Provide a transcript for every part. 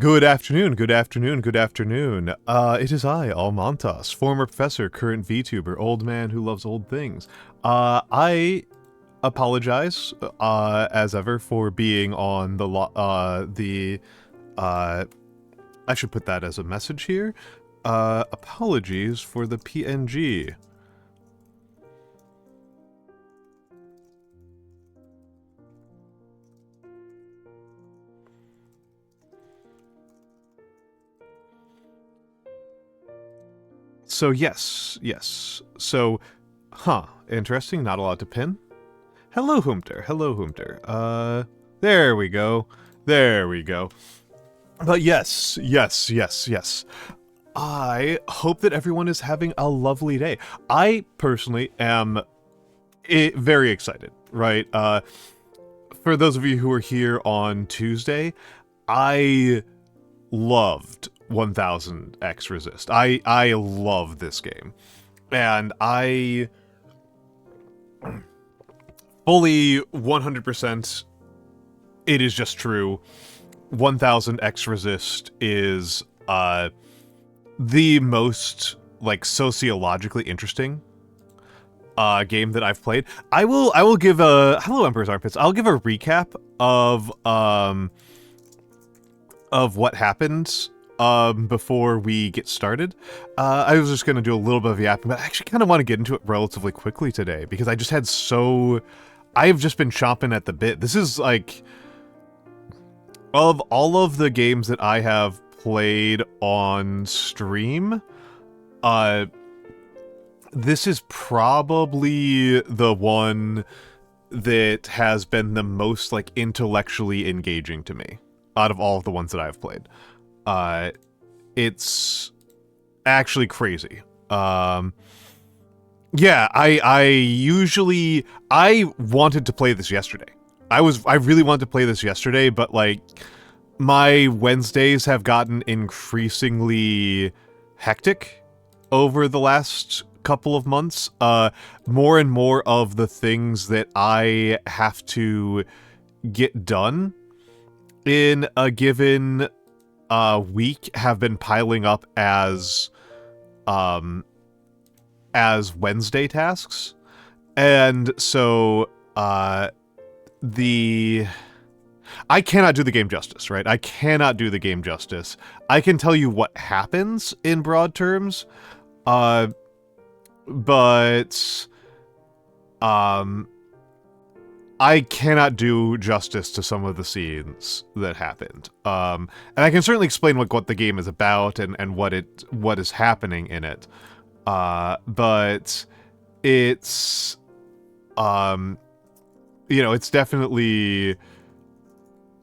Good afternoon, good afternoon, good afternoon. It is I, Almantas, former professor, current VTuber, old man who loves old things. I apologize, as ever, for being on I should put that as a message here. Apologies for the PNG. So yes. So, interesting, not allowed to pin. Hello, Humter. There we go. But yes. I hope that everyone is having a lovely day. I personally am very excited, right? For those of you who were here on Tuesday, I loved 1000xResist. I love this game. And I fully 100%, it is just true. 1000xResist is the most like sociologically interesting game that I've played. I will give a hello Emperor's Armpits. I'll give a recap of what happened before we get started. I was just gonna do a little bit of yapping, but I actually kind of want to get into it relatively quickly today because I just had I've just been chomping at the bit. This is like, of all of the games that I have played on stream, this is probably the one that has been the most like intellectually engaging to me out of all of the ones that I've played. It's actually crazy. Yeah, I wanted to play this yesterday. I really wanted to play this yesterday, but like my Wednesdays have gotten increasingly hectic over the last couple of months. More and more of the things that I have to get done in a given week have been piling up as Wednesday tasks. And so I cannot do the game justice, right? I cannot do the game justice. I can tell you what happens in broad terms, but I cannot do justice to some of the scenes that happened. And I can certainly explain what the game is about and what is happening in it. But it's it's definitely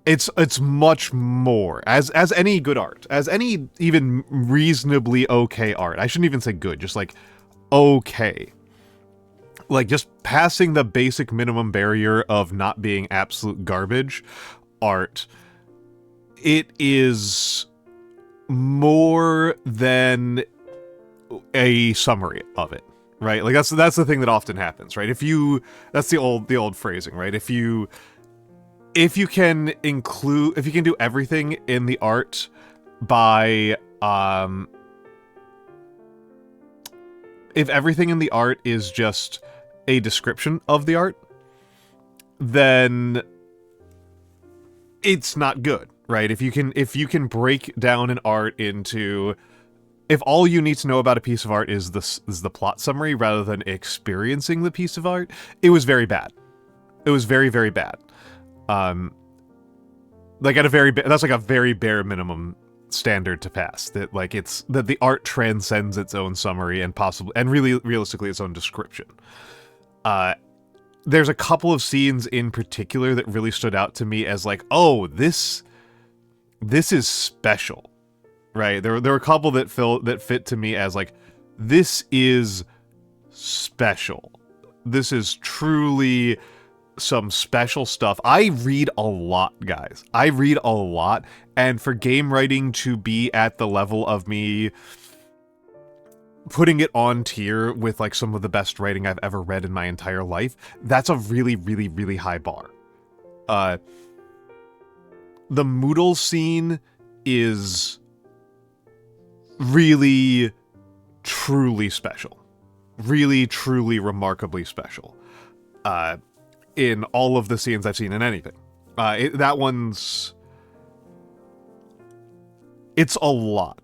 it's much more as any good art, as any even reasonably okay art. I shouldn't even say good, just like okay. Like just passing the basic minimum barrier of not being absolute garbage art. It is more than a summary of it, right? Like that's the thing that often happens, right? That's the old phrasing, right? If you can do everything in the art by if everything in the art is just a description of the art, then it's not good, right? If you can break down an art into, if all you need to know about a piece of art is the plot summary rather than experiencing the piece of art, it was very bad. It was very, very bad. Like that's like a very bare minimum standard to pass, that like that the art transcends its own summary and really realistically its own description. There's a couple of scenes in particular that really stood out to me as like, oh, this is special, right? There were a couple that fit to me as like, this is special. This is truly some special stuff. I read a lot, guys. I read a lot, and for game writing to be at the level of me putting it on tier with like some of the best writing I've ever read in my entire life, that's a really, really, really high bar. The Moodle scene is really, truly special. Really, truly, remarkably special. In all of the scenes I've seen in anything. That one's... It's a lot.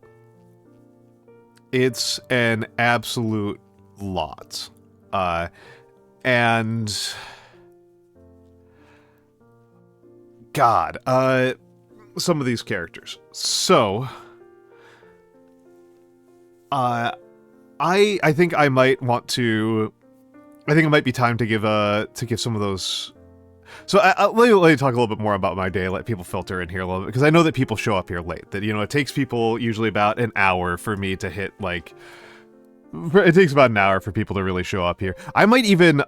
It's an absolute lot. And... God, some of these characters. So... I think I might want to... I think it might be time to give some of those... So let me talk a little bit more about my day, let people filter in here a little bit, because I know that people show up here late. That, it takes people usually about an hour for me to hit, like... It takes about an hour for people to really show up here. I might even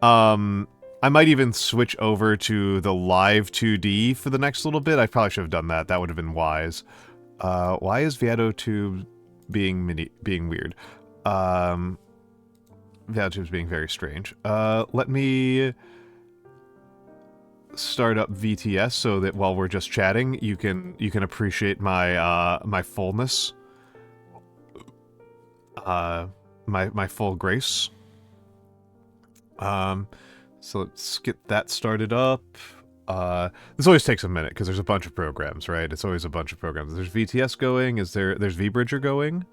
switch over to the live 2D for the next little bit. I probably should have done that. That would have been wise. Why is VTube being weird? VTube's being very strange. Let me start up VTS so that while we're just chatting, you can appreciate my my fullness, my full grace. So let's get that started up. This always takes a minute because there's a bunch of programs, right? It's always a bunch of programs. There's VTS going. There's Vbridger going.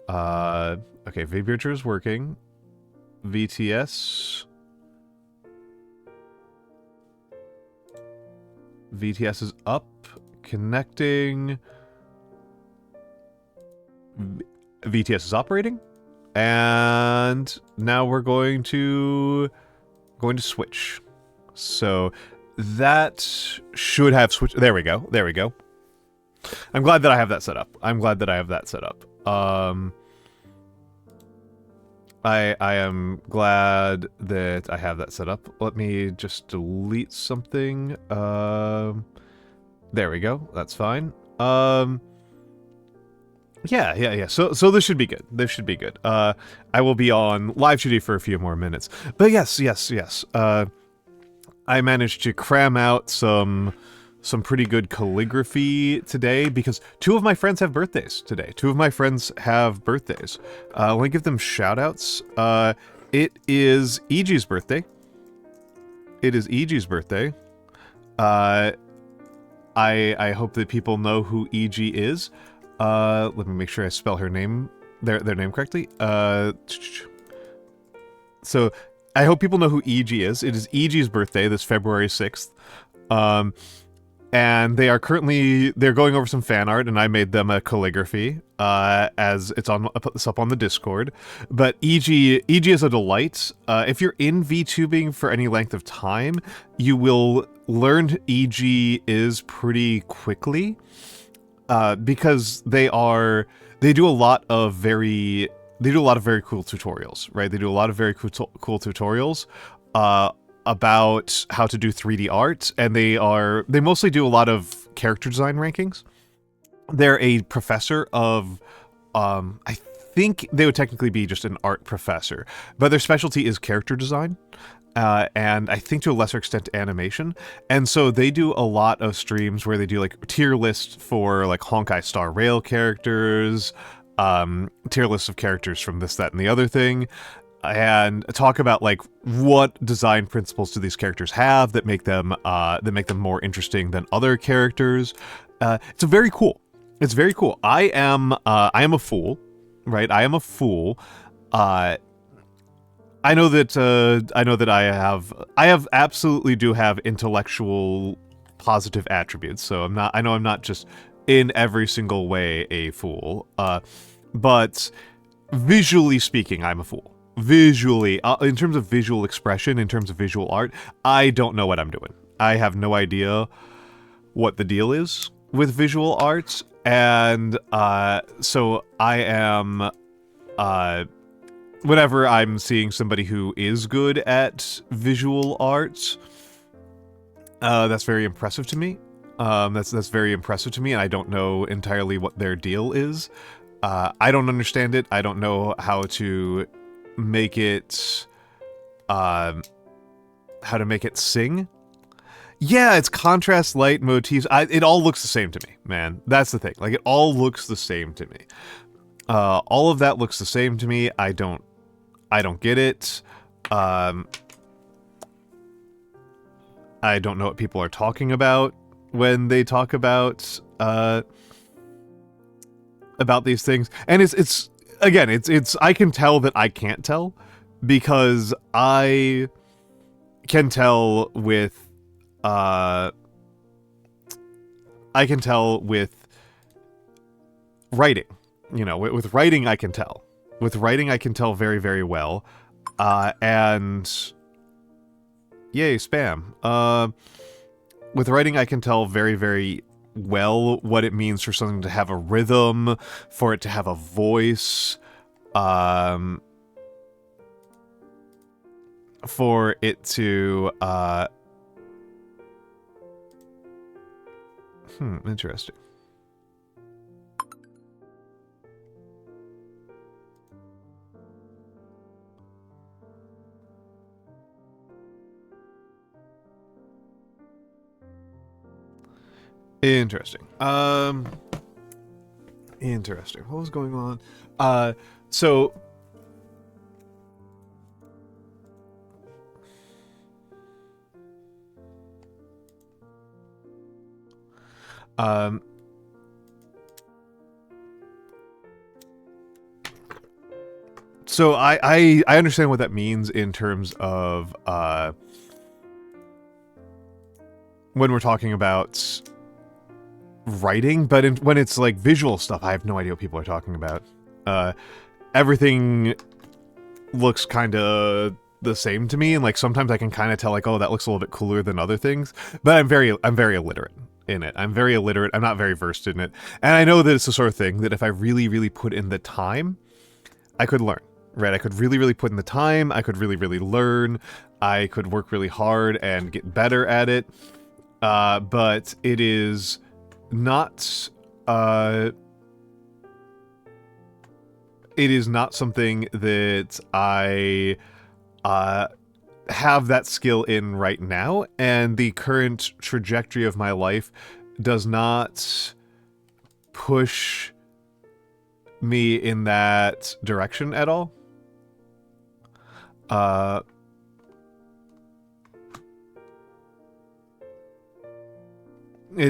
Okay, Vbridger is working. VTS is up, connecting. VTS is operating, and now we're going to switch. So that should have switched. There we go. There we go. I'm glad that I have that set up. I am glad that I have that set up. Let me just delete something. There we go. That's fine. Yeah. So this should be good. I will be on live duty for a few more minutes. But yes. I managed to cram out some pretty good calligraphy today because two of my friends have birthdays today. Let me give them shout-outs. It is EG's birthday. I hope that people know who EG is. Let me make sure I spell her name, their name correctly. So I hope people know who EG is. It is EG's birthday this February 6th. And they're going over some fan art, and I made them a calligraphy, as it's on, I put this up on the Discord. But EG is a delight. If you're in VTubing for any length of time, you will learn EG is pretty quickly, because they do a lot of very cool tutorials, right? They do a lot of very cool tutorials, about how to do 3D art, and they mostly do a lot of character design rankings. They're a professor of, I think they would technically be just an art professor, but their specialty is character design, and I think to a lesser extent animation. And so they do a lot of streams where they do like tier lists for like Honkai Star Rail characters, tier lists of characters from this, that, and the other thing, and talk about like what design principles do these characters have that make them more interesting than other characters. It's very cool. I am a fool, right? I know that I absolutely do have intellectual positive attributes. So I know I'm not just in every single way a fool. But visually speaking, I'm a fool. Visually, in terms of visual expression, in terms of visual art, I don't know what I'm doing. I have no idea what the deal is with visual arts, and so I am, whenever I'm seeing somebody who is good at visual arts, that's very impressive to me. That's very impressive to me, and I don't know entirely what their deal is. I don't understand it. I don't know how to make it sing. Yeah, it's contrast, light, motifs. It all looks the same to me, man. That's the thing. Like, it all looks the same to me. All of that looks the same to me. I don't get it. I don't know what people are talking about when they talk about these things. And it's again, it's I can tell that I can't tell, because I can tell with writing. You know, with writing I can tell. With writing I can tell very, very well. And yay, spam. With writing I can tell very, very well what it means for something to have a rhythm, for it to have a voice, for it to, interesting. Interesting. Interesting. What was going on? So... So I understand what that means in terms of, when we're talking about writing, but when it's like visual stuff, I have no idea what people are talking about. Everything looks kind of the same to me, and like sometimes I can kind of tell like, oh, that looks a little bit cooler than other things. But I'm very illiterate in it. I'm very illiterate. I'm not very versed in it, and I know that it's the sort of thing that if I really, really put in the time, I could learn. Right? I could really, really put in the time. I could really, really learn. I could work really hard and get better at it. But it is not, it is not something that I, have that skill in right now, and the current trajectory of my life does not push me in that direction at all. It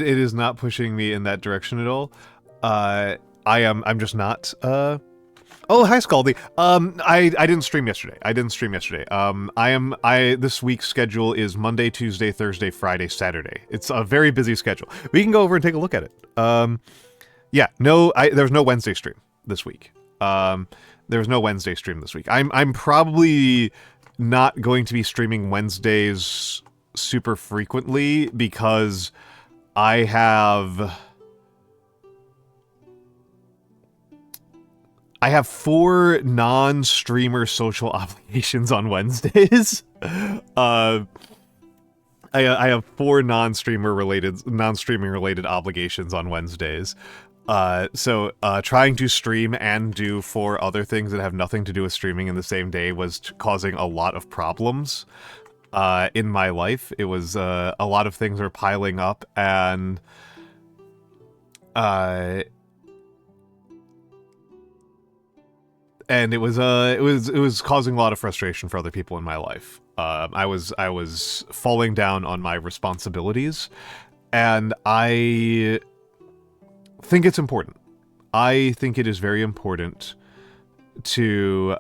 is not pushing me in that direction at all. I'm just not, oh, hi, Scaldy. I didn't stream yesterday. This week's schedule is Monday, Tuesday, Thursday, Friday, Saturday. It's a very busy schedule. We can go over and take a look at it. Yeah, there's no Wednesday stream this week. There's no Wednesday stream this week. I'm probably not going to be streaming Wednesdays super frequently because I have 4 non-streamer social obligations on Wednesdays. I have 4 non-streaming related obligations on Wednesdays. So trying to stream and do 4 other things that have nothing to do with streaming in the same day was causing a lot of problems in my life. It was a lot of things are piling up, and it was causing a lot of frustration for other people in my life. I was falling down on my responsibilities, and I think it's important. I think it is very important to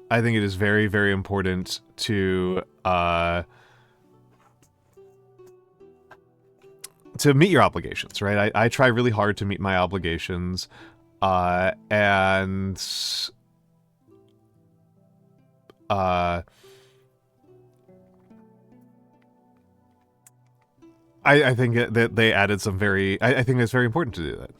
I think it is very, very important to meet your obligations, right? I try really hard to meet my obligations, and I think that they added some very... I think it's very important to do that.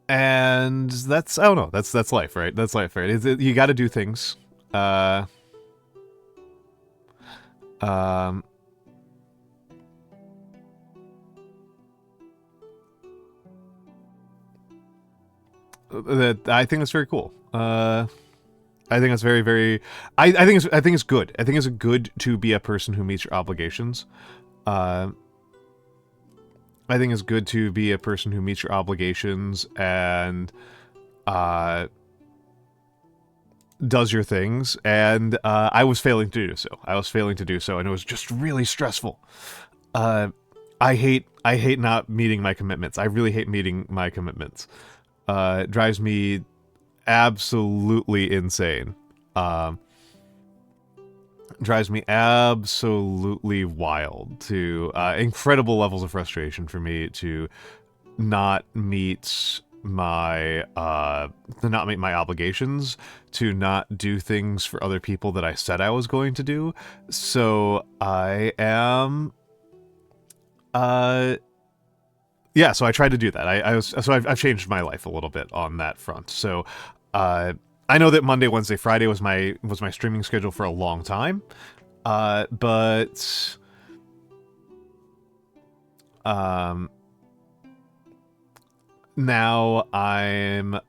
And that's... I don't know. That's life, right? That's life, right? You gotta do things. I think that's very cool. I think that's very, very. I think it's good. I think it's good to be a person who meets your obligations. I think it's good to be a person who meets your obligations and does your things. And I was failing to do so. And it was just really stressful. I hate not meeting my commitments. I really hate meeting my commitments. It drives me absolutely insane. Drives me absolutely wild to incredible levels of frustration for me to not meet my obligations, to not do things for other people that I said I was going to do. So I am yeah, so I tried to do that. I've changed my life a little bit on that front. So I know that Monday, Wednesday, Friday was my streaming schedule for a long time, but now I'm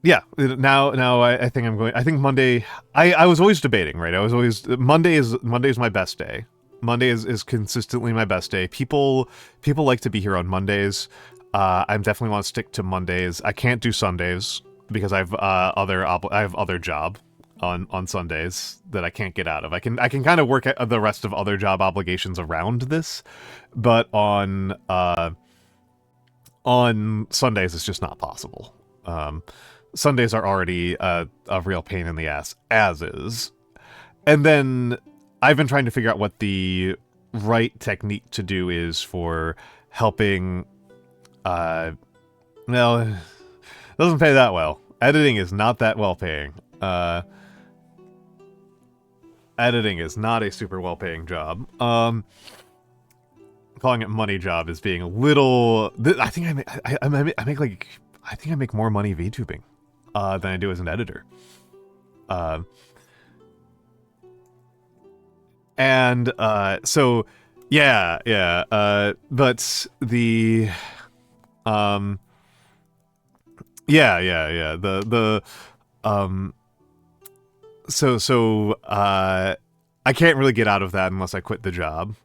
yeah, now I think I'm going. I think Monday. I was always debating, right? I was always Monday is my best day. Monday is consistently my best day. People like to be here on Mondays. I definitely want to stick to Mondays. I can't do Sundays because I have other job on Sundays that I can't get out of. I can kind of work at the rest of other job obligations around this, but on Sundays it's just not possible. Sundays are already a real pain in the ass as is. And then I've been trying to figure out what the right technique to do is for helping, well, it doesn't pay that well. Editing is not that well paying. Editing is not a super well paying job. Calling it money job is being a little, I think I make more money VTubing than I do as an editor. And so yeah, but the so I can't really get out of that unless I quit the job.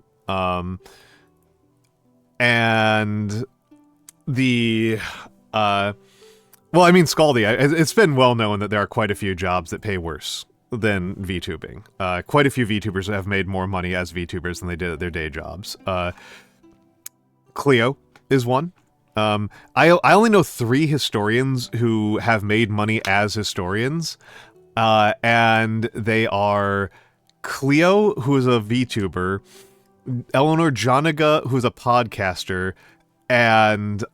And the well, I mean, Scaldy, it's been well known that there are quite a few jobs that pay worse than VTubing. Quite a few VTubers have made more money as VTubers than they did at their day jobs. Cleo is one. I only know 3 historians who have made money as historians, and they are Cleo, who is a VTuber, Eleanor Joniga, who's a podcaster, and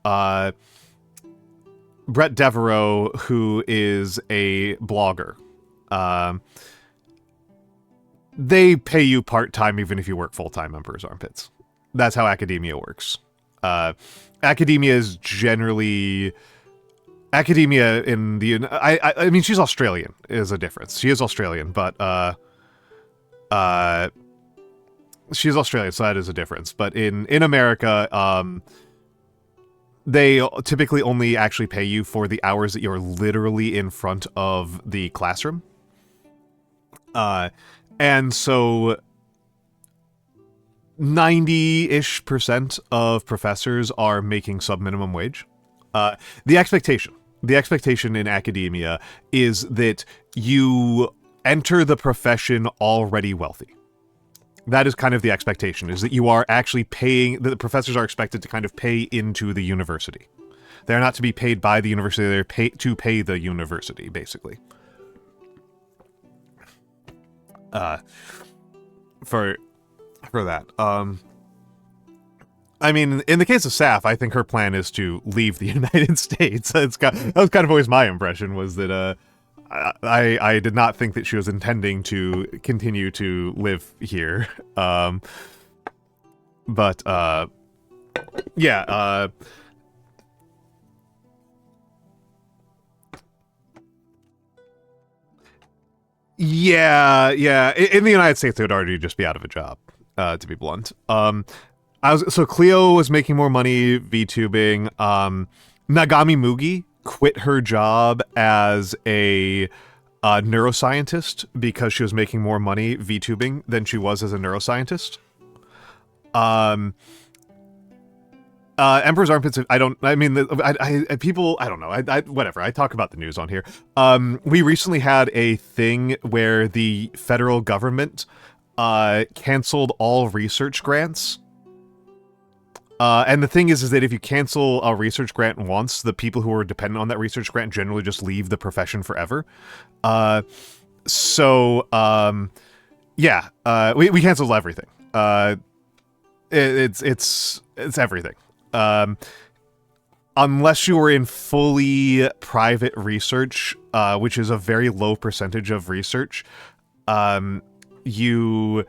Brett Devereaux, who is a blogger. They pay you part-time even if you work full-time Emperor's Armpits. That's how academia works. Academia is generally... Academia in the... I mean, she's Australian, is a difference. She is Australian, but... she's Australian, so that is a difference. But in America, they typically only actually pay you for the hours that you're literally in front of the classroom. And so 90-ish% of professors are making sub-minimum wage. The expectation in academia is that you enter the profession already wealthy. That is kind of the expectation, is that you are actually paying, that the professors are expected to kind of pay into the university. They're not to be paid by the university, they're to pay the university, basically. For that. I mean, in the case of Saf, I think her plan is to leave the United States. That was kind of always my impression, was that, I did not think that she was intending to continue to live here. But, yeah, Yeah. In the United States, they would already just be out of a job, to be blunt. So Cleo was making more money VTubing. Nagami Mugi quit her job as a neuroscientist because she was making more money VTubing than she was as a neuroscientist. Emperor's Armpits, people, I don't know, whatever, I talk about the news on here. We recently had a thing where the federal government canceled all research grants. And the thing is that if you cancel a research grant once, the people who are dependent on that research grant generally just leave the profession forever. We canceled everything. It's everything. Unless you were in fully private research, which is a very low percentage of research, you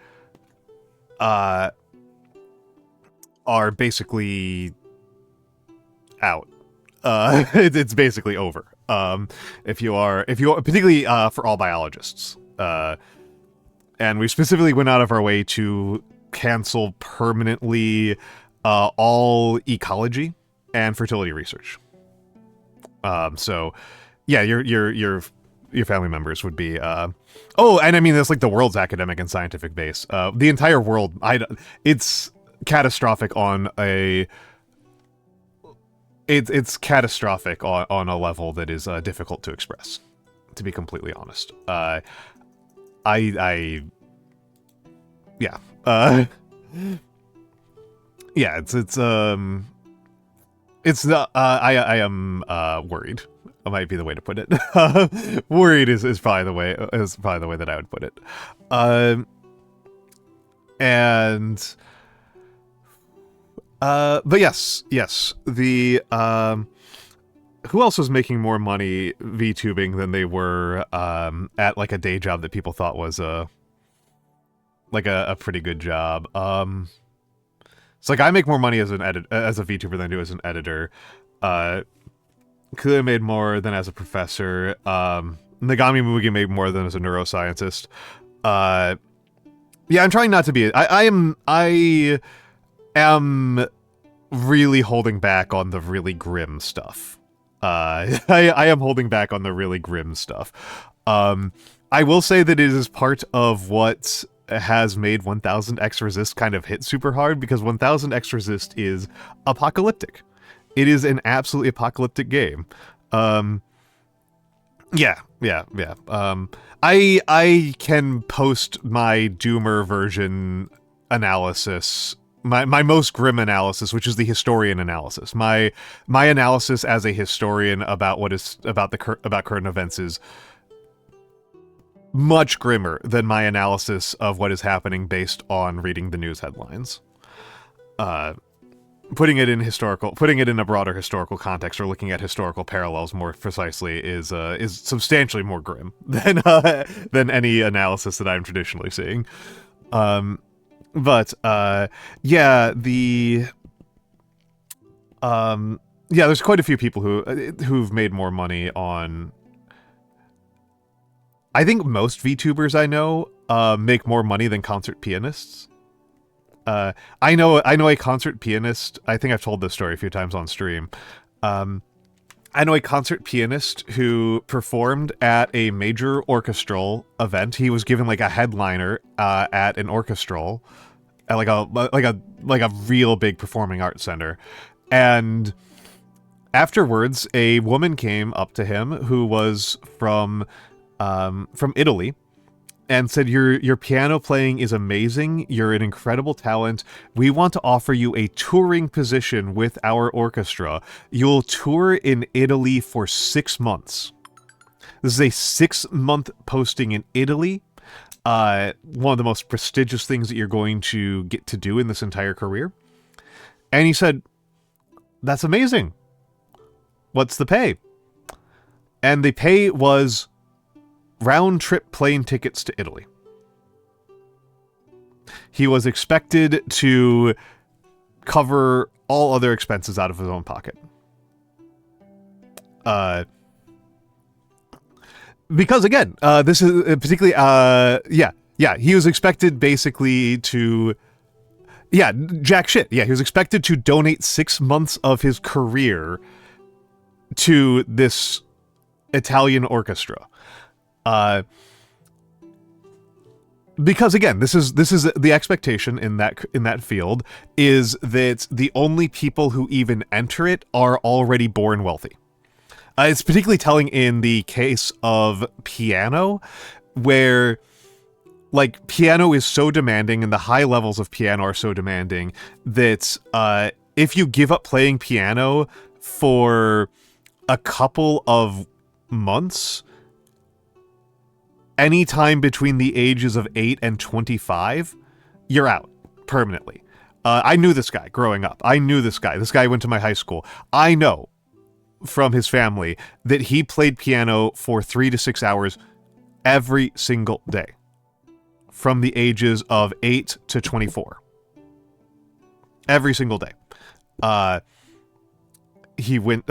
are basically out. It's basically over. If you are particularly for all biologists, and we specifically went out of our way to cancel permanently all ecology and fertility research. So yeah, your family members would be oh, and I mean that's like the world's academic and scientific base. The entire world, it's catastrophic on a it's catastrophic on a level that is difficult to express, to be completely honest. Yeah, it's not, I am worried. That might be the way to put it. Worried is probably the way that I would put it. But yes, the who else was making more money VTubing than they were at like a day job that people thought was a pretty good job? It's like I make more money as a VTuber than I do as an editor. Clearly made more than as a professor. Nagami Mugi made more than as a neuroscientist. Yeah, I'm trying not to be. I am really holding back on the really grim stuff. I am holding back on the really grim stuff. I will say that it is part of what has made 1000xResist kind of hit super hard, because 1000xResist is apocalyptic. It is an absolutely apocalyptic game. Yeah. I can post my Doomer version analysis, my most grim analysis, which is the historian analysis. My analysis as a historian about about current events is much grimmer than my analysis of what is happening based on reading the news headlines. Putting it in a broader historical context, or looking at historical parallels more precisely, is substantially more grim than any analysis that I'm traditionally seeing. There's quite a few people who've made more money on. I think most VTubers I know make more money than concert pianists. I know a concert pianist. I think I've told this story a few times on stream. I know a concert pianist who performed at a major orchestral event. He was given like a headliner at an orchestral, at like a real big performing arts center, and afterwards, a woman came up to him who was from Italy, and said, your piano playing is amazing. You're an incredible talent. We want to offer you a touring position with our orchestra. You'll tour in Italy for 6 months. This is a 6-month posting in Italy. One of the most prestigious things that you're going to get to do in this entire career. And he said, that's amazing. What's the pay? And the pay was round-trip plane tickets to Italy. He was expected to cover all other expenses out of his own pocket. because again, this is particularly, yeah, he was expected basically to, jack shit. Yeah, he was expected to donate 6 months of his career to this Italian orchestra. Because again, this is the expectation in that field is that the only people who even enter it are already born wealthy. It's particularly telling in the case of piano, where like piano is so demanding and the high levels of piano are so demanding that if you give up playing piano for a couple of months, anytime between the ages of 8 and 25, you're out permanently. I knew this guy growing up. I knew this guy. This guy went to my high school. I know from his family that he played piano for 3 to 6 hours every single day from the ages of 8 to 24. Every single day. He went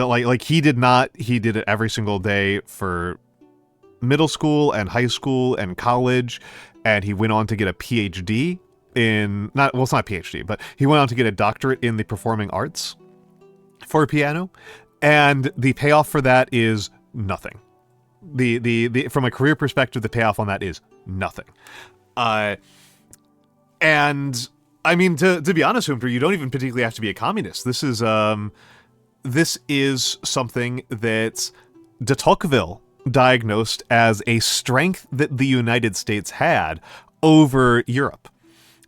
he did it every single day for middle school and high school and college, and he went on to get a PhD in it's not a PhD, but he went on to get a doctorate in the performing arts for piano, and the payoff for that is nothing. The from a career perspective, the payoff on that is nothing. And I mean, to be honest, Humper, you don't even particularly have to be a communist. This is something that de Tocqueville diagnosed as a strength that the United States had over Europe.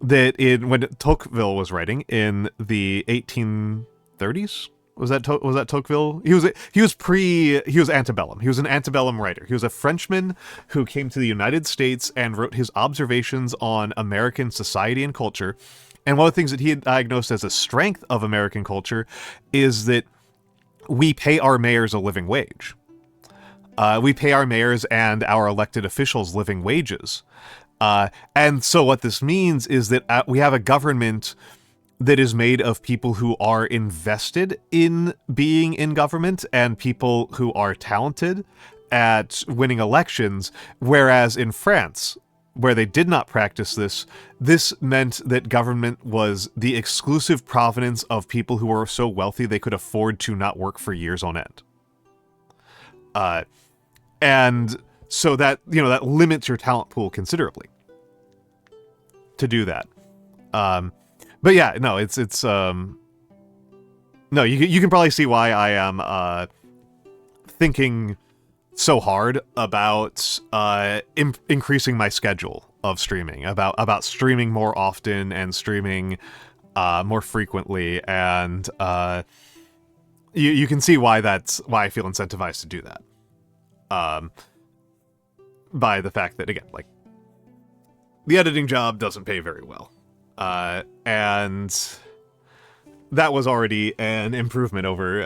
That when Tocqueville was writing in the 1830s, was that Tocqueville? He was antebellum. He was an antebellum writer. He was a Frenchman who came to the United States and wrote his observations on American society and culture. And one of the things that he had diagnosed as a strength of American culture is that we pay our mayors a living wage. We pay our mayors and our elected officials living wages. And so what this means is that we have a government that is made of people who are invested in being in government and people who are talented at winning elections, whereas in France, where they did not practice this meant that government was the exclusive provenance of people who were so wealthy they could afford to not work for years on end. And so that, that limits your talent pool considerably to do that. But yeah, no, it's no, you can probably see why I am thinking so hard about increasing my schedule of streaming, about streaming more often and streaming more frequently, and you can see why I feel incentivized to do that. By the fact that, again, like, the editing job doesn't pay very well. And that was already an improvement over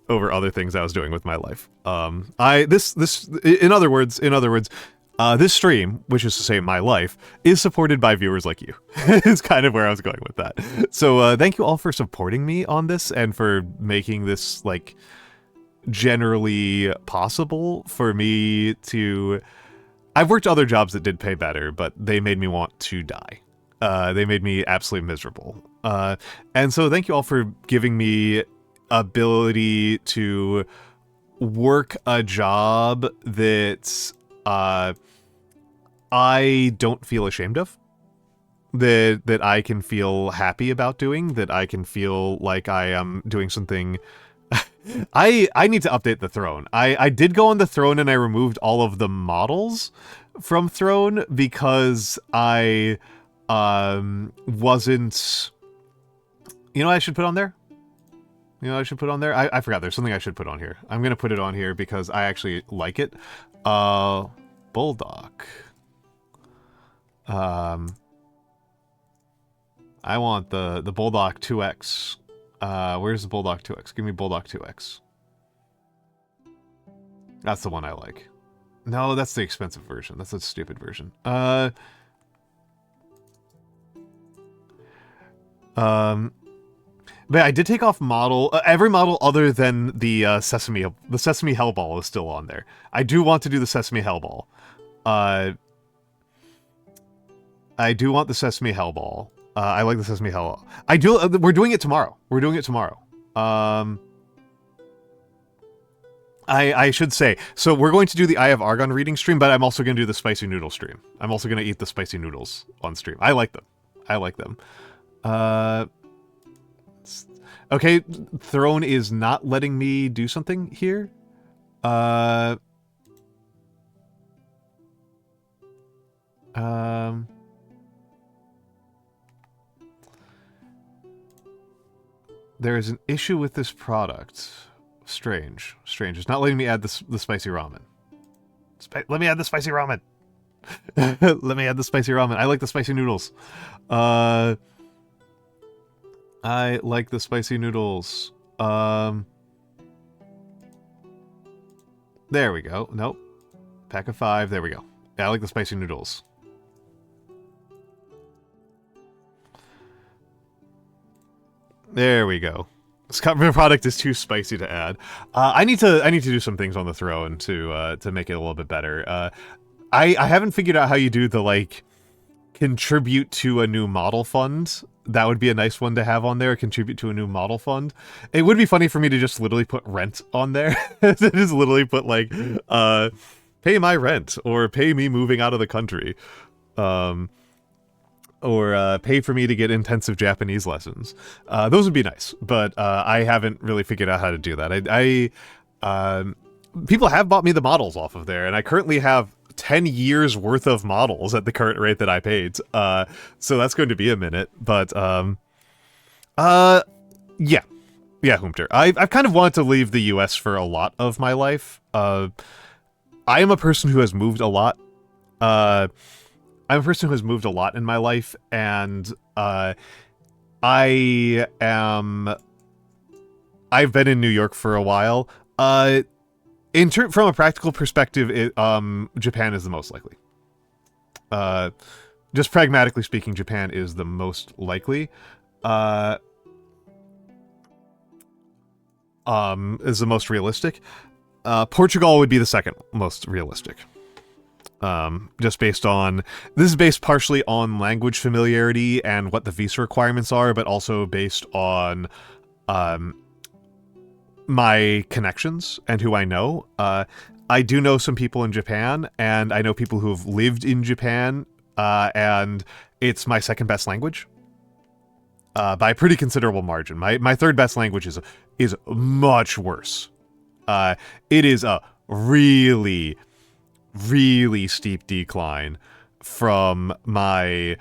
other things I was doing with my life. In other words, this stream, which is to say my life, is supported by viewers like you. Is kind of where I was going with that. So thank you all for supporting me on this and for making this, like, generally possible for me to... I've worked other jobs that did pay better, but they made me want to die. They made me absolutely miserable. And so thank you all for giving me ability to work a job that I don't feel ashamed of. That I can feel happy about doing, that I can feel like I am doing something... I need to update the throne. I did go on the throne and I removed all of the models from throne because I wasn't... You know what I should put on there? I forgot there's something I should put on here. I'm gonna put it on here because I actually like it. Bulldog. I want the Bulldog 2X. Where's the Bulldog 2X? Give me Bulldog 2X. That's the one I like. No, that's the expensive version. That's a stupid version. But I did take off model, every model other than the Sesame Hellball is still on there. I do want to do the Sesame Hellball. I do want the Sesame Hellball. I like the Sesame Hellball. I do, we're doing it tomorrow. We're doing it tomorrow. I should say, so we're going to do the Eye of Argon reading stream, but I'm also going to do the spicy noodle stream. I'm also going to eat the spicy noodles on stream. I like them. I like them. Okay, Throne is not letting me do something here. There is an issue with this product. Strange. It's not letting me add the spicy ramen. Let me add the spicy ramen. Let me add the spicy ramen. I like the spicy noodles. I like the spicy noodles. There we go. Nope. Pack of 5. There we go. Yeah, I like the spicy noodles. There we go. This product is too spicy to add. I need to do some things on the throne to make it a little bit better. I haven't figured out how you do the like contribute to a new model fund. That would be a nice one to have on there. Contribute to a new model fund. It would be funny for me to just literally put rent on there. To just literally put like pay my rent or pay me moving out of the country. Or pay for me to get intensive Japanese lessons. Those would be nice, but I haven't really figured out how to do that. People have bought me the models off of there, and I currently have 10 years worth of models at the current rate that I paid. So that's going to be a minute, but yeah, Hoomter. I've kind of wanted to leave the US for a lot of my life. I am a person who has moved a lot. I'm a person who has moved a lot in my life, and I've been in New York for a while. From a practical perspective, Japan is the most likely. Just pragmatically speaking, Japan is the most likely. Is the most realistic. Portugal would be the second most realistic. Just based on, this is based partially on language familiarity and what the visa requirements are, but also based on my connections and who I know. I do know some people in Japan, and I know people who have lived in Japan, and it's my second best language. By a pretty considerable margin. My third best language is much worse. It is a really steep decline from my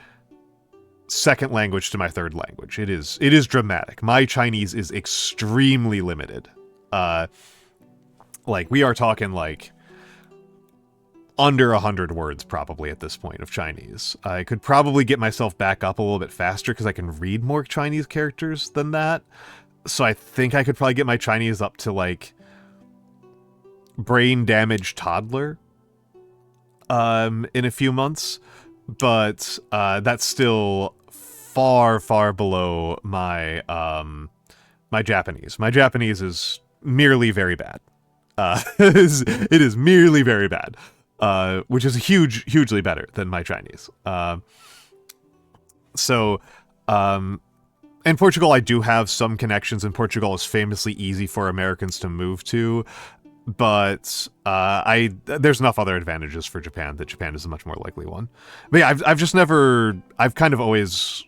second language to my third language. It is dramatic. My Chinese is extremely limited. Like, we are talking like under 100 words probably at this point of Chinese. I could probably get myself back up a little bit faster because I can read more Chinese characters than that. So I think I could probably get my Chinese up to like brain damaged toddler in a few months, but that's still far below my my Japanese. My Japanese is merely very bad. It is merely very bad, which is hugely better than my Chinese. In Portugal, I do have some connections, and Portugal is famously easy for Americans to move to. But there's enough other advantages for Japan that Japan is a much more likely one. But yeah, I've kind of always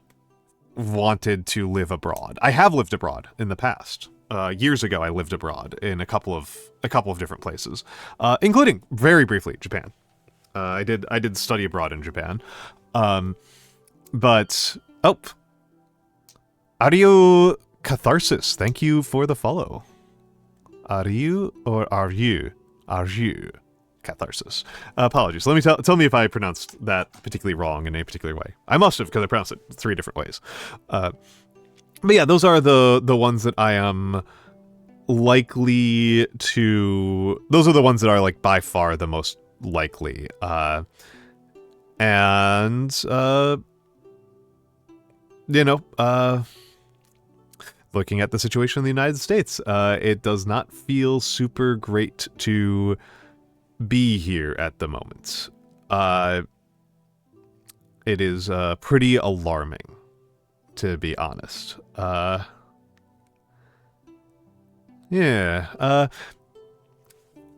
wanted to live abroad. I have lived abroad in the past. Years ago, I lived abroad in a couple of different places, including very briefly Japan. I did study abroad in Japan. But Audio Catharsis, thank you for the follow. Are you or are you? Are you? Catharsis. Apologies. Let me tell me if I pronounced that particularly wrong in a particular way. I must have, because I pronounced it 3 different ways. But yeah, those are the ones that I am likely to... Those are the ones that are, like, by far the most likely. You know, looking at the situation in the United States, it does not feel super great to be here at the moment. It is pretty alarming, to be honest. Yeah,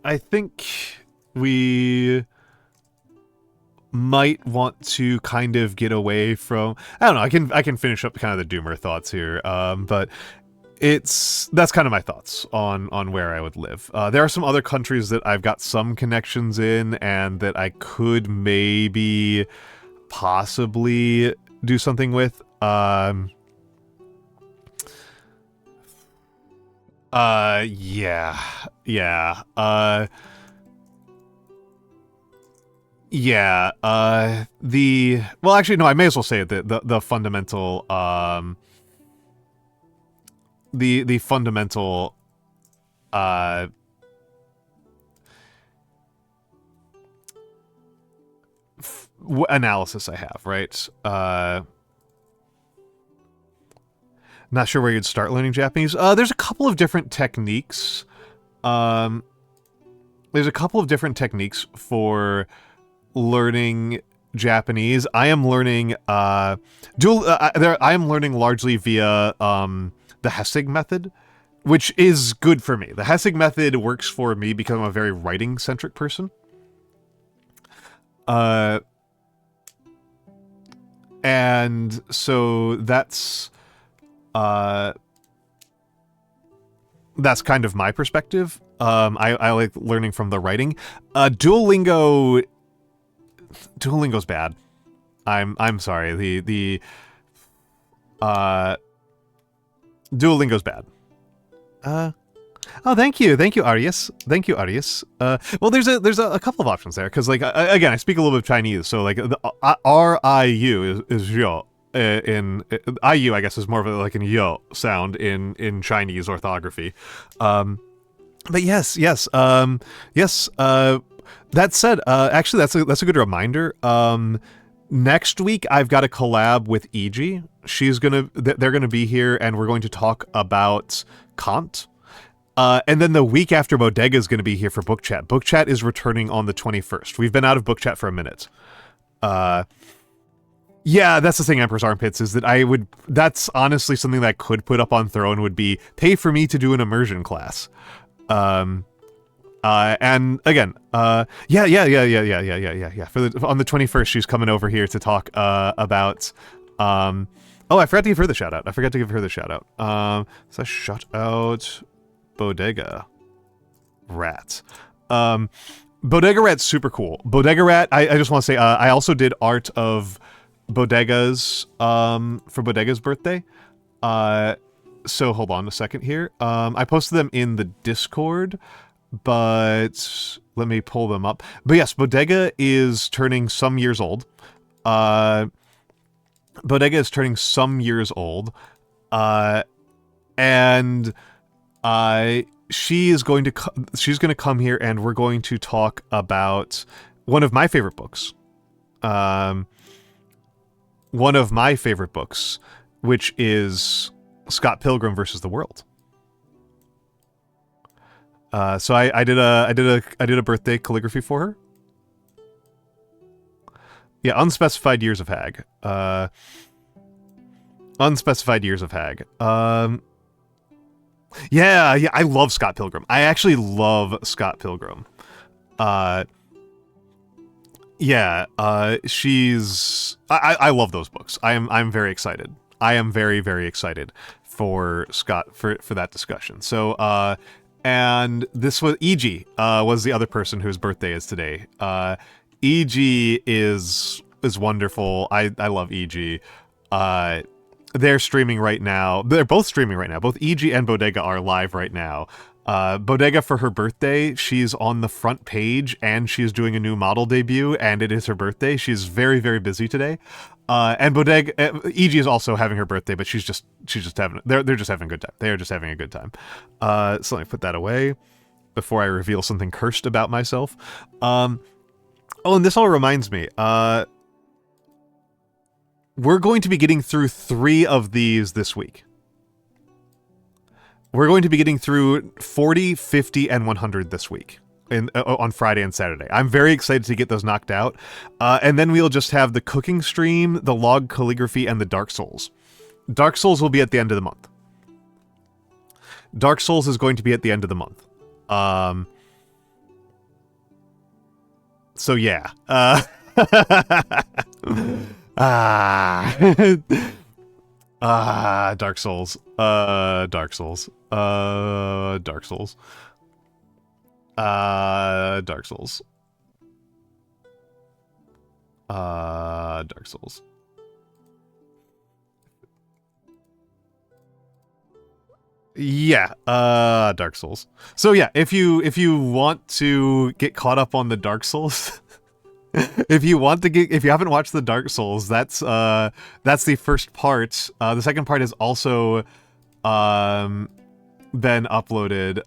I think we might want to kind of get away from... I don't know, I can finish up kind of the doomer thoughts here, but that's kind of my thoughts on where I would live. There are some other countries that I've got some connections in and that I could maybe possibly do something with. Well, actually, no, I may as well say it, the fundamental, the fundamental, analysis I have, right? Not sure where you'd start learning Japanese. There's a couple of different techniques. There's a couple of different techniques for learning Japanese. I am learning I am learning largely via the Hessig method, which is good for me. The Hessig method works for me because I'm a very writing centric person. And so that's kind of my perspective. I like learning from the writing. Duolingo's bad. I'm sorry. Duolingo's bad. Oh, thank you, Arius. Thank you, Arius. Well, there's a couple of options there, because, like, again, I speak a little bit of Chinese, so, like, the R-I-U is yo. In IU, I guess, is more of like an yo sound in Chinese orthography. But yes. That said, actually, that's a good reminder. Next week, I've got a collab with EVGA. They're gonna be here, and we're going to talk about Kant. And then the week after, Bodega is going to be here for Book Chat. Book Chat is returning on the 21st. We've been out of Book Chat for a minute. Yeah, that's the thing, Emperor's Armpits, is that that's honestly something that I could put up on Throne, would be pay for me to do an immersion class. And again, yeah. On the 21st, she's coming over here to talk, about, oh, I forgot to give her the shout out. So shout out Bodega Rat. Bodega Rat's super cool. Bodega Rat, I just want to say, I also did art of Bodega's, for Bodega's birthday. So hold on a second here. I posted them in the Discord, but let me pull them up. But yes, Bodega is turning some years old. And she's going to come here, and we're going to talk about one of my favorite books. Which is Scott Pilgrim versus the World. So I did a birthday calligraphy for her. Yeah, Unspecified Years of Hag. Unspecified Years of Hag. Yeah, I love Scott Pilgrim. I actually love Scott Pilgrim. Yeah, I love those books. I'm very excited. I am very, very excited for Scott for that discussion. So, and this was EVGA, was the other person whose birthday is today. EVGA is wonderful. I love EVGA. They're streaming right now. They're both streaming right now. Both EVGA and Bodega are live right now. Bodega, for her birthday, she's on the front page, and she's doing a new model debut, and it is her birthday. She's very, very busy today. And Bodega, EVGA is also having her birthday, but she's just having, they're just having a good time. They are just having a good time. So let me put that away before I reveal something cursed about myself. Oh, and this all reminds me, we're going to be getting through 3 of these this week. we're going to be getting through 40, 50, and 100 this week. On Friday and Saturday. I'm very excited to get those knocked out. And then we'll just have the cooking stream, the log calligraphy, and the Dark Souls. Dark Souls will be at the end of the month. Dark Souls is going to be at the end of the month. So yeah. Dark Souls. Dark Souls. Dark Souls. Dark Souls. Dark Souls. Yeah, Dark Souls. So yeah, if you want to get caught up on the Dark Souls, if you haven't watched the Dark Souls, that's the first part. The second part is also been uploaded.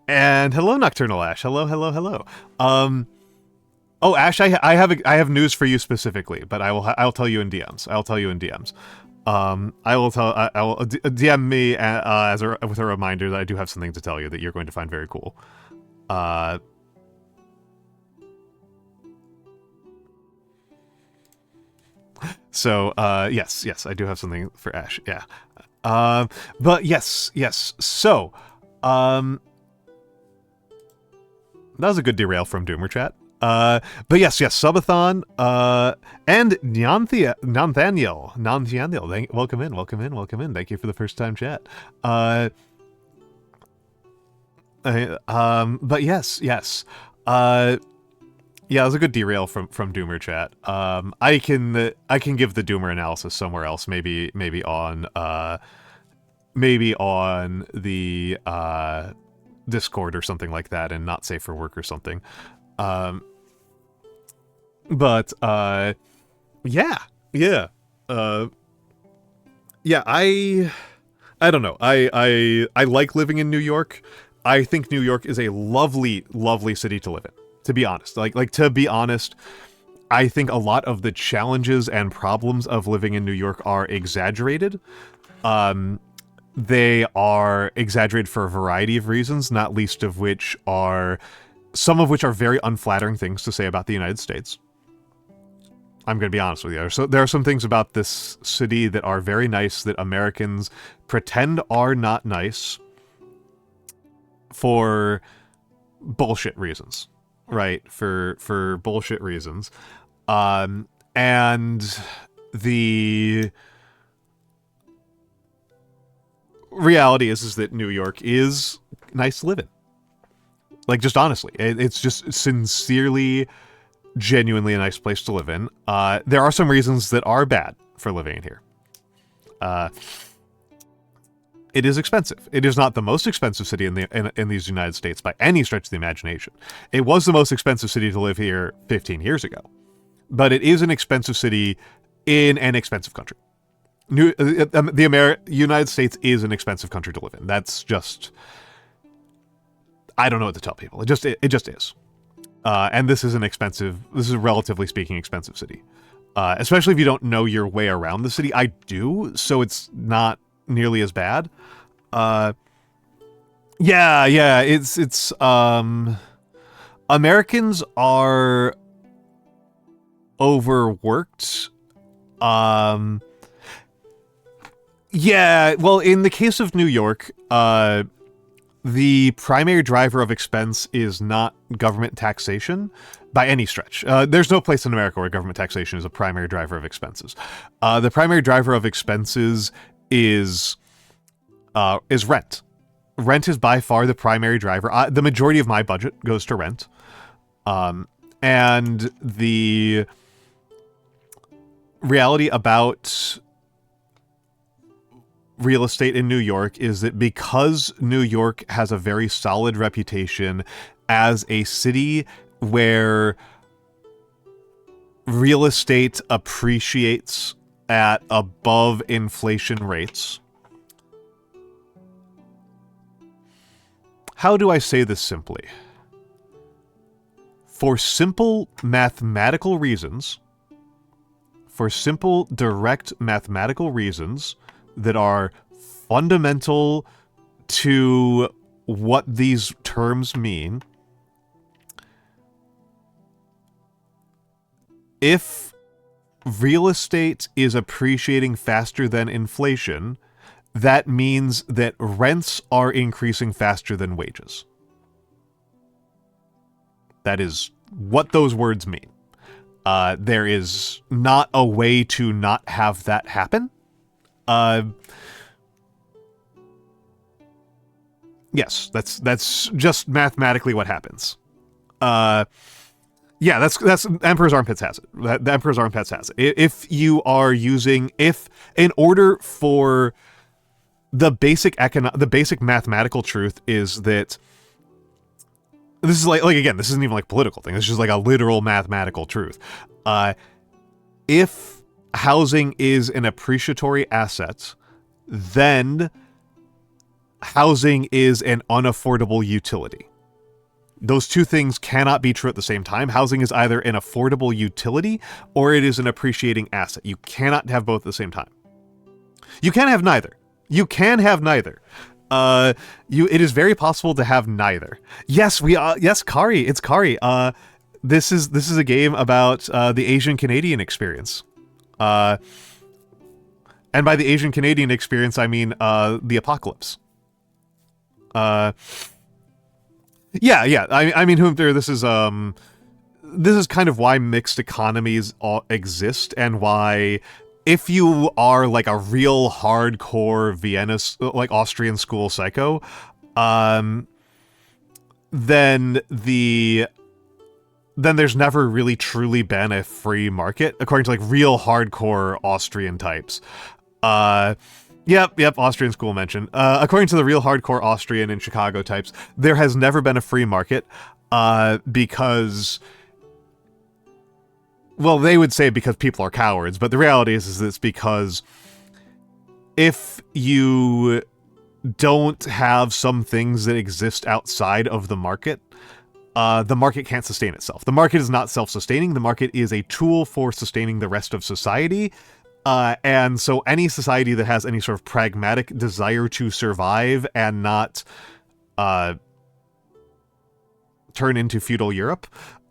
And hello, Nocturnal Ash. Hello. Oh, Ash, I have news for you specifically, but I'll tell you in DMs. I'll tell you in DMs. I will DM me with a reminder that I do have something to tell you that you're going to find very cool. So yes, I do have something for Ash. Yeah. But yes. So, that was a good derail from Doomer Chat. But yes, Subathon, and Nathaniel, welcome in. Thank you for the first time chat. But yes. Yeah, it was a good derail from Doomer Chat. I can give the Doomer analysis somewhere else, maybe on the Discord or something like that, and not safe for work or something. But yeah. I don't know. I like living in New York. I think New York is a lovely city to live in, to be honest. Like to be honest, I think a lot of the challenges and problems of living in New York are exaggerated. They are exaggerated for a variety of reasons, not least of which are some of which are very unflattering things to say about the United States. I'm going to be honest with you. So there are some things about this city that are very nice that Americans pretend are not nice for bullshit reasons, right? For bullshit reasons. And the reality is that New York is nice to live in. Like, just honestly, it's just sincerely, genuinely a nice place to live in. There are some reasons that are bad for living in here. It is expensive. It is not the most expensive city in these United States by any stretch of the imagination. It was the most expensive city to live here 15 years ago. But it is an expensive city in an expensive country. The United States is an expensive country to live in. That's just... I don't know what to tell people. It just is. And this is a relatively speaking expensive city. Especially if you don't know your way around the city. I do, so it's not nearly as bad. It's Americans are overworked. Well, in the case of New York, the primary driver of expense is not government taxation by any stretch. There's no place in America where government taxation is a primary driver of expenses. The primary driver of expenses is rent. Rent is by far the primary driver. The majority of my budget goes to rent. And the reality about real estate in New York is that because New York has a very solid reputation as a city where real estate appreciates at above inflation rates. How do I say this simply? For simple mathematical reasons, for simple direct mathematical reasons that are fundamental to what these terms mean. If real estate is appreciating faster than inflation, that means that rents are increasing faster than wages. That is what those words mean. There is not a way to not have that happen. Yes, that's just mathematically what happens. Yeah, that's Emperor's Armpits has it. The Emperor's Armpits has it. If you are using, in order for the basic mathematical truth is that this is like again, this isn't even like a political thing. This is just like a literal mathematical truth. If housing is an appreciatory asset, then housing is an unaffordable utility. Those two things cannot be true at the same time. Housing is either an affordable utility or it is an appreciating asset. You cannot have both at the same time. You can have neither. You can have neither. It is very possible to have neither. Yes, yes, Kari, it's Kari. This is a game about the Asian Canadian experience. And by the Asian Canadian experience, I mean the apocalypse. Yeah. I mean, this is kind of why mixed economies exist, and why, if you are like a real hardcore Vienna, like Austrian school psycho, then there's never really truly been a free market, according to like real hardcore Austrian types. Yep, Austrian school mention. According to the real hardcore Austrian and Chicago types, there has never been a free market, because, well, they would say because people are cowards, but the reality is it's because if you don't have some things that exist outside of the market can't sustain itself. The market is not self-sustaining. The market is a tool for sustaining the rest of society. And so any society that has any sort of pragmatic desire to survive and not turn into feudal Europe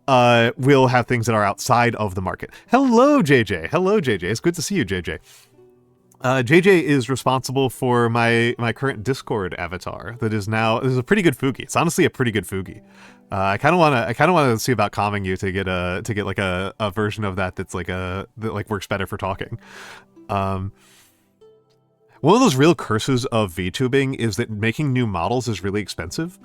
will have things that are outside of the market. Hello, JJ. Hello, JJ. It's good to see you, JJ. JJ is responsible for my current Discord avatar that is now, this is a pretty good Fugi. It's honestly a pretty good Fugi. I kind of want to see about calming you to get like a version of that that's like that like works better for talking. One of those real curses of VTubing is that making new models is really expensive.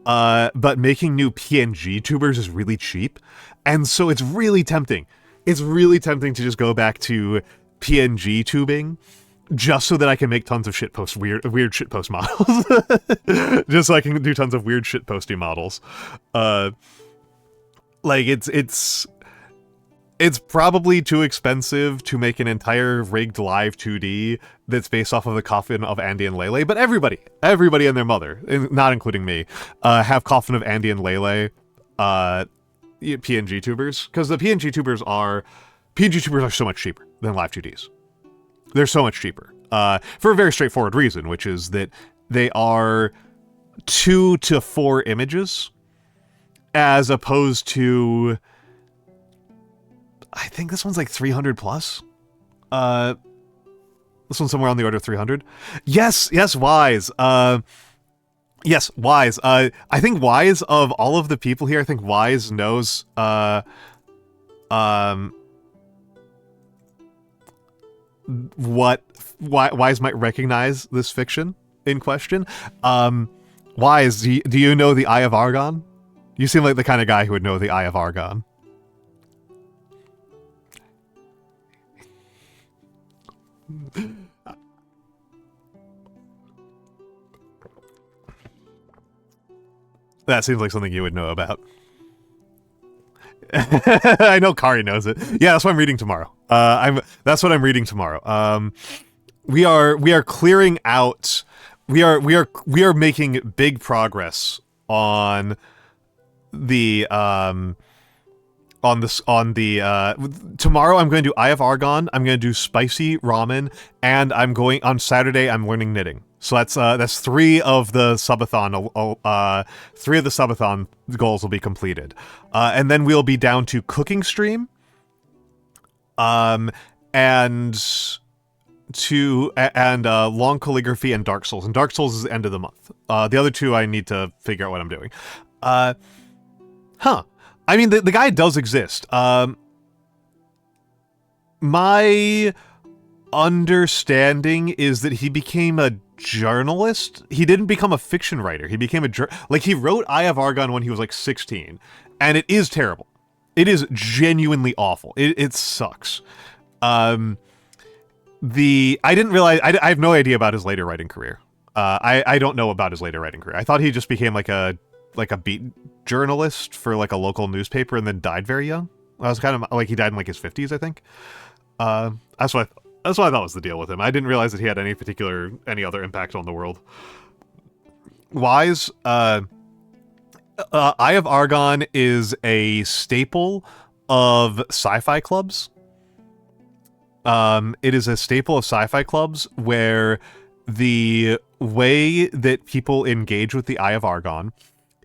But making new PNG tubers is really cheap. And so it's really tempting. It's really tempting to just go back to PNG tubing just so that I can make tons of weird shitpost models. Just so I can do tons of weird shitposty models. Like it's probably too expensive to make an entire rigged live 2D that's based off of the coffin of Andy and Lele, but everybody and their mother, not including me, have coffin of Andy and Lele PNG tubers, because the PNG tubers are so much cheaper than live 2Ds. They're so much cheaper, for a very straightforward reason, which is that they are 2 to 4 images, as opposed to, I think this one's like 300 plus. This one's somewhere on the order of 300. Yes, Wise. Yes, Wise. I think Wise, of all of the people here, I think Wise knows, Wise might recognize this fiction in question. Wise, do you know the Eye of Argon? You seem like the kind of guy who would know the Eye of Argon. That seems like something you would know about. I know Kari knows it. Yeah, that's what I'm reading tomorrow. That's what I'm reading tomorrow. We are clearing out. We are making big progress on the tomorrow I'm going to do Eye of Argon, I'm going to do spicy ramen, and on Saturday I'm learning knitting. So that's 3 of the subathon. 3 of the subathon goals will be completed, and then we'll be down to cooking stream, and long calligraphy and Dark Souls. And Dark Souls is the end of the month. The other 2 I need to figure out what I'm doing. I mean, the guy does exist. My understanding is that he became a journalist. He didn't become a fiction writer. He became he wrote Eye of Argon when he was like 16, and it is terrible. It is genuinely awful. It sucks. I didn't realize. I have no idea about his later writing career. I don't know about his later writing career. I thought he just became like a beat journalist for like a local newspaper and then died very young. I was kind of like he died in like his 50s, I think. That's what I thought was the deal with him. I didn't realize that he had any other impact on the world. Wise, Eye of Argon is a staple of sci-fi clubs. It is a staple of sci-fi clubs where the way that people engage with the Eye of Argon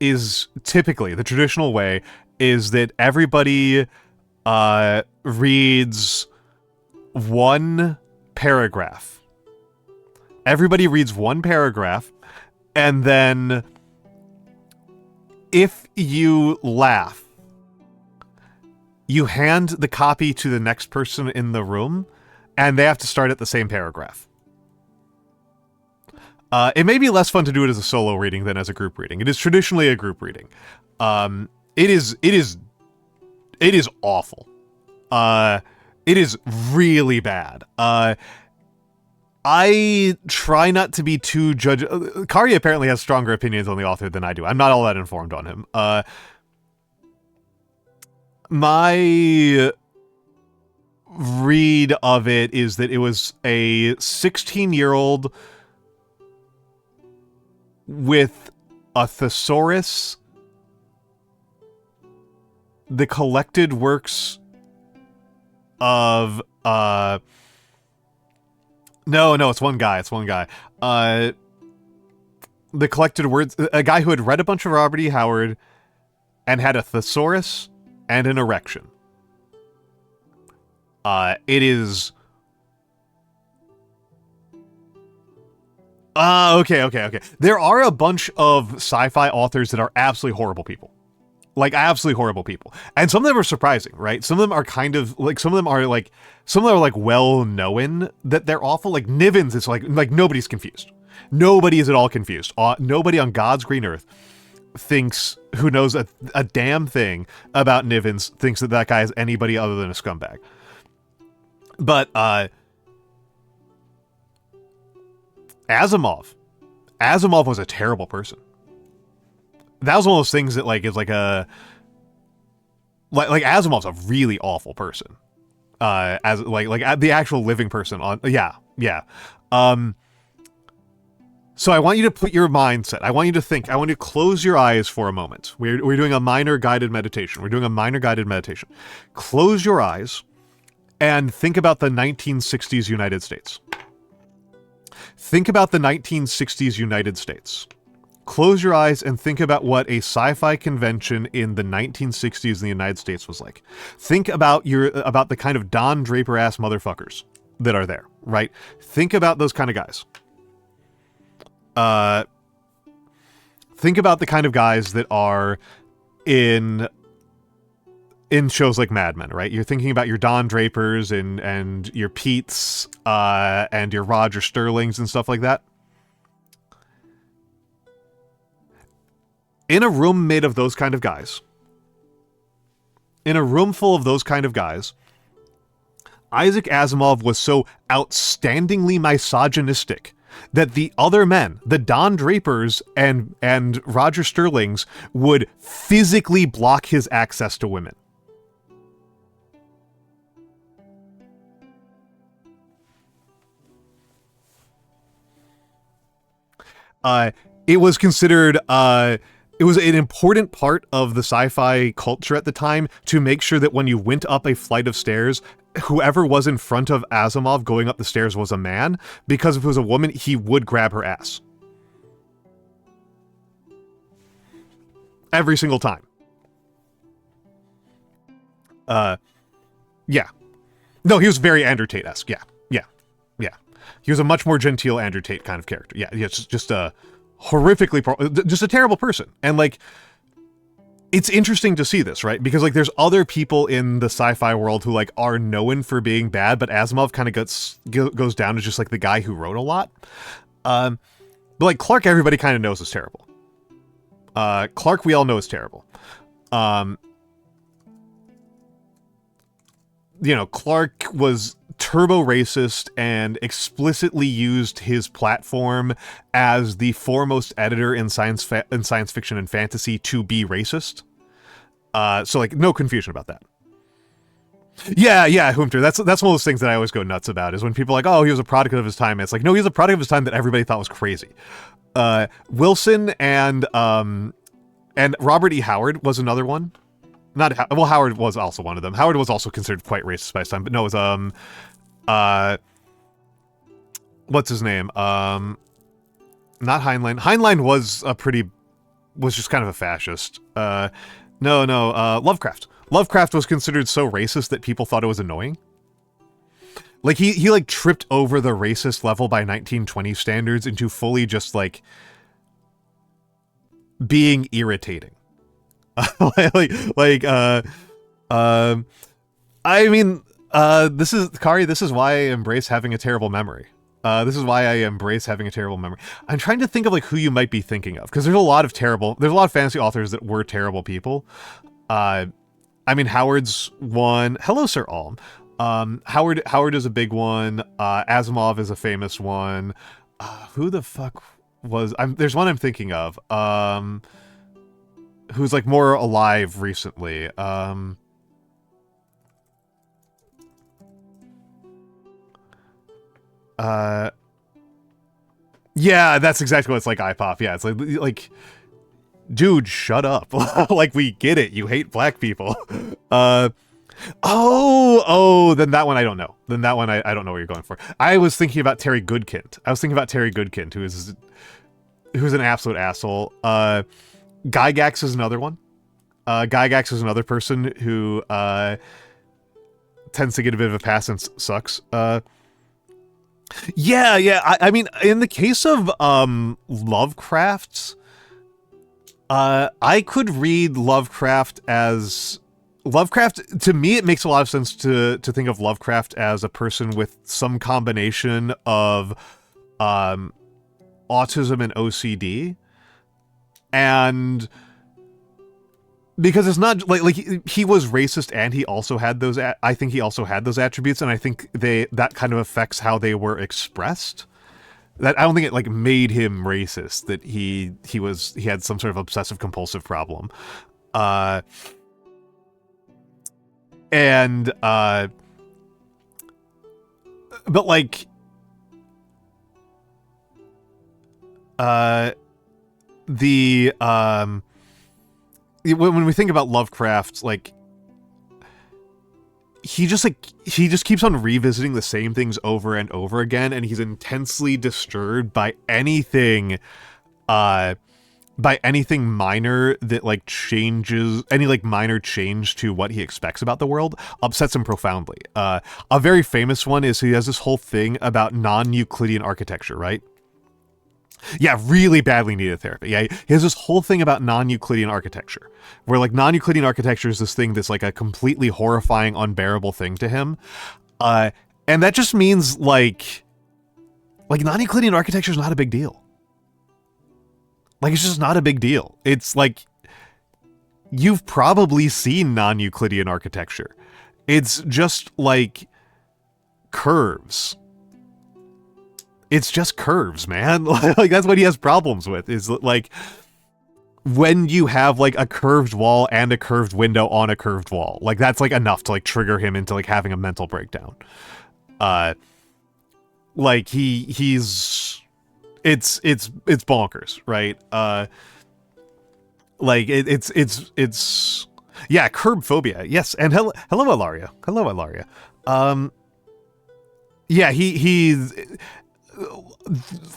is typically, the traditional way, is that everybody reads one paragraph. Everybody reads one paragraph, and then if you laugh, you hand the copy to the next person in the room, and they have to start at the same paragraph. It may be less fun to do it as a solo reading than as a group reading. It is traditionally a group reading. It is awful. It is really bad. I try not to be too judge. Kari apparently has stronger opinions on the author than I do. I'm not all that informed on him. My read of it is that it was a 16-year-old with a thesaurus, the collected works of no, it's one guy. The collected words, a guy who had read a bunch of Robert E. Howard and had a thesaurus and an erection. It is okay. There are a bunch of sci-fi authors that are absolutely horrible people. Like, absolutely horrible people. And some of them are surprising, right? Some of them are kind of, like, some of them are well-known that they're awful. Like, Nivens, it's like nobody's confused. Nobody is at all confused. Nobody on God's green earth who knows a damn thing about Nivens thinks that guy is anybody other than a scumbag. But, Asimov was a terrible person. That was one of those things that is like Asimov's a really awful person. As the actual living person on yeah. So I want you to put your mindset. I want you to think. I want you to close your eyes for a moment. We're doing a minor guided meditation. Close your eyes and think about the 1960s United States. Think about the 1960s United States. Close your eyes and think about what a sci-fi convention in the 1960s in the United States was like. Think about the kind of Don Draper-ass motherfuckers that are there, right? Think about those kind of guys. Think about the kind of guys that are in shows like Mad Men, right? You're thinking about your Don Drapers and your Petes and your Roger Sterlings and stuff like that. In a room made of those kind of guys, in a room full of those kind of guys, Isaac Asimov was so outstandingly misogynistic that the other men, the Don Drapers and Roger Sterlings, would physically block his access to women. It was considered, it was an important part of the sci-fi culture at the time to make sure that when you went up a flight of stairs, whoever was in front of Asimov going up the stairs was a man, because if it was a woman, he would grab her ass. Every single time. Yeah. No, he was very Andrew Tate-esque. Yeah. He was a much more genteel Andrew Tate kind of character. Yeah, just a horrifically, just a terrible person. And, like, it's interesting to see this, right? Because, like, there's other people in the sci-fi world who, like, are known for being bad, but Asimov kind of goes down as just, like, the guy who wrote a lot. But, like, Clark, everybody kind of knows is terrible. Clark, we all know is terrible. You know, Clark was turbo racist and explicitly used his platform as the foremost editor in science fiction and fantasy to be racist. So, like, no confusion about that. Yeah, Humter. That's one of those things that I always go nuts about, is when people are like, oh, he was a product of his time. And it's like, no, he was a product of his time that everybody thought was crazy. Wilson and Robert E. Howard was another one. Howard was also one of them. Howard was also considered quite racist by his time, but no, it was, what's his name? Not Heinlein. Heinlein was just kind of a fascist. Lovecraft. Lovecraft was considered so racist that people thought it was annoying. Like, he like tripped over the racist level by 1920 standards into fully just, like, being irritating. I mean, this is Kari. This is why I embrace having a terrible memory. I'm trying to think of, like, who you might be thinking of, because there's a lot of fantasy authors that were terrible people. I mean, Howard's one. Hello, Sir Alm. Howard is a big one. Asimov is a famous one. Who the fuck was? There's one I'm thinking of. Who's, like, more alive recently. Yeah, that's exactly what it's like, iPop. Yeah, it's like, dude, shut up. Like, we get it. You hate black people. Then that one I don't know. I don't know what you're going for. I was thinking about Terry Goodkind, who's an absolute asshole. Gygax is another one. Gygax is another person who tends to get a bit of a pass and sucks. I mean, in the case of Lovecraft, I could read Lovecraft as... to me, it makes a lot of sense to think of Lovecraft as a person with some combination of autism and OCD. And because it's not like he was racist and he also had those, I think he also had those attributes, and I think that kind of affects how they were expressed. That I don't think it, like, made him racist, that he had some sort of obsessive compulsive problem. But, like, when we think about Lovecraft, like, he just keeps on revisiting the same things over and over again, and he's intensely disturbed by anything minor that, like, changes, any, like, minor change to what he expects about the world upsets him profoundly. A very famous one is he has this whole thing about non-Euclidean architecture, right? Yeah, really badly needed therapy. Yeah, he has this whole thing about non-Euclidean architecture, where, like, non-Euclidean architecture is this thing that's, like, a completely horrifying, unbearable thing to him. And that just means, like non-Euclidean architecture is not a big deal. Like, it's just not a big deal. It's, like, you've probably seen non-Euclidean architecture. It's just, like, curves. It's just curves, man. Like, that's what he has problems with, is, like, when you have, like, a curved wall and a curved window on a curved wall. Like, that's, like, enough to, like, trigger him into, like, having a mental breakdown. Like, it's bonkers, right? Like, it's Yeah, curb phobia. Yes, and hello, Ilaria. Hello, Ilaria. Yeah, he's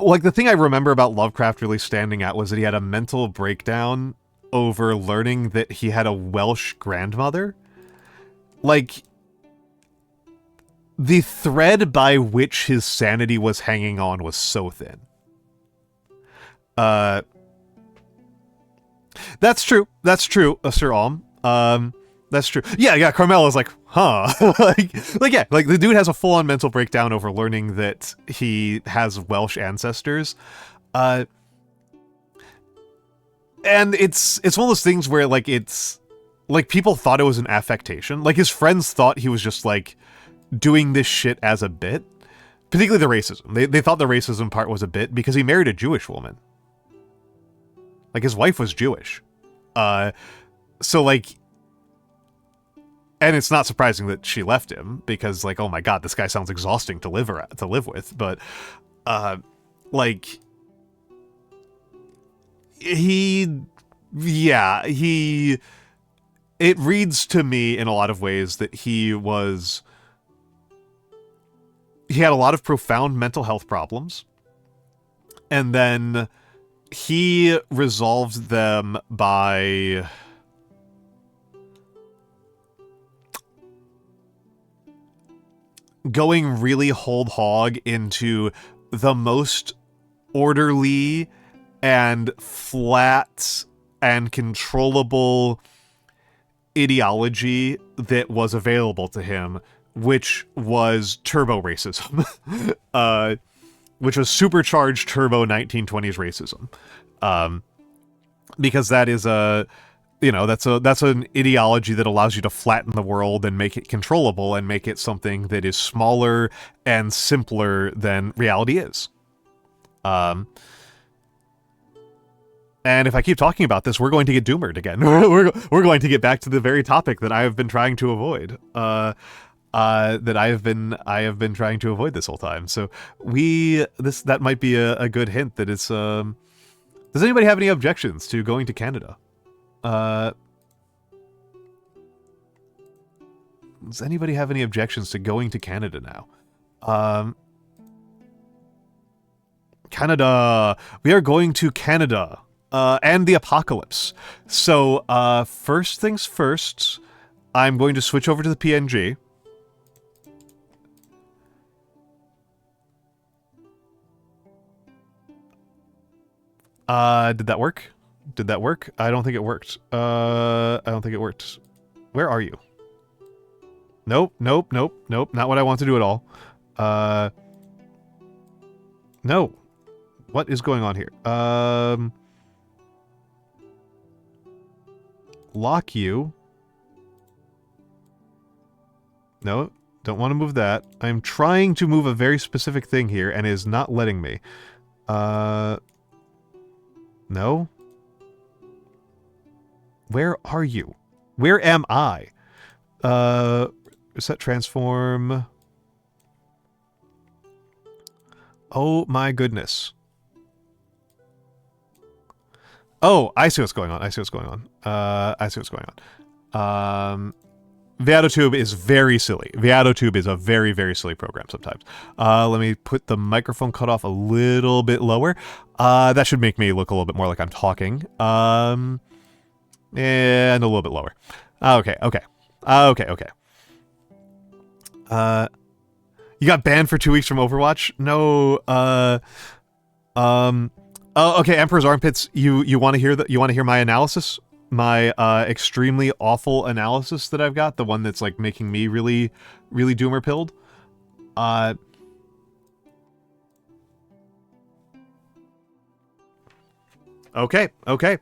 like, the thing I remember about Lovecraft really standing out was that he had a mental breakdown over learning that he had a Welsh grandmother. Like, the thread by which his sanity was hanging on was so thin. That's true. That's true, Sir Alm. That's true. Yeah, Carmela's like, huh. yeah, like the dude has a full-on mental breakdown over learning that he has Welsh ancestors. And it's one of those things where, like, it's like people thought it was an affectation. Like, his friends thought he was just like doing this shit as a bit. Particularly the racism. They thought the racism part was a bit because he married a Jewish woman. Like, his wife was Jewish. So, like, and it's not surprising that she left him, because, like, oh my god, this guy sounds exhausting to live with, but, like, it reads to me in a lot of ways that he had a lot of profound mental health problems, and then he resolved them by going really whole hog into the most orderly and flat and controllable ideology that was available to him, which was turbo racism. Which was supercharged turbo 1920s racism. Because that is that's an ideology that allows you to flatten the world and make it controllable and make it something that is smaller and simpler than reality is. And if I keep talking about this, we're going to get doomered again. we're going to get back to the very topic that I have been trying to avoid. That I have been trying to avoid this whole time. So that might be a good hint that it's. Does anybody have any objections to going to Canada? Does anybody have any objections to going to Canada now? Canada. We are going to Canada. And the apocalypse. So, first things first, I'm going to switch over to the PNG. Did that work? Did that work? I don't think it worked. I don't think it worked. Where are you? Nope, nope, nope, nope. Not what I want to do at all. No. What is going on here? Lock you. No, don't want to move that. I'm trying to move a very specific thing here, and it is not letting me. No? Where are you? Where am I? Reset transform. Oh my goodness. Oh, I see what's going on. I see what's going on. I see what's going on. VTube is very silly. VTube is a very, very silly program sometimes. Let me put the microphone cutoff a little bit lower. That should make me look a little bit more like I'm talking. And a little bit lower. Okay, okay. Okay, okay. You got banned for 2 weeks from Overwatch? No, oh, okay, Emperor's Armpits, you want to hear my analysis? My extremely awful analysis that I've got, the one that's like making me really, really doomer pilled. Okay, okay.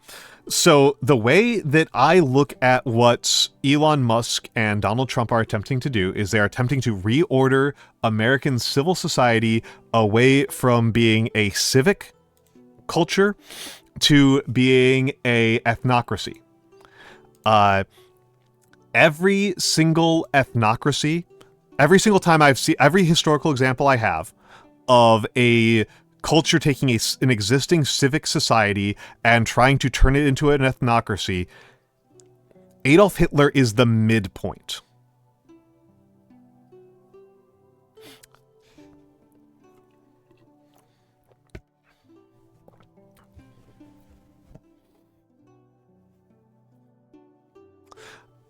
So the way that I look at what Elon Musk and Donald Trump are attempting to do is they are attempting to reorder American civil society away from being a civic culture to being a ethnocracy. Every single ethnocracy, every single time I've seen, every historical example I have of a culture taking an existing civic society and trying to turn it into an ethnocracy, Adolf Hitler is the midpoint.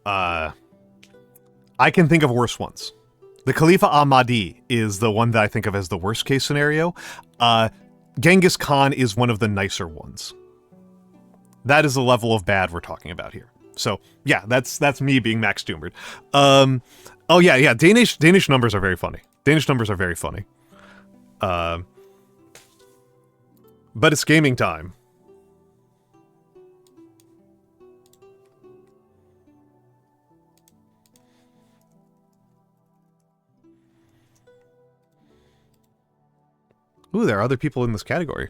I can think of worse ones. The Khalifa al-Mahdi is the one that I think of as the worst case scenario. Genghis Khan is one of the nicer ones. That is the level of bad we're talking about here. So yeah, that's me being Max Doomered. Oh yeah, Danish numbers are very funny. Danish numbers are very funny. But it's gaming time. Ooh, there are other people in this category.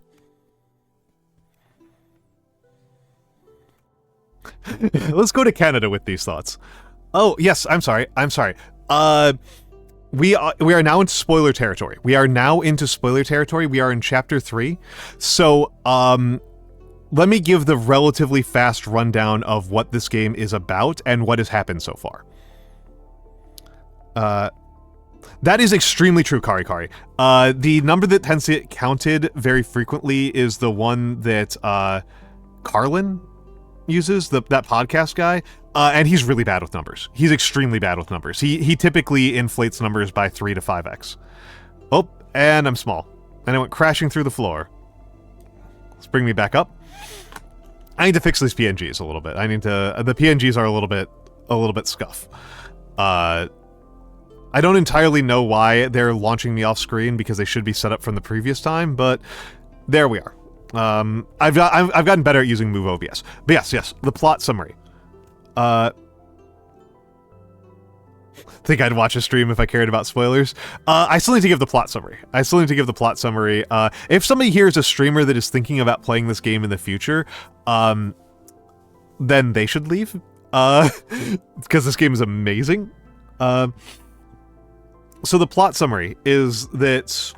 Let's go to Canada with these thoughts. Oh, yes, I'm sorry. We are now into spoiler territory. We are in Chapter 3. So, let me give the relatively fast rundown of what this game is about and what has happened so far. That is extremely true, Kari. The number that tends to get counted very frequently is the one that Carlin uses, that podcast guy, and he's really bad with numbers. He's extremely bad with numbers. He typically inflates numbers by 3 to 5x. Oh, and I'm small. And I went crashing through the floor. Let's bring me back up. I need to fix these PNGs a little bit. The PNGs are a little bit scuff. I don't entirely know why they're launching me off screen because they should be set up from the previous time, but there we are. I've gotten better at using Move OBS. But yes, the plot summary. Think I'd watch a stream if I cared about spoilers. I still need to give the plot summary. If somebody here is a streamer that is thinking about playing this game in the future, then they should leave. Because this game is amazing. So the plot summary is that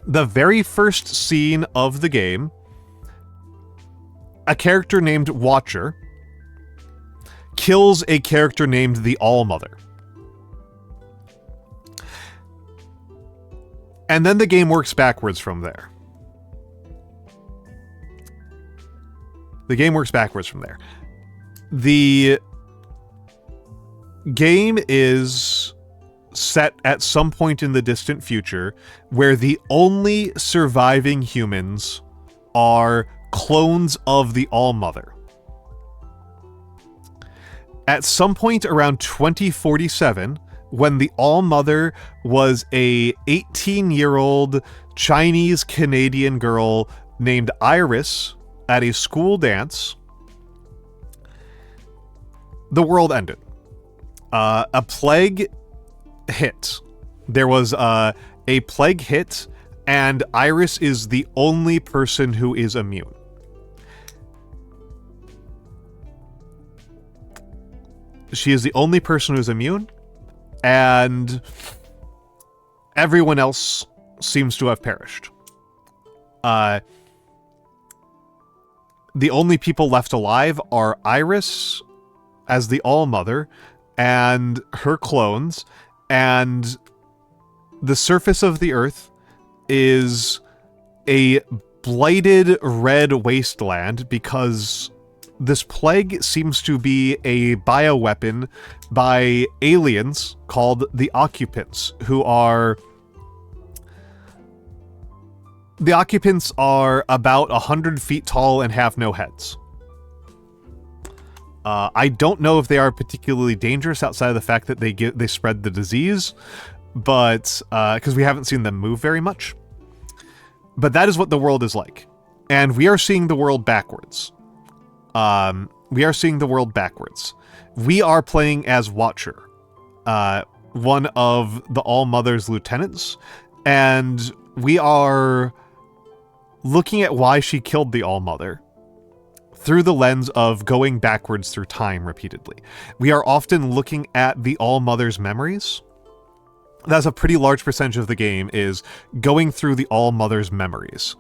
the very first scene of the game, a character named Watcher kills a character named the All-Mother. And then the game works backwards from there. The game is set at some point in the distant future where the only surviving humans are clones of the All-Mother. At some point around 2047, when the All-Mother was a 18-year-old Chinese-Canadian girl named Iris at a school dance, the world ended. A plague hit. There was a plague hit, and Iris is the only person who is immune. She is the only person who's immune, and everyone else seems to have perished. The only people left alive are Iris as the All-Mother and her clones, and the surface of the Earth is a blighted red wasteland because this plague seems to be a bioweapon by aliens called the Occupants, who are... The Occupants are about 100 feet tall and have no heads. I don't know if they are particularly dangerous outside of the fact that they spread the disease, but because we haven't seen them move very much. But that is what the world is like, and we are seeing the world backwards. We are playing as Watcher, one of the All-Mother's lieutenants, and we are looking at why she killed the All-Mother through the lens of going backwards through time repeatedly. We are often looking at the All-Mother's memories. That's a pretty large percentage of the game, is going through the All-Mother's memories.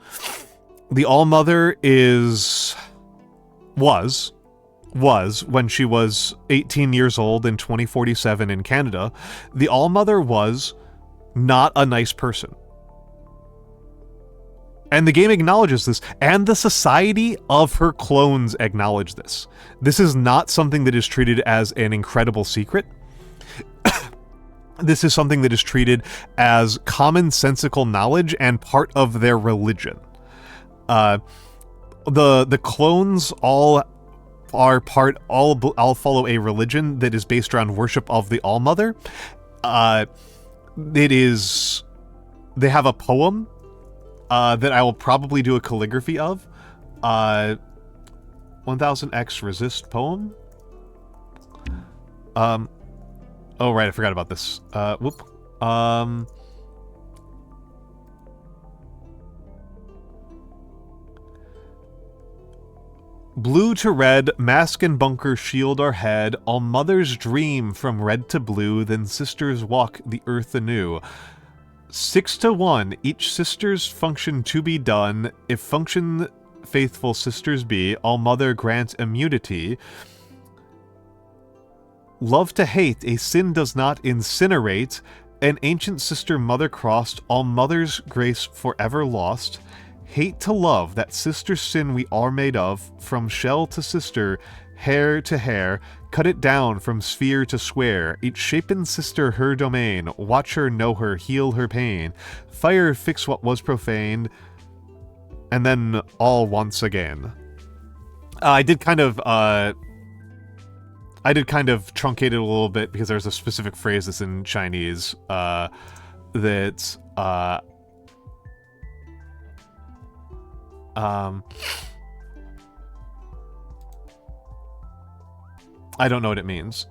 The All-Mother was was, when she was 18 years old in 2047 in Canada, the All-Mother was not a nice person. And the game acknowledges this, and the society of her clones acknowledge this. This is not something that is treated as an incredible secret. This is something that is treated as commonsensical knowledge and part of their religion. The clones all follow a religion that is based around worship of the All-Mother. They have a poem that I will probably do a calligraphy of. 1000xResist poem. Oh right, I forgot about this. Blue to red, mask and bunker shield our head, all mothers dream from red to blue, then sisters walk the earth anew. 6 to 1, each sister's function to be done, if function faithful sisters be, all mother grant immunity. Love to hate, a sin does not incinerate, an ancient sister mother crossed, all mother's grace forever lost. Hate to love, that sister sin we are made of, from shell to sister, hair to hair, cut it down from sphere to square, each shapen sister her domain, watch her, know her, heal her pain, fire fix what was profaned, and then all once again. I did kind of truncate it a little bit because there's a specific phrase that's in Chinese that I don't know what it means.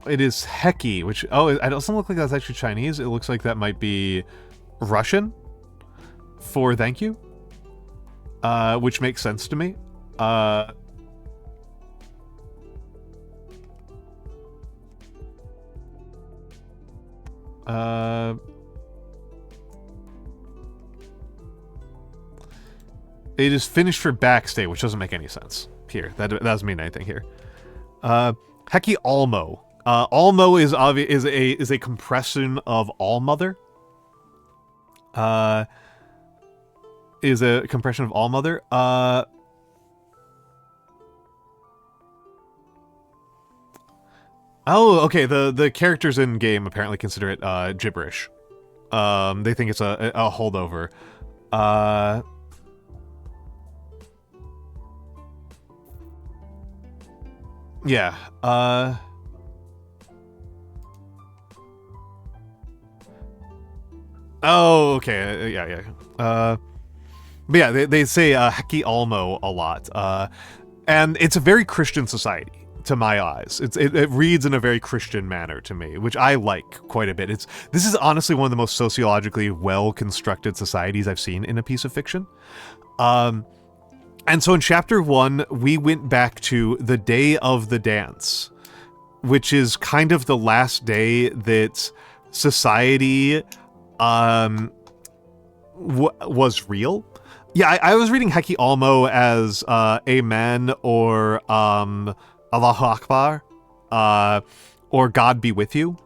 It is Heki, which... Oh, it doesn't look like that's actually Chinese. It looks like that might be Russian for thank you. Which makes sense to me. It is finished for backstay, which doesn't make any sense here. That doesn't mean anything here. Heki Almo. Almo is a compression of All-Mother. Is a compression of All-Mother. Oh, okay. The characters in game apparently consider it gibberish. They think it's a holdover. Yeah. Oh, okay. Yeah. But yeah, they say Heki Almo a lot. And it's a very Christian society, to my eyes. It reads in a very Christian manner to me, which I like quite a bit. This is honestly one of the most sociologically well-constructed societies I've seen in a piece of fiction. And so in Chapter 1, we went back to the day of the dance, which is kind of the last day that society was real. Yeah, I was reading Heki Almo as Amen or Allahu Akbar or God be with you.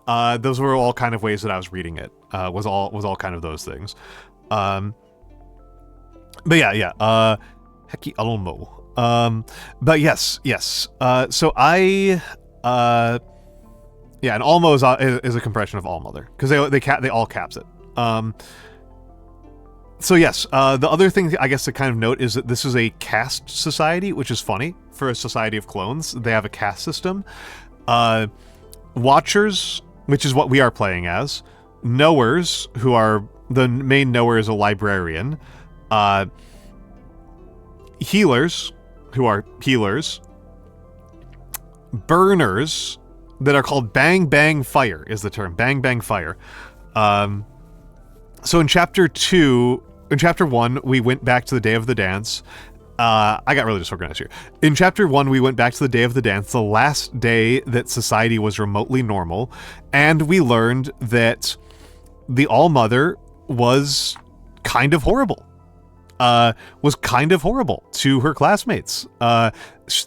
Those were all kind of ways that I was reading it. Was all kind of those things. But yeah. Heki Almo. But yes. So I yeah, and Almo is a compression of All-Mother because they all caps it. So yes, the other thing I guess to kind of note is that this is a caste society, which is funny for a society of clones. They have a caste system. Watchers, which is what we are playing as. Knowers, who are the main knower is a librarian. Healers, who are healers. Burners, that are called Bang Bang Fire is the term. Bang Bang Fire. So in Chapter 1, we went back to the day of the dance. I got really disorganized here. In Chapter 1, we went back to the day of the dance, the last day that society was remotely normal, and we learned that the All-Mother was kind of horrible. Was kind of horrible to her classmates.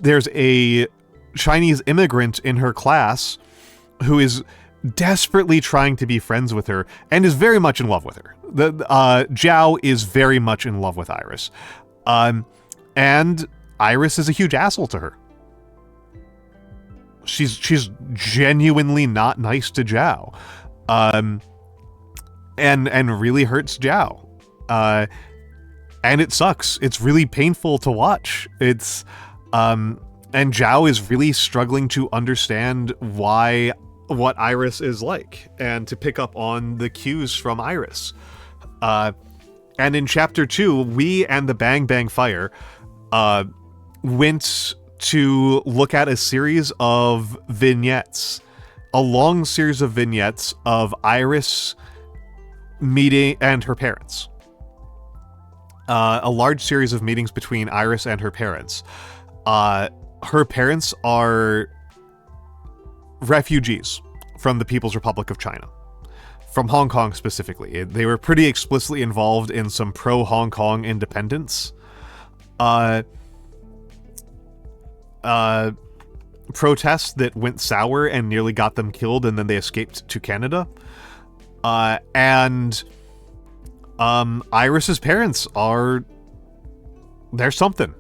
There's a Chinese immigrant in her class who is desperately trying to be friends with her and is very much in love with her. Zhao is very much in love with Iris. And Iris is a huge asshole to her. She's genuinely not nice to Zhao. And really hurts Zhao. And it sucks. It's really painful to watch. It's and Zhao is really struggling to understand what Iris is like and to pick up on the cues from Iris. And in chapter 2, we and the Bang Bang Fire went to look at a series of vignettes, a long series of vignettes of Iris meeting and her parents. A large series of meetings between Iris and her parents. Her parents are refugees from the People's Republic of China. From Hong Kong specifically. They were pretty explicitly involved in some pro-Hong Kong independence protests that went sour and nearly got them killed, and then they escaped to Canada. Iris's parents are... There's something.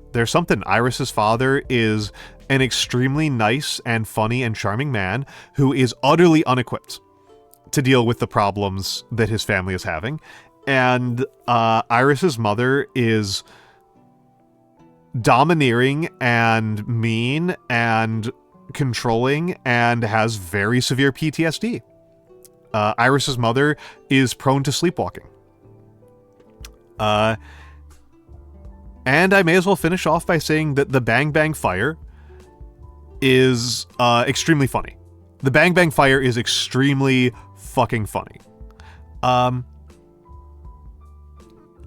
Iris's father is an extremely nice and funny and charming man who is utterly unequipped to deal with the problems that his family is having. And Iris's mother is domineering and mean and controlling and has very severe PTSD. Iris's mother is prone to sleepwalking. And I may as well finish off by saying that the Bang Bang Fire is extremely funny. The Bang Bang Fire is extremely fucking funny.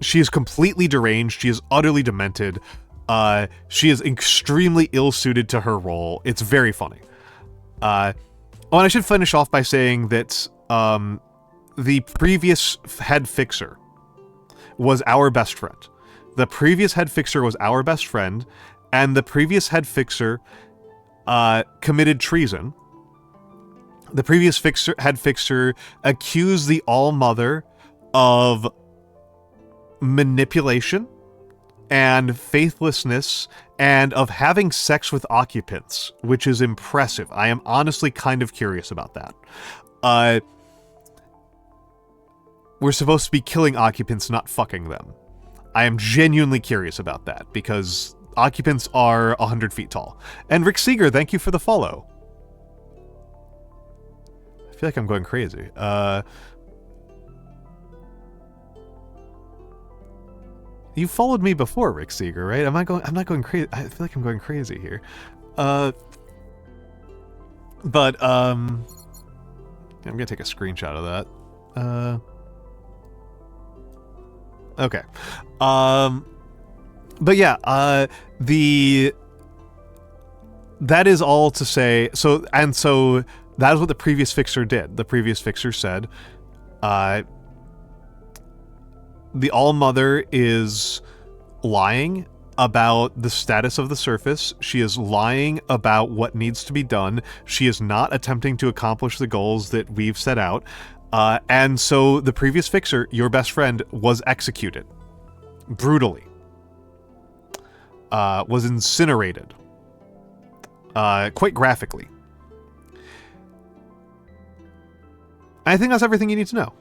She is completely deranged. She is utterly demented. She is extremely ill-suited to her role. It's very funny. And I should finish off by saying that the previous head fixer was our best friend. The previous head fixer was our best friend, and the previous head fixer committed treason. The previous head fixer accused the All-Mother of manipulation and faithlessness and of having sex with occupants, which is impressive. I am honestly kind of curious about that. We're supposed to be killing occupants, not fucking them. I am genuinely curious about that, because occupants are 100 feet tall. And Rick Seeger, thank you for the follow. I feel like I'm going crazy. You followed me before, Rick Seeger, right? I'm not going crazy. I feel like I'm going crazy here. I'm gonna take a screenshot of that. Okay. But yeah, that is all to say. So that is what the previous fixer did. The previous fixer said, the All-Mother is lying about the status of the surface. She is lying about what needs to be done. She is not attempting to accomplish the goals that we've set out. And so the previous fixer, your best friend, was executed. Brutally. Was incinerated. Quite graphically. I think that's everything you need to know.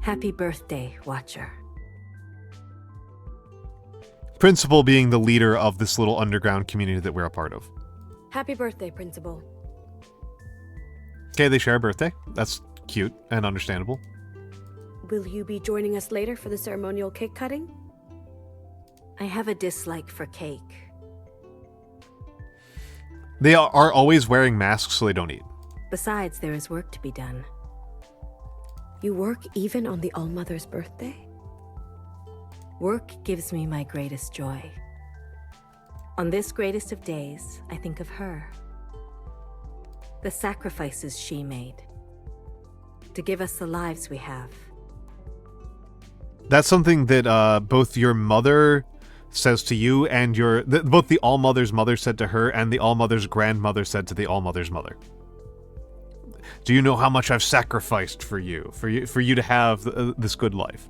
Happy birthday, Watcher. Principal being the leader of this little underground community that we're a part of. Happy birthday, Principal. Okay, they share a birthday. That's cute and understandable. Will you be joining us later for the ceremonial cake cutting? I have a dislike for cake. They are always wearing masks so they don't eat. Besides, there is work to be done. You work even on the All-Mother's birthday? Work gives me my greatest joy. On this greatest of days, I think of her. The sacrifices she made to give us the lives we have. That's something that both your mother says to you and both the All-Mother's mother said to her and the All-Mother's grandmother said to the All-Mother's mother. Do you know how much I've sacrificed for you to have this good life?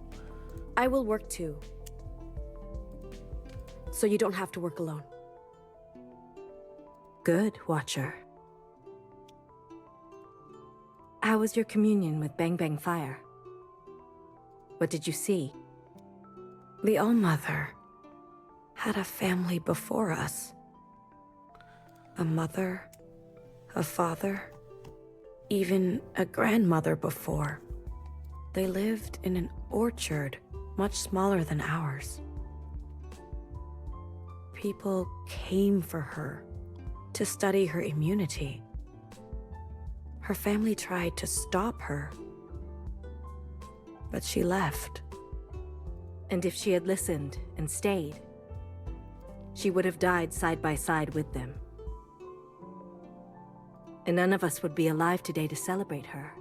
I will work too. So you don't have to work alone. Good, Watcher. How was your communion with Bang Bang Fire? What did you see? The All-Mother had a family before us. A mother, a father, even a grandmother before. They lived in an orchard much smaller than ours. People came for her to study her immunity. Her family tried to stop her, but she left. And if she had listened and stayed, she would have died side by side with them. And none of us would be alive today to celebrate her.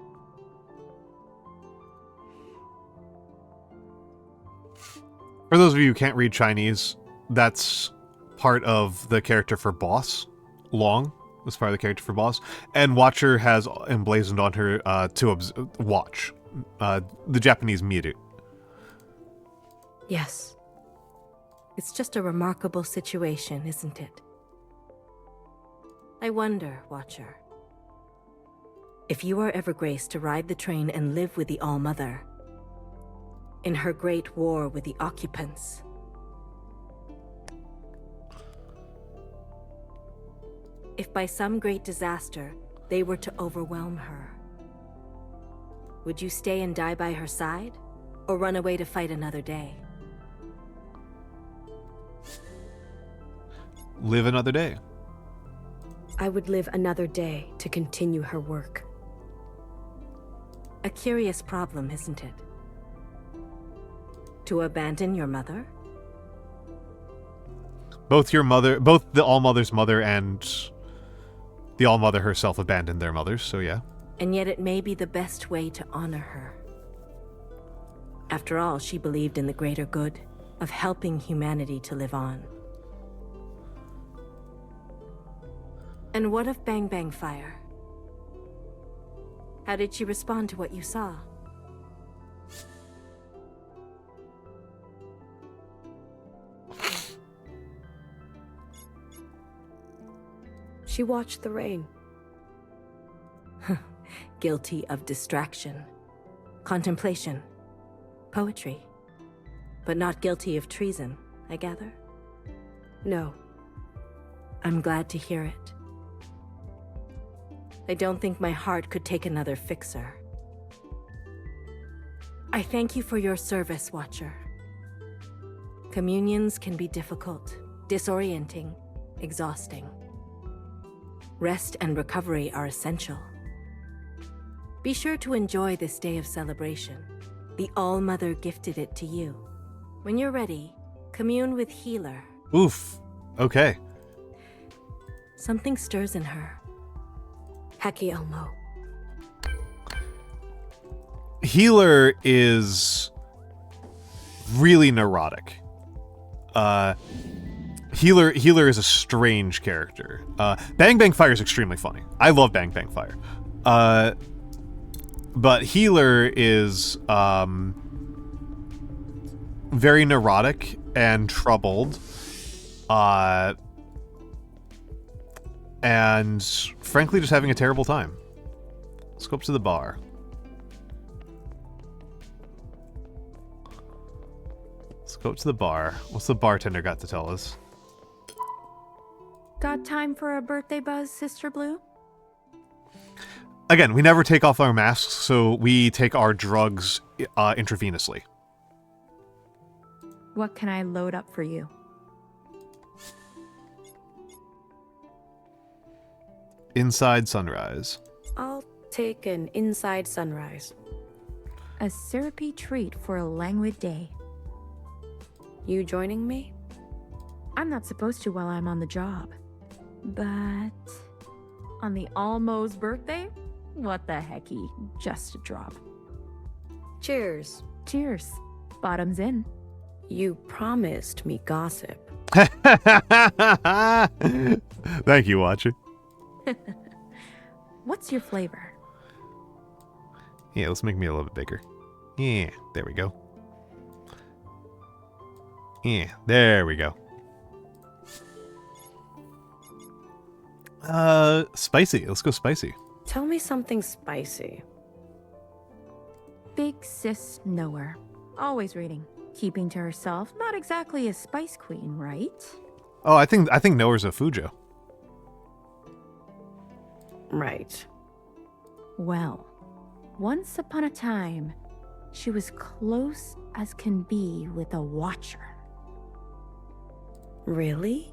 For those of you who can't read Chinese, that's part of the character for boss. Long is part of the character for boss. And Watcher has emblazoned on her to watch. The Japanese miru. Yes. It's just a remarkable situation, isn't it? I wonder, Watcher, if you are ever graced to ride the train and live with the All-Mother in her great war with the occupants. If by some great disaster they were to overwhelm her, would you stay and die by her side, or run away to fight another day? Live another day. I would live another day to continue her work. A curious problem, isn't it? To abandon your mother? Both the All-Mother's mother and the All-Mother herself abandoned their mothers, so yeah. And yet it may be the best way to honor her. After all, she believed in the greater good of helping humanity to live on. And what of Bang Bang Fire? How did she respond to what you saw? She watched the rain. Guilty of distraction, contemplation, poetry, but not guilty of treason, I gather? No. I'm glad to hear it. I don't think my heart could take another fixer. I thank you for your service, Watcher. Communions can be difficult, disorienting, exhausting. Rest and recovery are essential. Be sure to enjoy this day of celebration. The All-Mother gifted it to you. When you're ready, commune with Healer. Oof. Okay. Something stirs in her. Heki Elmo. Healer is really neurotic. Healer is a strange character. Bang Bang Fire is extremely funny. I love Bang Bang Fire. But Healer is very neurotic and troubled. And frankly just having a terrible time. Let's go up to the bar. Let's go up to the bar. What's the bartender got to tell us? Got time for a birthday buzz, Sister Blue? Again, we never take off our masks, so we take our drugs intravenously. What can I load up for you? Inside Sunrise. I'll take an inside sunrise. A syrupy treat for a languid day. You joining me? I'm not supposed to while I'm on the job. But on the almost birthday? What the hecky, just a drop. Cheers. Cheers. Bottoms in. You promised me gossip. Thank you, Watcher. What's your flavor? Yeah, let's make me a little bit bigger. Yeah, there we go. Yeah, there we go. Spicy. Let's go spicy. Tell me something spicy. Big sis knower. Always reading. Keeping to herself. Not exactly a spice queen, right? Oh, I think Noru's a Fujo. Right. Well, once upon a time, she was close as can be with a watcher. Really?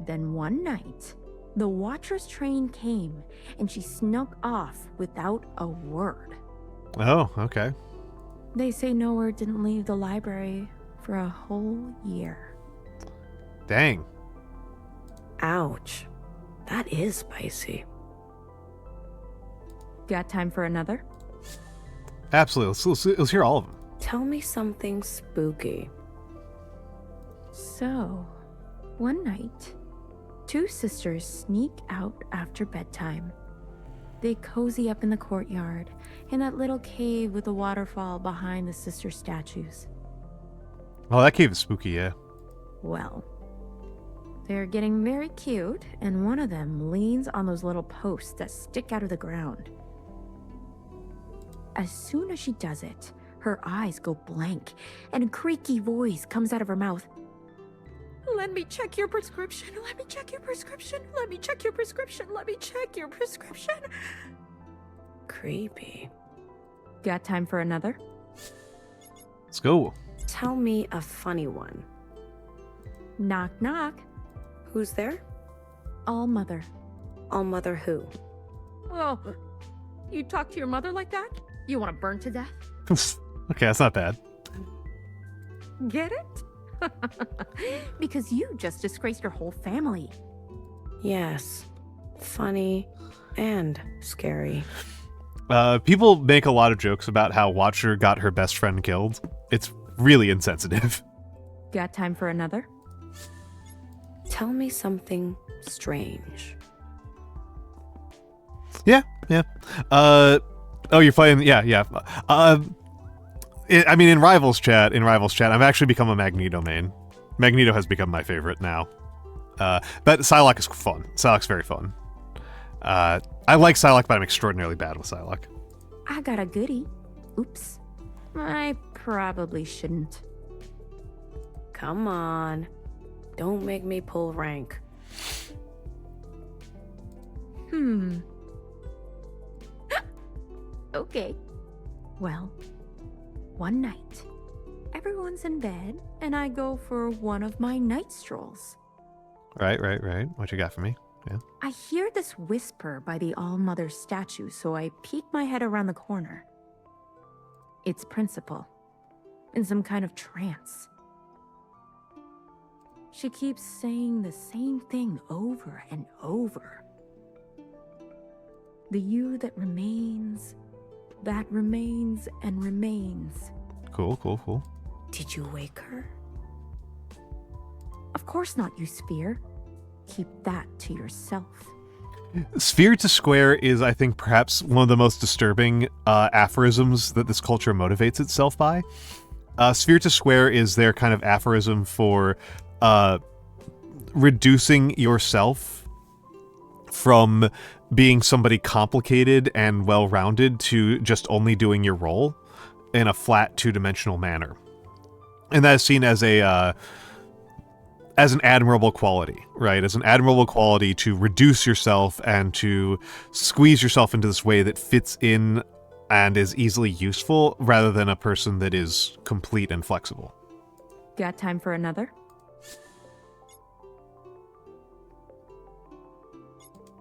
Then one night, the watcher's train came, and she snuck off without a word. Oh, okay. They say Noru didn't leave the library for a whole year. Dang. Ouch. That is spicy. Got time for another? Absolutely. Let's hear all of them. Tell me something spooky. So, one night, two sisters sneak out after bedtime. They cozy up in the courtyard, in that little cave with a waterfall behind the sister statues. Oh, that cave is spooky, yeah. Well, they're getting very cute, and one of them leans on those little posts that stick out of the ground. As soon as she does it, her eyes go blank, and a creaky voice comes out of her mouth. Let me check your prescription. Let me check your prescription. Let me check your prescription. Let me check your prescription. Creepy. Got time for another? Let's go. Tell me a funny one. Knock, knock. Who's there? All mother. All mother who? Oh, you talk to your mother like that? You want to burn to death? Okay, that's not bad. Get it? Because you just disgraced your whole family. Yes. Funny and scary. People make a lot of jokes about how Watcher got her best friend killed. It's really insensitive. Got time for another? Tell me something strange. Yeah. Oh, you're playing. Yeah. I mean, in Rivals chat, I've actually become a Magneto main. Magneto has become my favorite now. But Psylocke is fun. Psylocke's very fun. I like Psylocke, but I'm extraordinarily bad with Psylocke. I got a goodie. Oops. I probably shouldn't. Come on. Don't make me pull rank. Okay. Well, one night, everyone's in bed, and I go for one of my night strolls. Right. What you got for me? Yeah. I hear this whisper by the All-Mother statue, so I peek my head around the corner. It's Principal, in some kind of trance. She keeps saying the same thing over and over. The you that remains and remains. Cool. Did you wake her? Of course not, you Sphere. Keep that to yourself. Sphere to square is, I think, perhaps one of the most disturbing aphorisms that this culture motivates itself by. Sphere to square is their kind of aphorism for reducing yourself from being somebody complicated and well-rounded to just only doing your role in a flat two-dimensional manner. And that is seen as an admirable quality, right? As an admirable quality to reduce yourself and to squeeze yourself into this way that fits in and is easily useful, rather than a person that is complete and flexible. Got time for another?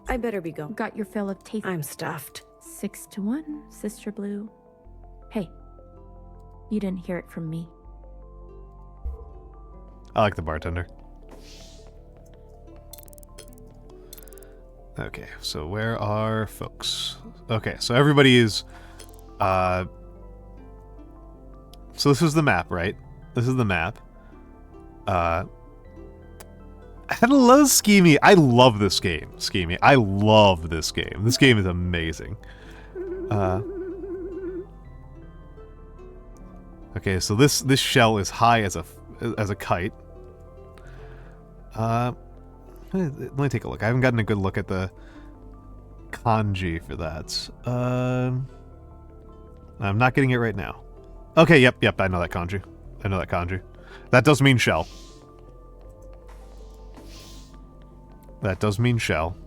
I better be going. Got your fill of taste. I'm stuffed. 6-1, Sister Blue. Hey, you didn't hear it from me. I like the bartender. Okay, so where are folks? Okay, so everybody is... So this is the map, right? This is the map. Hello, Schemy. I love this game, Schemy. I love this game. This game is amazing. Okay, so this shell is high as a kite. Let me take a look. I haven't gotten a good look at the kanji for that. I'm not getting it right now. Okay, yep, I know that kanji. That does mean shell. That does mean shell.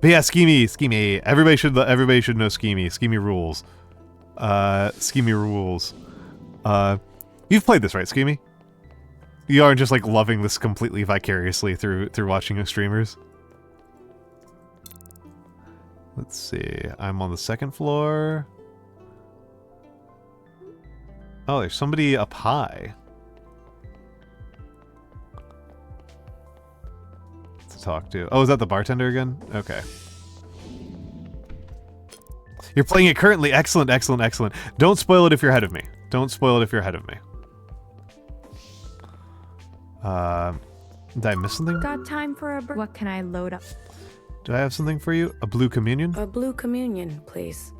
But yeah, Schemy. Everybody should know Schemy. Schemy rules. Schemy rules. You've played this, right, Schemy? You aren't just like loving this completely vicariously through watching streamers. Let's see. I'm on the second floor. Oh, there's somebody up high. To talk to. Oh, is that the bartender again? Okay. You're playing it currently. Excellent. Don't spoil it if you're ahead of me. Did I miss something? Got time for a What can I load up? Do I have something for you? A blue communion? A blue communion, please.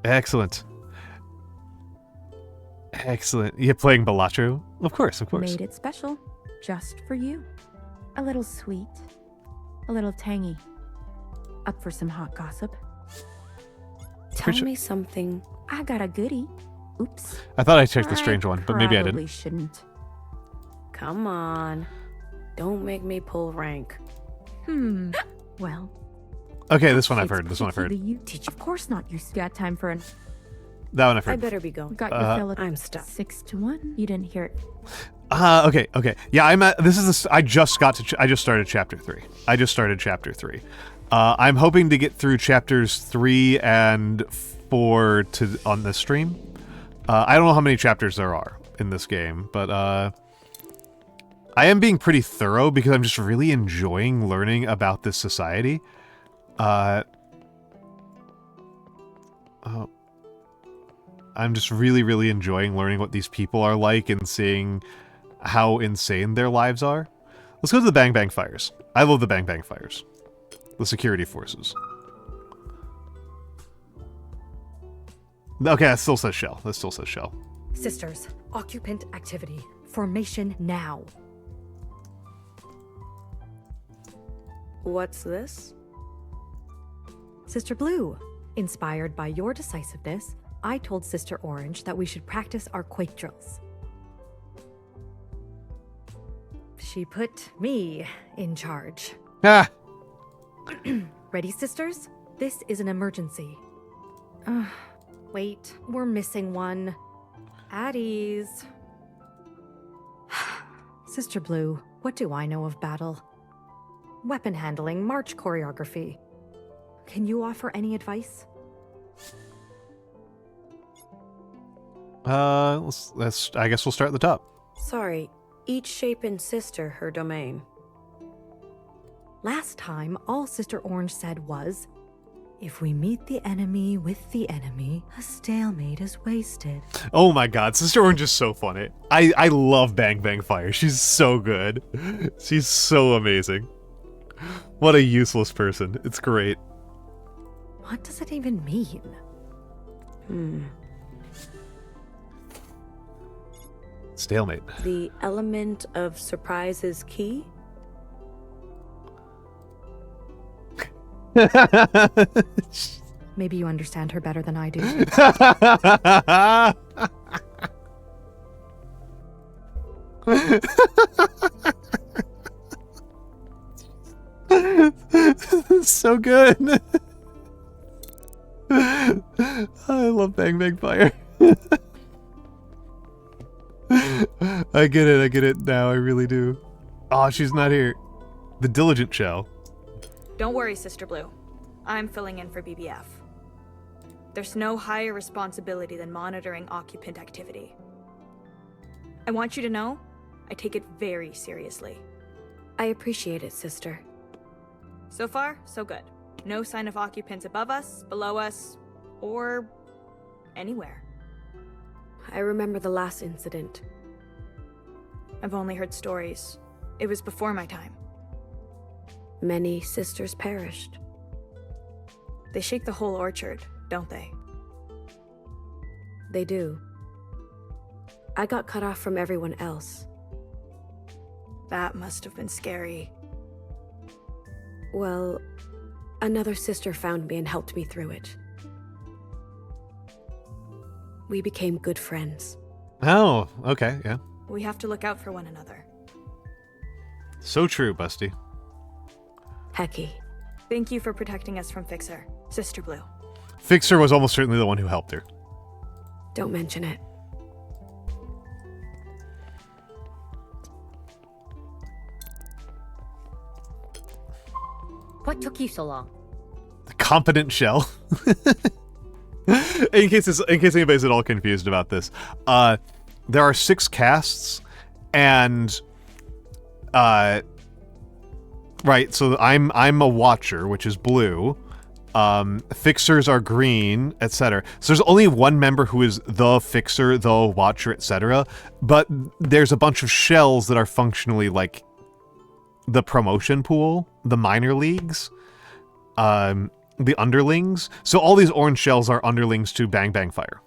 Excellent. You're playing Balatro? Of course. Made it special. Just for you. A little sweet. A little tangy. Up for some hot gossip? Tell me something. I got a goodie. Oops. I thought I checked the strange one, but maybe I didn't. Probably shouldn't. Come on. Don't make me pull rank. Well. Okay, this one I've heard. Of course not. You got time for an... That one I've heard. I better be going. Got your fill. I'm stuck. 6-1. You didn't hear it. Okay. Yeah, I'm at... I just started chapter 3. I'm hoping to get through chapters 3 and 4 on this stream. I don't know how many chapters there are in this game, but I am being pretty thorough because I'm just really enjoying learning about this society. I'm just really enjoying learning what these people are like and seeing how insane their lives are. Let's go to the Bang Bang Fires. I love the Bang Bang Fires. The security forces. Okay, that still says shell. Sisters, occupant activity. Formation now. What's this? Sister Blue, inspired by your decisiveness, I told Sister Orange that we should practice our quake drills. She put me in charge. Ah! Ready, sisters? This is an emergency. Wait, we're missing one. At ease. Sister Blue, what do I know of battle? Weapon handling, march choreography. Can you offer any advice? I guess we'll start at the top. Sorry, each shape and sister her domain. Last time, all Sister Orange said was, if we meet the enemy with the enemy, a stalemate is wasted. Oh my god, Sister Orange is so funny. I love Bang Bang Fire. She's so good. She's so amazing. What a useless person. It's great. What does it even mean? Stalemate. The element of surprise is key? Maybe you understand her better than I do. So good. I love Bang Bang Fire. I get it now, I really do. Oh, she's not here. The Diligent Shell. Don't worry, Sister Blue. I'm filling in for BBF. There's no higher responsibility than monitoring occupant activity. I want you to know, I take it very seriously. I appreciate it, sister. So far, so good. No sign of occupants above us, below us, or anywhere. I remember the last incident. I've only heard stories. It was before my time. Many sisters perished. They shake the whole orchard, don't they? They do. I got cut off from everyone else. That must have been scary. Well, another sister found me and helped me through it. We became good friends. Oh, okay, yeah. We have to look out for one another. So true, Busty. Hecky. Thank you for protecting us from Fixer, Sister Blue. Fixer was almost certainly the one who helped her. Don't mention it. What took you so long? The competent shell. in case anybody's at all confused about this, there are 6 casts, and right. So I'm a watcher, which is blue. Fixers are green, etc. So there's only one member who is the fixer, the watcher, etc. But there's a bunch of shells that are functionally like the promotion pool, the minor leagues, the underlings. So all these orange shells are underlings to Bang Bang Fire.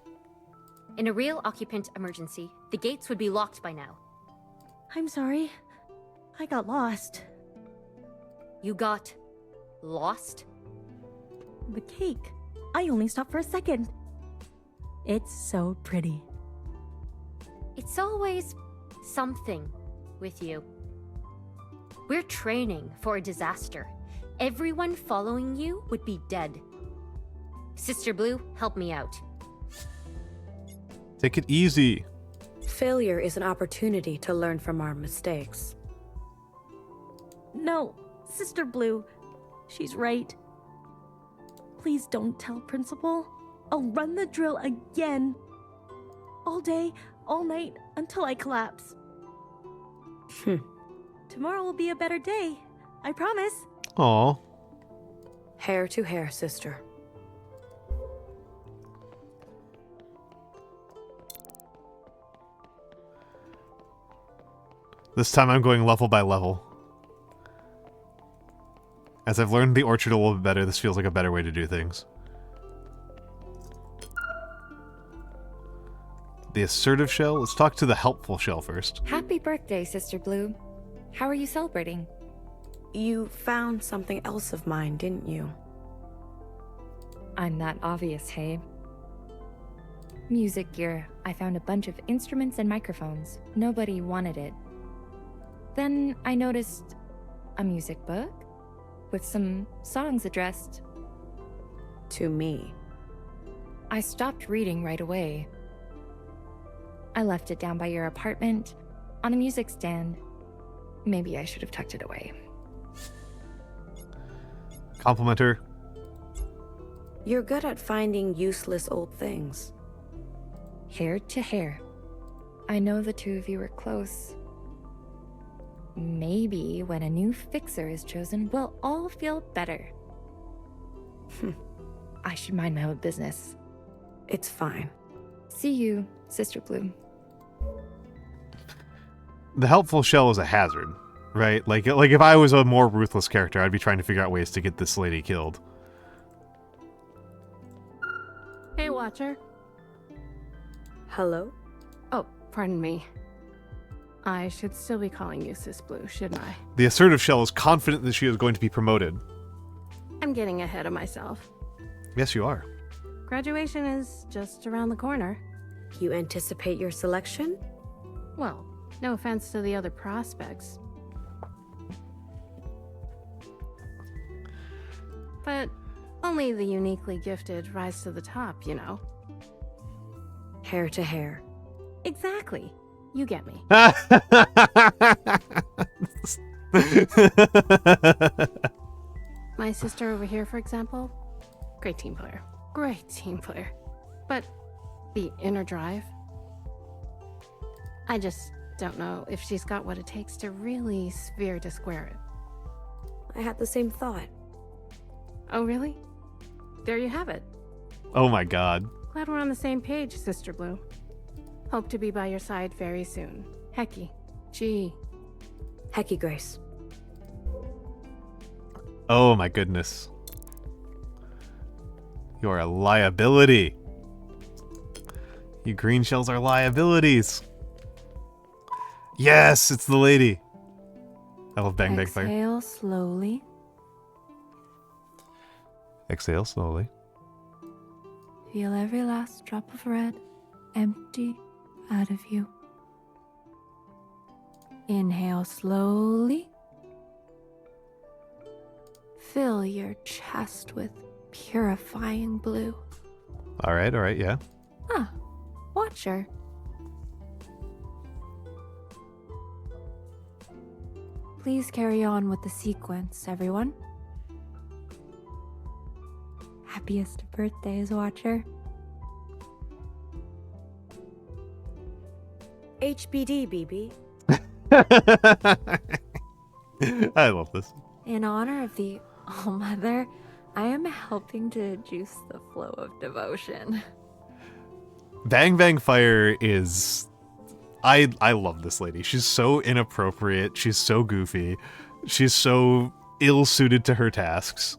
In a real occupant emergency, the gates would be locked by now. I'm sorry. I got lost. You got lost? The cake. I only stopped for a second. It's so pretty. It's always something with you. We're training for a disaster. Everyone following you would be dead. Sister Blue, help me out. Take it easy. Failure is an opportunity to learn from our mistakes. No, Sister Blue. She's right. Please don't tell Principal. I'll run the drill again. All day, all night, until I collapse. Tomorrow will be a better day. I promise. Aw. Hair to hair, sister. This time I'm going level by level. As I've learned the orchard a little bit better, this feels like a better way to do things. The assertive shell? Let's talk to the helpful shell first. Happy birthday, Sister Blue. How are you celebrating? You found something else of mine, didn't you? I'm that obvious, hey? Music gear. I found a bunch of instruments and microphones. Nobody wanted it. Then I noticed a music book with some songs addressed To me. I stopped reading right away. I left it down by your apartment on a music stand. Maybe I should have tucked it away. Compliment her. You're good at finding useless old things. Hair to hair. I know the two of you are close. Maybe when a new fixer is chosen, we'll all feel better. I should mind my own business. It's fine. See you, Sister Blue. The helpful shell is a hazard, right? Like if I was a more ruthless character, I'd be trying to figure out ways to get this lady killed. Hey, Watcher. Hello? Oh, pardon me. I should still be calling you Sis Blue, shouldn't I? The assertive shell is confident that she is going to be promoted. I'm getting ahead of myself. Yes, you are. Graduation is just around the corner. You anticipate your selection? Well, no offense to the other prospects. But only the uniquely gifted rise to the top, you know. Hair to hair. Exactly. You get me. My sister over here, for example, great team player. Great team player. But the inner drive? I just don't know if she's got what it takes to really sphere to square it. I had the same thought. Oh, really? There you have it. Oh my god. Glad we're on the same page, Sister Blue. Hope to be by your side very soon. Hecky. Gee. Hecky Grace. Oh my goodness. You're a liability. You green shells are liabilities. Yes, it's the lady. I love Bang Bang Fire. Exhale slowly. Exhale slowly. Feel every last drop of red empty out of you. Inhale slowly. Fill your chest with purifying blue. All right, yeah. Ah, Watcher. Please carry on with the sequence, everyone. Happiest of birthdays, Watcher. HBD, BB. I love this. In honor of the All-Mother, I am helping to juice the flow of devotion. Bang Bang Fire is... I love this lady. She's so inappropriate. She's so goofy. She's so ill-suited to her tasks.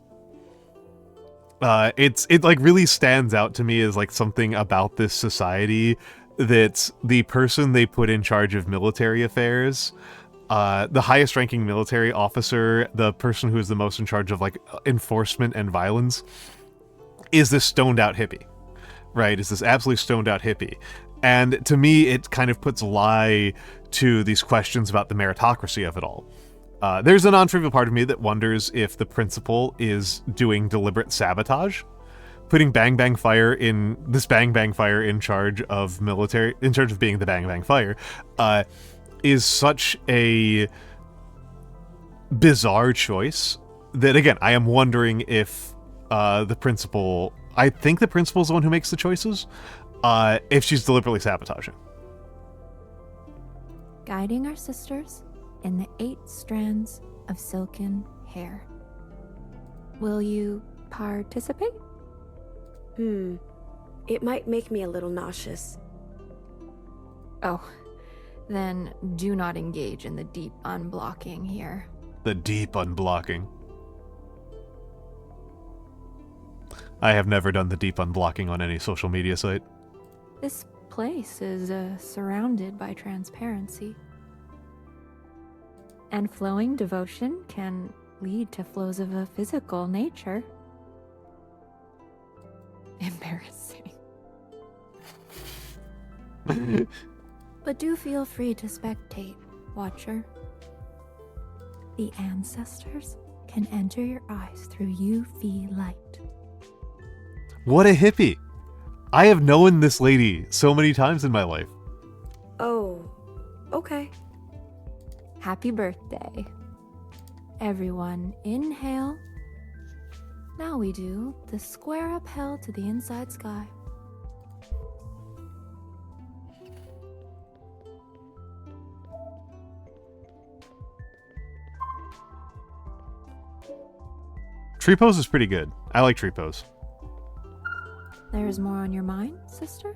It like really stands out to me as like something about this society that the person they put in charge of military affairs, the highest ranking military officer, the person who is the most in charge of like enforcement and violence, is this stoned out hippie, right? Is this absolutely stoned out hippie. And to me, it kind of puts lie to these questions about the meritocracy of it all. There's a non-trivial part of me that wonders if the principal is doing deliberate sabotage, putting Bang Bang Fire in charge of military, in charge of being the Bang Bang Fire, is such a bizarre choice that, again, I am wondering if the principal, I think the principal is the one who makes the choices, if she's deliberately sabotaging. Guiding our sisters in the 8 strands of silken hair. Will you participate? It might make me a little nauseous. Oh, then do not engage in the deep unblocking here. The deep unblocking. I have never done the deep unblocking on any social media site. This place is surrounded by transparency. And flowing devotion can lead to flows of a physical nature. Embarrassing. But do feel free to spectate, Watcher. The ancestors can enter your eyes through UV light. What a hippie! I have known this lady so many times in my life. Oh, okay. Happy birthday. Everyone, inhale. Now we do the square upheld to the inside sky. Tree pose is pretty good. I like tree pose. There's more on your mind, sister?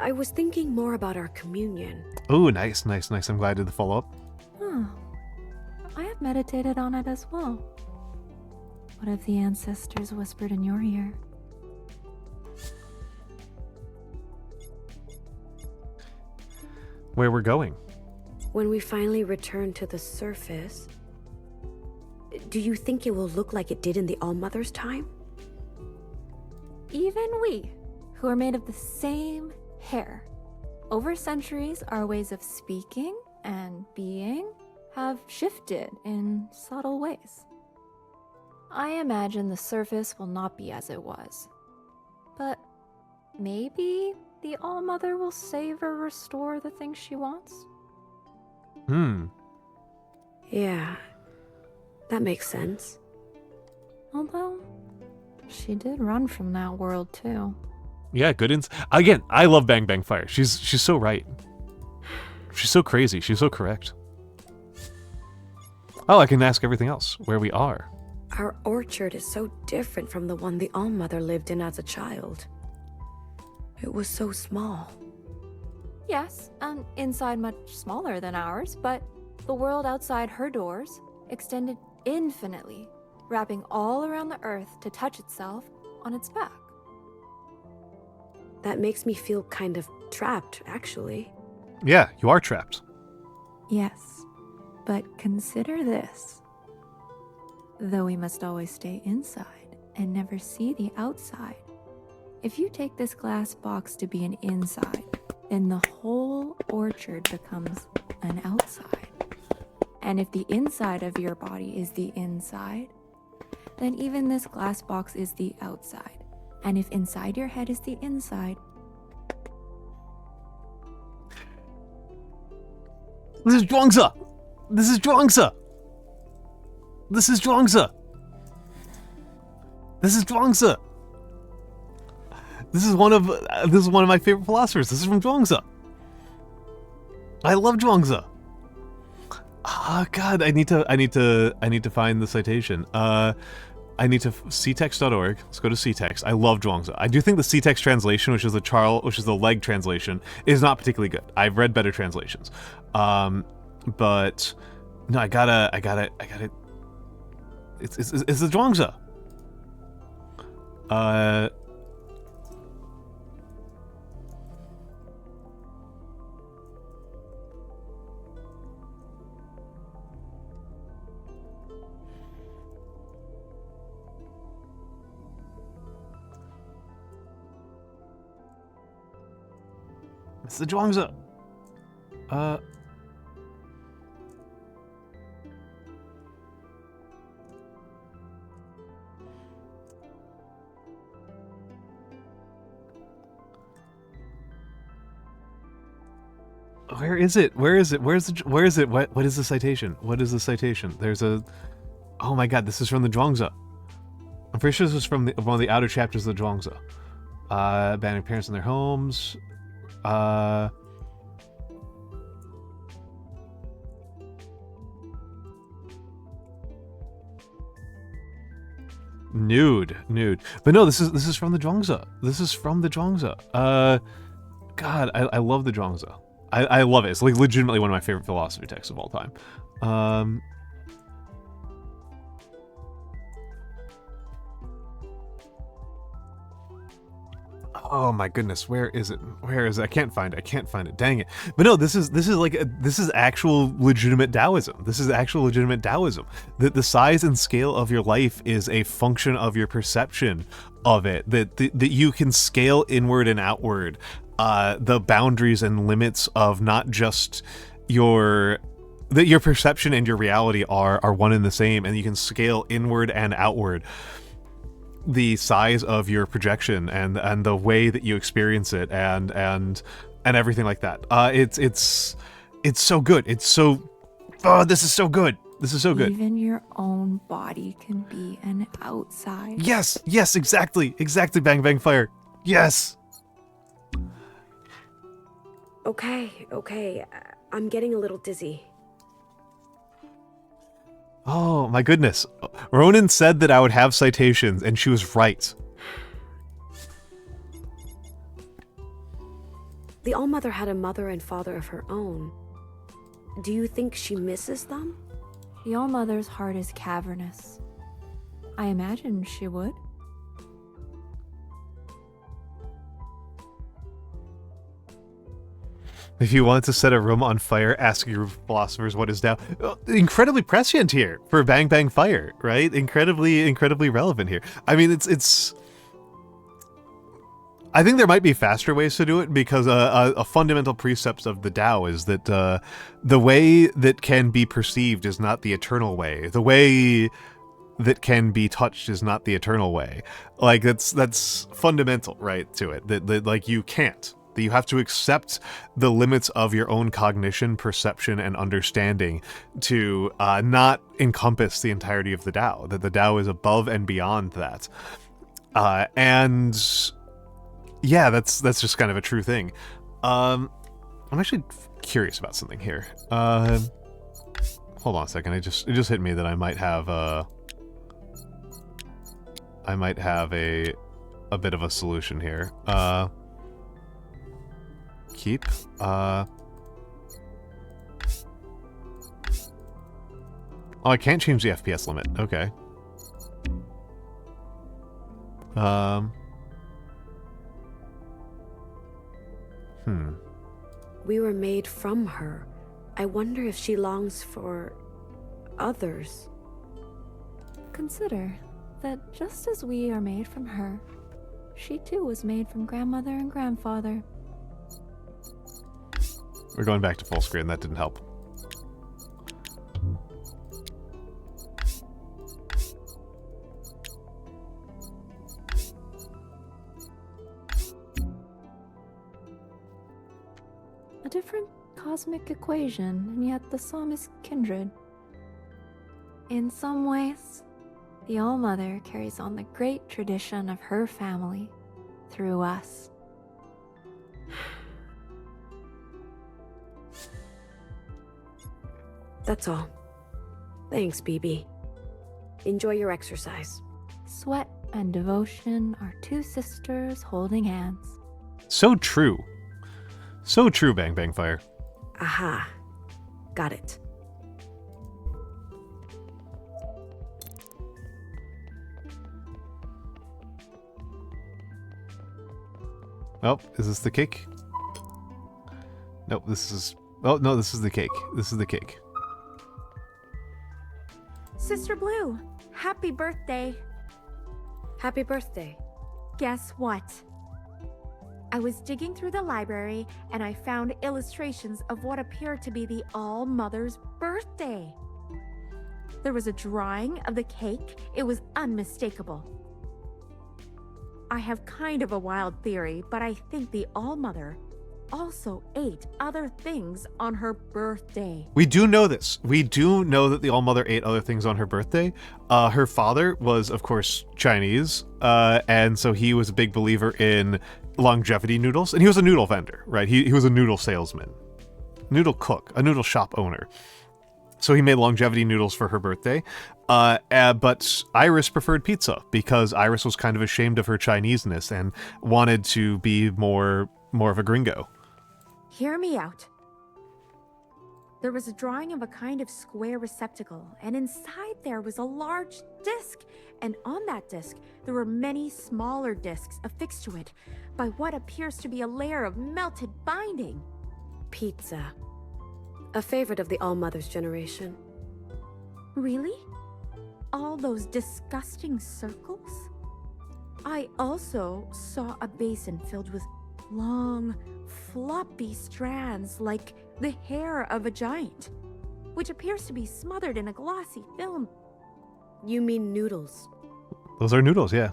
I was thinking more about our communion. Oh, nice. I'm glad I did the follow-up. Oh, I have meditated on it as well. What if the ancestors whispered in your ear? Where we're going. When we finally return to the surface, do you think it will look like it did in the All-Mother's time? Even we, who are made of the same hair, over centuries, our ways of speaking and being have shifted in subtle ways. I imagine the surface will not be as it was. But maybe the All-Mother will save or restore the things she wants? Yeah, that makes sense. Although, She did run from that world, too. Yeah, good again, I love Bang Bang Fire. She's so right. She's so crazy. She's so correct. Oh, I can ask everything else. Where we are. Our orchard is so different from the one the Allmother lived in as a child. It was so small. Yes, and inside much smaller than ours, but the world outside her doors extended infinitely, wrapping all around the earth to touch itself on its back. That makes me feel kind of trapped, actually. Yeah, you are trapped. Yes, but consider this. Though we must always stay inside and never see the outside, if you take this glass box to be an inside, then the whole orchard becomes an outside. And if the inside of your body is the inside, then even this glass box is the outside. And if inside your head is the inside... This is Zhuangzi! This is Zhuangzi! This is Zhuangzi! This is Zhuangzi! This is one of my favorite philosophers. This is from Zhuangzi. I love Zhuangzi. Ah, God, I need to find the citation. I need to ctext.org. Let's go to ctext. I love Zhuangzi. I do think the ctext translation, which is the leg translation, is not particularly good. I've read better translations. But no, I gotta. It's the Zhuangzi. It's the Zhuangzi. Where is it? Where is it? Where is it? What is the citation? What is the citation? There's a... Oh my God, this is from the Zhuangzi. I'm pretty sure this is from one of the outer chapters of the Zhuangzi. Abandoning parents in their homes. Nude. But no, this is from the Zhuangzi. This is from the Zhuangzi. God, I love the Zhuangzi. I love it. It's like legitimately one of my favorite philosophy texts of all time. Oh my goodness, where is it? Where is it? I can't find it. Dang it. But no, this is actual legitimate Taoism. This is actual legitimate Taoism. That the size and scale of your life is a function of your perception of it. That you can scale inward and outward the boundaries and limits of not just your perception and your reality are one and the same, and you can scale inward and outward the size of your projection and the way that you experience it and everything like that. It's so good. It's so... Oh, this is so good. This is so good. Even your own body can be an outside. Yes, exactly. Bang Bang Fire. Yes. Okay. I'm getting a little dizzy. Oh my goodness. Ronan said that I would have citations, and she was right. The Allmother had a mother and father of her own. Do you think she misses them? The Allmother's heart is cavernous. I imagine she would. If you want to set a room on fire, ask your philosophers what is Tao. Incredibly prescient here for Bang Bang Fire, right? Incredibly relevant here. I mean, it's... I think there might be faster ways to do it, because a fundamental precept of the Tao is that the way that can be perceived is not the eternal way. The way that can be touched is not the eternal way. Like, that's fundamental, right, to it. That like, you can't. That you have to accept the limits of your own cognition, perception, and understanding to not encompass the entirety of the Tao. That the Tao is above and beyond that. And yeah, that's just kind of a true thing. I'm actually curious about something here. Hold on a second. It just hit me that I might have a bit of a solution here. Keep. Oh, I can't change the FPS limit. Okay. We were made from her. I wonder if she longs for others. Consider that just as we are made from her, she too was made from grandmother and grandfather. We're going back to full screen. That didn't help. A different cosmic equation, and yet the sum is kindred. In some ways, the All-Mother carries on the great tradition of her family through us. That's all. Thanks, BB. Enjoy your exercise. Sweat and devotion are two sisters holding hands. So true. So true, Bang Bang Fire. Aha. Got it. Oh, is this the cake? Nope, this is... Oh, no, this is the cake. This is the cake. Sister Blue, happy birthday. Happy birthday. Guess what? I was digging through the library and I found illustrations of what appeared to be the All-Mother's birthday. There was a drawing of the cake. It was unmistakable. I have kind of a wild theory, but I think the All-Mother also ate other things on her birthday. We do know this. We do know that the All-Mother ate other things on her birthday. Her father was, of course, Chinese, and so he was a big believer in longevity noodles, and he was a noodle vendor, right? He was a noodle salesman, noodle cook, a noodle shop owner. So he made longevity noodles for her birthday, but Iris preferred pizza because Iris was kind of ashamed of her Chineseness and wanted to be more of a gringo. Hear me out. There was a drawing of a kind of square receptacle, and inside there was a large disc, and on that disc there were many smaller discs affixed to it by what appears to be a layer of melted binding. Pizza. A favorite of the All-Mother's generation. Really? All those disgusting circles? I also saw a basin filled with long, floppy strands like the hair of a giant, which appears to be smothered in a glossy film. You mean noodles? Those are noodles, yeah.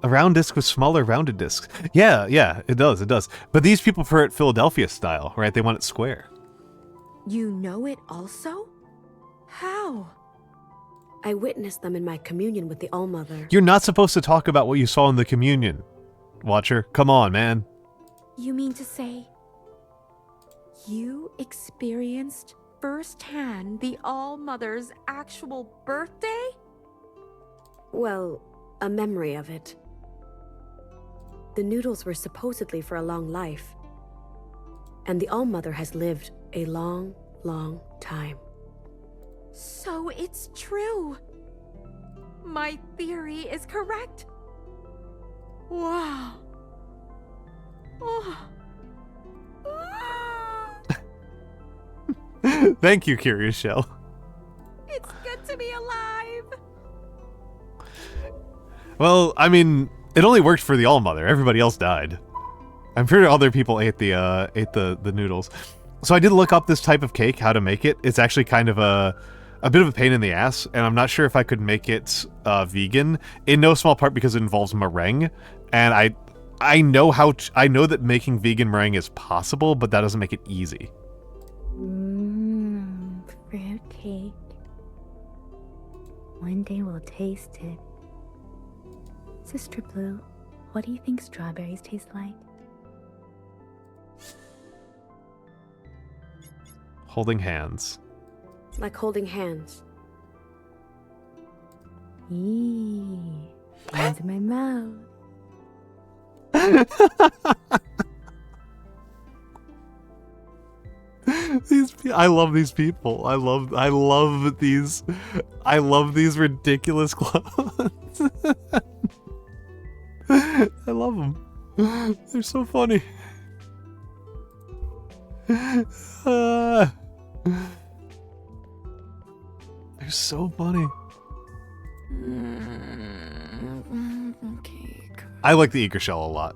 A round disc with smaller rounded discs. Yeah, it does. But these people prefer it Philadelphia style, right? They want it square. You know it also? How? I witnessed them in my communion with the All-Mother. You're not supposed to talk about what you saw in the communion, Watcher. Come on, man. You mean to say you experienced firsthand the All-Mother's actual birthday? Well, a memory of it. The noodles were supposedly for a long life. And the All-Mother has lived a long, long time. So it's true. My theory is correct. Wow. Oh. Thank you, Curious Shell. It's good to be alive. Well, I mean, it only worked for the All-Mother. Everybody else died. I'm sure other people ate the noodles. So I did look up this type of cake, how to make it. It's actually kind of a bit of a pain in the ass, and I'm not sure if I could make it vegan, in no small part because it involves meringue, and I know that making vegan meringue is possible, but that doesn't make it easy. Fruitcake. One day we'll taste it. Sister Blue, what do you think strawberries taste like? Holding hands. Like holding hands. Eee, hands in my mouth. I love these people. I love these ridiculous clothes. I love them. They're so funny. They're so funny. Okay. I like the eager shell a lot.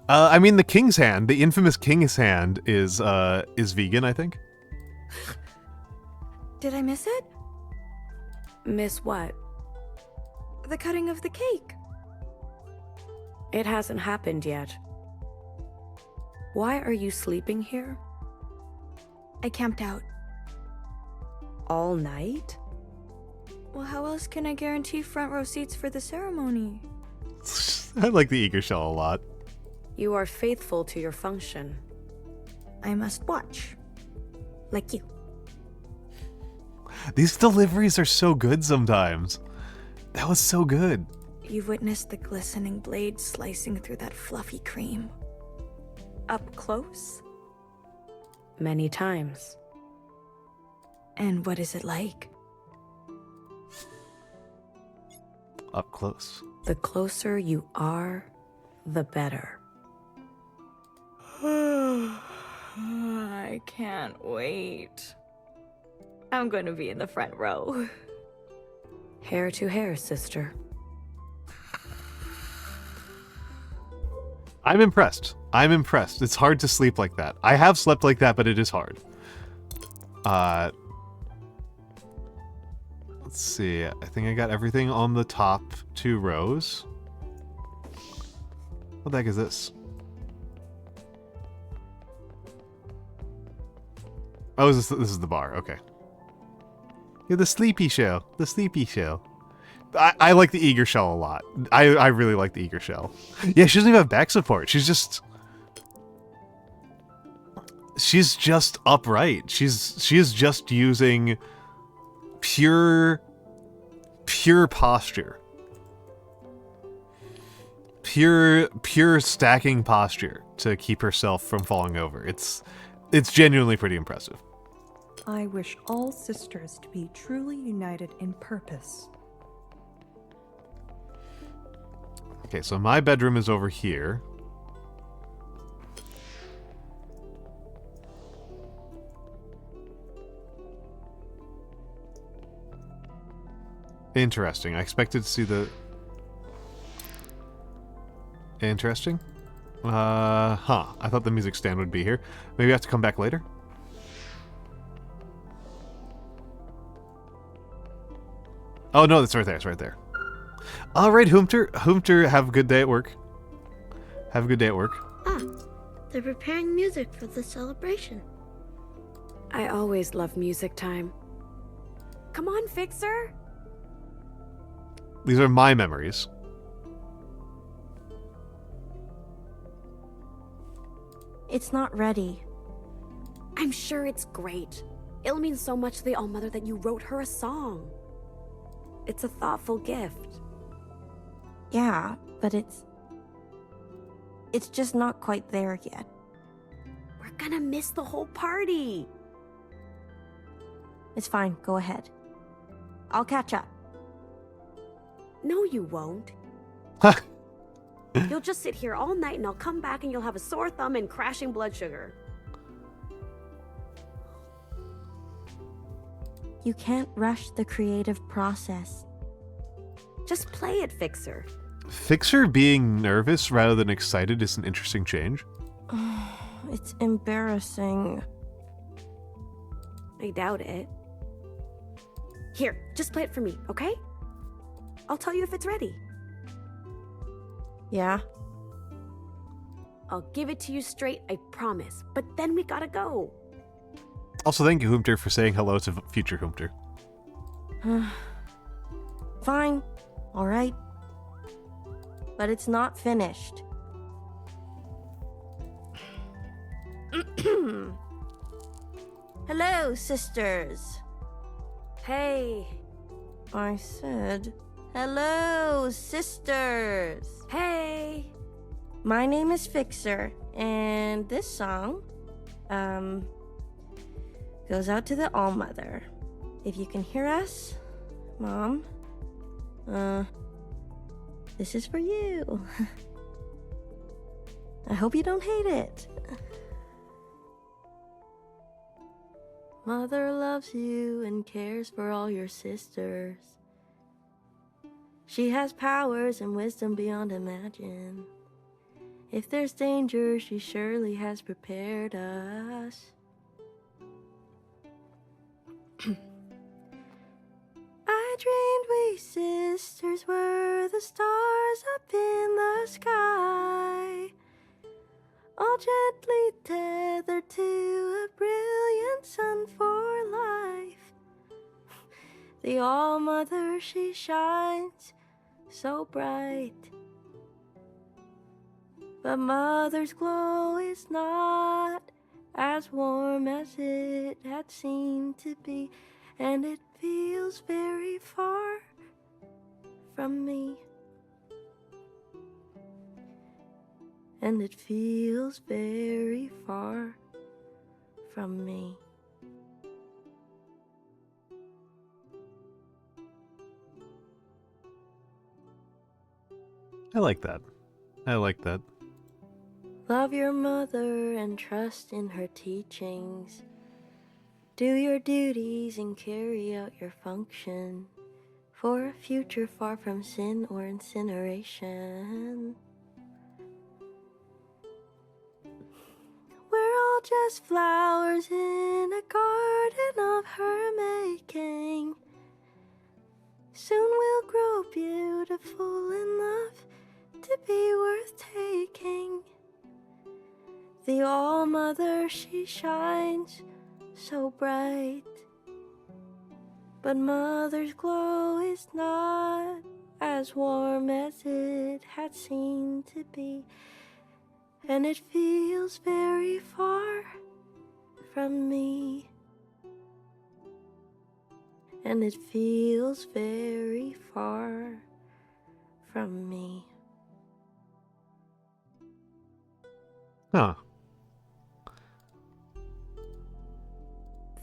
I mean, the king's hand, the infamous king's hand, is vegan, I think. Did I miss it? Miss what? The cutting of the cake. It hasn't happened yet. Why are you sleeping here? I camped out. All night? Well, how else can I guarantee front row seats for the ceremony? I like the eager shell a lot. You are faithful to your function. I must watch. Like you. These deliveries are so good sometimes. That was so good. You've witnessed the glistening blade slicing through that fluffy cream. Up close? Many times. And what is it like? Up close. The closer you are, the better. I can't wait. I'm going to be in the front row. Hair to hair, sister. I'm impressed. I'm impressed. It's hard to sleep like that. I have slept like that, but it is hard. Let's see. I think I got everything on the top 2 rows. What the heck is this? Oh, this is the bar. Okay. Yeah, the sleepy shell. The sleepy shell. I like the eager shell a lot. I really like the eager shell. Yeah, she doesn't even have back support. She's just upright. She is just using pure posture. Pure stacking posture to keep herself from falling over. It's genuinely pretty impressive. I wish all sisters to be truly united in purpose. Okay, so my bedroom is over here. Interesting. I expected to see the... Interesting. I thought the music stand would be here. Maybe I have to come back later? Oh, no, it's right there. It's right there. All right, Hoomter. Hoomter, have a good day at work. Have a good day at work. Ah, they're preparing music for the celebration. I always love music time. Come on, Fixer! These are my memories. It's not ready. I'm sure it's great. It'll mean so much to the All-Mother that you wrote her a song. It's a thoughtful gift. Yeah, but it's just not quite there yet. We're gonna miss the whole party. It's fine, go ahead. I'll catch up. No, you won't. You'll just sit here all night and I'll come back and you'll have a sore thumb and crashing blood sugar. You can't rush the creative process. Just play it, Fixer. Fixer being nervous rather than excited is an interesting change. It's embarrassing. I doubt it. Here, just play it for me, okay? I'll tell you if it's ready. Yeah? I'll give it to you straight, I promise. But then we gotta go. Also, thank you, Hoomter, for saying hello to future Hoomter. Fine. all right? But it's not finished. Hello, sisters. Hey. I said, hello, sisters. Hey. My name is Fixer, and this song, goes out to the All-Mother. If you can hear us, Mom, this is for you. I hope you don't hate it. Mother loves you and cares for all your sisters. She has powers and wisdom beyond imagine. If there's danger, she surely has prepared us. I dreamed we sisters were the stars up in the sky, all gently tethered to a brilliant sun for life. The All-Mother, she shines so bright, but Mother's glow is not as warm as it had seemed to be, and it feels very far from me. And it feels very far from me. I like that. I like that. Love your mother and trust in her teachings. Do your duties and carry out your function for a future far from sin or incineration. We're all just flowers in a garden of her making. Soon we'll grow beautiful enough to be worth taking. The All-Mother, she shines so bright, but Mother's glow is not as warm as it had seemed to be, and it feels very far from me. And it feels very far from me. Huh.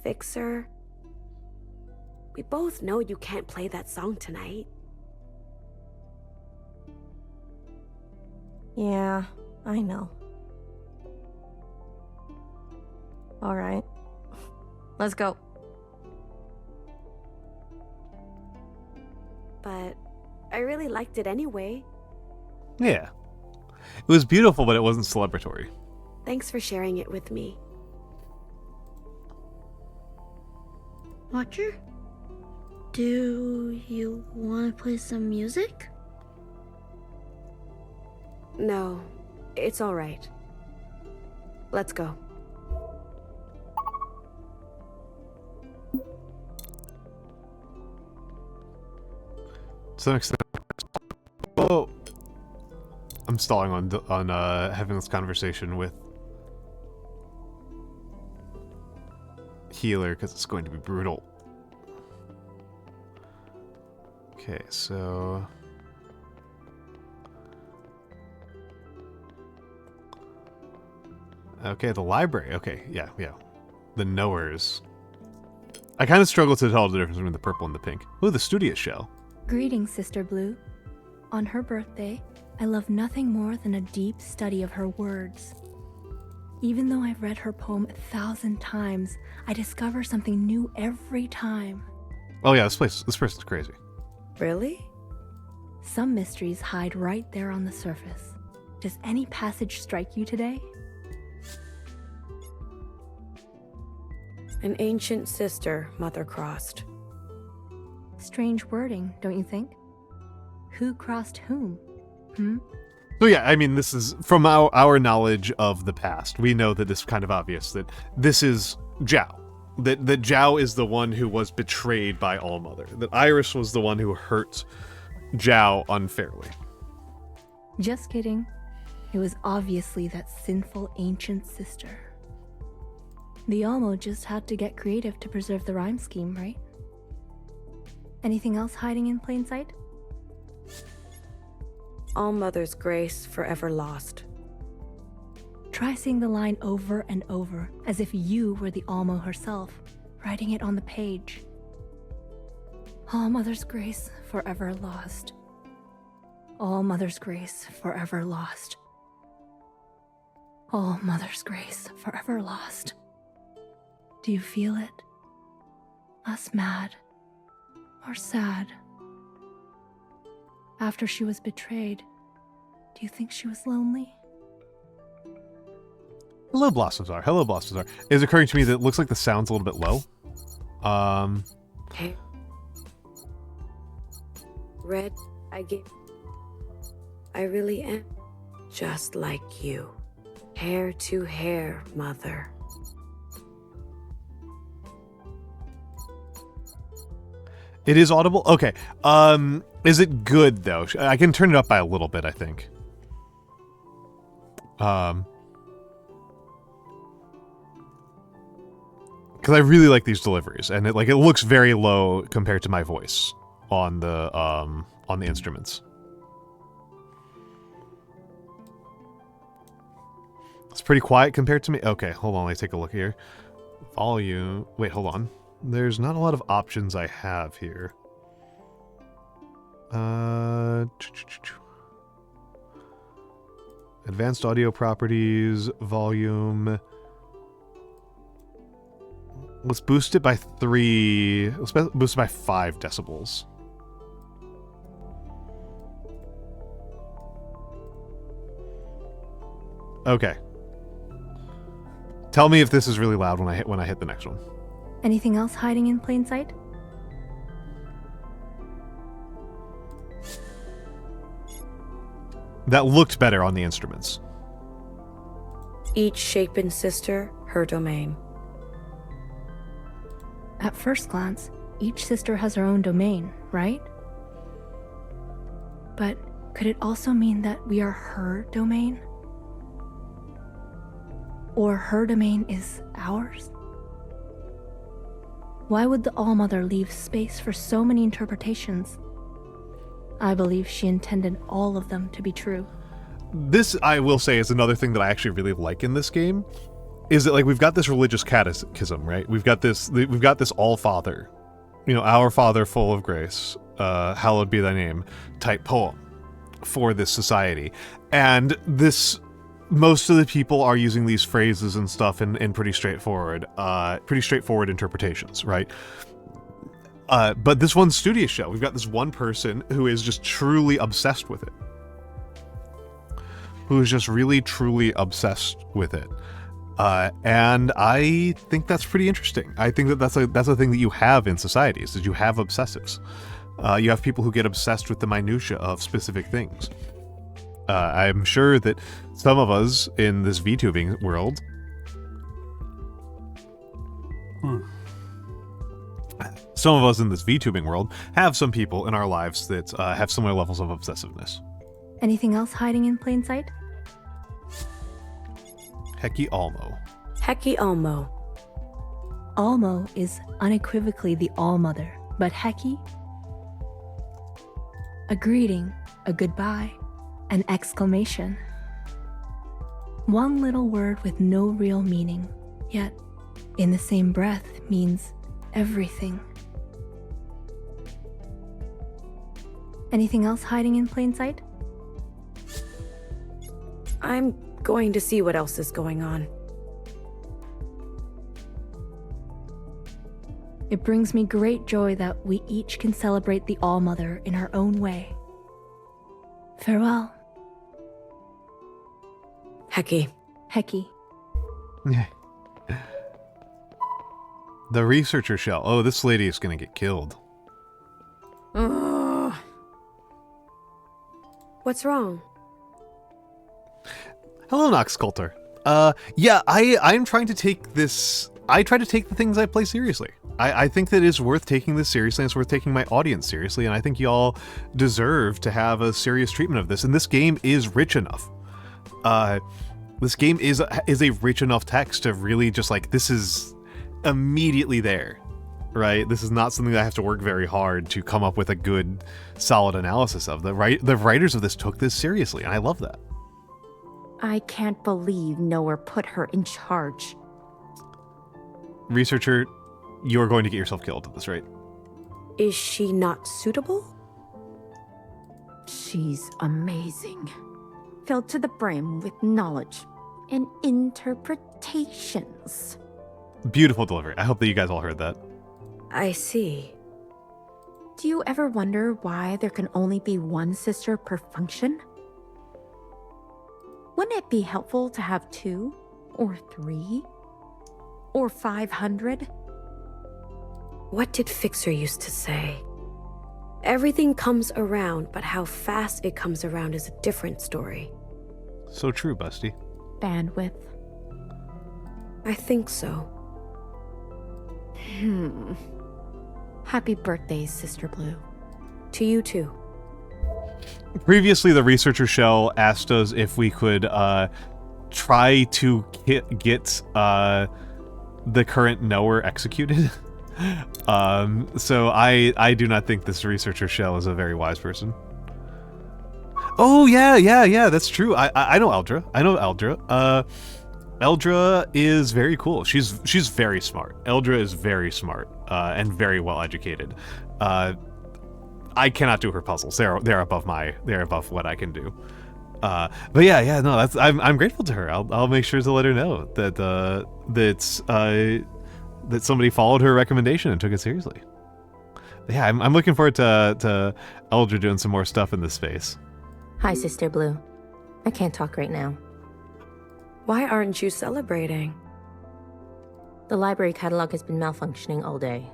Fixer, we both know you can't play that song tonight. Yeah, I know. All right, let's go. But I really liked it anyway. Yeah. It was beautiful, but it wasn't celebratory. Thanks for sharing it with me. Watcher, do you want to play some music? No, it's all right. Let's go. To some extent. Oh, I'm stalling on having this conversation with Healer because it's going to be brutal. Okay, so okay, the library. Okay, yeah. The knowers. I kind of struggle to tell the difference between the purple and the pink. Ooh, the studio shell. Greetings, Sister Blue. On her birthday, I love nothing more than a deep study of her words. Even though I've read her poem 1,000 times, I discover something new every time. Oh yeah, this person's crazy. Really? Some mysteries hide right there on the surface. Does any passage strike you today? An ancient sister, Mother crossed. Strange wording, don't you think? Who crossed whom? So yeah, I mean, this is from our knowledge of the past. We know that it's kind of obvious that this is Zhao. That Zhao is the one who was betrayed by All-Mother. That Iris was the one who hurt Zhao unfairly. Just kidding. It was obviously that sinful ancient sister. The Almo just had to get creative to preserve the rhyme scheme, right? Anything else hiding in plain sight? All Mother's grace forever lost. Try saying the line over and over, as if you were the Almo herself, writing it on the page. All Mother's grace forever lost. All Mother's grace forever lost. All Mother's grace forever lost. Do you feel it? Less mad or sad? After she was betrayed, do you think she was lonely? Hello, Blossomzar. Hello, Blossomzar. It's occurring to me that it looks like the sound's a little bit low. Hey. Red, I really am just like you. Hair to hair, Mother. It is audible? Okay. Is it good, though? I can turn it up by a little bit, I think. Because I really like these deliveries, and it looks very low compared to my voice on the instruments. It's pretty quiet compared to me. Okay, hold on, let me take a look here. Volume. Wait, hold on. There's not a lot of options I have here. Advanced audio properties, volume. Let's boost it by 3. Let's boost it by 5 decibels. Okay. Tell me if this is really loud when I hit the next one. Anything else hiding in plain sight? That looked better on the instruments. Each shapen sister, her domain. At first glance, each sister has her own domain, right? But could it also mean that we are her domain? Or her domain is ours? Why would the Allmother leave space for so many interpretations? I believe she intended all of them to be true. This, I will say, is another thing that I actually really like in this game. Is that we've got this religious catechism, right? We've got this All Father, our Father full of grace, hallowed be thy name, type poem for this society, and most of the people are using these phrases and stuff in pretty straightforward interpretations, right? But this one studio show, we've got this one person who is just truly obsessed with it. Who is just really, truly obsessed with it. And I think that's pretty interesting. I think that's a thing that you have in societies, is you have obsessives. You have people who get obsessed with the minutia of specific things. I'm sure that some of us in this VTubing world have some people in our lives that have similar levels of obsessiveness. Anything else hiding in plain sight? Heki Almo. Heki Almo. Almo is unequivocally the Allmother, but Heki? A greeting, a goodbye, an exclamation. One little word with no real meaning, yet in the same breath means everything. Anything else hiding in plain sight? I'm going to see what else is going on. It brings me great joy that we each can celebrate the Allmother in our own way. Farewell. Heki. Heki. The researcher shell. Oh, this lady is gonna get killed. Ugh. What's wrong? Hello, Nox Coulter. Yeah, I'm trying to take this I try to take the things I play seriously. I think that it's worth taking this seriously, and it's worth taking my audience seriously, and I think y'all deserve to have a serious treatment of this, and this game is rich enough. This game is a rich enough text to really just like, this is immediately there, right? This is not something that I have to work very hard to come up with a good, solid analysis of. The writers of this took this seriously, and I love that. I can't believe Noru put her in charge. Researcher, you're going to get yourself killed at this rate. Is she not suitable? She's amazing. Filled to the brim with knowledge and interpretations. Beautiful delivery. I hope that you guys all heard that. I see. Do you ever wonder why there can only be one sister per function? Wouldn't it be helpful to have 2 or 3 or 500? What did Fixer used to say? Everything comes around, but how fast it comes around is a different story. So true, Busty. Bandwidth. I think so. Happy birthday, Sister Blue. To you too. Previously, the researcher shell asked us if we could try to get the current Noru executed. So I do not think this researcher shell is a very wise person. Oh yeah, that's true. I know Eldra. Eldra is very cool. She's very smart. Eldra is very smart and very well educated. I cannot do her puzzles. They're above what I can do. But yeah, no, I'm grateful to her. I'll make sure to let her know that that somebody followed her recommendation and took it seriously. But yeah, I'm looking forward to Eldra doing some more stuff in this space. Hi, Sister Blue. I can't talk right now. Why aren't you celebrating? The library catalog has been malfunctioning all day.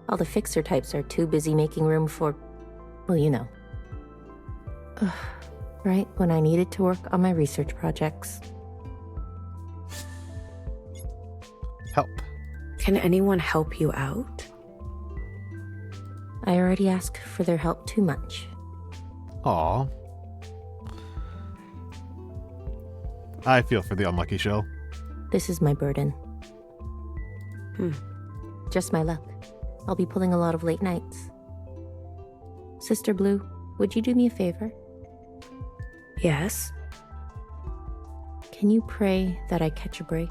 All the fixer types are too busy making room for, well, you know. Right when I needed to work on my research projects. Help. Can anyone help you out? I already asked for their help too much. Aw. I feel for the unlucky shell. This is my burden. Just my luck. I'll be pulling a lot of late nights. Sister Blue, would you do me a favor? Yes. Can you pray that I catch a break?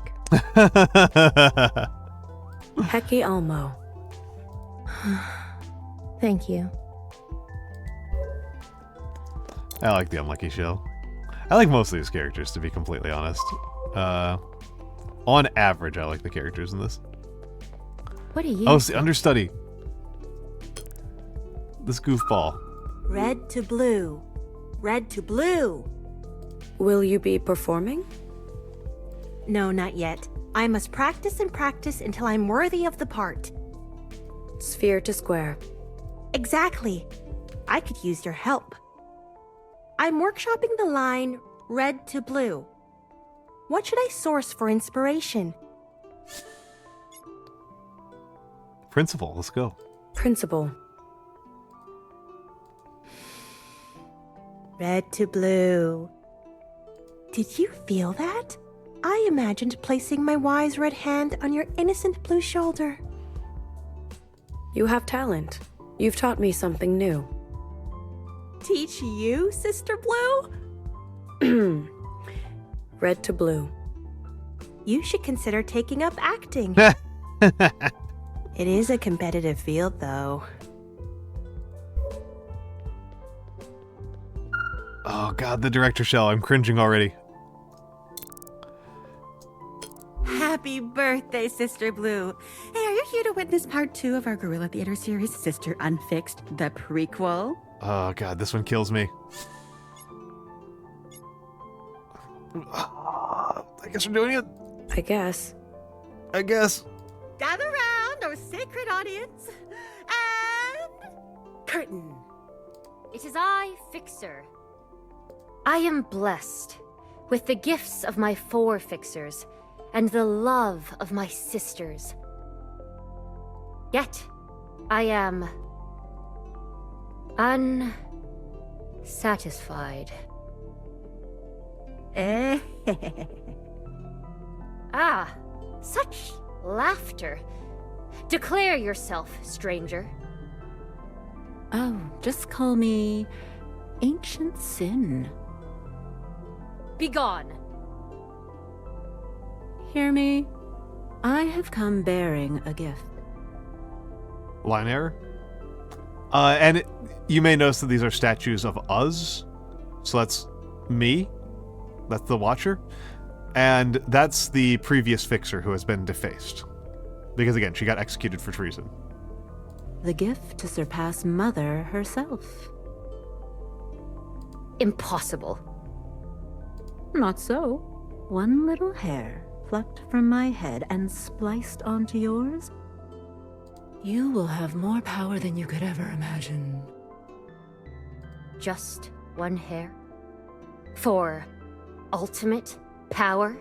Heki Almo. Thank you. I like the unlucky shell. I like most of these characters, to be completely honest. On average, I like the characters in this. What are you? Oh, it's the understudy. This goofball. Red to blue. Red to blue. Will you be performing? No, not yet. I must practice and practice until I'm worthy of the part. Sphere to square. Exactly. I could use your help. I'm workshopping the line red to blue. What should I source for inspiration? Principal, let's go. Principal. Red to blue. Did you feel that? I imagined placing my wise red hand on your innocent blue shoulder. You have talent. You've taught me something new. Teach you, Sister Blue? Red to blue. You should consider taking up acting. It is a competitive field, though. Oh god, the director shell. I'm cringing already. Happy birthday, Sister Blue. Hey, are you here to witness part 2 of our Guerrilla Theater series, Sister Unfixed, the prequel? Oh god, this one kills me. I guess we're doing it. I guess. Gather round, our sacred audience, and... curtain. It is I, Fixer. I am blessed with the gifts of my 4 fixers, and the love of my sisters. Yet, I am unsatisfied. Ah, such laughter. Declare yourself, stranger. Oh, just call me Ancient Sin. Begone. Hear me? I have come bearing a gift. Line error. You may notice that these are statues of us. So that's me. That's the Watcher. And that's the previous Fixer who has been defaced. Because again, she got executed for treason. The gift to surpass Mother herself. Impossible. Not so. One little hair plucked from my head and spliced onto yours. You will have more power than you could ever imagine. Just one hair? For ultimate power?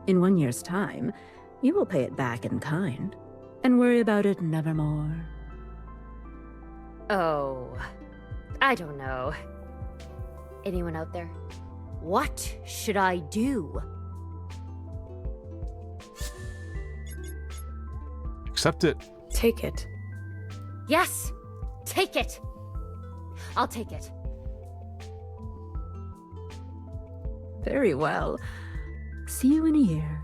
In 1 year's time, you will pay it back in kind, and worry about it nevermore. Oh, I don't know. Anyone out there? What should I do? Accept it. Take it. Yes! Take it! I'll take it. Very well. See you in a year.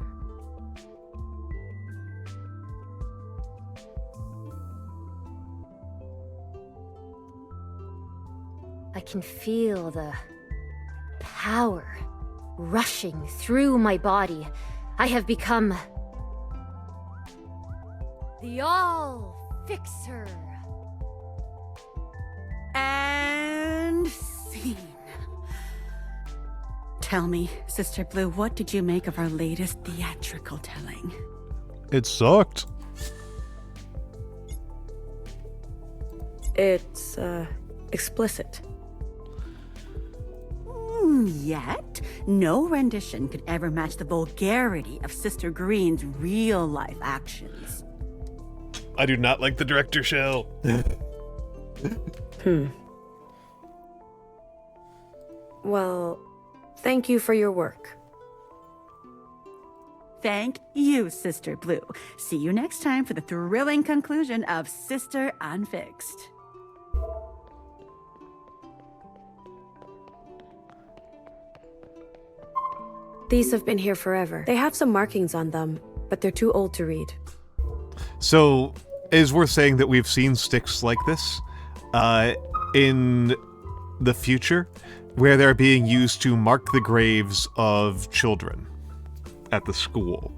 I can feel the power rushing through my body. I have become the All-Fixer. And scene. Tell me, Sister Blue, what did you make of our latest theatrical telling? It sucked. It's, explicit. Yet, no rendition could ever match the vulgarity of Sister Green's real-life actions. I do not like the director shell. Well, thank you for your work. Thank you, Sister Blue. See you next time for the thrilling conclusion of Sister Unfixed. These have been here forever. They have some markings on them, but they're too old to read. So, it is worth saying that we've seen sticks like this in the future, where they're being used to mark the graves of children at the school.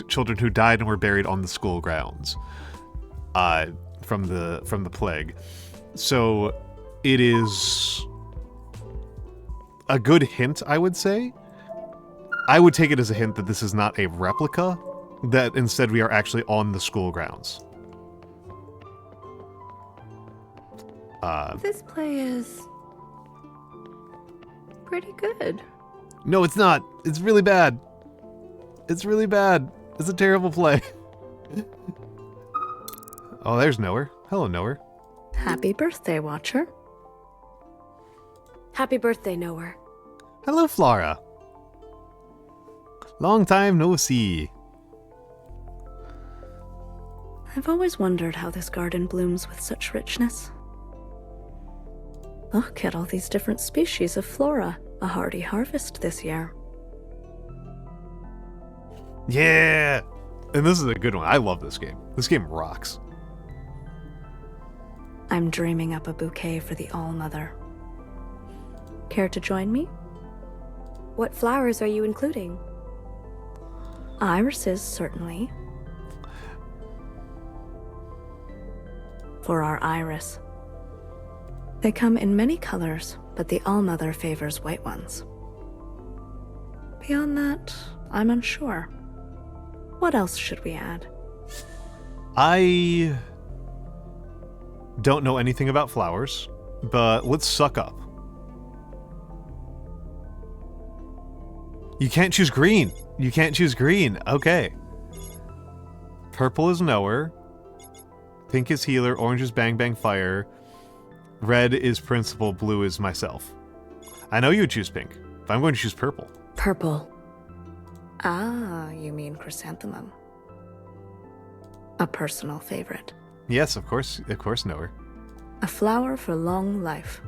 Children who died and were buried on the school grounds from the plague. So, it is a good hint, I would say. I would take it as a hint that this is not a replica, that instead we are actually on the school grounds. This play is pretty good. No, it's not. It's really bad. It's really bad. It's a terrible play. Oh, there's Noru. Hello, Noru. Happy birthday, Watcher. Happy birthday, Noru. Hello, Flora. Long time no see. I've always wondered how this garden blooms with such richness. Look at all these different species of flora. A hearty harvest this year. Yeah! And this is a good one. I love this game. This game rocks. I'm dreaming up a bouquet for the All-Mother. Care to join me? What flowers are you including? Irises, certainly. For our iris. They come in many colors, but the All-Mother favors white ones. Beyond that, I'm unsure. What else should we add? I don't know anything about flowers, but let's suck up. You can't choose green. You can't choose green. Okay. Purple is Noru. Pink is Healer. Orange is Bang Bang Fire. Red is Principal. Blue is myself. I know you would choose pink, but I'm going to choose purple. Purple. Ah, you mean chrysanthemum. A personal favorite. Yes, of course, Noru. A flower for long life.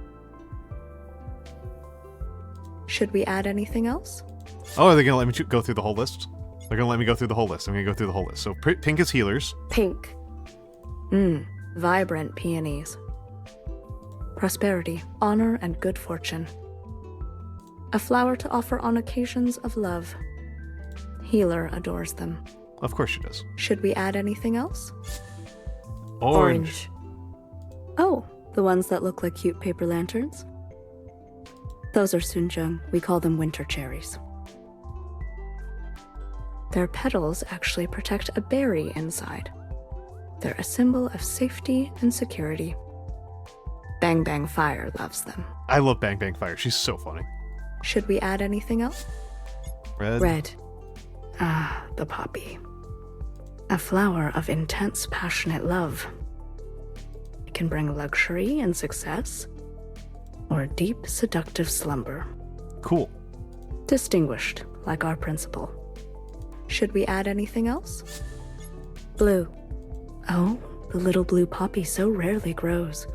Should we add anything else? Oh, are they going to let me go through the whole list? They're going to let me go through the whole list. I'm going to go through the whole list. So pink is healers. Pink. Vibrant peonies. Prosperity, honor, and good fortune. A flower to offer on occasions of love. Healer adores them. Of course she does. Should we add anything else? Orange. Oh, the ones that look like cute paper lanterns? Those are sunjung. We call them winter cherries. Their petals actually protect a berry inside. They're a symbol of safety and security. Bang Bang Fire loves them. I love Bang Bang Fire. She's so funny. Should we add anything else? Red. Red. Ah, the poppy. A flower of intense, passionate love. It can bring luxury and success, or deep, seductive slumber. Cool. Distinguished, like our principal. Should we add anything else? Blue. Oh, the little blue poppy so rarely grows.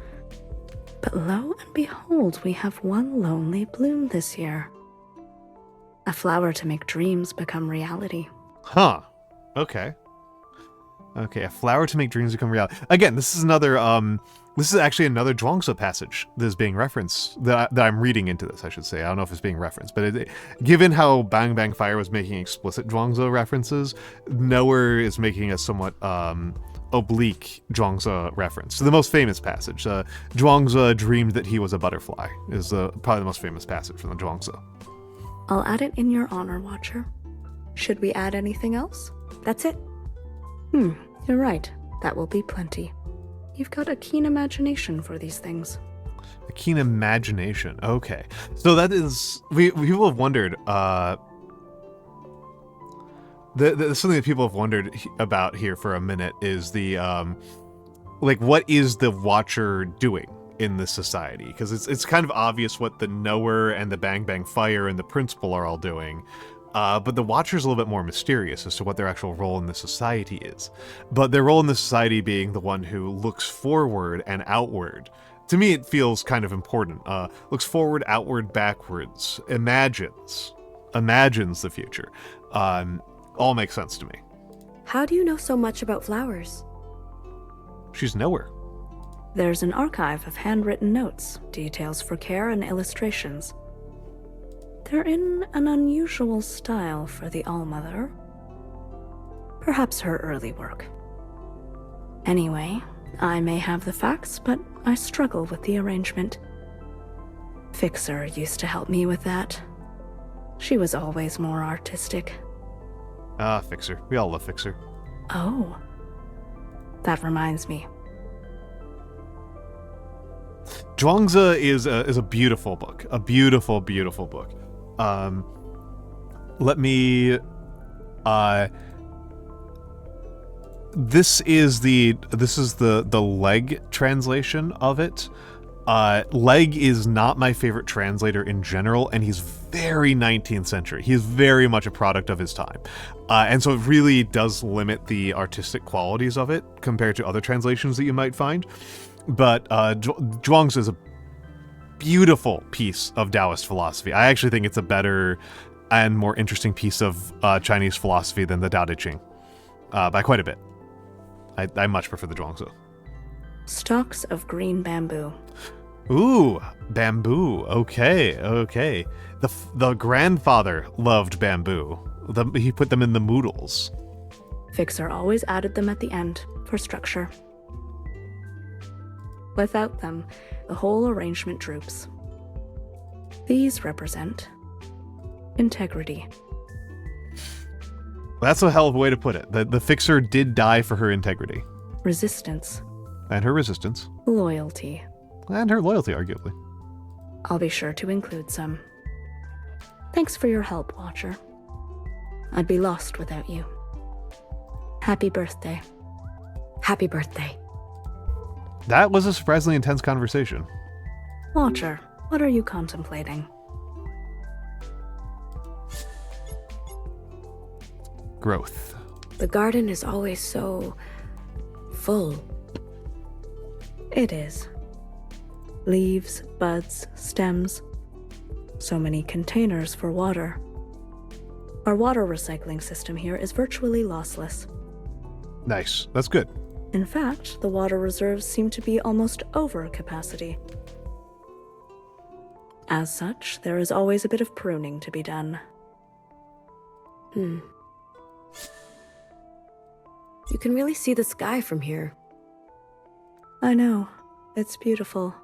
But lo and behold, we have one lonely bloom this year. A flower to make dreams become reality. Huh. Okay. Okay, a flower to make dreams become reality. Again, this is actually another Zhuangzi passage that is being referenced, that I'm reading into this, I should say. I don't know if it's being referenced, but given how Bang Bang Fire was making explicit Zhuangzi references, Noru is making a somewhat oblique Zhuangzi reference to the most famous passage. Zhuangzi dreamed that he was a butterfly is probably the most famous passage from the Zhuangzi. I'll add it in your honor, Watcher. Should we add anything else? That's it. You're right. That will be plenty. You've got a keen imagination for these things. A keen imagination. Okay. So that is... people have wondered... something that people have wondered about here for a minute is the... what is the Watcher doing in this society? Because it's kind of obvious what the Knower and the Bang Bang Fire and the Principal are all doing. But the Watcher's a little bit more mysterious as to what their actual role in the society is. But their role in the society being the one who looks forward and outward. To me, it feels kind of important. Looks forward, outward, backwards. Imagines the future. All makes sense to me. How do you know so much about flowers? She's Knower. There's an archive of handwritten notes, details for care, and illustrations. They're in an unusual style for the Allmother. Perhaps her early work. Anyway, I may have the facts, but I struggle with the arrangement. Fixer used to help me with that. She was always more artistic. Ah, Fixer. We all love Fixer. Oh. That reminds me. Zhuangzi is a beautiful book. A beautiful, beautiful book. Let me... This is the Leg translation of it. Leg is not my favorite translator in general, and he's very 19th century. He is very much a product of his time. And so it really does limit the artistic qualities of it compared to other translations that you might find. But Zhuangzi is a beautiful piece of Taoist philosophy. I actually think it's a better and more interesting piece of Chinese philosophy than the Tao Te Ching, by quite a bit. I much prefer the Zhuangzi. Stalks of green bamboo. Ooh, bamboo. Okay. The grandfather loved bamboo. He put them in the moodles. Fixer always added them at the end for structure. Without them, the whole arrangement droops. These represent integrity. That's a hell of a way to put it. The Fixer did die for her integrity. Resistance. And her resistance. Loyalty. And her loyalty, arguably. I'll be sure to include some. Thanks for your help, Watcher. I'd be lost without you. Happy birthday. Happy birthday. That was a surprisingly intense conversation. Watcher, what are you contemplating? Growth. The garden is always so full. It is. Leaves, buds, stems. So many containers for water. Our water recycling system here is virtually lossless. Nice. That's good. In fact, the water reserves seem to be almost over capacity. As such, there is always a bit of pruning to be done. You can really see the sky from here. I know. It's beautiful.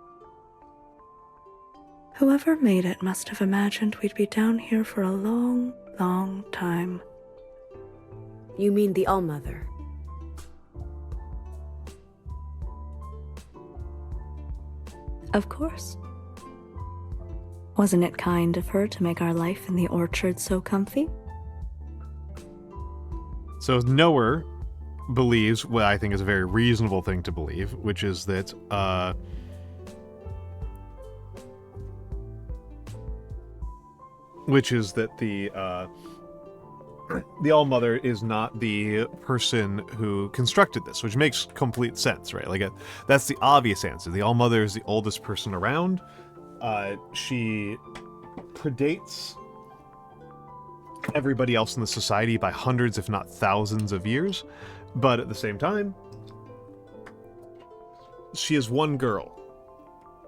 Whoever made it must have imagined we'd be down here for a long, long time. You mean the All-Mother? Of course. Wasn't it kind of her to make our life in the orchard so comfy? So Noru believes what I think is a very reasonable thing to believe, which is that the All-Mother is not the person who constructed this, which makes complete sense, right? Like, that's the obvious answer. The All-Mother is the oldest person around. She predates everybody else in the society by hundreds, if not thousands of years. But at the same time, she is one girl.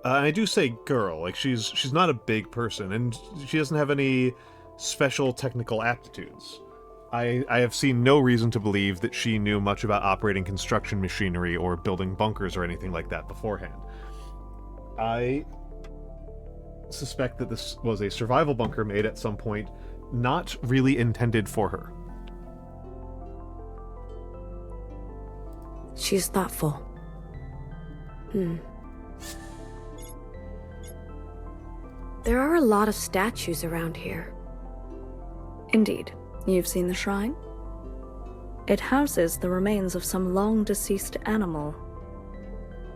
I do say girl, like she's not a big person, and she doesn't have any special technical aptitudes. I have seen no reason to believe that she knew much about operating construction machinery or building bunkers or anything like that beforehand. I suspect that this was a survival bunker made at some point, not really intended for her. She's thoughtful. There are a lot of statues around here. Indeed. You've seen the shrine? It houses the remains of some long-deceased animal.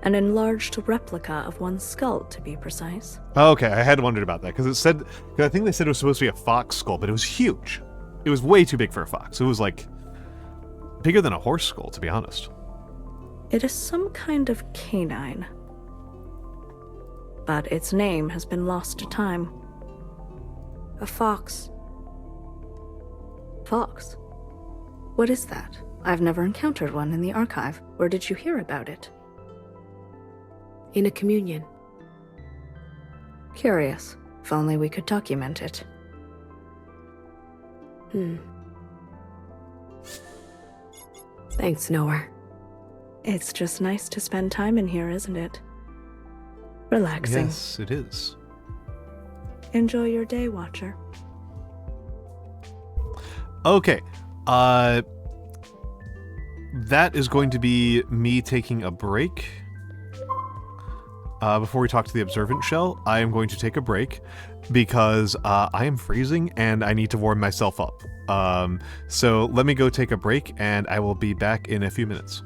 An enlarged replica of one's skull, to be precise. Oh, okay, I had wondered about that, because I think they said it was supposed to be a fox skull, but it was huge. It was way too big for a fox. It was, like, bigger than a horse skull, to be honest. It is some kind of canine. But its name has been lost to time. A fox. Fox? What is that? I've never encountered one in the archive. Where did you hear about it? In a communion. Curious. If only we could document it. Thanks, Noru. It's just nice to spend time in here, isn't it? Relaxing. Yes, it is. Enjoy your day, Watcher. Okay, that is going to be me taking a break. Before we talk to the Observant Shell, I am going to take a break because I am freezing and I need to warm myself up. So let me go take a break and I will be back in a few minutes.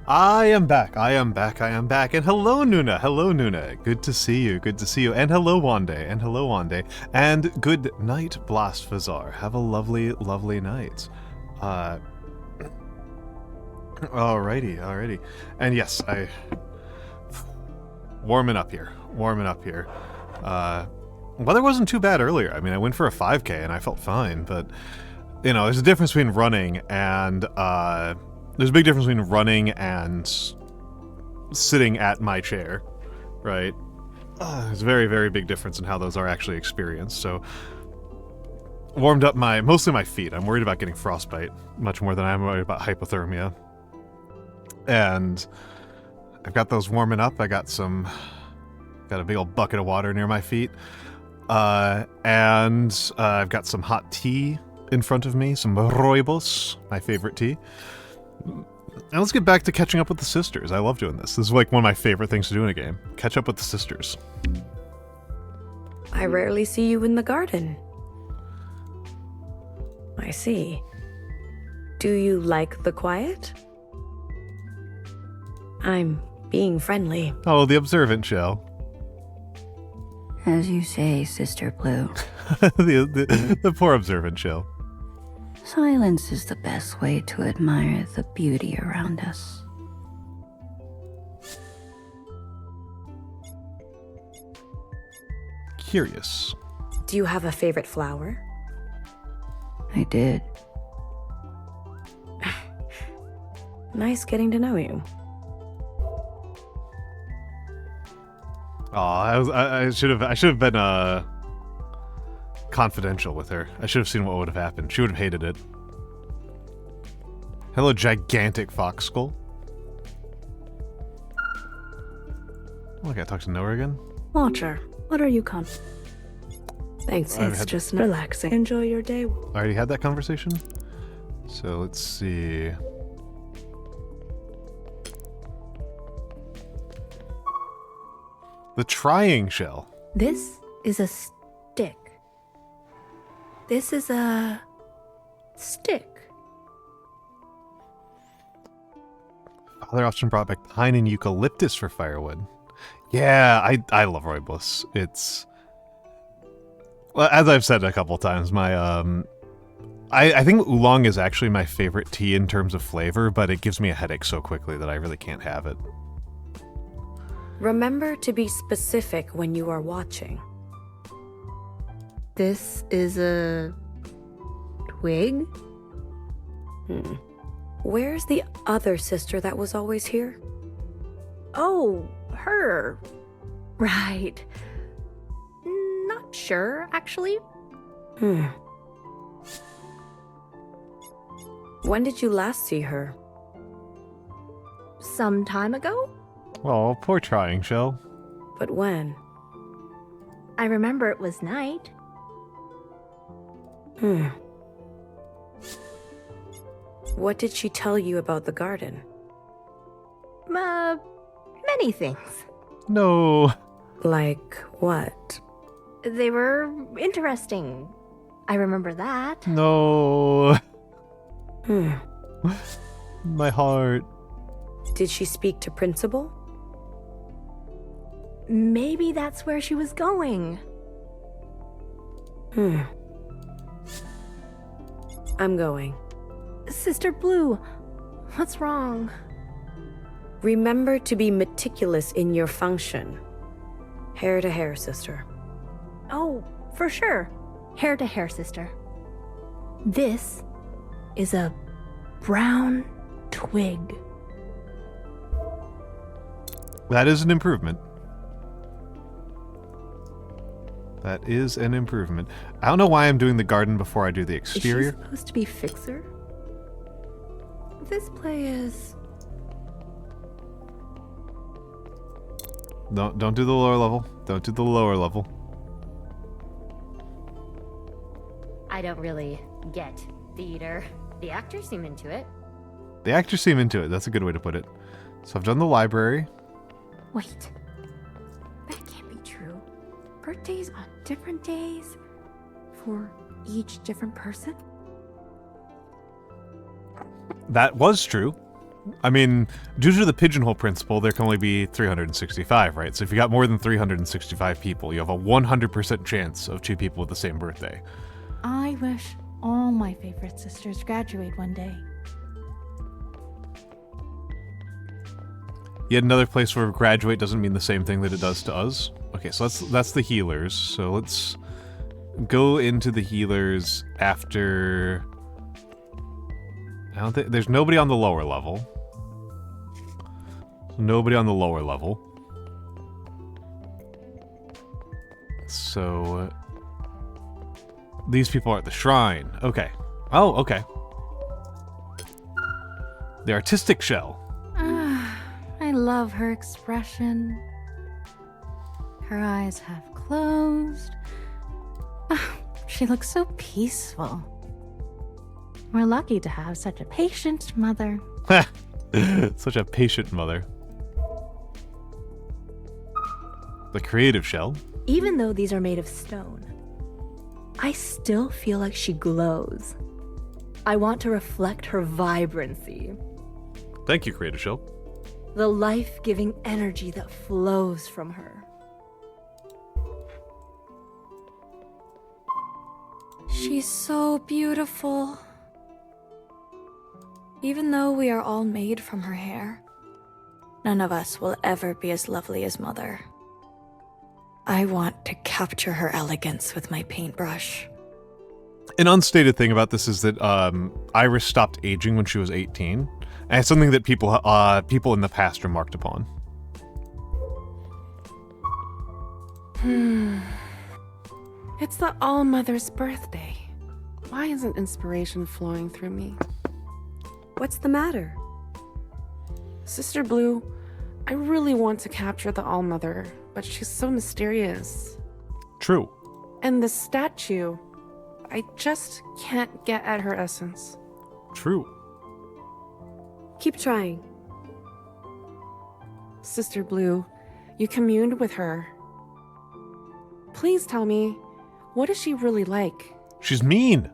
I am back, and hello Nuna, good to see you, and hello Wande, and good night Blastfazar, have a lovely night. Alrighty, and yes, warming up here. Weather wasn't too bad earlier. I mean, I went for a 5K and I felt fine, but, you know, there's a difference between running and, there's a big difference between running and sitting at my chair, right? There's a very big difference in how those are actually experienced, so warmed up mostly my feet. I'm worried about getting frostbite much more than I'm worried about hypothermia. And I've got those warming up. Got a big old bucket of water near my feet. And I've got some hot tea in front of me, some rooibos, my favorite tea. Now let's get back to catching up with the sisters. I love doing this. This is like one of my favorite things to do in a game. Catch up with the sisters. I rarely see you in the garden. I see. Do you like the quiet? I'm being friendly. Oh, the observant shell. As you say, Sister Blue. the poor observant shell. Silence is the best way to admire the beauty around us. Curious. Do you have a favorite flower? I did. Nice getting to know you. Oh, I should have been confidential with her. I should have seen what would have happened. She would have hated it. Hello, gigantic fox skull. Oh, I gotta talk to Noru again. Watcher, what are you Thanks, it's just relaxing. Enjoy your day. I already had that conversation. So let's see. The trying shell. This is a stick. This is a stick. Father often brought back pine and eucalyptus for firewood. Yeah, I love rooibos. It's, well, as I've said a couple times, my I think oolong is actually my favorite tea in terms of flavor, but it gives me a headache so quickly that I really can't have it. Remember to be specific when you are watching. This is a twig? Where's the other sister that was always here? Oh, her. Right. Not sure, actually. When did you last see her? Some time ago? Oh, poor trying shell. But when? I remember it was night. What did she tell you about the garden? Many things. No. Like what? They were interesting. I remember that. No. My heart. Did she speak to Principal? Maybe that's where she was going. I'm going. Sister Blue, what's wrong? Remember to be meticulous in your function. Hair to hair, sister. Oh, for sure. Hair to hair, sister. This is a brown twig. That is an improvement. That is an improvement. I don't know why I'm doing the garden before I do the exterior. Is she supposed to be fixer? This play is... Don't do the lower level. Don't do the lower level. I don't really get theater. The actors seem into it. The actors seem into it. That's a good way to put it. So I've done the library. Wait. That can't be true. Birthdays on different days? For each different person? That was true. I mean, due to the pigeonhole principle, there can only be 365, right? So if you got more than 365 people, you have a 100% chance of 2 people with the same birthday. I wish all my favorite sisters graduate one day. Yet another place where graduate doesn't mean the same thing that it does to us. Okay, so that's the healers. So let's go into the healers after... I don't think... There's nobody on the lower level. Nobody on the lower level. So... these people are at the shrine. Okay. Oh, okay. The artistic shell. I love her expression. Her eyes have closed. She looks so peaceful. We're lucky to have such a patient mother. Such a patient mother. The creative shell. Even though these are made of stone, I still feel like she glows. I want to reflect her vibrancy. Thank you, creative shell. The life-giving energy that flows from her. She's so beautiful. Even though we are all made from her hair, none of us will ever be as lovely as Mother. I want to capture her elegance with my paintbrush. An unstated thing about this is that Iris stopped aging when she was 18. And it's something that people in the past remarked upon. It's the All-Mother's birthday. Why isn't inspiration flowing through me? What's the matter? Sister Blue, I really want to capture the All-Mother, but she's so mysterious. True. And the statue, I just can't get at her essence. True. Keep trying. Sister Blue, you communed with her. Please tell me, what is she really like? She's mean.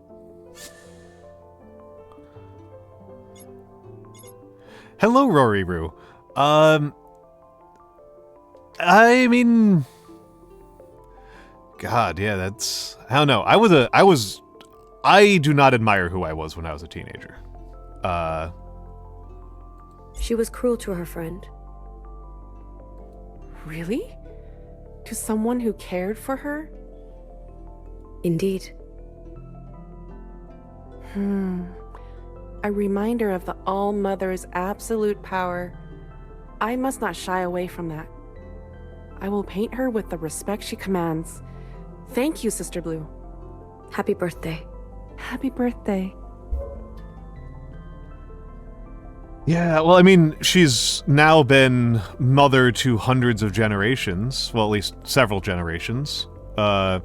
Hello, Rory Roo. I mean... God, yeah, that's... I don't know. I do not admire who I was when I was a teenager. She was cruel to her friend. Really? To someone who cared for her? Indeed. A reminder of the All-Mother's absolute power. I must not shy away from that. I will paint her with the respect she commands. Thank you, Sister Blue. Happy birthday. Happy birthday. Yeah, well, I mean, she's now been mother to hundreds of generations. Well, at least several generations. I've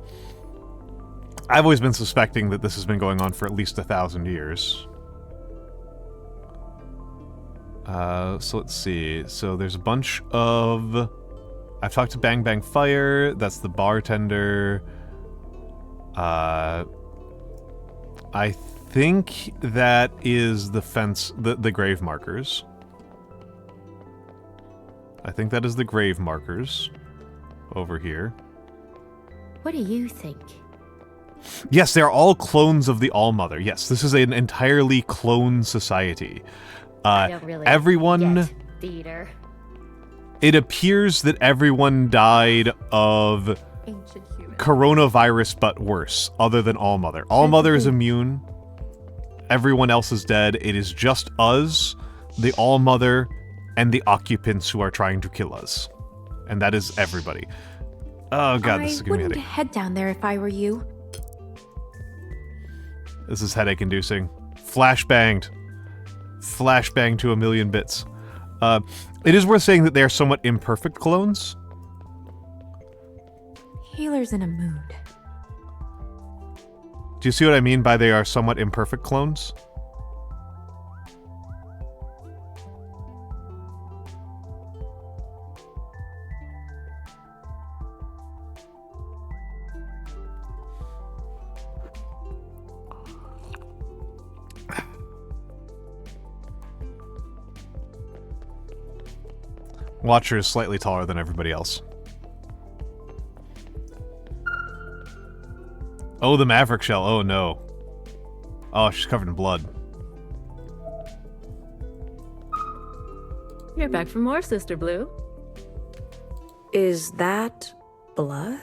always been suspecting that this has been going on for at least 1,000 years. So let's see. So there's a bunch of... I've talked to Bang Bang Fire. That's the bartender. I think that is the fence, the grave markers. I think that is the grave markers over here. What do you think? Yes, they're all clones of the All-Mother. Yes, this is an entirely clone society. I don't really everyone... get theater. It appears that everyone died of coronavirus, but worse, other than All-Mother. All-Mother is immune. Everyone else is dead. It is just us, the All-Mother, and the occupants who are trying to kill us. And that is everybody. Oh god, this is gonna be I wouldn't headache. head down there if I were you. This is headache-inducing. Flashbanged. Flashbang to a million bits. It is worth saying that they are somewhat imperfect clones. Healer's in a mood. Do you see what I mean by they are somewhat imperfect clones? Watcher is slightly taller than everybody else. Oh, the Maverick shell. Oh, no. Oh, she's covered in blood. You're back for more, Sister Blue. Is that blood?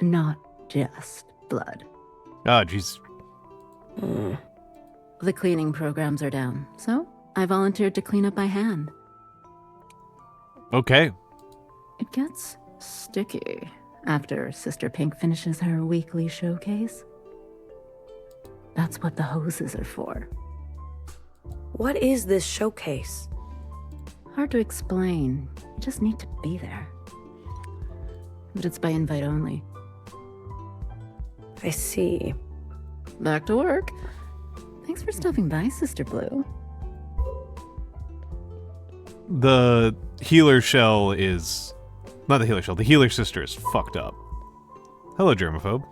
Not just blood. Oh, jeez. The cleaning programs are down, so I volunteered to clean up by hand. Okay. It gets sticky after Sister Pink finishes her weekly showcase. That's what the hoses are for. What is this showcase? Hard to explain. You just need to be there. But it's by invite only. I see. Back to work. Thanks for stopping by, Sister Blue. The healer shell is... Not the healer shell, the healer sister is fucked up. Hello, germaphobe.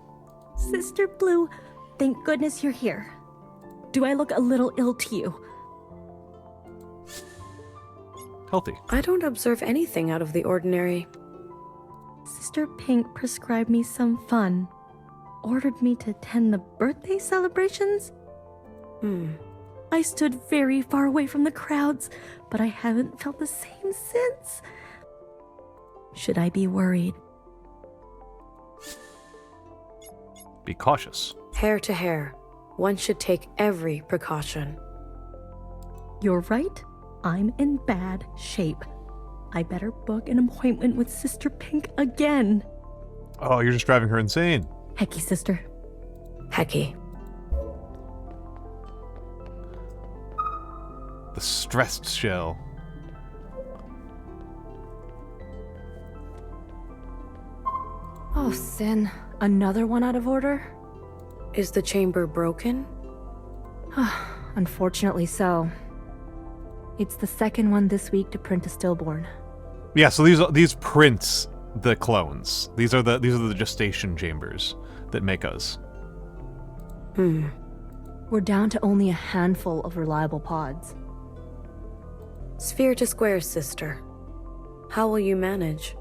Sister Blue, thank goodness you're here. Do I look a little ill to you? Healthy. I don't observe anything out of the ordinary. Sister Pink prescribed me some fun. Ordered me to attend the birthday celebrations? I stood very far away from the crowds, but I haven't felt the same since. Should I be worried? Be cautious. Hair to hair. One should take every precaution. You're right. I'm in bad shape. I better book an appointment with Sister Pink again. Oh, you're just driving her insane. Hecky, sister. Hecky. The stressed shell. Oh, Sin. Another one out of order? Is the chamber broken? Unfortunately so. It's the second one this week to print a stillborn. Yeah, so these print the clones. These are the gestation chambers that make us. We're down to only a handful of reliable pods. Sphere to square, sister. How will you manage?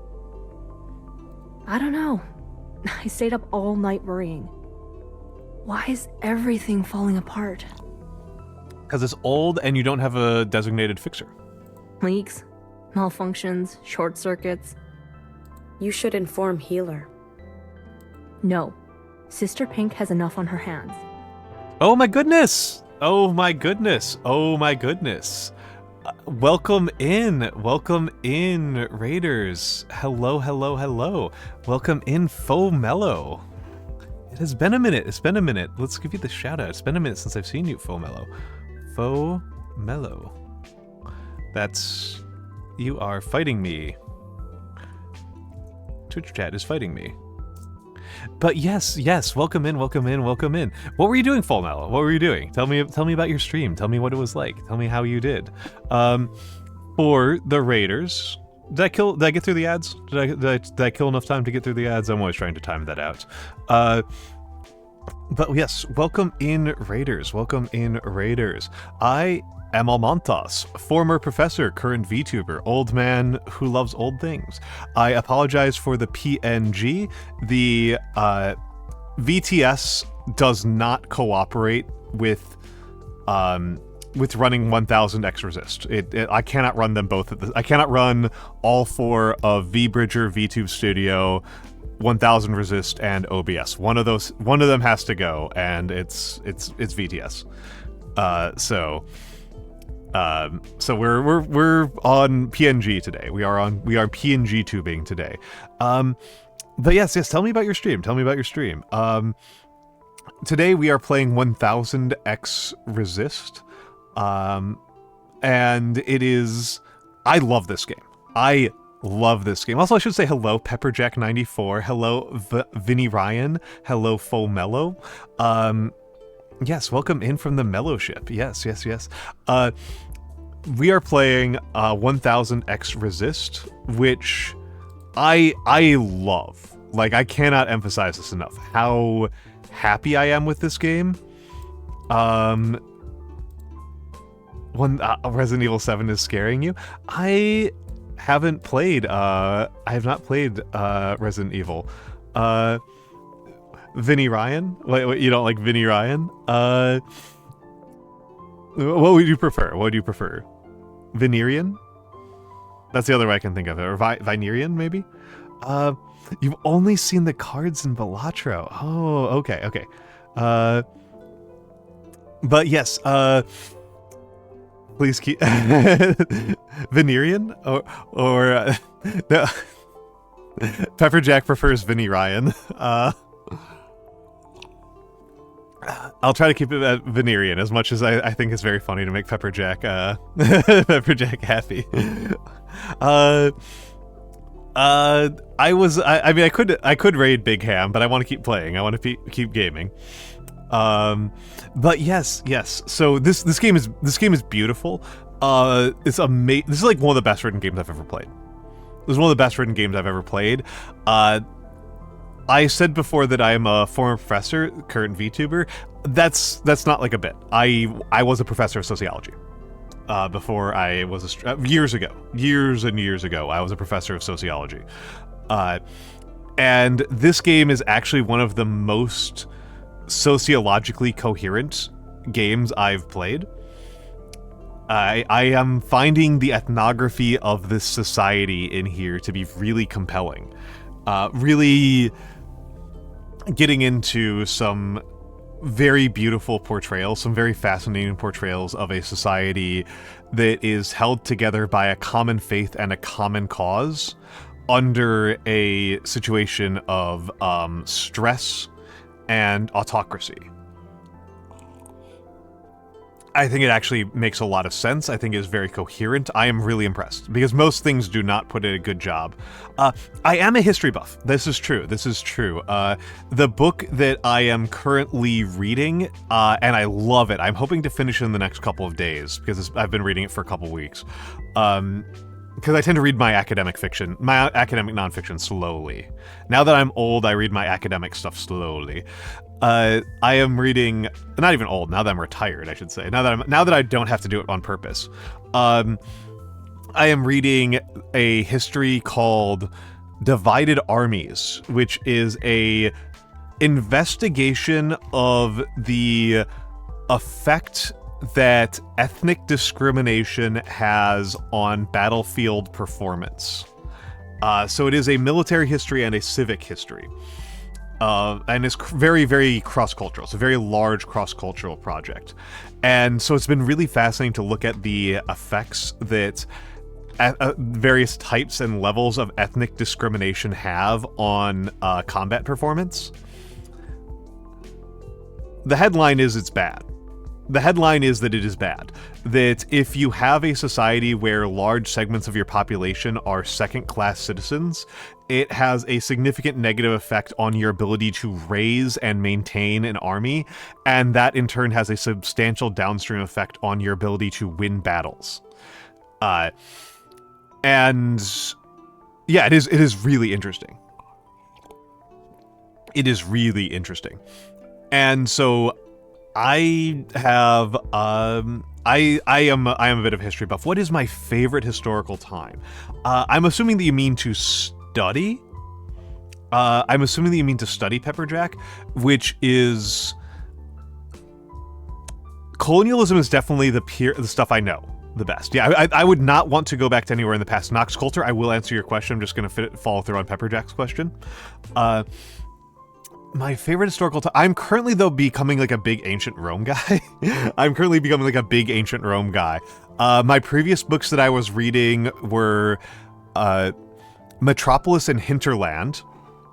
I don't know. I stayed up all night worrying. Why is everything falling apart? Because it's old and you don't have a designated fixer. Leaks, malfunctions, short circuits. You should inform Healer. No. Sister Pink has enough on her hands. Oh my goodness! Oh my goodness! Oh my goodness! Welcome in, Raiders. Hello, hello, hello. Welcome in, Fumiho. It has been a minute. It's been a minute. Let's give you the shout out. It's been a minute since I've seen you, Fumiho. Fumiho. That's... You are fighting me. Twitch chat is fighting me. But yes, welcome in. What were you doing, Fumiho? What were you doing? Tell me about your stream. Tell me what it was like. Tell me how you did. For the Raiders, did I get through the ads? Did I kill enough time to get through the ads? I'm always trying to time that out. But yes, welcome in, Raiders. I am Almantas, former professor, current VTuber, old man who loves old things. I apologize for the PNG. The VTS does not cooperate with running 1000xResist. I cannot run them both I cannot run all four of Vbridger, VTube Studio, 1000xResist, and OBS. One of them has to go, and it's VTS. So we're on PNG today. We are PNG tubing today. But yes, tell me about your stream. Today we are playing 1000xResist. And it is... I love this game. Also, I should say hello, Pepperjack94. Hello, Vinny Ryan. Hello, Fumiho. Yes, welcome in from the Mellow ship. Yes. We are playing 1000xResist, which I love. Like, I cannot emphasize this enough. How happy I am with this game. When Resident Evil 7 is scaring you. haven't played, I have not played Resident Evil. Vinny Ryan? Wait, you don't like Vinny Ryan? What would you prefer? What would you prefer? Venerian? That's the other way I can think of it. Or Vinerian, maybe? You've only seen the cards in Balatro. Oh, okay, okay. But yes, please keep... Venerian? Or no. Pepperjack prefers Vinny Ryan. I'll try to keep it at Venerian, as much as I think it's very funny to make Pepperjack Pepperjack happy. I mean, I could raid Big Ham, but I want to keep playing. I want to keep gaming. But yes. So this game is beautiful. It's amazing. This is like one of the best written games I've ever played. This is one of the best written games I've ever played. I said before that I am a former professor, current VTuber. That's not like a bit. I was a professor of sociology. Before I was years and years ago, I was a professor of sociology. And this game is actually one of the most sociologically coherent games I've played. I am finding the ethnography of this society in here to be really compelling. Really getting into some very beautiful portrayals, some very fascinating portrayals of a society that is held together by a common faith and a common cause under a situation of stress and autocracy. I think it actually makes a lot of sense. I think it is very coherent. I am really impressed, because most things do not put in a good job. I am a history buff. This is true. The book that I am currently reading, and I love it. I'm hoping to finish it in the next couple of days, because I've been reading it for a couple weeks. Because I tend to read my academic nonfiction slowly. Now that I'm old, I read my academic stuff slowly. I am reading, not even old, now that I'm retired, I should say. Now that I don't have to do it on purpose. I am reading a history called Divided Armies, which is a investigation of the effect that ethnic discrimination has on battlefield performance. So it is a military history and a civic history. And it's very, very cross-cultural. It's a very large cross-cultural project. And so it's been really fascinating to look at the effects that various types and levels of ethnic discrimination have on combat performance. The headline is it's bad. The headline is that it is bad. That if you have a society where large segments of your population are second-class citizens, it has a significant negative effect on your ability to raise and maintain an army, and that in turn has a substantial downstream effect on your ability to win battles. And yeah, it is really interesting. It is really interesting. And so I have I am a bit of a history buff. What is my favorite historical time? I'm assuming that you mean to study. I'm assuming that you mean to study, Pepperjack, which is colonialism is definitely the stuff I know the best. Yeah, I would not want to go back to anywhere in the past. Nox Coulter, I will answer your question. I'm just going to follow through on Pepperjack's question. My favorite historical time... I'm currently, though, becoming, like, a big Ancient Rome guy. I'm currently becoming, like, a big Ancient Rome guy. My previous books that I was reading were Metropolis and Hinterland,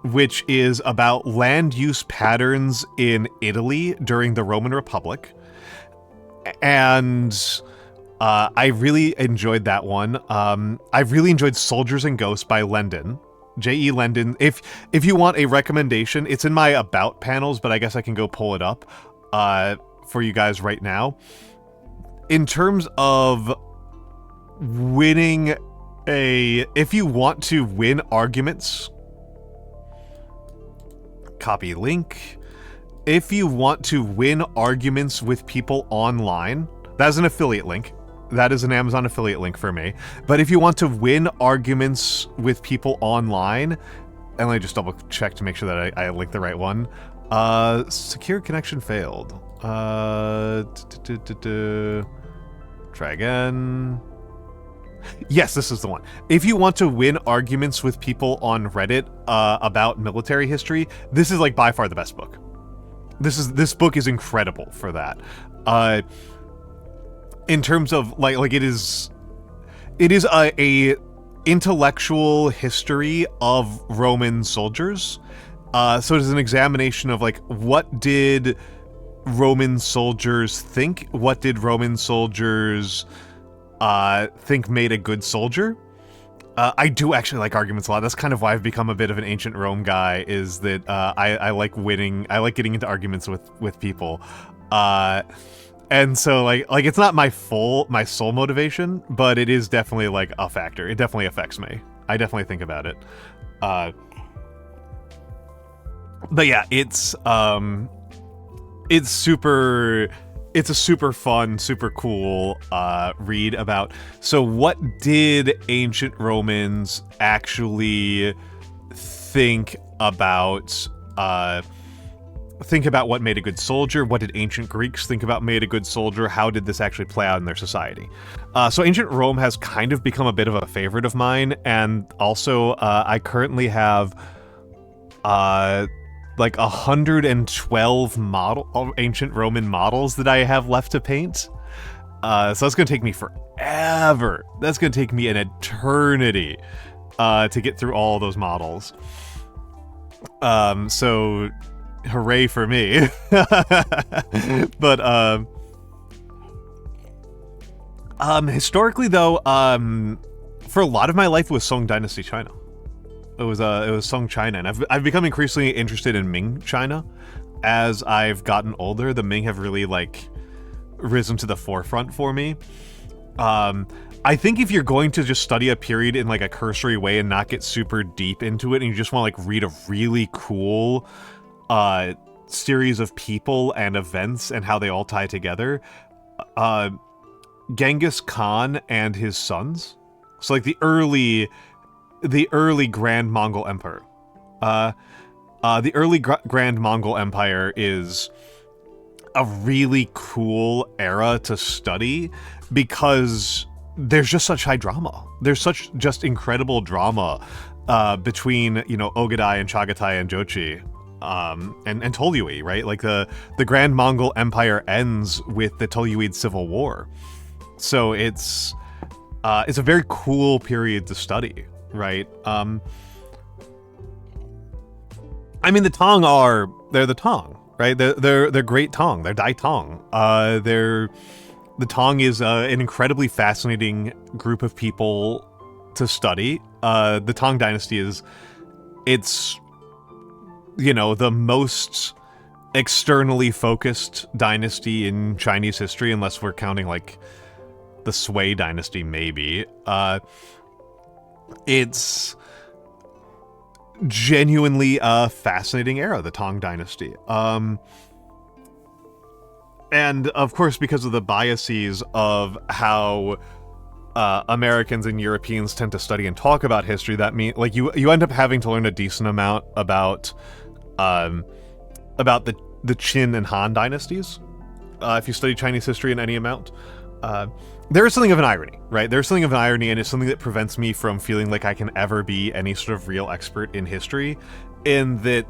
which is about land use patterns in Italy during the Roman Republic. And I really enjoyed that one. I really enjoyed Soldiers and Ghosts by Lendon. J.E. Lendon. If you want a recommendation, it's in my About panels, but I guess I can go pull it up for you guys right now. In terms of winning if you want to win arguments, copy link. If you want to win arguments with people online, that's an affiliate link. That is an Amazon affiliate link for me. But if you want to win arguments with people online, and let me just double check to make sure that I link the right one. Secure connection failed. Try again. Yes, this is the one. If you want to win arguments with people on Reddit about military history, this is like by far the best book. This book is incredible for that. In terms of like it is a intellectual history of Roman soldiers. So it is an examination of like what did Roman soldiers think? What did Roman soldiers think made a good soldier? I do actually like arguments a lot. That's kind of why I've become a bit of an ancient Rome guy, is that I like winning. I like getting into arguments with people. And so like it's not my sole motivation, but it is definitely like a factor. It definitely affects me. I definitely think about it. But yeah, it's a super fun, super cool read about, so what did ancient Romans actually think about what made a good soldier? What did ancient Greeks think about made a good soldier? How did this actually play out in their society? So ancient Rome has kind of become a bit of a favorite of mine, and also I currently have like 112 ancient Roman models that I have left to paint. So that's going to take me forever. That's going to take me an eternity to get through all those models. So hooray for me. But historically though, for a lot of my life it was Song Dynasty China. It was Song China, and I've become increasingly interested in Ming China as I've gotten older. The Ming have really like risen to the forefront for me. I think if you're going to just study a period in like a cursory way and not get super deep into it, and you just want to like read a really cool series of people and events and how they all tie together, Genghis Khan and his sons. So like the early Grand Mongol Empire. The early Grand Mongol Empire is a really cool era to study because there's just such high drama. There's such just incredible drama between, you know, Ogadai and Chagatai and Jochi and Tolui, right? Like the Grand Mongol Empire ends with the Toluid Civil War. So it's a very cool period to study. Right. I mean, the Tang they're the Tang, right? They're great Tang. They're Dai Tang. The Tang is an incredibly fascinating group of people to study. The Tang Dynasty it's you know, the most externally focused dynasty in Chinese history, unless we're counting like the Sui Dynasty, maybe. It's genuinely a fascinating era, the Tang Dynasty. And of course, because of the biases of how Americans and Europeans tend to study and talk about history, that means like you end up having to learn a decent amount about the Qin and Han dynasties. If you study Chinese history in any amount. There is something of an irony, right? There's something of an irony, and it's something that prevents me from feeling like I can ever be any sort of real expert in history, in that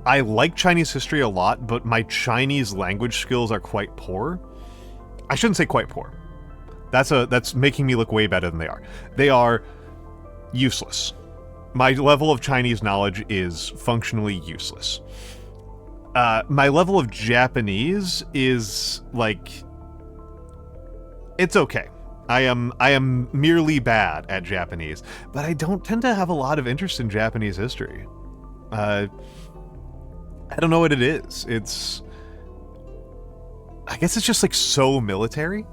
I like Chinese history a lot, but my Chinese language skills are quite poor. I shouldn't say quite poor. That's making me look way better than they are. They are useless. My level of Chinese knowledge is functionally useless. My level of Japanese is like... it's okay. I am merely bad at Japanese, but I don't tend to have a lot of interest in Japanese history. I don't know what it is. I guess it's just like so military.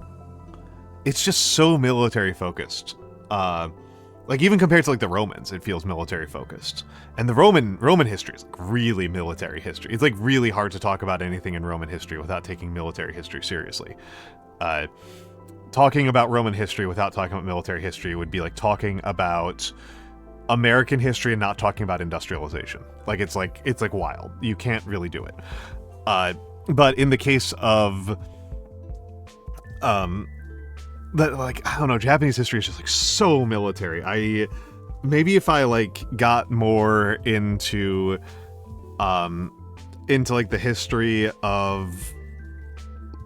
It's just so military focused. Like even compared to like the Romans, it feels military focused. And the Roman history is like really military history. It's like really hard to talk about anything in Roman history without taking military history seriously. talking about Roman history without talking about military history would be like talking about American history and not talking about industrialization. It's like wild. You can't really do it. But in the case of that, like, I don't know, Japanese history is just like so military. Maybe if I like got more into like the history of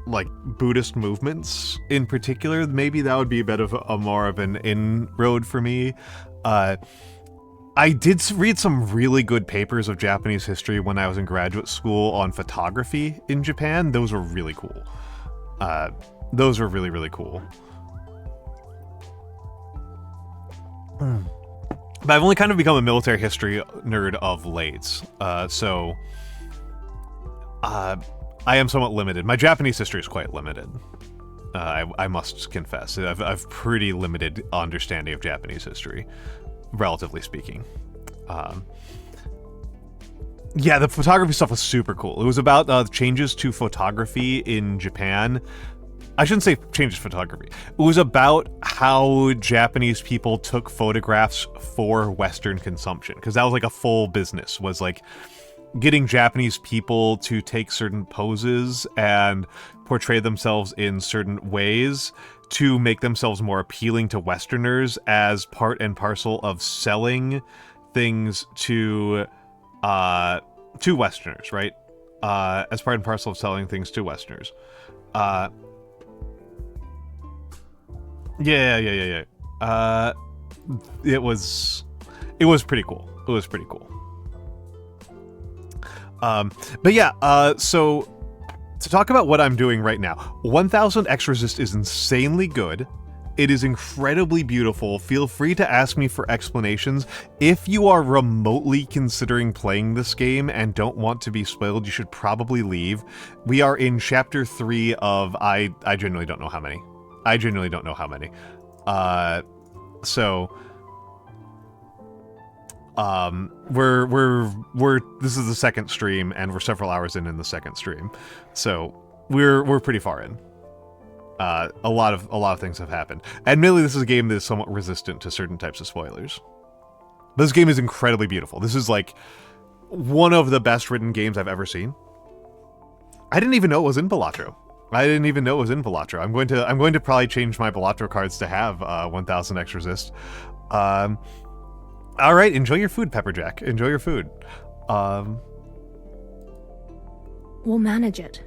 like Buddhist movements in particular, maybe that would be a bit of a more of an inroad for me. I did read some really good papers of Japanese history when I was in graduate school on photography in Japan. Those were really cool. Those were really, really cool. But I've only kind of become a military history nerd of late, so I am somewhat limited. My Japanese history is quite limited. I must confess. I've pretty limited understanding of Japanese history, relatively speaking. Yeah, the photography stuff was super cool. It was about changes to photography in Japan. I shouldn't say changes to photography. It was about how Japanese people took photographs for Western consumption, because that was like a full business, was like getting Japanese people to take certain poses and portray themselves in certain ways to make themselves more appealing to Westerners as part and parcel of selling things to Westerners, right? As part and parcel of selling things to Westerners. Yeah. It was pretty cool. It was pretty cool. But yeah, so to talk about what I'm doing right now, 1000xResist is insanely good. It is incredibly beautiful. Feel free to ask me for explanations. If you are remotely considering playing this game and don't want to be spoiled, you should probably leave. We are in chapter 3 of I genuinely don't know how many. We're this is the second stream, and we're several hours in the second stream, so we're pretty far in. A lot of things have happened. Admittedly, this is a game that is somewhat resistant to certain types of spoilers. This game is incredibly beautiful. This is like one of the best written games I've ever seen. I didn't even know it was in Balatro. I'm going to probably change my Balatro cards to have 1000xResist. All right, enjoy your food, Pepperjack. Enjoy your food. We'll manage it.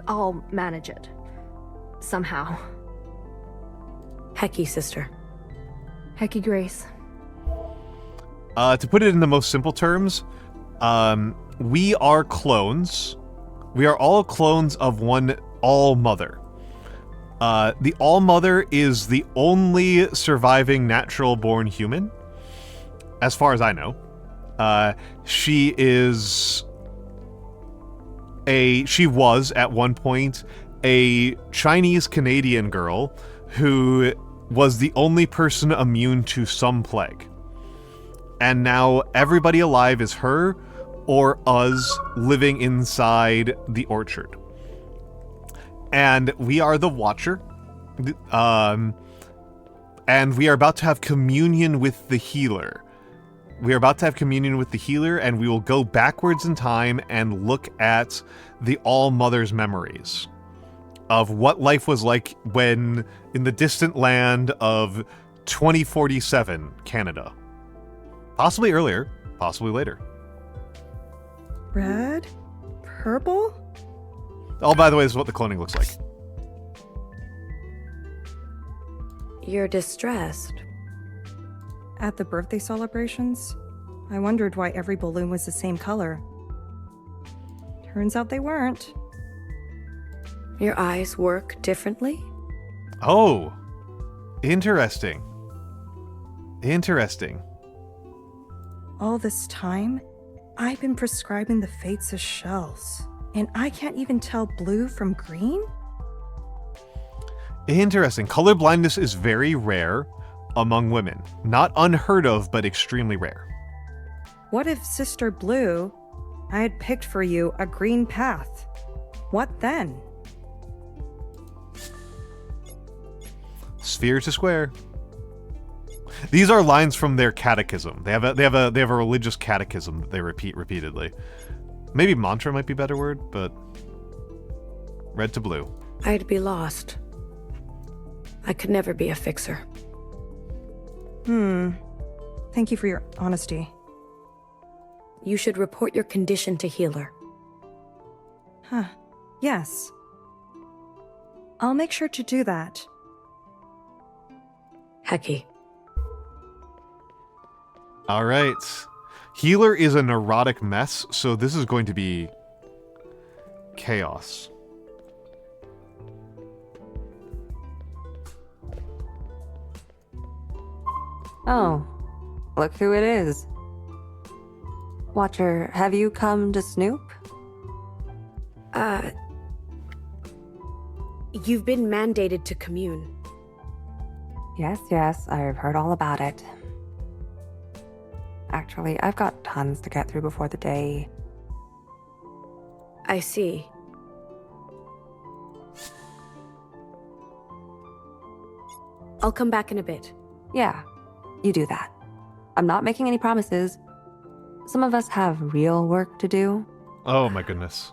I'll manage it. Somehow. Hecky, sister. Hecky Grace. To put it in the most simple terms, we are clones. We are all clones of one All-Mother. The All-Mother is the only surviving natural-born human, as far as I know. She was, at one point, a Chinese-Canadian girl who was the only person immune to some plague. And now everybody alive is her or us living inside the orchard. And we are the Watcher. And we are about to have communion with the Healer. And we will go backwards in time and look at the All-Mother's memories of what life was like when in the distant land of 2047 Canada. Possibly earlier, possibly later. Red? Purple? Oh, by the way, this is what the cloning looks like. You're distressed. At the birthday celebrations, I wondered why every balloon was the same color. Turns out they weren't. Your eyes work differently? Oh, interesting. All this time, I've been prescribing the fates of shells, and I can't even tell blue from green? Interesting. Color blindness is very rare among women. Not unheard of, but extremely rare. What if Sister Blue, I had picked for you a green path? What then? Sphere to square. These are lines from their catechism. They have a religious catechism that they repeat repeatedly. Maybe mantra might be a better word, but red to blue. I'd be lost. I could never be a fixer. Thank you for your honesty. You should report your condition to healer. Huh. Yes. I'll make sure to do that. Hecky. All right. Healer is a neurotic mess, so this is going to be chaos. Oh, look who it is. Watcher, have you come to snoop? You've been mandated to commune. Yes, I've heard all about it. Actually, I've got tons to get through before the day. I see. I'll come back in a bit. Yeah, you do that. I'm not making any promises. Some of us have real work to do. Oh my goodness.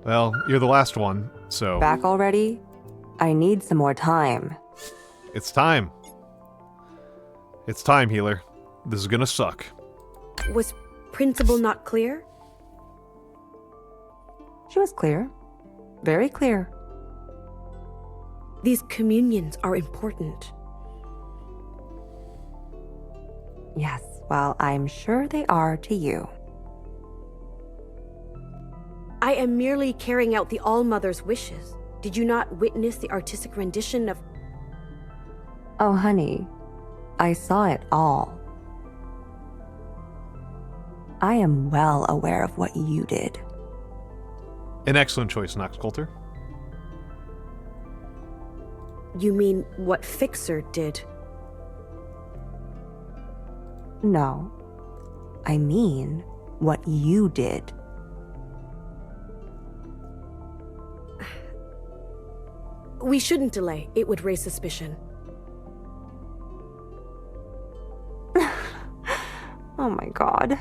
Well, you're the last one, so... Back already? I need some more time. It's time. It's time, healer. This is gonna suck. Was Principal not clear? She was clear. Very clear. These communions are important. Yes, well, I'm sure they are to you. I am merely carrying out the All-Mother's wishes. Did you not witness the artistic rendition of... Oh, honey, I saw it all. I am well aware of what you did. An excellent choice, Nox Coulter. You mean what Fixer did? No, I mean what you did. We shouldn't delay. It would raise suspicion. Oh my god.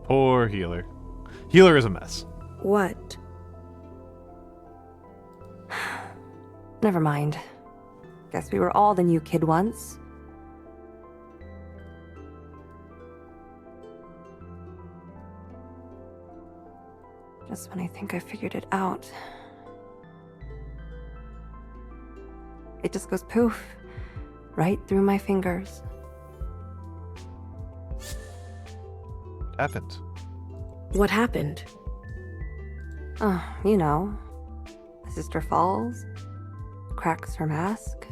Poor healer. Healer is a mess. What? Never mind. Guess we were all the new kid once. Just when I think I figured it out, it just goes poof, right through my fingers. Happened. What happened? Oh, you know. A sister falls, cracks her mask.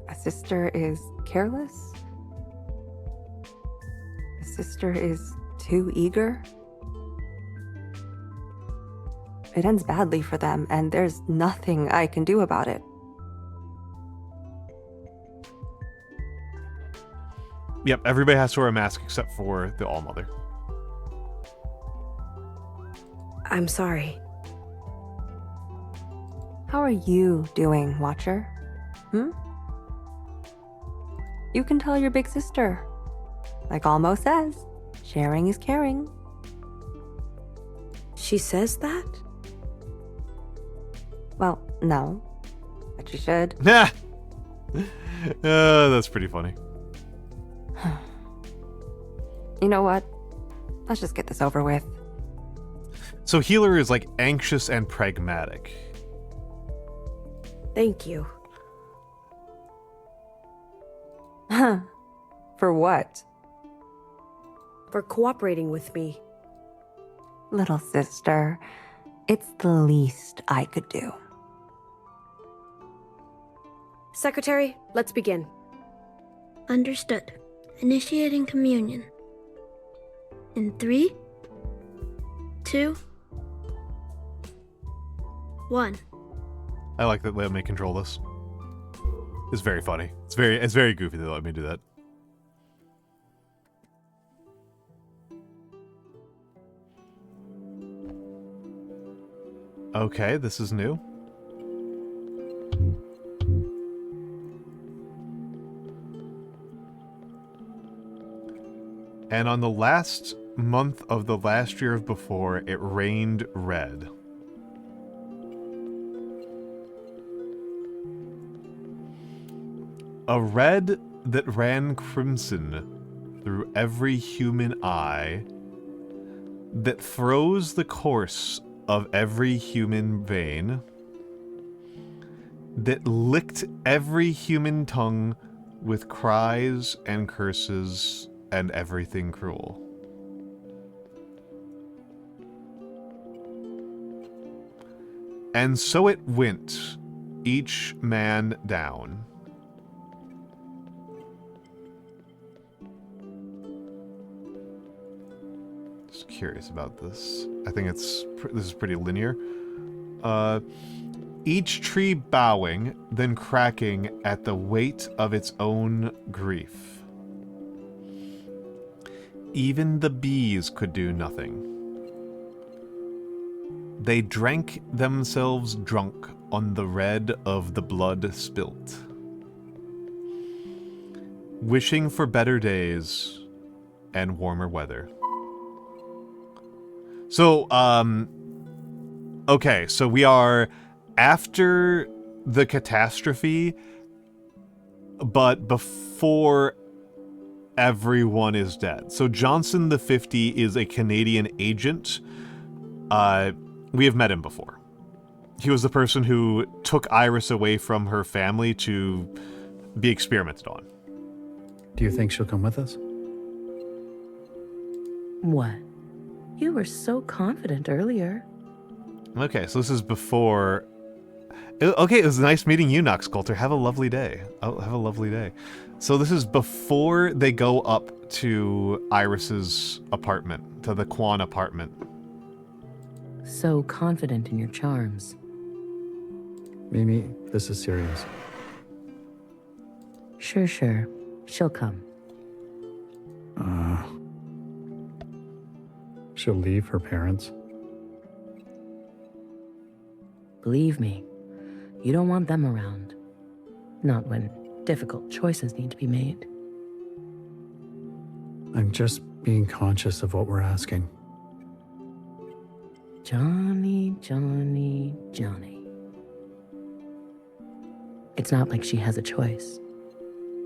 A sister is careless. A sister is too eager. It ends badly for them, and there's nothing I can do about it. Yep, everybody has to wear a mask except for the All-Mother. I'm sorry. How are you doing, Watcher? You can tell your big sister. Like Almo says, sharing is caring. She says that? Well, no. But she should. Yeah. That's pretty funny. You know what? Let's just get this over with. So healer is like anxious and pragmatic. Thank you. Huh. For what? For cooperating with me. Little sister, it's the least I could do. Secretary, let's begin. Understood. Initiating communion. In 3, 2, 1. I like that they let me control this. It's very funny. It's very goofy that they let me do that. Okay, this is new. And on the last month of the last year of before, it rained red. A red that ran crimson through every human eye, that froze the course of every human vein, that licked every human tongue with cries and curses and everything cruel. And so it went, each man down. Just curious about this. I think this is pretty linear. Each tree bowing, then cracking at the weight of its own grief. Even the bees could do nothing. They drank themselves drunk on the red of the blood spilt, wishing for better days and warmer weather. So, okay, so we are after the catastrophe, but before everyone is dead. So Johnson the 50 is a Canadian agent. We have met him before. He was the person who took Iris away from her family to be experimented on. Do you think she'll come with us? What? You were so confident earlier. Okay, so this is before... Okay, it was nice meeting you, Nox Coulter. Have a lovely day. Oh, have a lovely day. So this is before they go up to Iris's apartment, to the Quan apartment. So confident in your charms. Mimi, this is serious. Sure. She'll come. She'll leave her parents. Believe me, you don't want them around. Not when difficult choices need to be made. I'm just being conscious of what we're asking. Johnny. It's not like she has a choice.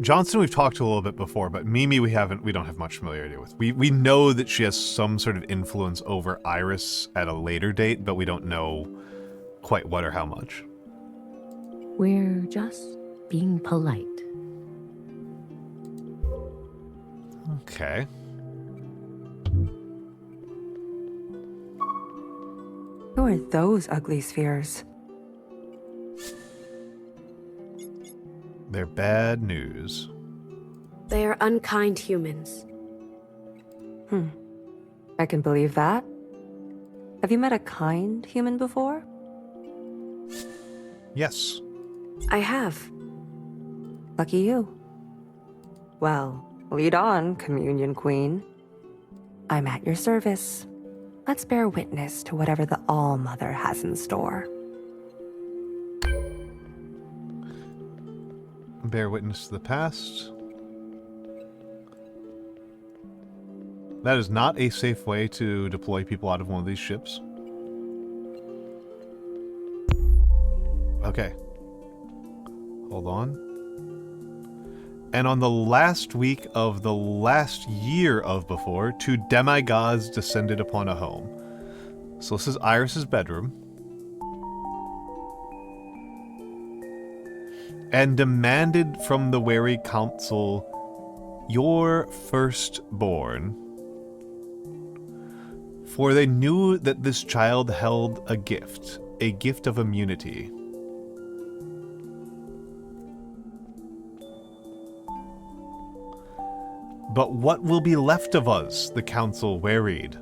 Johnson we've talked to a little bit before, but Mimi we don't have much familiarity with. We know that she has some sort of influence over Iris at a later date, but we don't know quite what or how much. We're just being polite. Okay. Who are those ugly spheres? They're bad news. They are unkind humans. I can believe that. Have you met a kind human before? Yes. I have. Lucky you. Well, lead on, Communion Queen. I'm at your service. Let's bear witness to whatever the All-Mother has in store. Bear witness to the past. That is not a safe way to deploy people out of one of these ships. Okay. Hold on. And on the last week of the last year of before, 2 demigods descended upon a home. So this is Iris's bedroom. And demanded from the wary council your firstborn. For they knew that this child held a gift of immunity. But what will be left of us, the council wearied.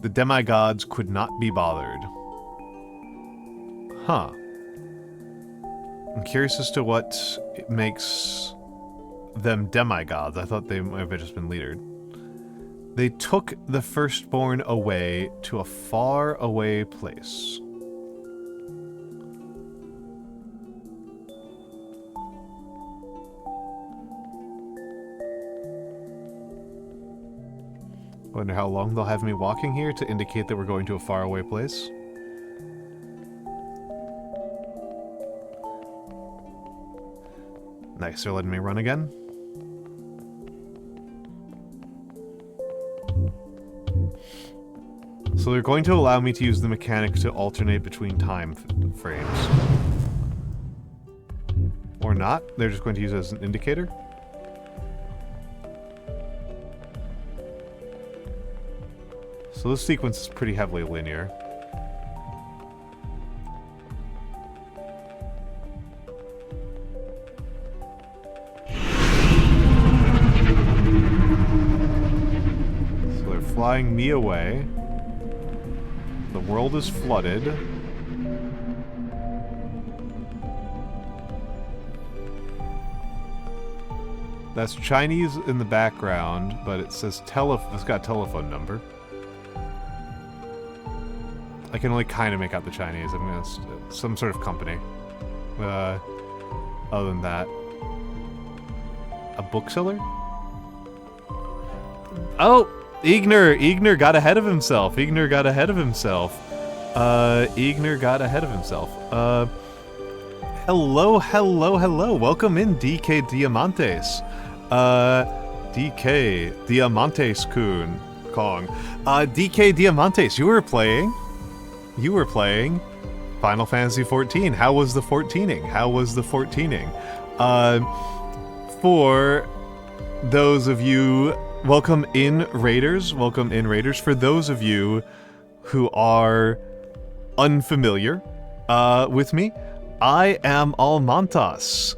The demigods could not be bothered. Huh. I'm curious as to what makes them demigods. I thought they might have just been leadered. They took the firstborn away to a far away place. Wonder how long they'll have me walking here to indicate that we're going to a faraway place. Nice, they're letting me run again. So they're going to allow me to use the mechanic to alternate between time frames. Or not, they're just going to use it as an indicator. So this sequence is pretty heavily linear. So they're flying me away. The world is flooded. That's Chinese in the background, but it says it's got a telephone number. I can only kind of make out the Chinese. I mean, it's some sort of company. Other than that, a bookseller? Oh, Igner got ahead of himself. Igner got ahead of himself. Hello. Welcome in, DK Diamantes. DK Diamantes-kun. Kong. DK Diamantes, you were playing Final Fantasy XIV. How was the 14ing? For those of you, welcome in Raiders. For those of you who are unfamiliar with me, I am Almantas,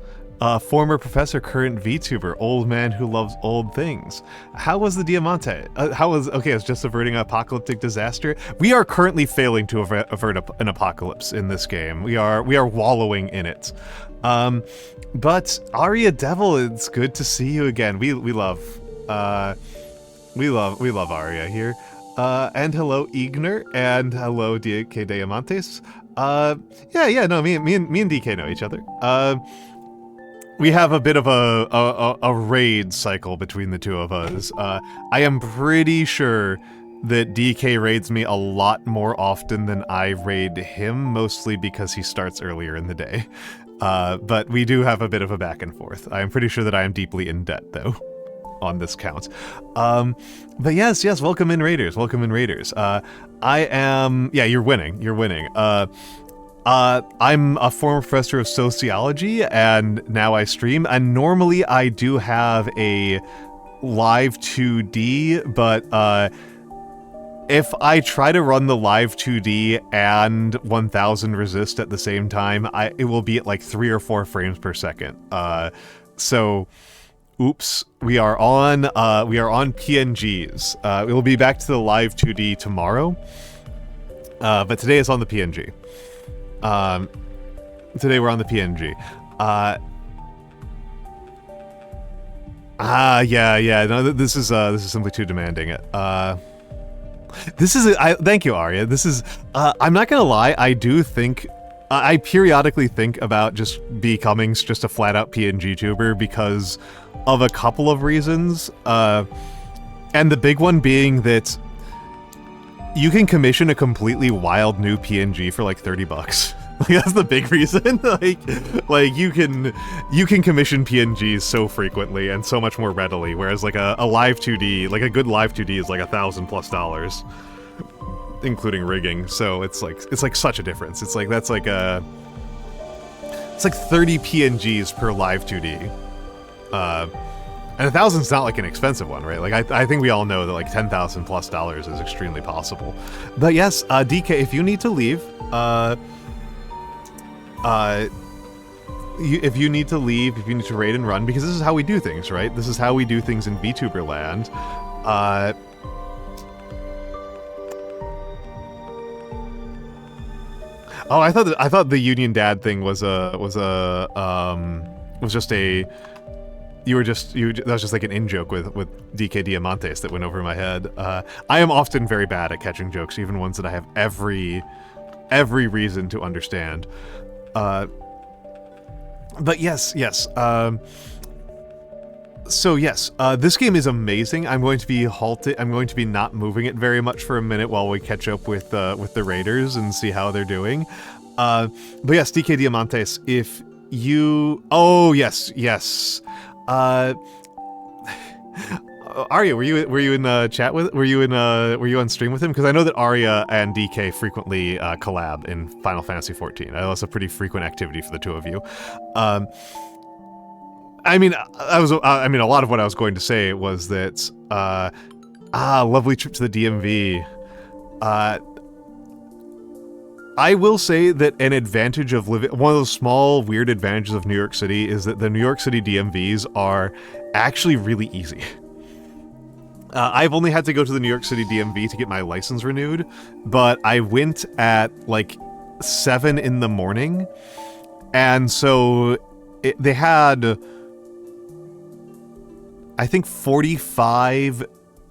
former professor, current VTuber, old man who loves old things. How was the Diamante? Okay, it's just averting an apocalyptic disaster. We are currently failing to avert an apocalypse in this game. We are wallowing in it. But Aria Devil, it's good to see you again. We love Aria here. And hello Igner, and hello DK Diamantes. Me and DK know each other. We have a bit of a raid cycle between the two of us. I am pretty sure that DK raids me a lot more often than I raid him, mostly because he starts earlier in the day. But we do have a bit of a back and forth. I am pretty sure that I am deeply in debt, though, on this count. But yes, welcome in Raiders. I am... Yeah, you're winning. I'm a former professor of sociology, and now I stream, and normally I do have a live 2D, but if I try to run the live 2D and 1000xResist at the same time, it will be at like 3 or 4 frames per second. So, oops, we are on PNGs. We'll be back to the live 2D tomorrow, but today is on the PNG. Today we're on the PNG. No, this is simply too demanding. Thank you, Arya. I'm not gonna lie, I periodically think about just becoming just a flat-out PNG tuber because of a couple of reasons. And the big one being that you can commission a completely wild new PNG for like $30. Like, that's the big reason. like you can commission PNGs so frequently and so much more readily, whereas like a live 2D, like a good live 2D is like $1,000+, including rigging. So it's like such a difference. It's like 30 PNGs per live 2D. And $1,000's not like an expensive one, right? Like I think we all know that like $10,000+ is extremely possible. But yes, DK, if you need to leave, if you need to raid and run, because this is how we do things, right? This is how we do things in VTuber land. Oh, I thought the Union Dad thing was just a. That was just like an in-joke with DK Diamantes that went over my head. I am often very bad at catching jokes, even ones that I have every reason to understand. But yes. So yes, this game is amazing. I'm going to be I'm going to be not moving it very much for a minute while we catch up with the raiders and see how they're doing. But yes, DK Diamantes, if you... Oh, yes. Arya, were you in chat with... Were you on stream with him? Because I know that Arya and DK frequently collab in Final Fantasy XIV. I know that's a pretty frequent activity for the two of you. I mean, a lot of what I was going to say was that, lovely trip to the DMV. I will say that an advantage of living, one of those small, weird advantages of New York City is that the New York City DMVs are actually really easy. I've only had to go to the New York City DMV to get my license renewed, but I went at, like, 7 in the morning, and so they had... I think 45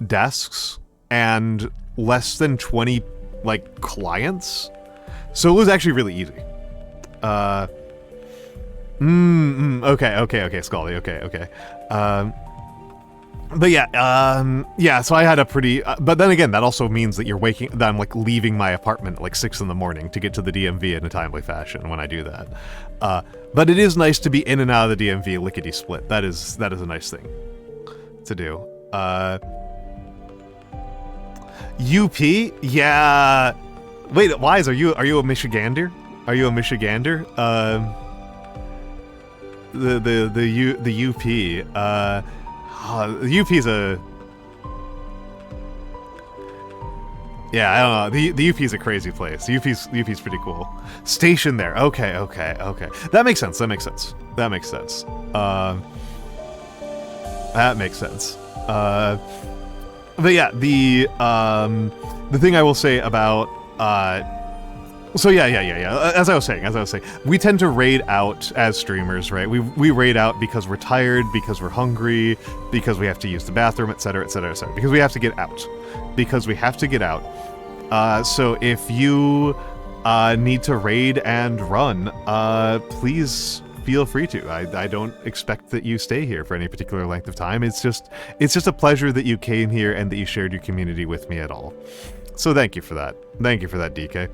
desks and less than 20 like clients, so it was actually really easy. Okay, Scaldy, okay. But yeah, so I had a pretty, but then again, that also means that that I'm like leaving my apartment at like 6 in the morning to get to the DMV in a timely fashion when I do that. But it is nice to be in and out of the DMV lickety split. That is a nice thing to do. UP? Yeah. Wait, Wise, are you a Michigander? Are you a Michigander? The UP. The UP is a... Yeah, I don't know. The UP is a crazy place. The UP's pretty cool. Station there. Okay. That makes sense. That makes sense. That makes sense. But yeah, the thing I will say about so yeah. As I was saying, we tend to raid out as streamers, right? We raid out because we're tired, because we're hungry, because we have to use the bathroom, etc., because we have to get out. So if you need to raid and run, please feel free to. I don't expect that you stay here for any particular length of time. It's just a pleasure that you came here and that you shared your community with me at all. So thank you for that. Thank you for that, DK.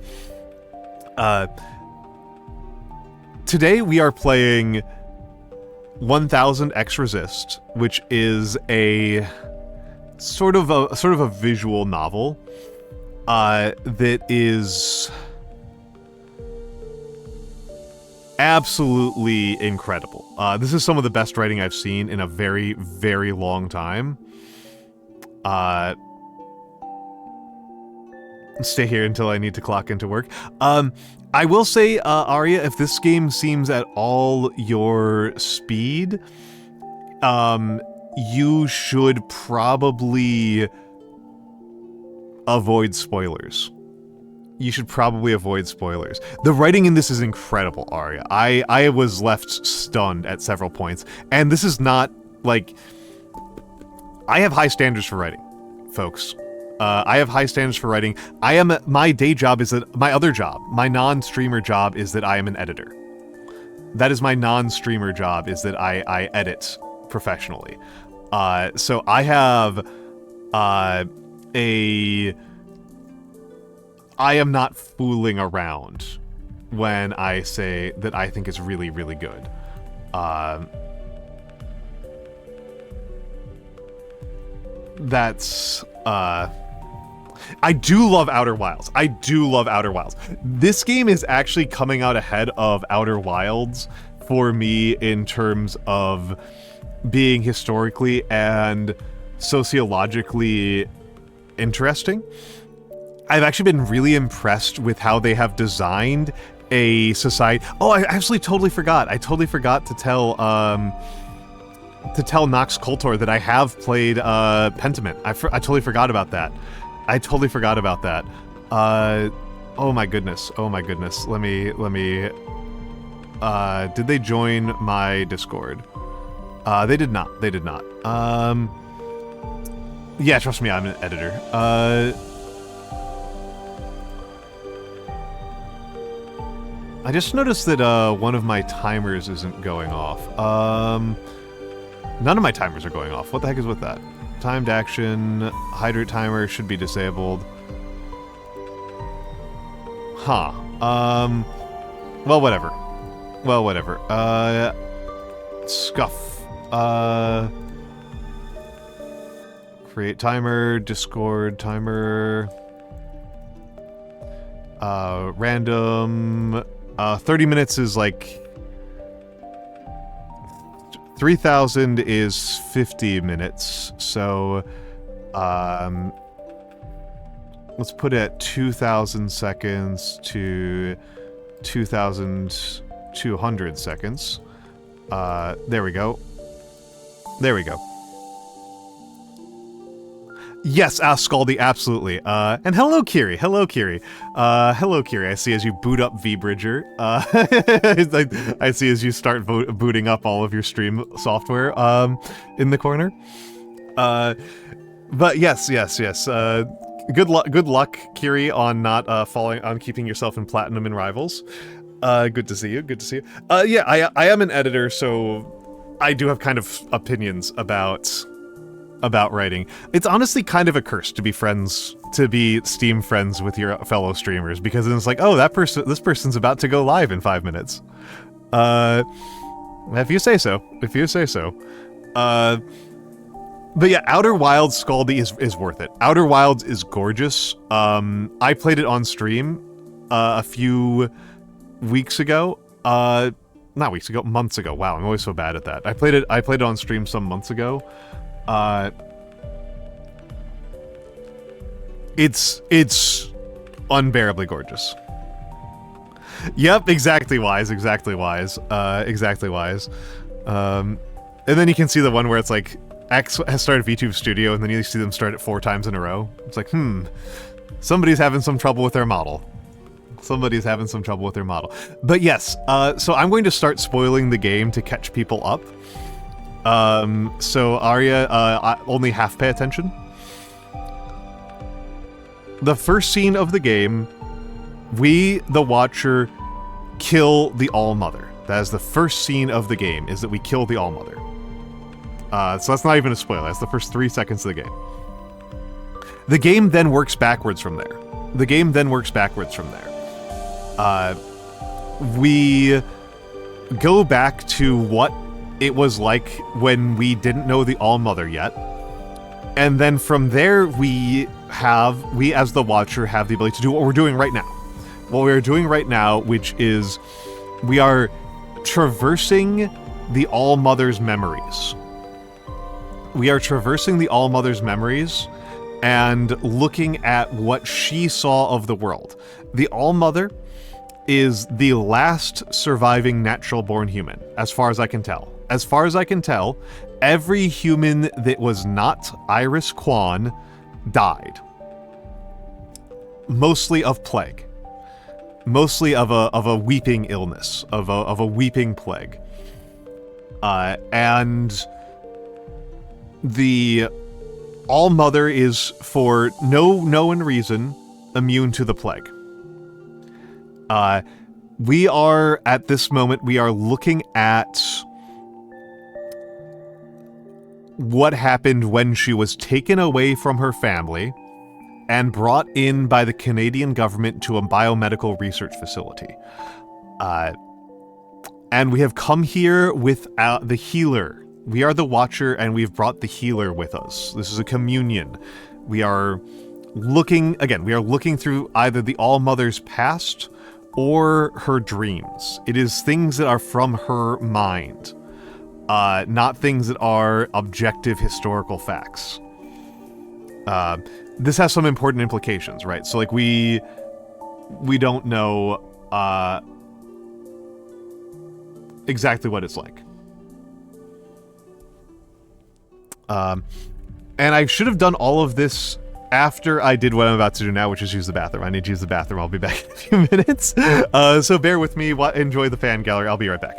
Today we are playing 1000xResist, which is a sort of a visual novel that is absolutely incredible. This is some of the best writing I've seen in a very, very long time. Stay here until I need to clock into work. I will say, Arya, if this game seems at all your speed, you should probably avoid spoilers. The writing in this is incredible, Arya. I was left stunned at several points, and this is not, like... I have high standards for writing, folks. I have high standards for writing. My day job is that... My other job, my non-streamer job, is that I am an editor. That is my non-streamer job, is that I edit professionally. So I have I am not fooling around when I say that I think it's really, really good. I do love Outer Wilds. This game is actually coming out ahead of Outer Wilds for me in terms of being historically and sociologically interesting. I've actually been really impressed with how they have designed a society. Oh, I actually totally forgot. I totally forgot to tell Nox Kultor that I have played Pentiment. I totally forgot about that. Oh my goodness. Let me. Did they join my Discord? They did not. Yeah, trust me, I'm an editor. I just noticed that one of my timers isn't going off. None of my timers are going off. What the heck is with that? Timed action, hydrate timer should be disabled. Huh. Well, whatever. Well, whatever. Scuff. Create timer, Discord timer. Random. 30 minutes is like... 3,000 is 50 minutes, so, let's put it at 2,000 seconds to 2,200 seconds. There we go. There we go. Yes, Ask Scaldy, absolutely. And hello, Kiri. Hello, Kiri. Hello, Kiri. I see as you boot up Vbridger. I see as you start booting up all of your stream software in the corner. But yes. Good luck, Kiri, on not on keeping yourself in platinum in Rivals. Good to see you. Good to see you. Yeah, I am an editor, so I do have kind of opinions about writing. It's honestly kind of a curse to be Steam friends with your fellow streamers, because then it's like, oh, this person's about to go live in 5 minutes. If you say so. If you say so. But yeah, Outer Wilds Scaldy is worth it. Outer Wilds is gorgeous. I played it on stream a few weeks ago. Not weeks ago, months ago. Wow, I'm always so bad at that. I played it on stream some months ago. It's unbearably gorgeous. Yep, exactly wise. And then you can see the one where it's like, X has started VTube Studio, and then you see them start it 4 times in a row. It's like, somebody's having some trouble with their model. But yes, so I'm going to start spoiling the game to catch people up. So Arya, only half pay attention. The first scene of the game, we, the Watcher, kill the All-Mother. That is the first scene of the game, is that we kill the All-Mother. So that's not even a spoiler, that's the first 3 seconds of the game. The game then works backwards from there. We go back to what it was like when we didn't know the All-Mother yet. And then from there, we as the Watcher have the ability to do what we're doing right now. What we're doing right now, which is we are traversing the All-Mother's memories. And looking at what she saw of the world. The All-Mother is the last surviving natural-born human, as far as I can tell. As far as I can tell, every human that was not Iris Kwan died. Mostly of plague. Mostly of a weeping illness, of a weeping plague. And the All-Mother is, for no known reason, immune to the plague. We are, at this moment, we are looking at what happened when she was taken away from her family and brought in by the Canadian government to a biomedical research facility. And we have come here with the healer. We are the Watcher, and we've brought the healer with us. This is a communion. We are looking through either the All-Mother's past or her dreams. It is things that are from her mind, not things that are objective historical facts. This has some important implications, right? So, like, we don't know exactly what it's like. And I should have done all of this after I did what I'm about to do now, which is use the bathroom. I need to use the bathroom. I'll be back in a few minutes. So bear with me. Enjoy the fan gallery. I'll be right back.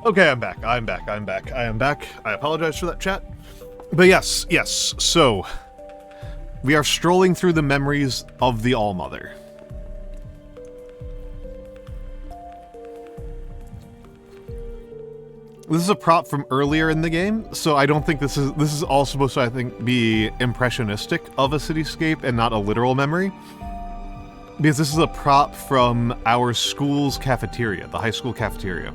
Okay, I'm back. I apologize for that, chat. But yes, so we are strolling through the memories of the All-Mother. This is a prop from earlier in the game, so I don't think this is all supposed to, I think, be impressionistic of a cityscape and not a literal memory. Because this is a prop from our school's cafeteria, the high school cafeteria.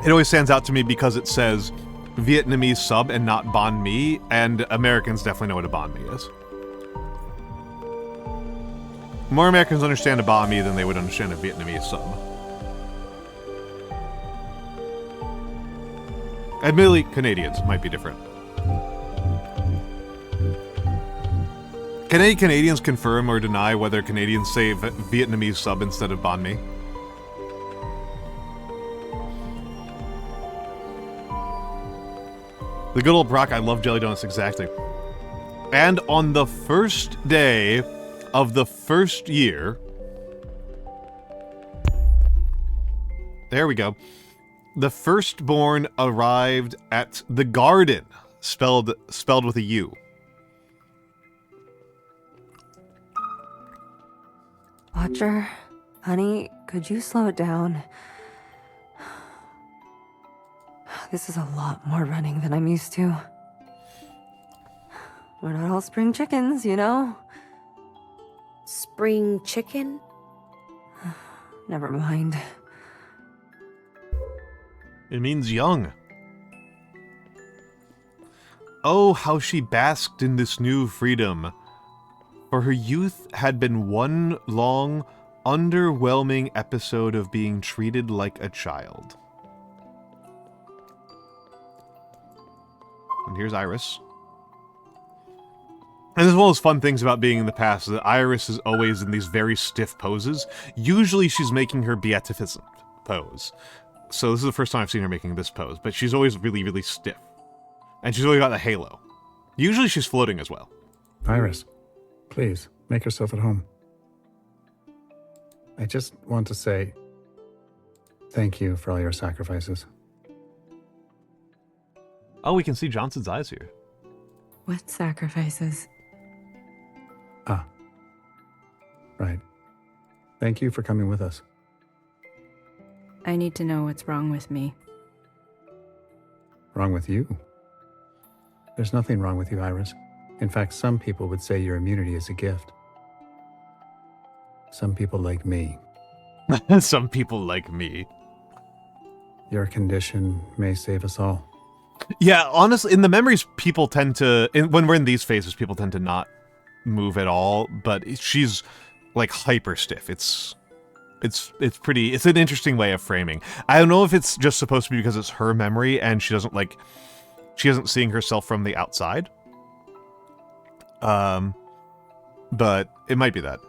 It always stands out to me because it says Vietnamese sub and not banh mi, and Americans definitely know what a banh mi is. More Americans understand a banh mi than they would understand a Vietnamese sub. Admittedly, Canadians might be different. Can any Canadians confirm or deny whether Canadians say Vietnamese sub instead of banh mi? The good old Brock, I love jelly donuts, exactly. And on the first day of the first year... There we go. The firstborn arrived at the garden, spelled with a U. Watcher, honey, could you slow it down? This is a lot more running than I'm used to. We're not all spring chickens, you know? Spring chicken? Never mind. It means young. Oh, how she basked in this new freedom. For her youth had been one long, underwhelming episode of being treated like a child. And here's Iris. And this is one of those fun things about being in the past, is that Iris is always in these very stiff poses. Usually she's making her beatificent pose. So this is the first time I've seen her making this pose, but she's always really, really stiff. And she's always got the halo. Usually she's floating as well. Iris, please, make yourself at home. I just want to say thank you for all your sacrifices. Oh, we can see Johnson's eyes here. What sacrifices? Ah. Right. Thank you for coming with us. I need to know what's wrong with me. Wrong with you? There's nothing wrong with you, Iris. In fact, some people would say your immunity is a gift. Some people like me. Some people like me. Your condition may save us all. Yeah, honestly, in the memories, people tend to... when we're in these phases, people tend to not move at all, but she's, like, hyper stiff. It's pretty... It's an interesting way of framing. I don't know if it's just supposed to be because it's her memory and she doesn't, like... She isn't seeing herself from the outside. But it might be that.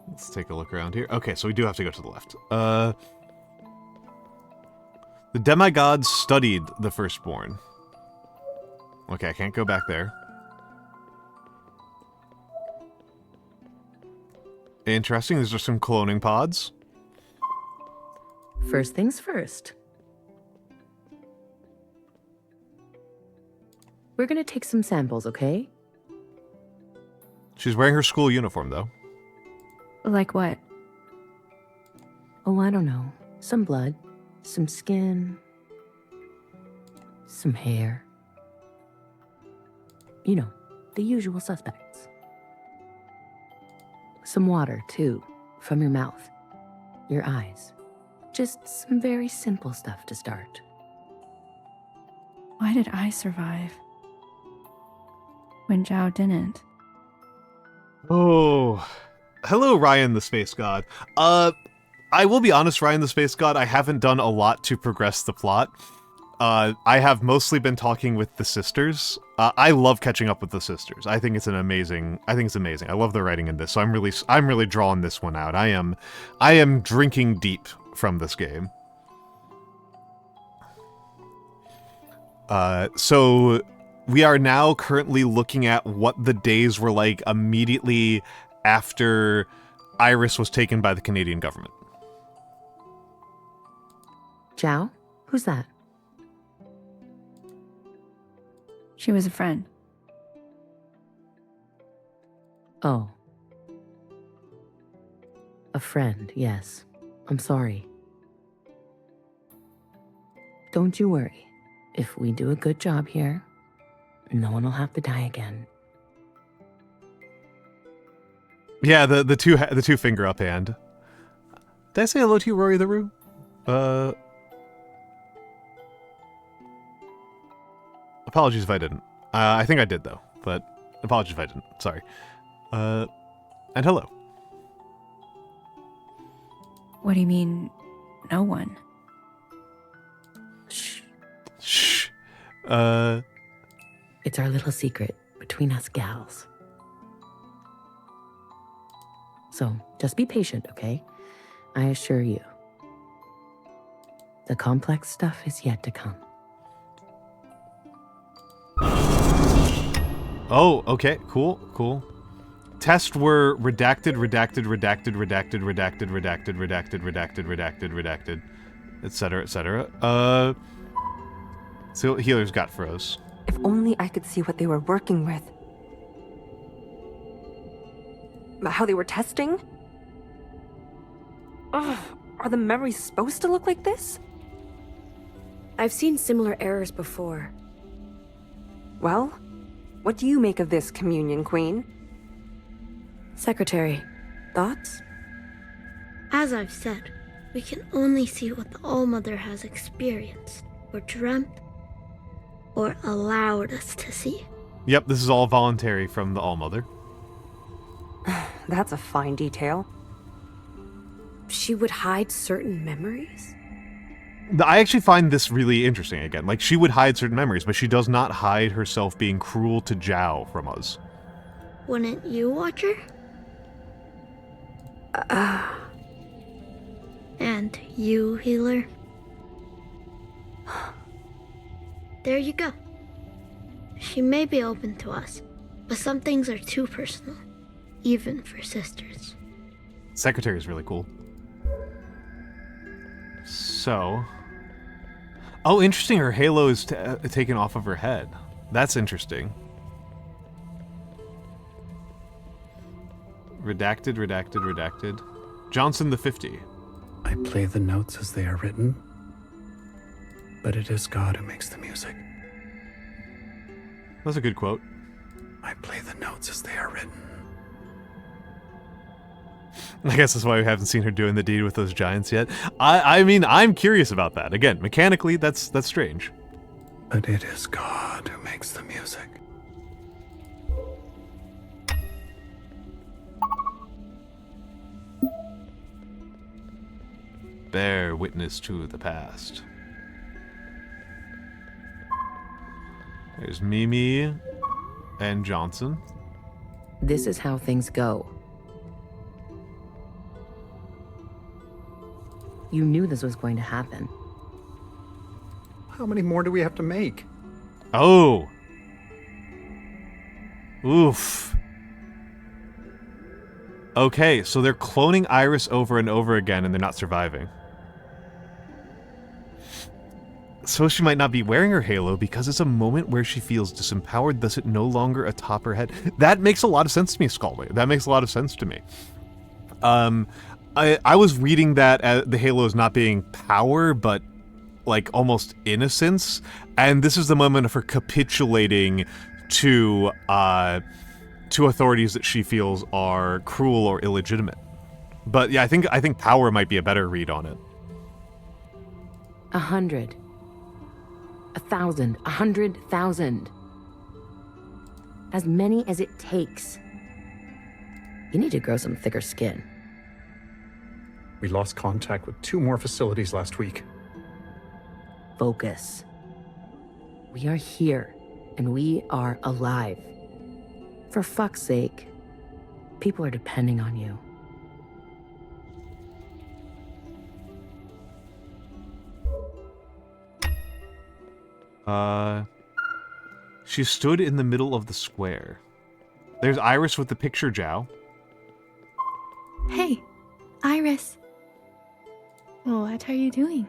Let's take a look around here. Okay, so we do have to go to the left. The demigods studied the firstborn. Okay, I can't go back there. Interesting, these are some cloning pods. First things first. We're gonna take some samples, okay? She's wearing her school uniform, though. Like what? Oh, I don't know. Some blood, some skin, some hair. You know, the usual suspects. Some water, too, from your mouth, your eyes. Just some very simple stuff to start. Why did I survive when Zhao didn't? Oh, hello, Ryan the Space God. I will be honest, Ryan the Space God, I haven't done a lot to progress the plot. I have mostly been talking with the sisters. I love catching up with the sisters. I think it's amazing. I love the writing in this, so I'm really drawing this one out. I am drinking deep from this game. So we are now currently looking at what the days were like immediately after Iris was taken by the Canadian government. Zhao? Who's that? She was a friend. Oh. A friend, yes. I'm sorry. Don't you worry. If we do a good job here, no one will have to die again. Yeah, the two finger up hand. Did I say hello to you, Rory the Roo? Apologies if I didn't. I think I did though, but apologies if I didn't. Sorry. And hello. What do you mean, no one? Shh. Shh. It's our little secret between us gals. So, just be patient, okay? I assure you. The complex stuff is yet to come. Oh, okay. Cool. Tests were redacted, etc. So what healers got for us. If only I could see what they were working with. How they were testing? Ugh, are the memories supposed to look like this? I've seen similar errors before. Well, what do you make of this, Communion Queen? Secretary, thoughts? As I've said, we can only see what the All-Mother has experienced, or dreamt, or allowed us to see. Yep, this is all voluntary from the All-Mother. That's a fine detail. She would hide certain memories? I actually find this really interesting again. Like, she would hide certain memories, but she does not hide herself being cruel to Zhao from us. Wouldn't you watch her? And you, healer? There you go. She may be open to us, but some things are too personal, even for sisters. Secretary is really cool. So... Oh, interesting, her halo is taken off of her head. That's interesting. Redacted. Johnson the 50. I play the notes as they are written, but it is God who makes the music. That's a good quote. I play the notes as they are written. I guess that's why we haven't seen her doing the deed with those giants yet. I mean, I'm curious about that. Again, mechanically, that's strange. But it is God who makes the music. Bear witness to the past. There's Mimi and Johnson. This is how things go. You knew this was going to happen. How many more do we have to make? Oh. Oof. Okay, so they're cloning Iris over and over again and they're not surviving. So she might not be wearing her halo because it's a moment where she feels disempowered, thus it no longer atop her head. That makes a lot of sense to me, Scaldway. That makes a lot of sense to me. I was reading that as the halo is not being power, but like almost innocence, and this is the moment of her capitulating to authorities that she feels are cruel or illegitimate. But yeah, I think power might be a better read on it. 100. 1,000. 100,000. As many as it takes. You need to grow some thicker skin. We lost contact with 2 more facilities last week. Focus. We are here, and we are alive. For fuck's sake, people are depending on you. She stood in the middle of the square. There's Iris with the picture Zhao. Hey, Iris. What are you doing?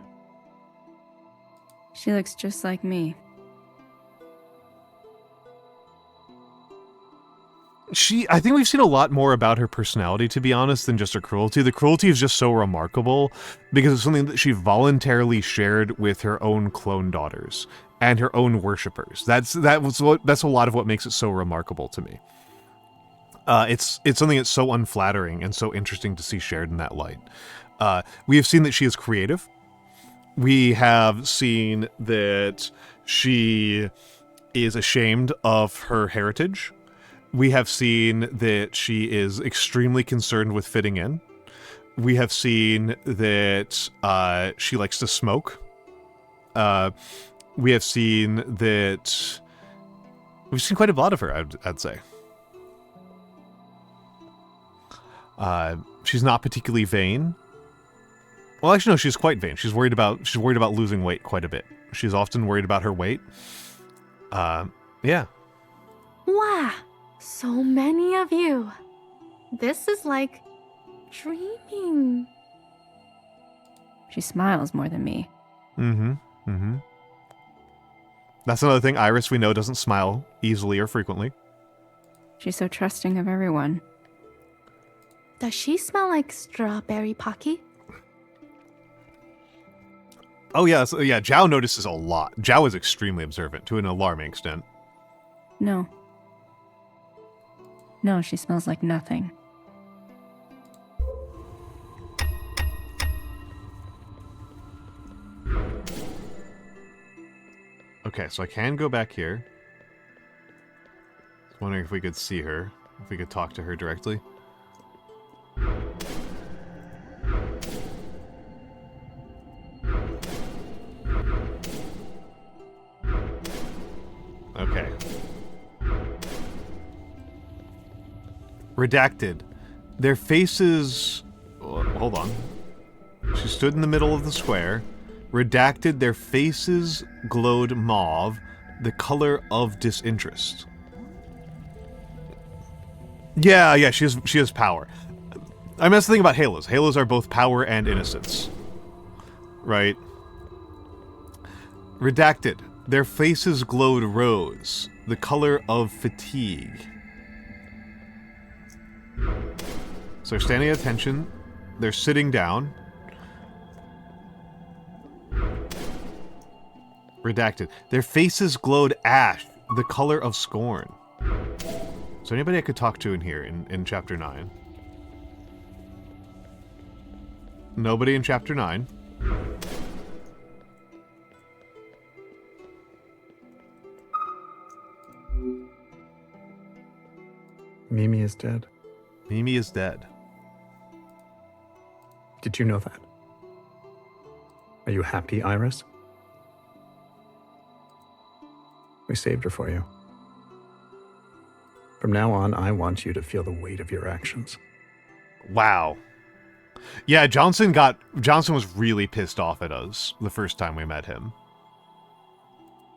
She looks just like me. I think we've seen a lot more about her personality, to be honest, than just her cruelty. The cruelty is just so remarkable because it's something that she voluntarily shared with her own clone daughters and her own worshippers. That's a lot of what makes it so remarkable to me. It's something that's so unflattering and so interesting to see shared in that light. We have seen that she is creative. We have seen that she is ashamed of her heritage. We have seen that she is extremely concerned with fitting in. We have seen that she likes to smoke. We have seen that... We've seen quite a lot of her, I'd say. She's not particularly vain. Well, actually, no, she's quite vain. She's worried about losing weight quite a bit. She's often worried about her weight. Yeah. Wow, so many of you. This is like dreaming. She smiles more than me. That's another thing. Iris, we know, doesn't smile easily or frequently. She's so trusting of everyone. Does she smell like strawberry pocky? Oh, yeah. So, yeah, Zhao notices a lot. Zhao is extremely observant to an alarming extent. No. No, she smells like nothing. Okay, so I can go back here. I was wondering if we could see her, if we could talk to her directly. Okay. Redacted. Their faces... Oh, hold on. She stood in the middle of the square. Redacted, their faces glowed mauve, the color of disinterest. Yeah, she has power. I mean, that's the thing about halos. Halos are both power and innocence. Right? Redacted. Their faces glowed rose, the color of fatigue. So they're standing at attention. They're sitting down. Redacted. Their faces glowed ash, the color of scorn. So anybody I could talk to in here, in Chapter 9? Nobody in Chapter 9. Mimi is dead. Mimi is dead. Did you know that? Are you happy, Iris? We saved her for you. From now on, I want you to feel the weight of your actions. Wow. Yeah, Johnson was really pissed off at us the first time we met him.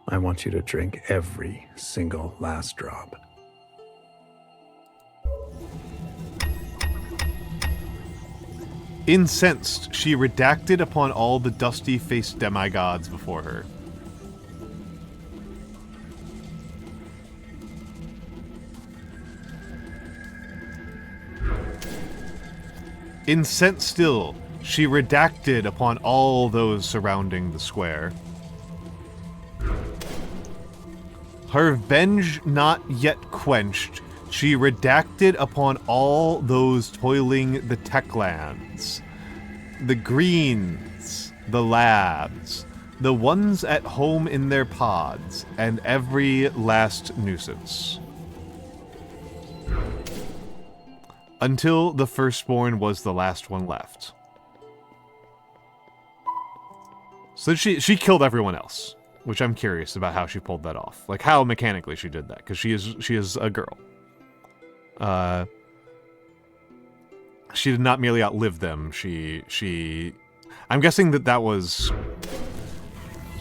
I want you to drink every single last drop. Incensed, she redacted upon all the dusty-faced demigods before her. Incensed still, she redacted upon all those surrounding the square. Her venge not yet quenched, she redacted upon all those toiling the techlands, the greens, the labs, the ones at home in their pods, and every last nuisance. Until the firstborn was the last one left. So she killed everyone else, which I'm curious about how she pulled that off. Like how mechanically she did that, because she is a girl. She did not merely outlive them. I'm guessing that was...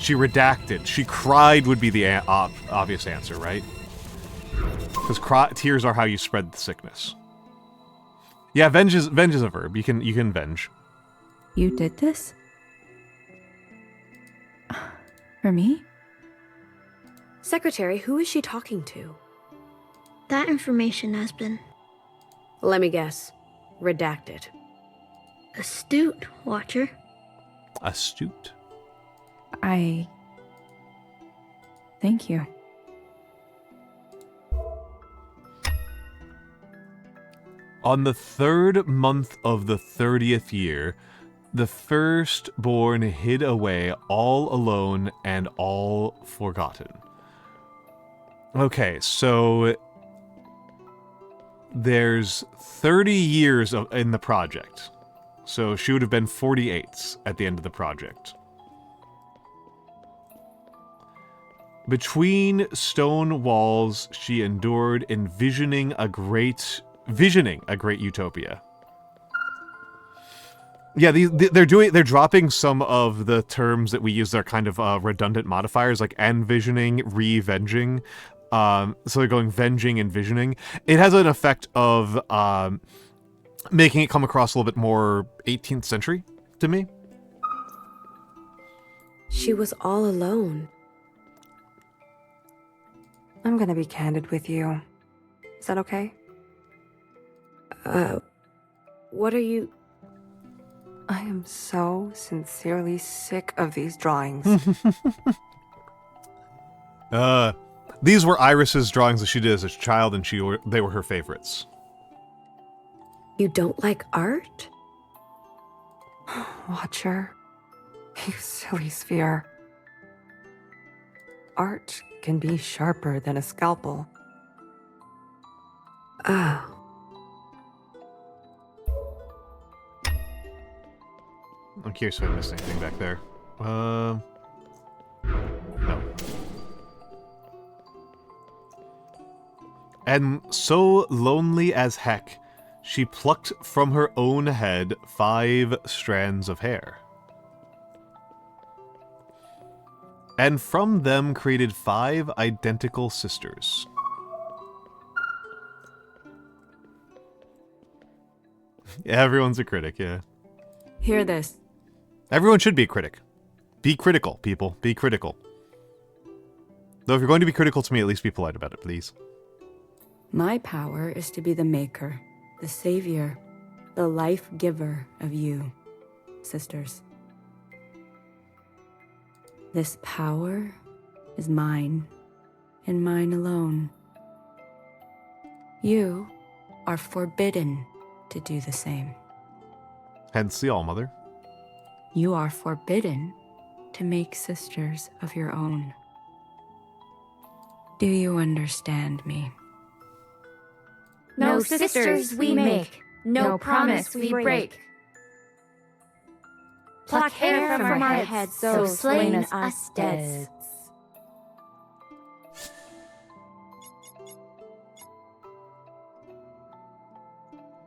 She redacted. She cried would be the obvious answer, right? Because tears are how you spread the sickness. Yeah, venge is a verb. You can venge. You did this? For me? Secretary, who is she talking to? That information has been... Let me guess. Redacted. Astute, Watcher. Astute? Thank you. On the 3rd month of the 30th year, the firstborn hid away all alone and all forgotten. Okay, so there's 30 years in the project. So she would have been 48 at the end of the project. Between stone walls, she endured envisioning a great utopia. Yeah, they're dropping some of the terms that we use that are kind of redundant modifiers, like envisioning, revenging. So they're going venging and visioning. It has an effect of making it come across a little bit more 18th century to me. She was all alone. I'm gonna be candid with you. Is that okay? What are you... I am so sincerely sick of these drawings. These were Iris's drawings that she did as a child, and they were her favorites. You don't like art? Watcher, you silly sphere. Art can be sharper than a scalpel. Oh. I'm curious if I missed anything back there. No. And so lonely as heck, she plucked from her own head 5 strands of hair. And from them created 5 identical sisters. Yeah, everyone's a critic, yeah. Hear this. Everyone should be a critic. Be critical, people. Be critical. Though if you're going to be critical to me, at least be polite about it, please. My power is to be the maker, the savior, the life giver of you, sisters. This power is mine, and mine alone. You are forbidden to do the same. Hence the All-Mother. You are forbidden to make sisters of your own. Do you understand me? No sisters we make, no promise we break. Pluck hair from our heads, so slain us dead.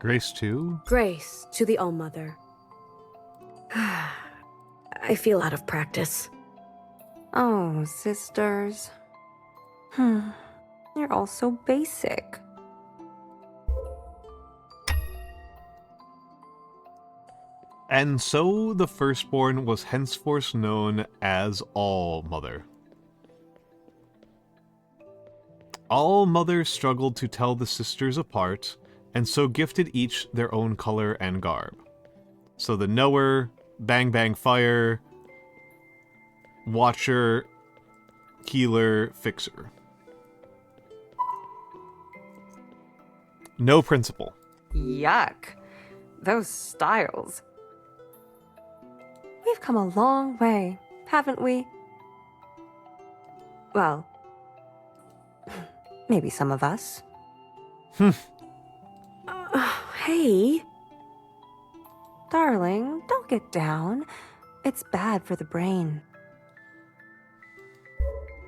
Grace to? Grace to the All-Mother. I feel out of practice. Oh, sisters. You're all so basic. And so the firstborn was henceforth known as All-Mother. All-Mother struggled to tell the sisters apart, and so gifted each their own color and garb. So the Knower, Bang Bang Fire, Watcher, Healer, Fixer. No principle. Yuck. Those styles. We've come a long way, haven't we? Well, maybe some of us. Hey. Darling, don't get down. It's bad for the brain.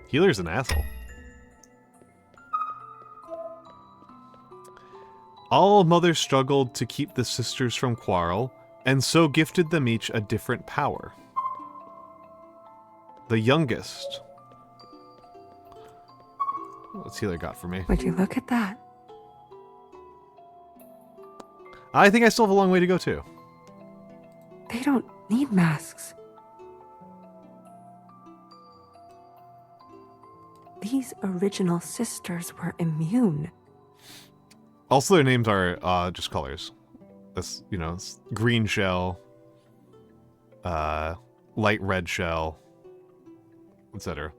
Healer's an asshole. All-Mother struggled to keep the sisters from quarrel, and so gifted them each a different power. The youngest. Let's see what they got for me. Would you look at that? I think I still have a long way to go, too. They don't need masks. These original sisters were immune. Also, their names are just colors. That's, you know, green shell, light red shell, etc.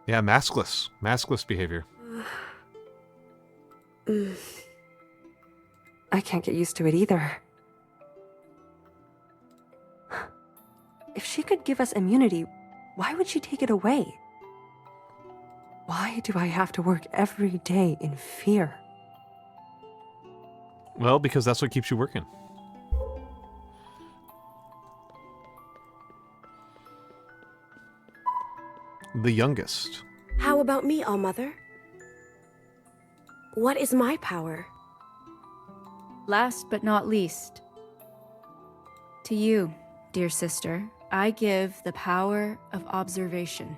Yeah, maskless. Maskless behavior. I can't get used to it either. If she could give us immunity, why would she take it away? Why do I have to work every day in fear? Well, because that's what keeps you working. The youngest. How about me, All-Mother? What is my power? Last but not least, to you, dear sister, I give the power of observation.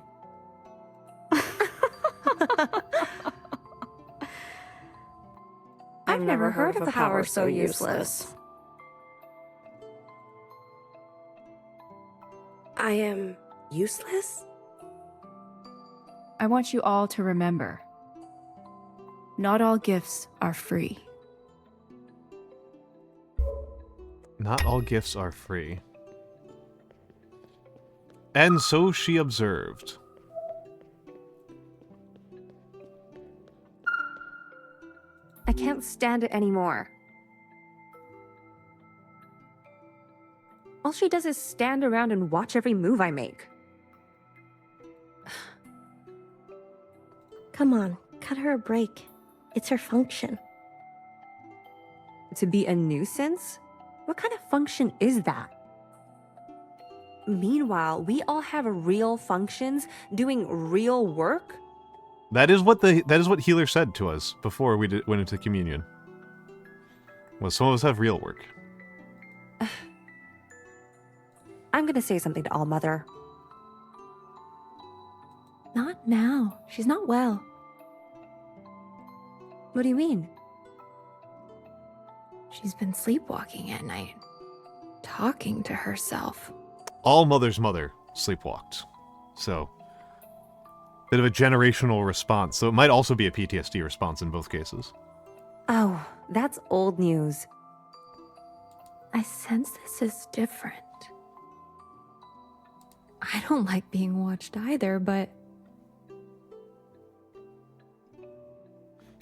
I've never heard of a power so useless. I am useless? I want you all to remember, not all gifts are free. Not all gifts are free. And so she observed. I can't stand it anymore. All she does is stand around and watch every move I make. Come on, cut her a break. It's her function. To be a nuisance? What kind of function is that? Meanwhile, we all have real functions doing real work? That is what Healer said to us before we went into communion. Well, some of us have real work. I'm gonna say something to All-Mother. Not now. She's not well. What do you mean? She's been sleepwalking at night, talking to herself. All-Mother's mother sleepwalked. So, bit of a generational response. So it might also be a PTSD response in both cases. Oh, that's old news. I sense this is different. I don't like being watched either, but...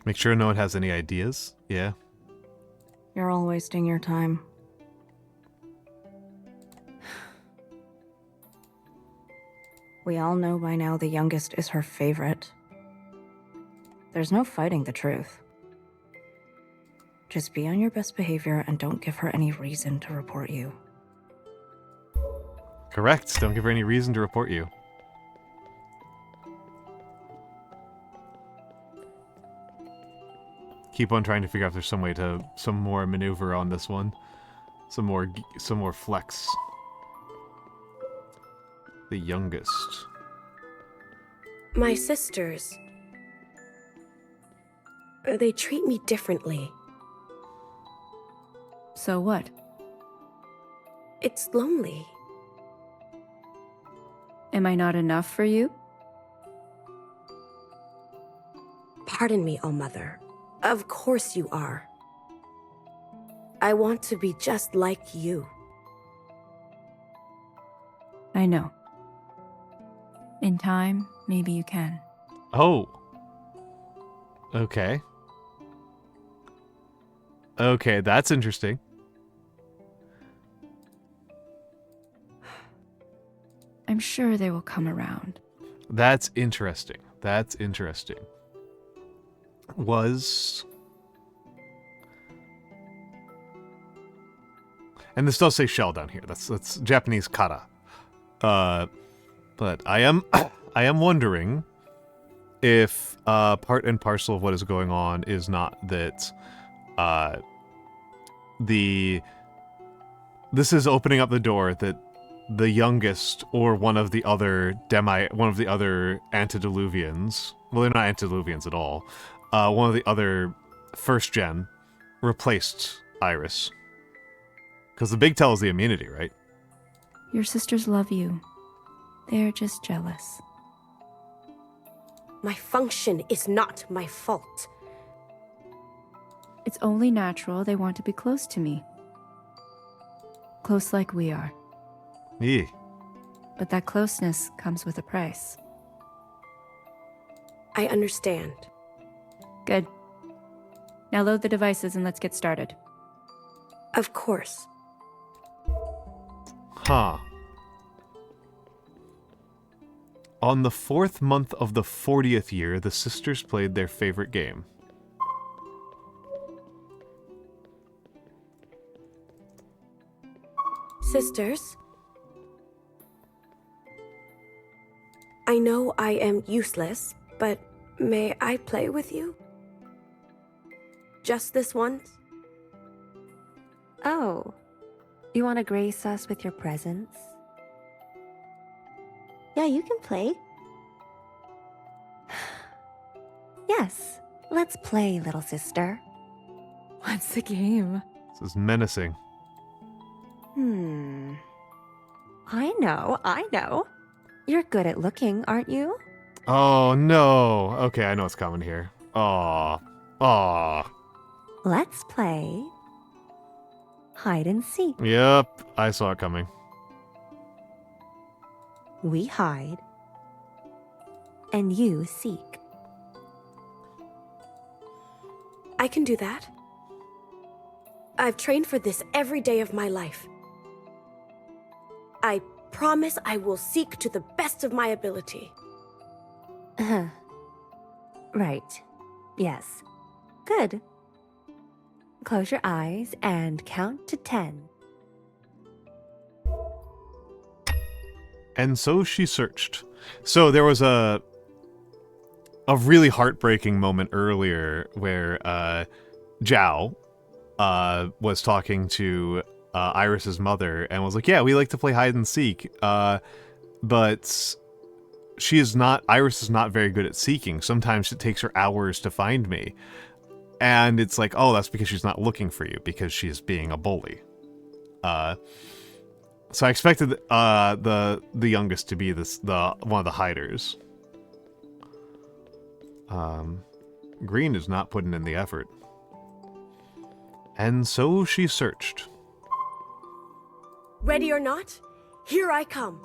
Make sure no one has any ideas. Yeah. You're all wasting your time. We all know by now the youngest is her favorite. There's no fighting the truth. Just be on your best behavior and don't give her any reason to report you. Correct. Don't give her any reason to report you. Keep on trying to figure out if there's some way to some more maneuver on this one, some more flex. The youngest. My sisters. They treat me differently. So what? It's lonely. Am I not enough for you? Pardon me, All-Mother. Of course you are. I want to be just like you. I know. In time, maybe you can. Oh. Okay. Okay, that's interesting. I'm sure they will come around. That's interesting. That's interesting. And this does say shell down here. That's Japanese kata. But I am wondering if part and parcel of what is going on is not that this is opening up the door that the youngest or one of the other antediluvians, well, they're not antediluvians at all, one of the other first gen replaced Iris. Because the big tell is the immunity, right? Your sisters love you. They're just jealous. My function is not my fault. It's only natural they want to be close to me. Close like we are. Yeah. But that closeness comes with a price. I understand. Good. Now load the devices and let's get started. Of course. Huh. On the 4th month of the 40th year, the sisters played their favorite game. Sisters, I know I am useless, but may I play with you? Just this once? Oh, you want to grace us with your presence? Yeah, you can play. Yes, let's play, little sister. What's the game? This is menacing. I know. You're good at looking, aren't you? Oh, no. Okay, I know what's coming here. Aw. Let's play hide and seek. Yep, I saw it coming. We hide, and you seek. I can do that. I've trained for this every day of my life. I promise I will seek to the best of my ability. Right. Yes. Good. Close your eyes and count to 10. And so she searched. So there was a really heartbreaking moment earlier where Zhao was talking to Iris's mother and was like, yeah, we like to play hide and seek, but Iris is not very good at seeking. Sometimes it takes her hours to find me. And it's like, oh, that's because she's not looking for you, because she's being a bully. So I expected the youngest to be one of the hiders. Green is not putting in the effort. And so she searched. Ready or not, here I come.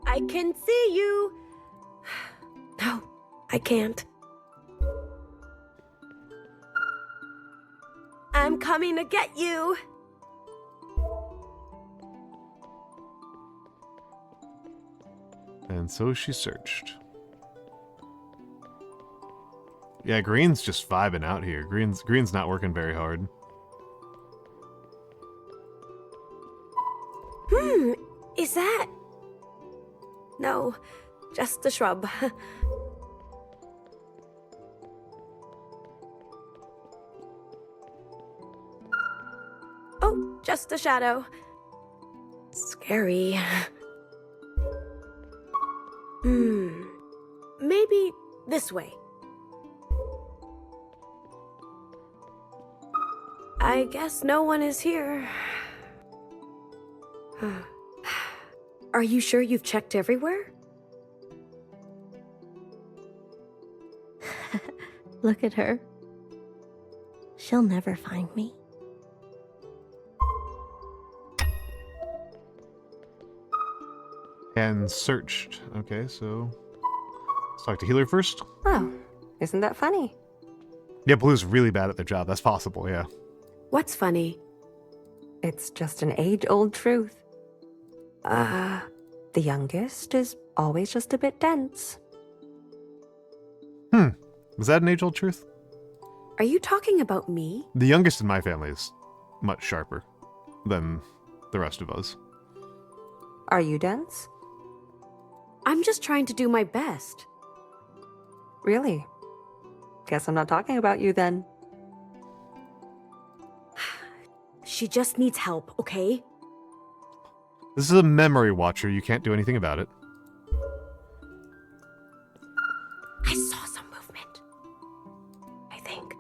I can see you. No, I can't. I'm coming to get you. And so she searched. Yeah, Green's just vibing out here. Green's not working very hard. Is that... No, just a shrub. Oh, just a shadow. Scary. Maybe this way. I guess no one is here. Are you sure you've checked everywhere? Look at her. She'll never find me. And searched. Okay, so let's talk to Healer first. Oh, isn't that funny? Yeah, Blue's really bad at their job. That's possible, yeah. What's funny? It's just an age-old truth. The youngest is always just a bit dense. Was that an age-old truth? Are you talking about me? The youngest in my family is much sharper than the rest of us. Are you dense? I'm just trying to do my best. Really? Guess I'm not talking about you then. She just needs help, okay? This is a memory watcher. You can't do anything about it. I saw some movement. I think.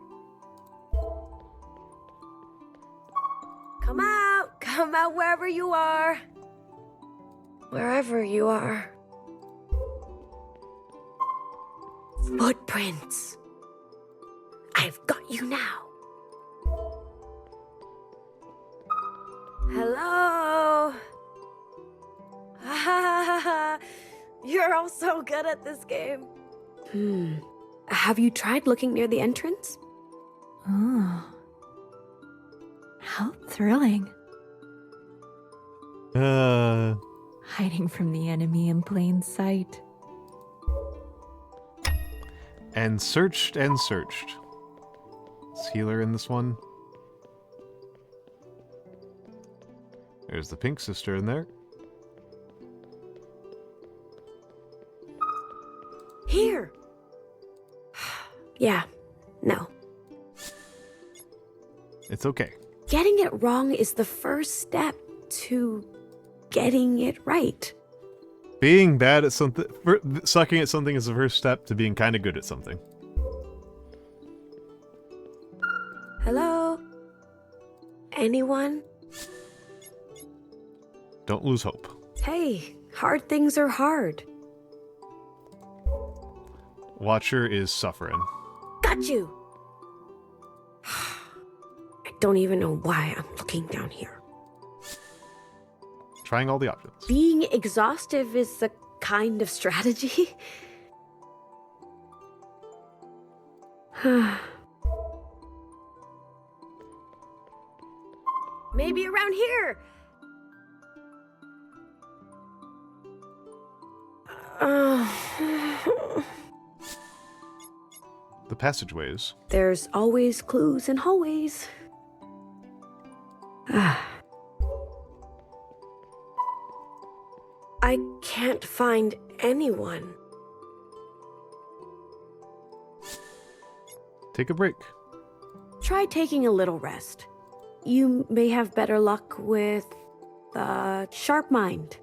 Come out! Come out wherever you are. Wherever you are. Footprints. I've got you now. Hello. You're all so good at this game. Have you tried looking near the entrance? Oh. How thrilling. Hiding from the enemy in plain sight. And searched and searched. Is healer in this one? There's the pink sister in there. Here! Yeah, no. It's okay. Getting it wrong is the first step to getting it right. Being bad at something, sucking at something is the first step to being kind of good at something. Hello? Anyone? Don't lose hope. Hey, hard things are hard. Watcher is suffering. Got you! I don't even know why I'm looking down here. Trying all the options. Being exhaustive is a kind of strategy. Maybe around here. The passageways. There's always clues in hallways. I can't find anyone. Take a break. Try taking a little rest. You may have better luck with sharp mind.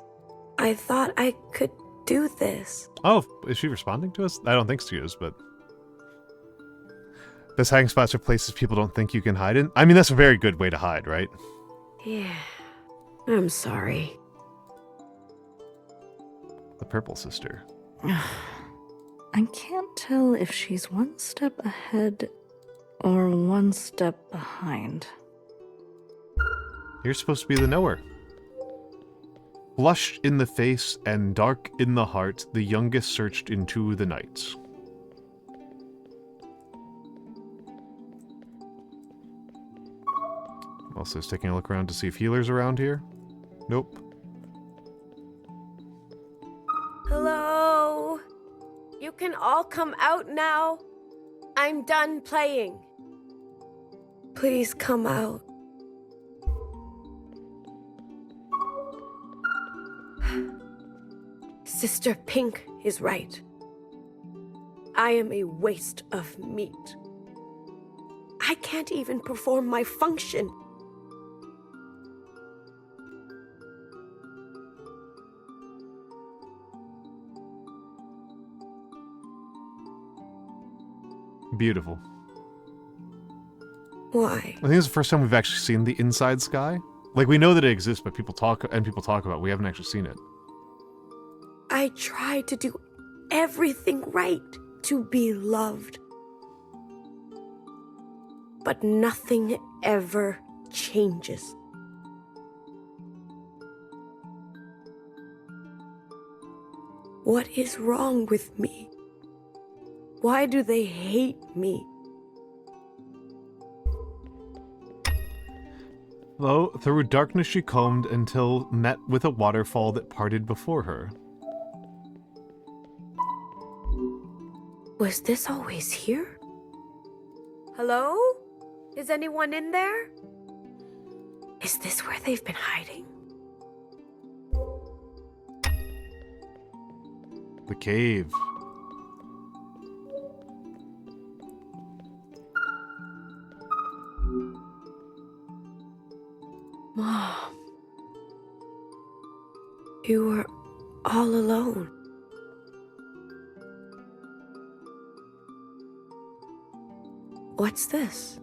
I thought I could do this. Oh, is she responding to us? I don't think she is, but... Best hiding spots are places people don't think you can hide in. I mean, that's a very good way to hide, right? Yeah. I'm sorry. The purple sister. I can't tell if she's one step ahead or one step behind. You're supposed to be the knower. Flushed in the face and dark in the heart, the youngest searched into the night. Also, is taking a look around to see if healer's around here. Nope. Hello? You can all come out now. I'm done playing. Please come out. Sister Pink is right. I am a waste of meat. I can't even perform my function. Beautiful. Why? I think it's the first time we've actually seen the inside sky. Like, we know that it exists, but people talk about it. We haven't actually seen it. I try to do everything right to be loved. But nothing ever changes. What is wrong with me? Why do they hate me? Though through darkness she combed until met with a waterfall that parted before her. Was this always here? Hello? Is anyone in there? Is this where they've been hiding? The cave. Mom. You were all alone. What's this?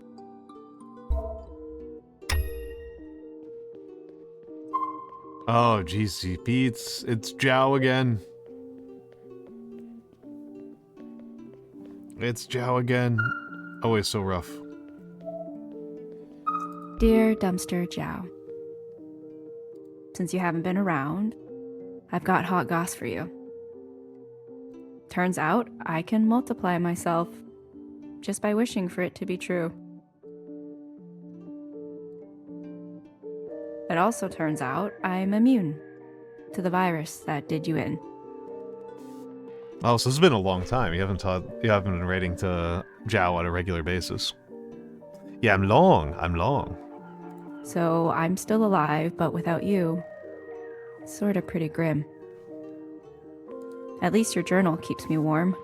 Oh, GCP, it's Zhao again. It's Zhao again. Always so rough. Dear Dumpster Zhao, since you haven't been around, I've got hot goss for you. Turns out I can multiply myself just by wishing for it to be true. It also turns out I'm immune to the virus that did you in. Oh, so it's been a long time. You haven't been writing to Zhao on a regular basis. Yeah, I'm long. So I'm still alive, but without you, it's sort of pretty grim. At least your journal keeps me warm.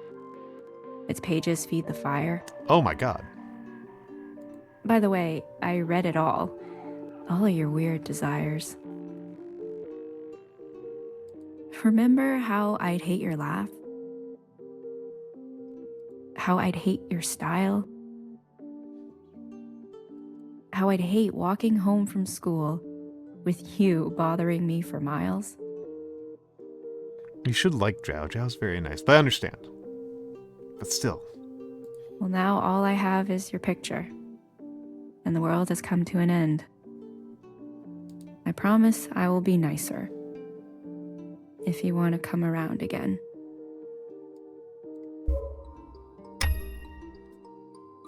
Its pages feed the fire. Oh my god. By the way, I read it all of your weird desires. Remember how I'd hate your laugh? How I'd hate your style? How I'd hate walking home from school with you bothering me for miles? You should like Zhao. Zhao's very nice, but I understand. But still. Well, now all I have is your picture, and the world has come to an end. I promise I will be nicer if you want to come around again.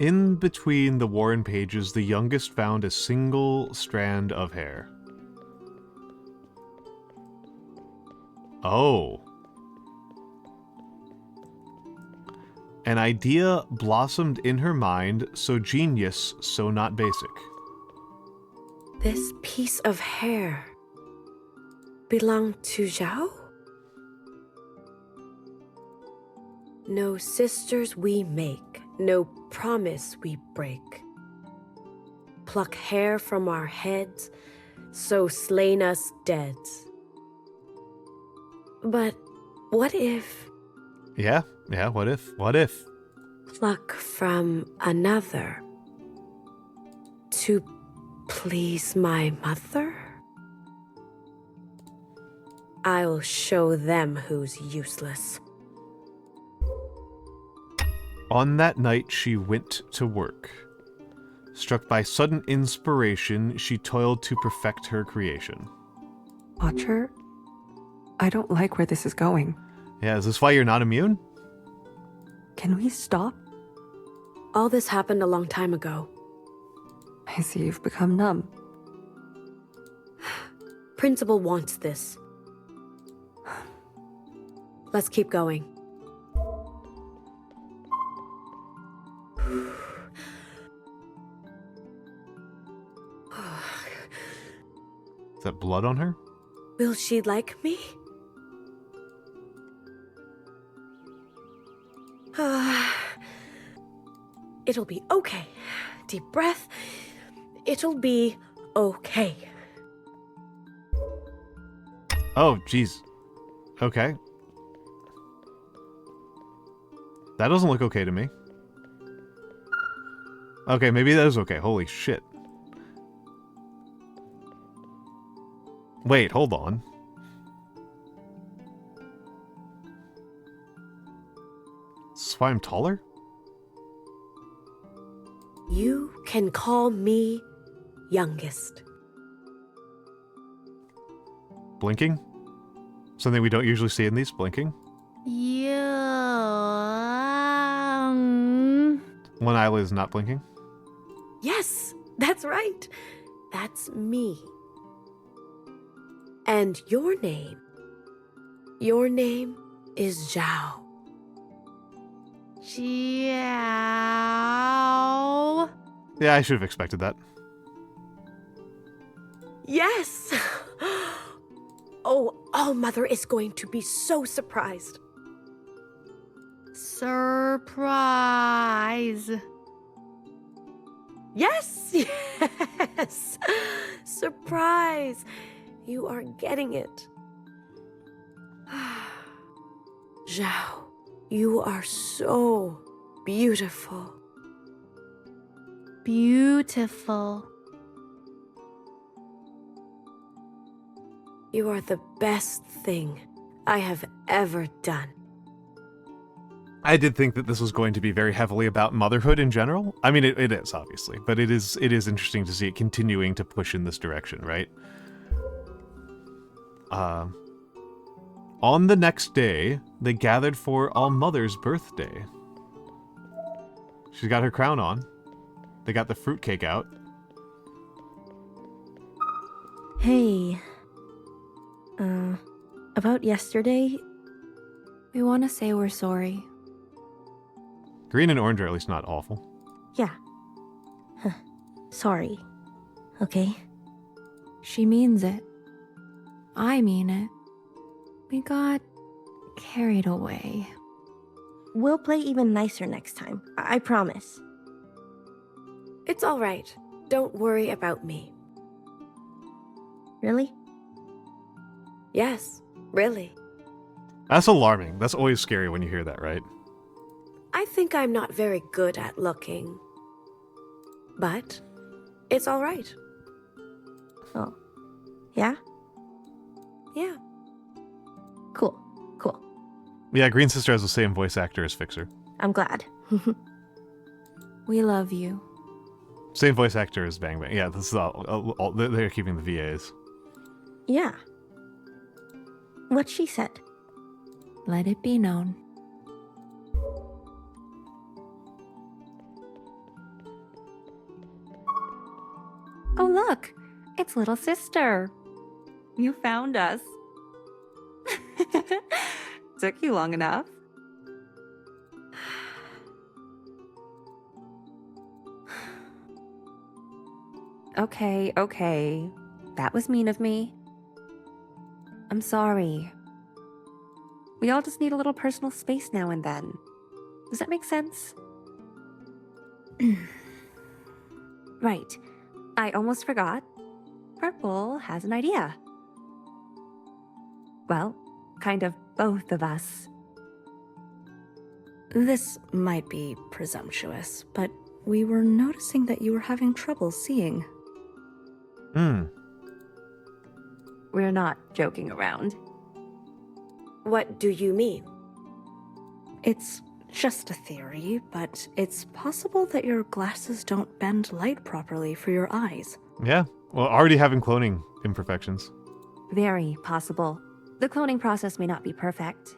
In between the worn pages, the youngest found a single strand of hair. Oh. An idea blossomed in her mind, so genius, so not basic. This piece of hair belonged to Zhao? No sisters we make, no promise we break. Pluck hair from our heads, so slain us dead. But what if... Yeah, what if? Pluck from another to please my mother? I'll show them who's useless. On that night, she went to work. Struck by sudden inspiration, she toiled to perfect her creation. Watcher, I don't like where this is going. Yeah, is this why you're not immune? Can we stop? All this happened a long time ago. I see you've become numb. Principal wants this. Let's keep going. Is that blood on her? Will she like me? It'll be okay. Deep breath. It'll be okay. Oh, jeez. Okay. That doesn't look okay to me. Okay, maybe that is okay. Holy shit. Wait, hold on. This is why I'm taller? You can call me youngest. Blinking? Something we don't usually see in these, blinking. One eyelid is not blinking. Yes, that's right. That's me. And your name is Zhao. Zhao. Yeah, I should have expected that. Yes! Oh, All-Mother is going to be so surprised. Surprise! Yes! Yes! Surprise! You are getting it. Zhao, you are so beautiful. Beautiful. You are the best thing I have ever done. I did think that this was going to be very heavily about motherhood in general. I mean, it is, obviously, but it is interesting to see it continuing to push in this direction, right? On the next day, they gathered for All-Mother's birthday. She's got her crown on. They got the fruitcake out. Hey. About yesterday, we want to say we're sorry. Green and orange are at least not awful. Yeah. Sorry. Okay? She means it. I mean it. We got carried away. We'll play even nicer next time. I promise. It's all right. Don't worry about me. Really? Yes, really. That's alarming. That's always scary when you hear that, right? I think I'm not very good at looking. But it's all right. Oh. Yeah? Yeah. Cool. Yeah, Green Sister has the same voice actor as Fixer. I'm glad. We love you. Same voice actor as Bang Bang. Yeah, this is all they're keeping the VAs. Yeah. What she said. Let it be known. Oh, look! It's little sister. You found us. Took you long enough. Okay. That was mean of me. I'm sorry. We all just need a little personal space now and then. Does that make sense? Right. I almost forgot. Purple has an idea. Well, kind of both of us. This might be presumptuous, but we were noticing that you were having trouble seeing. We're not joking around. What do you mean? It's just a theory, but it's possible that your glasses don't bend light properly for your eyes. Yeah, well, already having cloning imperfections. Very possible. The cloning process may not be perfect.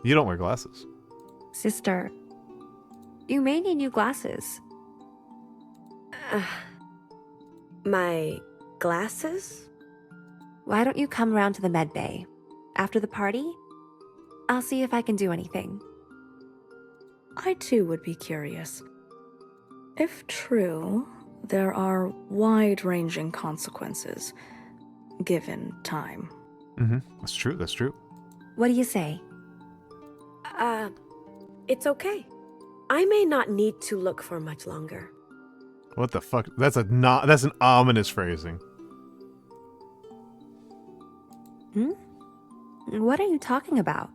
You don't wear glasses. Sister, you may need new glasses. My glasses? Why don't you come around to the med bay? After the party, I'll see if I can do anything. I too would be curious. If true, there are wide-ranging consequences, given time. That's true. What do you say? It's okay. I may not need to look for much longer. What the fuck? That's an ominous phrasing. What are you talking about?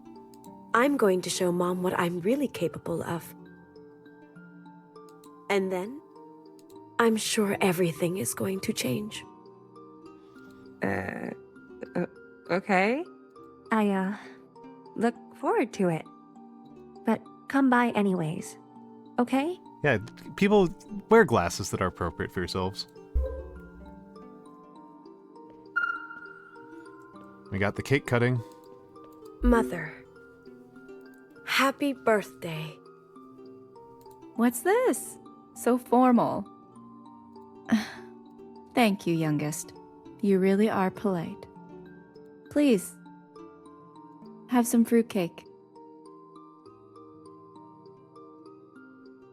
I'm going to show Mom what I'm really capable of. And then, I'm sure everything is going to change. Okay. I, look forward to it. But come by anyways. Okay? Yeah, people wear glasses that are appropriate for yourselves. We got the cake cutting. Mother, happy birthday. What's this? So formal. Thank you, youngest. You really are polite. Please, have some fruitcake.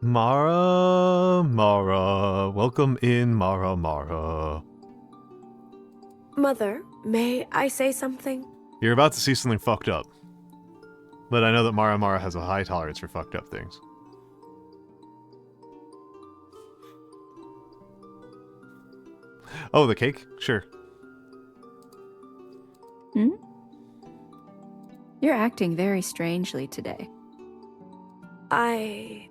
Mara, welcome in, Mara. Mother, may I say something? You're about to see something fucked up. But I know that Mara Mara has a high tolerance for fucked up things. Oh, the cake? Sure. Hmm? You're acting very strangely today. I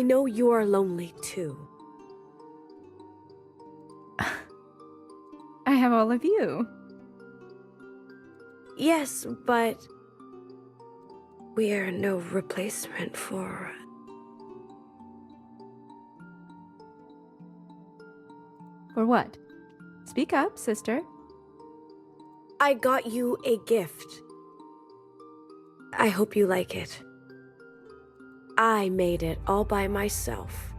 know you are lonely too. I have all of you. Yes, but we are no replacement for... For what? Speak up, sister. I got you a gift. I hope you like it. I made it all by myself.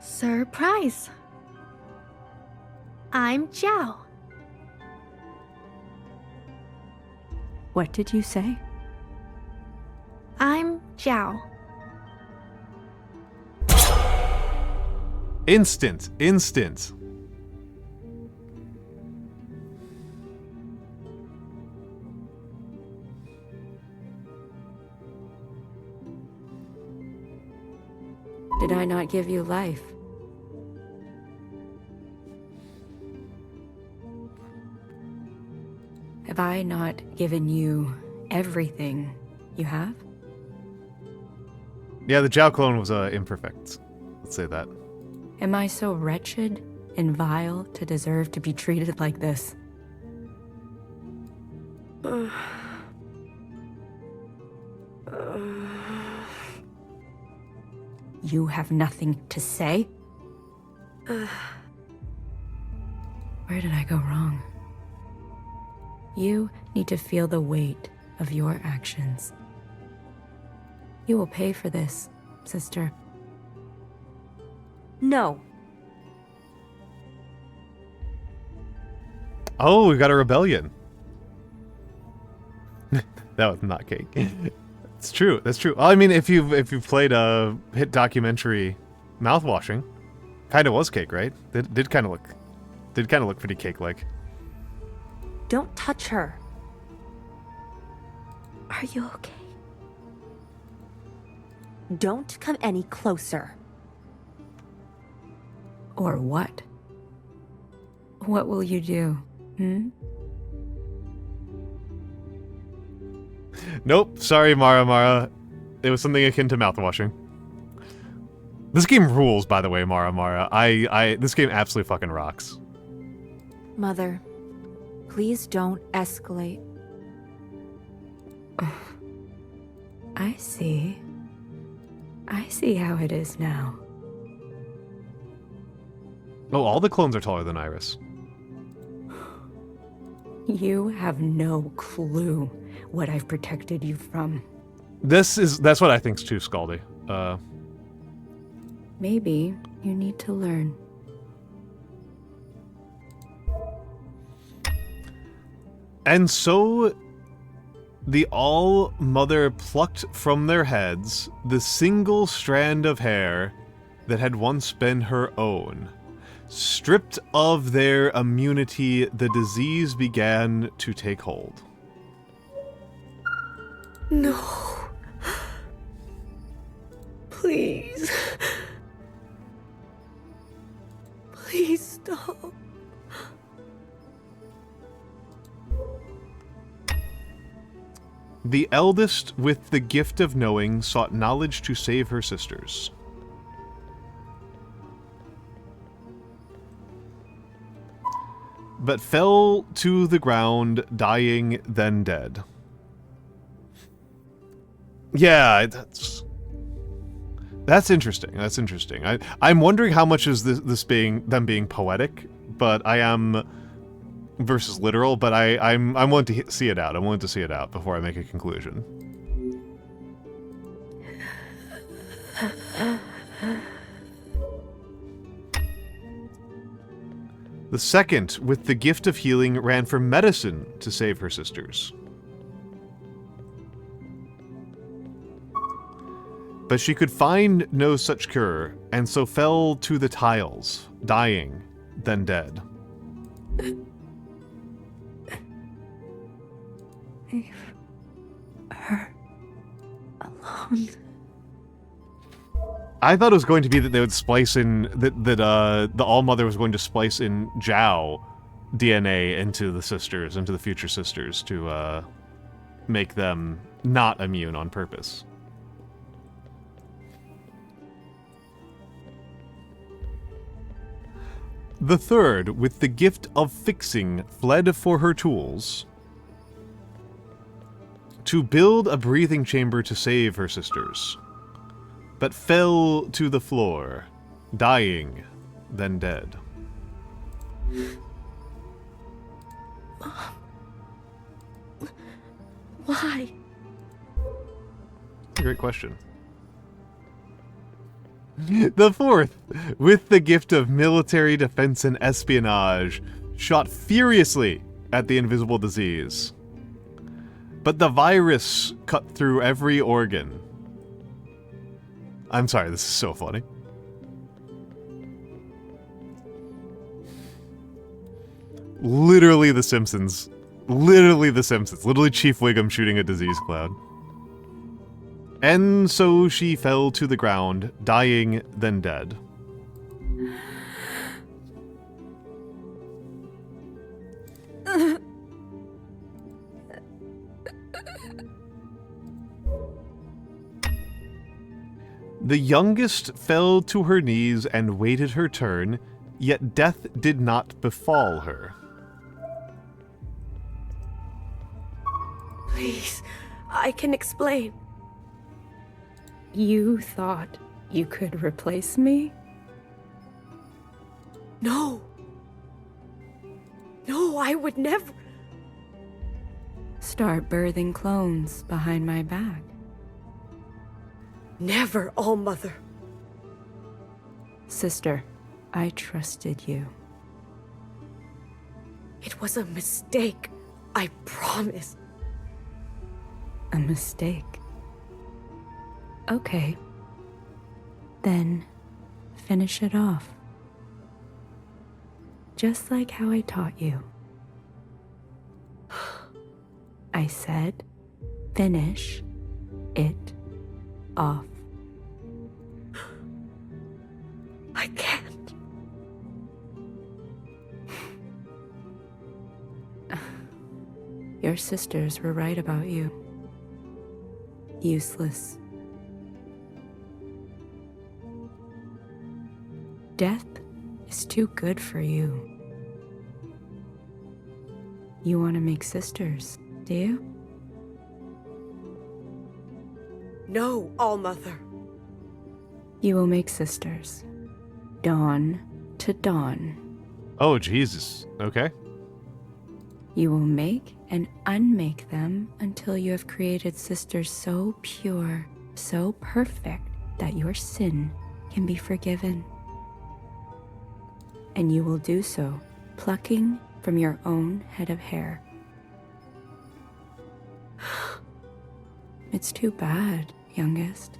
Surprise! I'm Zhao. What did you say? I'm Zhao. Instant. Instant. Did I not give you life? Have I not given you everything you have? Yeah, the Zhao clone was imperfect. Let's say that. Am I so wretched and vile to deserve to be treated like this? You have nothing to say? Where did I go wrong? You need to feel the weight of your actions. You will pay for this, sister. No. Oh, we got a rebellion. That was not cake. It's true. That's true. I mean, if you've played a hit documentary, Mouthwashing, kind of was cake, right? Did kind of look pretty cake-like. Don't touch her. Are you okay? Don't come any closer. Or what? What will you do, hmm? Nope. Sorry, Mara Mara. It was something akin to mouthwashing. This game rules, by the way, Mara Mara. This game absolutely fucking rocks. Mother, please don't escalate. I see. I see how it is now. Oh, all the clones are taller than Iris. You have no clue what I've protected you from. That's what I think's too, Scaldy. Maybe you need to learn. And so the All-Mother plucked from their heads the single strand of hair that had once been her own. Stripped of their immunity, the disease began to take hold. No. Please. Please stop. The eldest, with the gift of knowing, sought knowledge to save her sisters. But fell to the ground, dying, then dead. Yeah, that's interesting. That's interesting. I'm wondering how much is this being them being poetic, but I am versus literal. But I'm willing to see it out. I'm willing to see it out before I make a conclusion. The second, with the gift of healing, ran for medicine to save her sisters. But she could find no such cure, and so fell to the tiles, dying, then dead. Leave her alone. I thought it was going to be that they would splice in the All-Mother was going to splice in Zhao DNA into the future sisters, to make them not immune on purpose. The third, with the gift of fixing, fled for her tools to build a breathing chamber to save her sisters, but fell to the floor, dying, then dead. Why? Great question. The fourth, with the gift of military defense and espionage, shot furiously at the invisible disease. But the virus cut through every organ. I'm sorry, this is so funny. Literally The Simpsons. Literally The Simpsons. Literally Chief Wiggum shooting a disease cloud. And so she fell to the ground, dying, then dead. The youngest fell to her knees and waited her turn, yet death did not befall her. Please, I can explain. You thought you could replace me? No. No, I would never. Start birthing clones behind my back. Never, All-Mother. Sister, I trusted you. It was a mistake. I promise. A mistake? Okay. Then, finish it off. Just like how I taught you. I said, finish it off. I can't. Your sisters were right about you. Useless. Death is too good for you. You want to make sisters, do you? No, All-Mother. You will make sisters. Dawn to dawn. Oh, Jesus. Okay. You will make and unmake them until you have created sisters so pure, so perfect, that your sin can be forgiven. And you will do so, plucking from your own head of hair. It's too bad, youngest.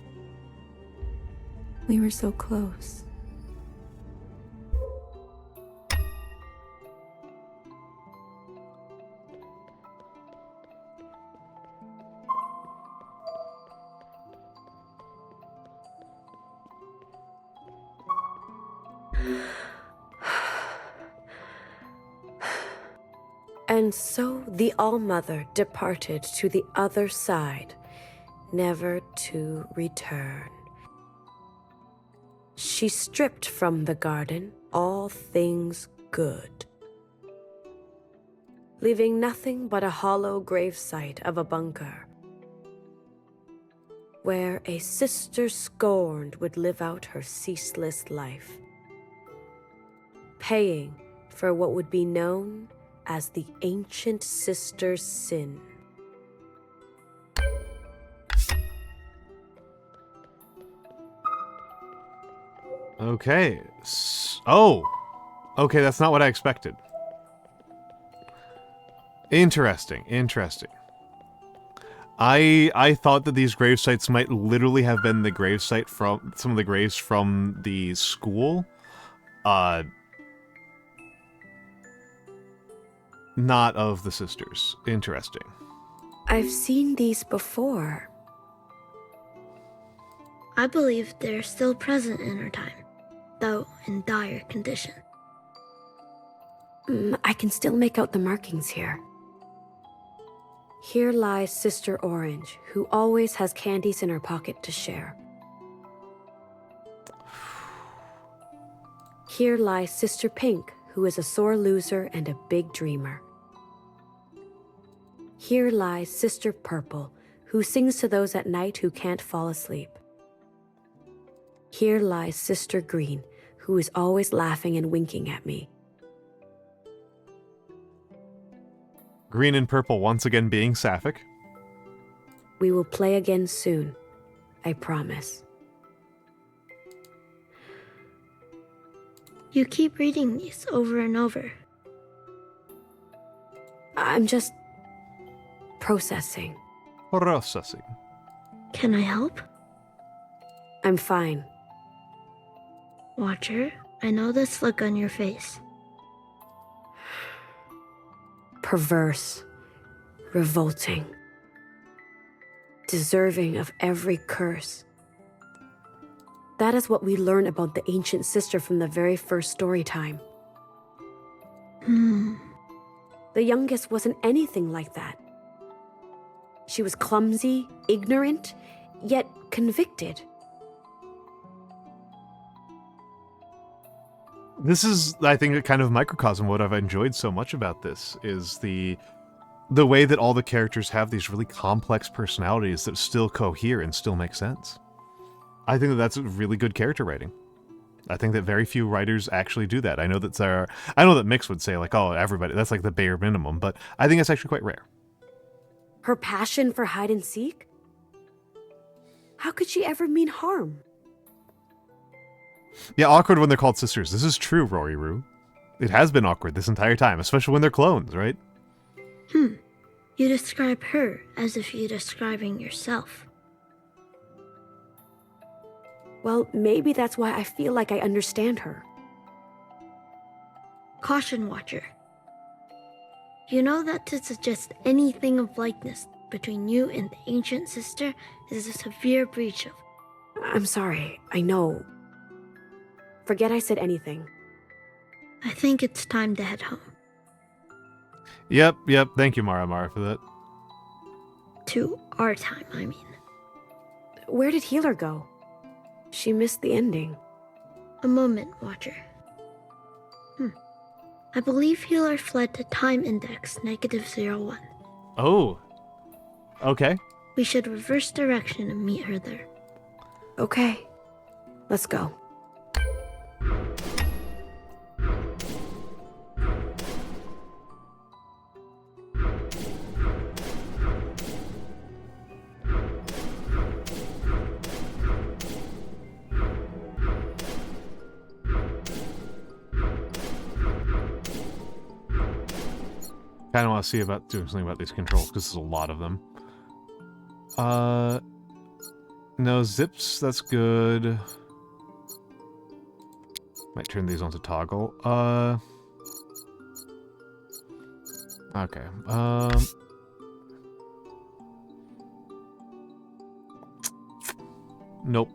We were so close. And so the All-Mother departed to the other side, never to return. She stripped from the garden all things good, leaving nothing but a hollow gravesite of a bunker, where a sister scorned would live out her ceaseless life, paying for what would be known as the ancient sister's sin. Okay. Oh! Okay, that's not what I expected. Interesting, interesting. I thought that these gravesites might literally have been the gravesite from some of the graves from the school. Not of the sisters. Interesting. I've seen these before. I believe they're still present in our time, though in dire condition. I can still make out the markings here. Here lies Sister Orange, who always has candies in her pocket to share. Here lies Sister Pink, who is a sore loser and a big dreamer. Here lies Sister Purple, who sings to those at night who can't fall asleep. Here lies Sister Green, who is always laughing and winking at me. Green and purple once again being sapphic. We will play again soon, I promise. You keep reading these over and over. I'm just processing. Processing. Can I help? I'm fine. Watcher, I know this look on your face. Perverse, revolting, deserving of every curse. That is what we learn about the ancient sister from the very first story time. The youngest wasn't anything like that. She was clumsy, ignorant, yet convicted. This is, I think, a kind of microcosm. What I've enjoyed so much about this is the way that all the characters have these really complex personalities that still cohere and still make sense. I think that that's a really good character writing. I think that very few writers actually do that. I know that Mix would say, like, oh, everybody, that's like the bare minimum, but I think it's actually quite rare. Her passion for hide and seek? How could she ever mean harm? Yeah, awkward when they're called sisters. This is true, Rory Roo. It has been awkward this entire time, especially when they're clones, right? You describe her as if you're describing yourself. Well, maybe that's why I feel like I understand her. Caution, Watcher. You know that to suggest anything of likeness between you and the ancient sister is a severe breach of... I'm sorry, I know. Forget I said anything. I think it's time to head home. Yep. Thank you, Mara, for that. To our time, I mean. Where did Healer go? She missed the ending. A moment, Watcher. I believe Healer fled to time index -01. Oh. Okay. We should reverse direction and meet her there. Okay. Let's go. Kind of want to see about doing something about these controls, because there's a lot of them. No zips, that's good. Might turn these on to toggle. Okay. Nope.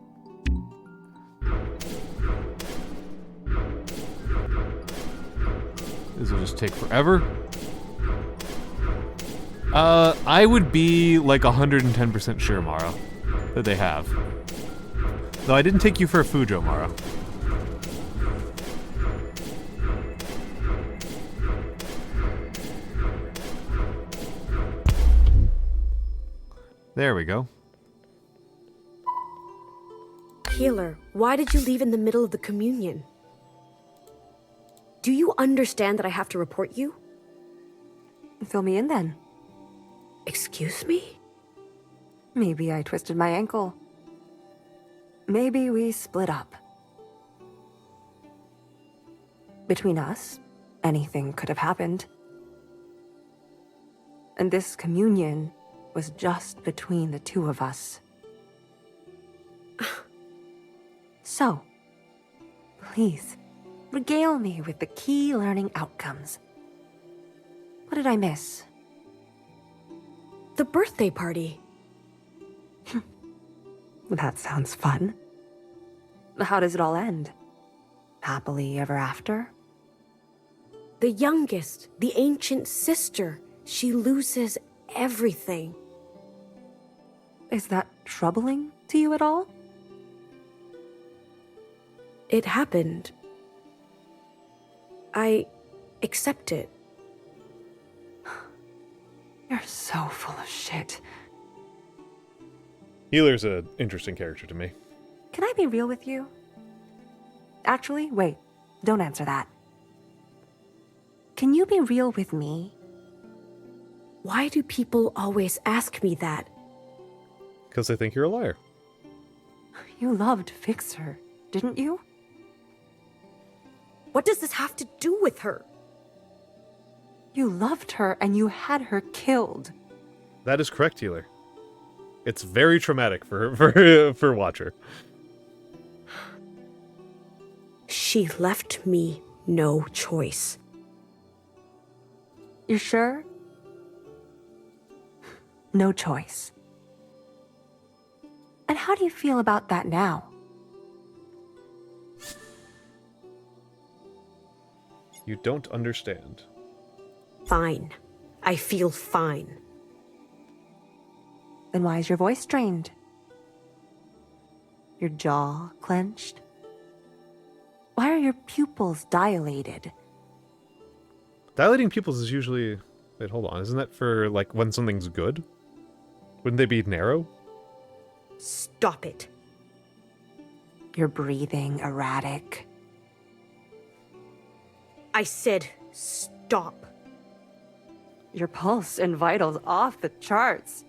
This will just take forever. I would be like 110% sure, Mara, that they have. Though I didn't take you for a Fujo, Mara. There we go. Healer, why did you leave in the middle of the communion? Do you understand that I have to report you? Fill me in then. Excuse me? Maybe I twisted my ankle. Maybe we split up. Between us, anything could have happened. And this communion was just between the two of us. So, please, regale me with the key learning outcomes. did I miss? The birthday party. That sounds fun. How does it all end? Happily ever after? The youngest, the ancient sister, she loses everything. Is that troubling to you at all? It happened. I accept it. You're so full of shit. Healer's an interesting character to me. Can I be real with you? Actually, wait. Don't answer that. Can you be real with me? Why do people always ask me that? Because they think you're a liar. You loved Fixer, didn't you? What does this have to do with her? You loved her and you had her killed. That is correct, Healer. It's very traumatic for Watcher. She left me no choice. You sure? No choice. And how do you feel about that now? You don't understand. Fine. I feel fine. Then why is your voice strained? Your jaw clenched? Why are your pupils dilated? Dilating pupils is usually... Wait, hold on. Isn't that for, like, when something's good? Wouldn't they be narrow? Stop it. You're breathing erratic. I said stop. Your pulse and vitals off the charts.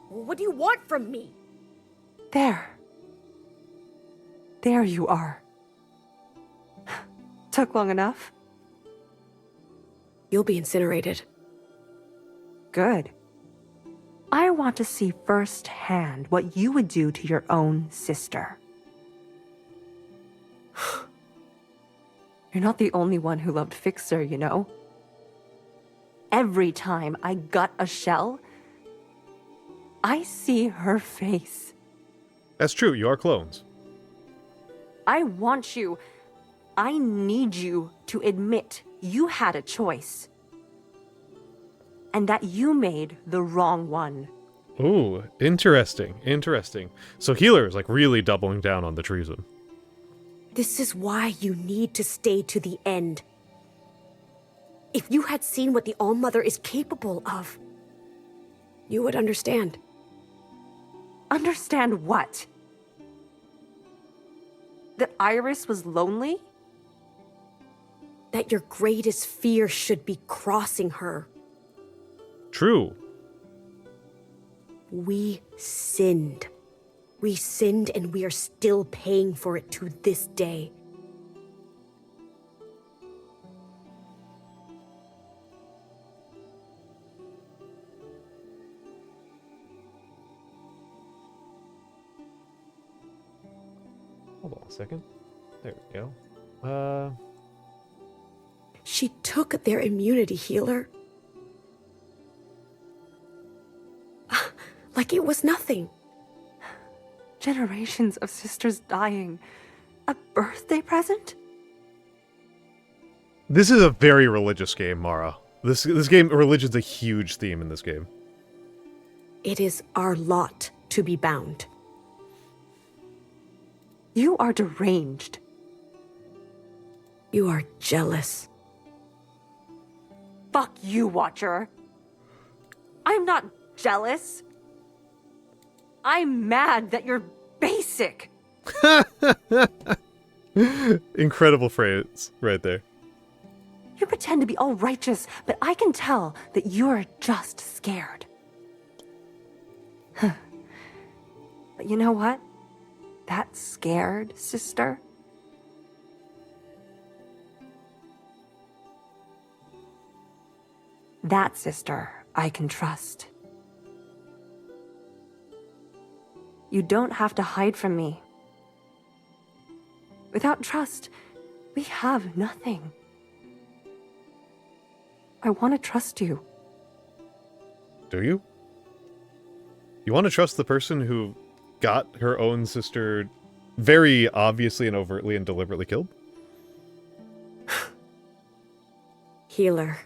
What do you want from me? There. There you are. Took long enough? You'll be incinerated. Good. I want to see firsthand what you would do to your own sister. You're not the only one who loved Fixer, you know. Every time I gut a shell, I see her face. That's true, you are clones. I want you, I need you to admit you had a choice. And that you made the wrong one. Ooh, interesting, interesting. So Healer is like really doubling down on the treason. This is why you need to stay to the end. If you had seen what the All-Mother is capable of, you would understand. Understand what? That Iris was lonely? That your greatest fear should be crossing her. True. We sinned. We sinned and we are still paying for it to this day. Hold on a second. There we go. She took their immunity healer. Like it was nothing. Generations of sisters dying. A birthday present? This is a very religious game, Mara. This game, religion's a huge theme in this game. It is our lot to be bound. You are deranged. You are jealous. Fuck you, Watcher. I'm not jealous. I'm mad that you're basic. Incredible phrase right there. You pretend to be all righteous, but I can tell that you're just scared. But you know what? That scared sister? That sister I can trust. You don't have to hide from me. Without trust, we have nothing. I want to trust you. Do you? You want to trust the person who got her own sister very obviously and overtly and deliberately killed? Healer.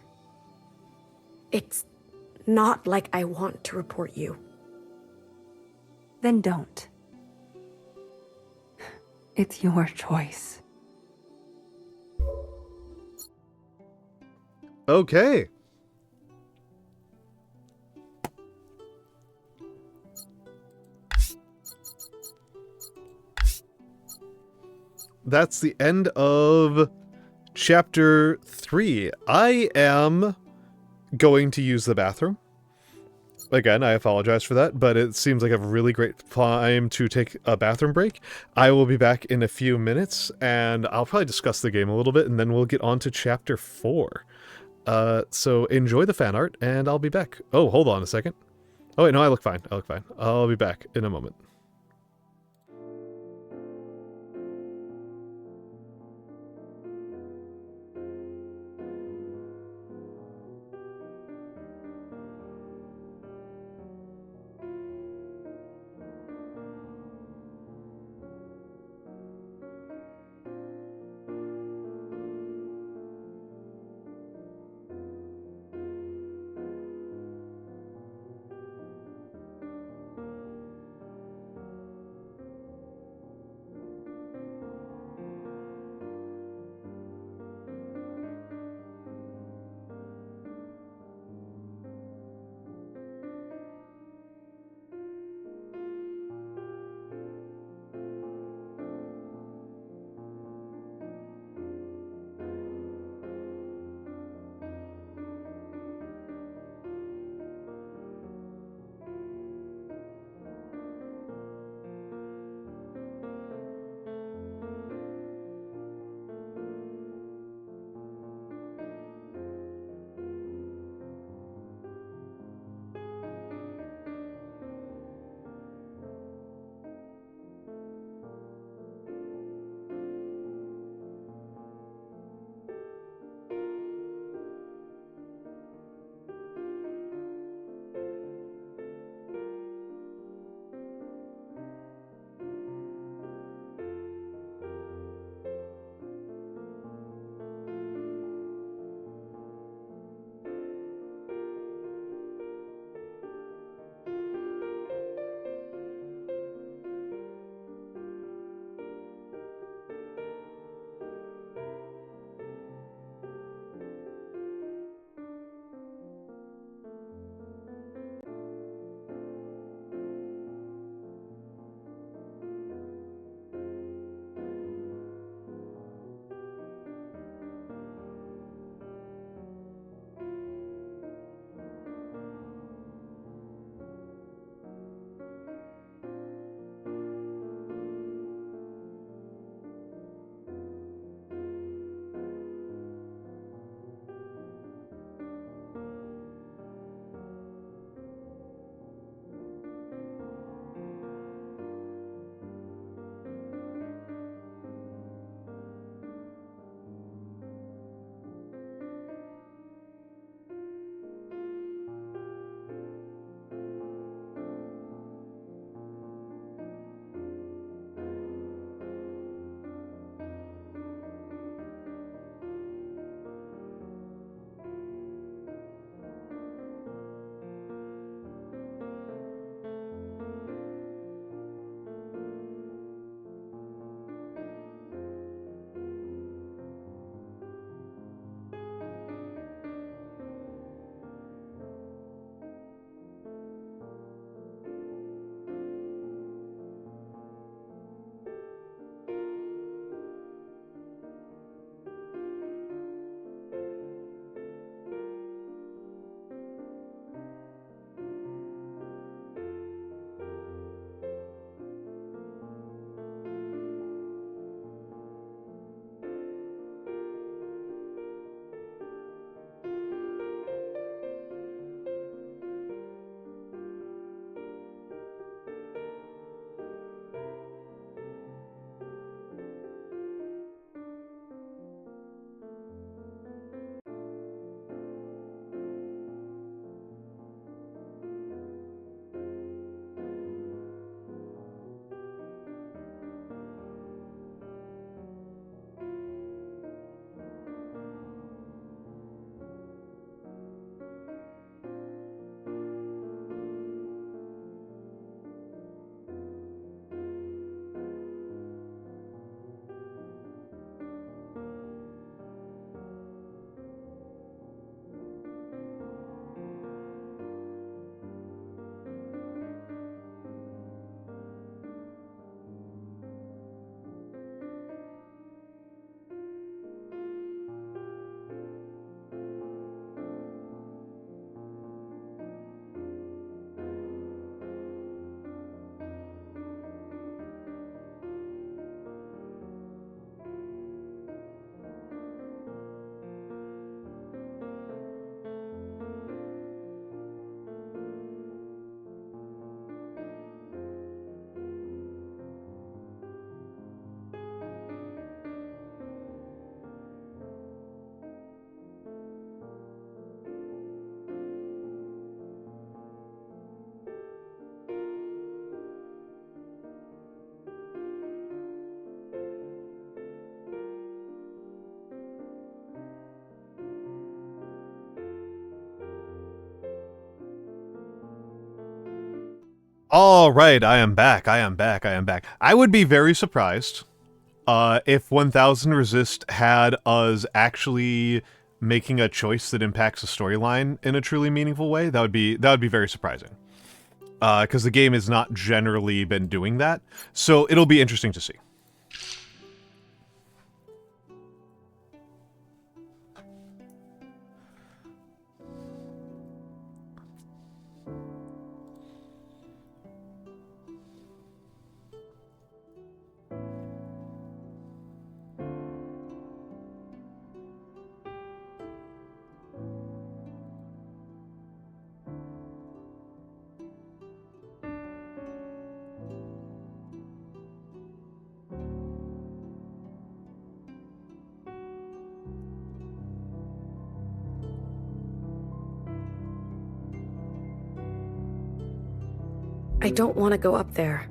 It's not like I want to report you. Then don't. It's your choice. Okay. That's the end of Chapter 3. I am going to use the bathroom. Again, I apologize for that, but it seems like a really great time to take a bathroom break. I will be back in a few minutes, and I'll probably discuss the game a little bit, and then we'll get on to Chapter 4. So enjoy the fan art, and I'll be back. Oh, hold on a second. Oh, wait, no, I look fine. I look fine. I'll be back in a moment. All right, I am back. I am back. I am back. I would be very surprised if 1000xResist had us actually making a choice that impacts the storyline in a truly meaningful way. That would be very surprising. Because the game has not generally been doing that. So it'll be interesting to see. I don't want to go up there.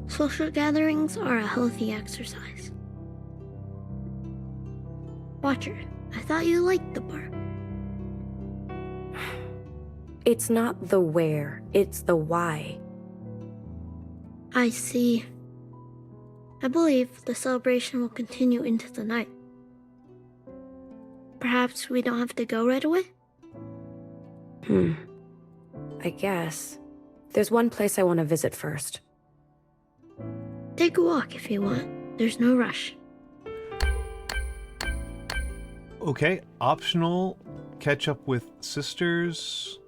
Social gatherings are a healthy exercise. Watcher, I thought you liked the bar. It's not the where, it's the why. I see. I believe the celebration will continue into the night. Perhaps we don't have to go right away? I guess. There's one place I want to visit first. Take a walk if you want. There's no rush. Okay, optional. Catch up with sisters.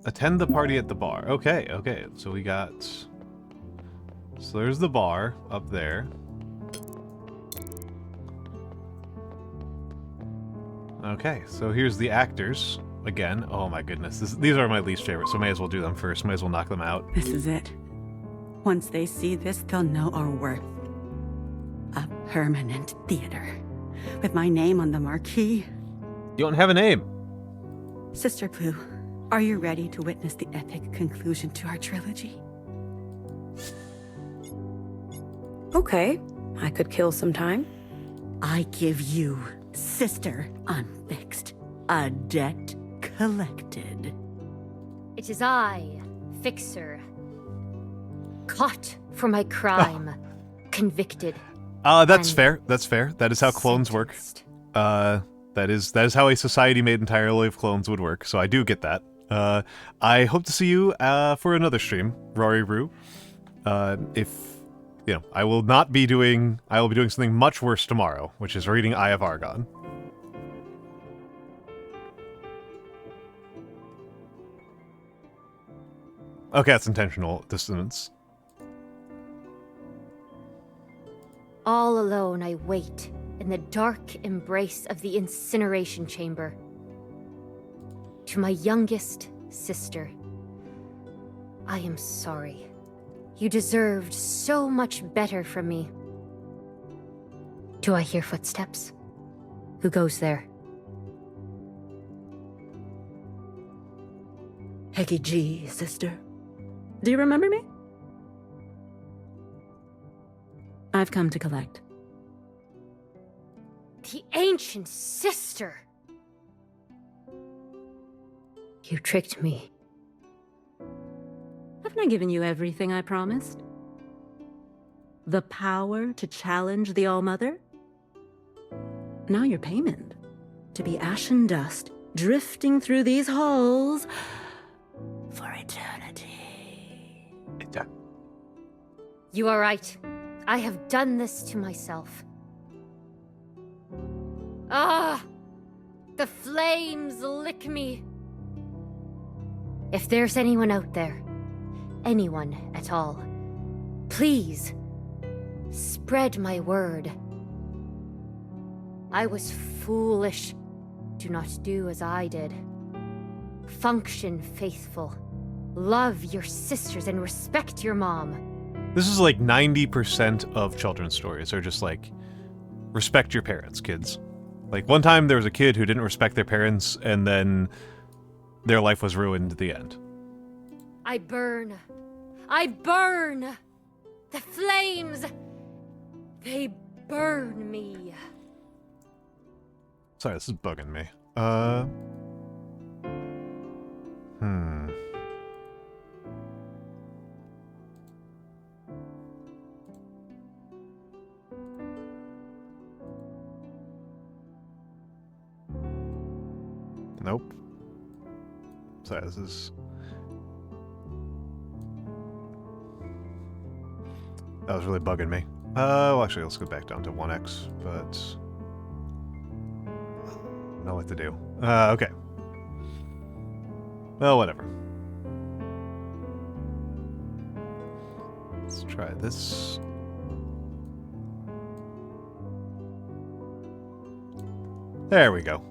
Attend the party at the bar. Okay, okay. So we got... So there's the bar up there. Okay, so here's the actors. Again, oh my goodness. These are my least favorite, so may as well do them first. May as well knock them out. This is it. Once they see this, they'll know our worth. A permanent theater. With my name on the marquee. You don't have a name. Sister Blue, are you ready to witness the epic conclusion to our trilogy? Okay, I could kill some time. I give you, Sister Unfixed, a debt collected. It is I, Fixer. Caught for my crime. Convicted. That's fair. That's fair. That is how clones work. That is how a society made entirely of clones would work, so I do get that. I hope to see you for another stream, Rory Roo. If you know, I will be doing something much worse tomorrow, which is reading Eye of Argon. Okay, that's intentional dissonance. All alone I wait in the dark embrace of the incineration chamber. To my youngest sister, I am sorry. You deserved so much better from me. Do I hear footsteps? Who goes there? Hecky G, sister. Do you remember me? I've come to collect. The ancient sister! You tricked me. Haven't I given you everything I promised? The power to challenge the All-Mother? Now your payment. To be ashen dust, drifting through these halls for eternity. You are right. I have done this to myself. Ah! The flames lick me. If there's anyone out there, anyone at all, please, spread my word. I was foolish. Do not do as I did. Function faithful. Love your sisters and respect your mom. This is like 90% of children's stories are just like, respect your parents, kids. Like, one time there was a kid who didn't respect their parents, and then their life was ruined at the end. I burn. I burn! The flames! They burn me. Sorry, this is bugging me. Nope. Sorry, this is... That was really bugging me. Well, actually, let's go back down to 1x, but... I don't know what to do. Okay. Well, whatever. Let's try this. There we go.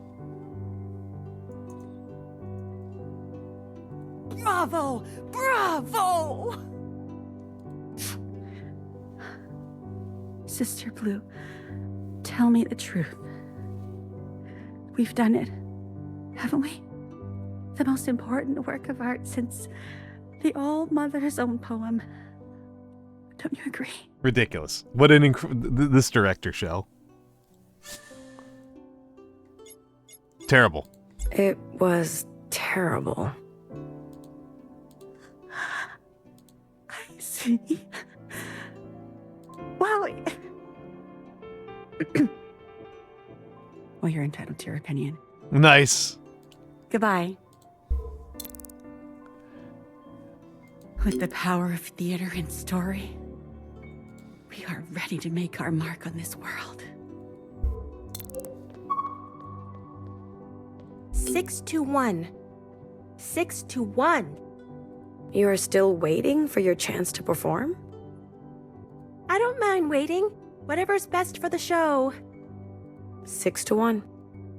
Bravo! Bravo! Sister Blue, tell me the truth. We've done it, haven't we? The most important work of art since the All-Mother's own poem. Don't you agree? Ridiculous. What an this director show. Terrible. It was terrible. I see. Well, well, you're entitled to your opinion. Nice. Goodbye. With the power of theater and story, we are ready to make our mark on this world. 6-1. 6-1. You are still waiting for your chance to perform? I don't mind waiting. Whatever's best for the show. 6-1.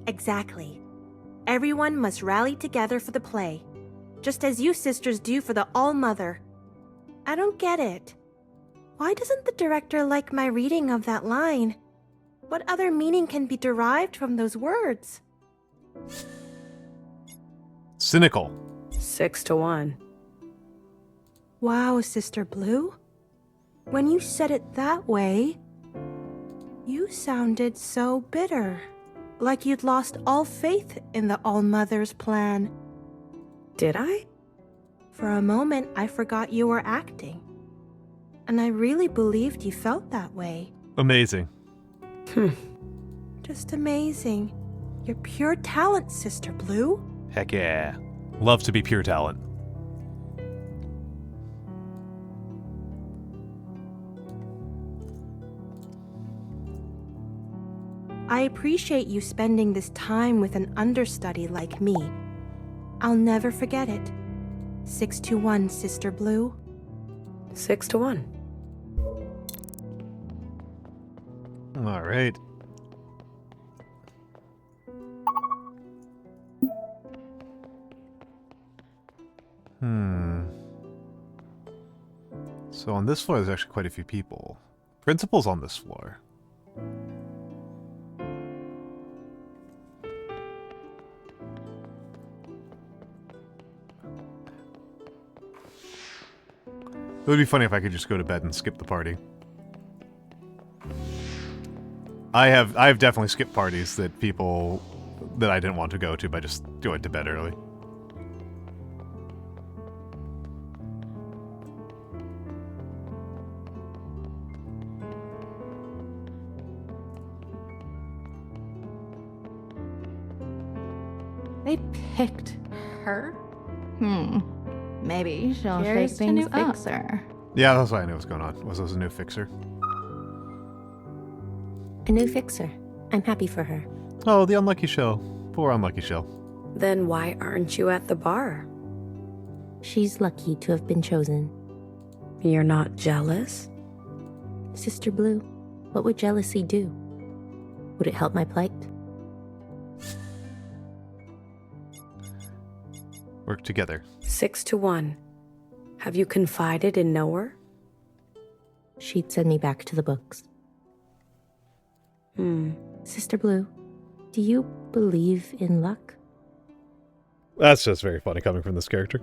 Exactly. Everyone must rally together for the play, just as you sisters do for the All-Mother. I don't get it. Why doesn't the director like my reading of that line? What other meaning can be derived from those words? Cynical. 6-1. Wow, Sister Blue. When you said it that way, you sounded so bitter. Like you'd lost all faith in the All-Mother's plan. Did I? For a moment, I forgot you were acting. And I really believed you felt that way. Amazing. Just amazing. You're pure talent, Sister Blue. Heck yeah. Love to be pure talent. I appreciate you spending this time with an understudy like me. I'll never forget it. 6-1, Sister Blue. 6-1. All right. So on this floor, there's actually quite a few people. Principal's on this floor. It would be funny if I could just go to bed and skip the party. I have definitely skipped parties that I didn't want to go to by just going to bed early. They picked her? Maybe she'll Here's shake to things new up. fixer. Yeah, that's why I knew what was going on. Was this a new fixer? A new fixer. I'm happy for her. Oh, the unlucky shell. Poor unlucky shell. Then why aren't you at the bar? She's lucky to have been chosen. You're not jealous? Sister Blue, what would jealousy do? Would it help my plight? Work together. 6-1. Have you confided in Noru? She'd send me back to the books. Sister Blue, do you believe in luck? That's just very funny coming from this character.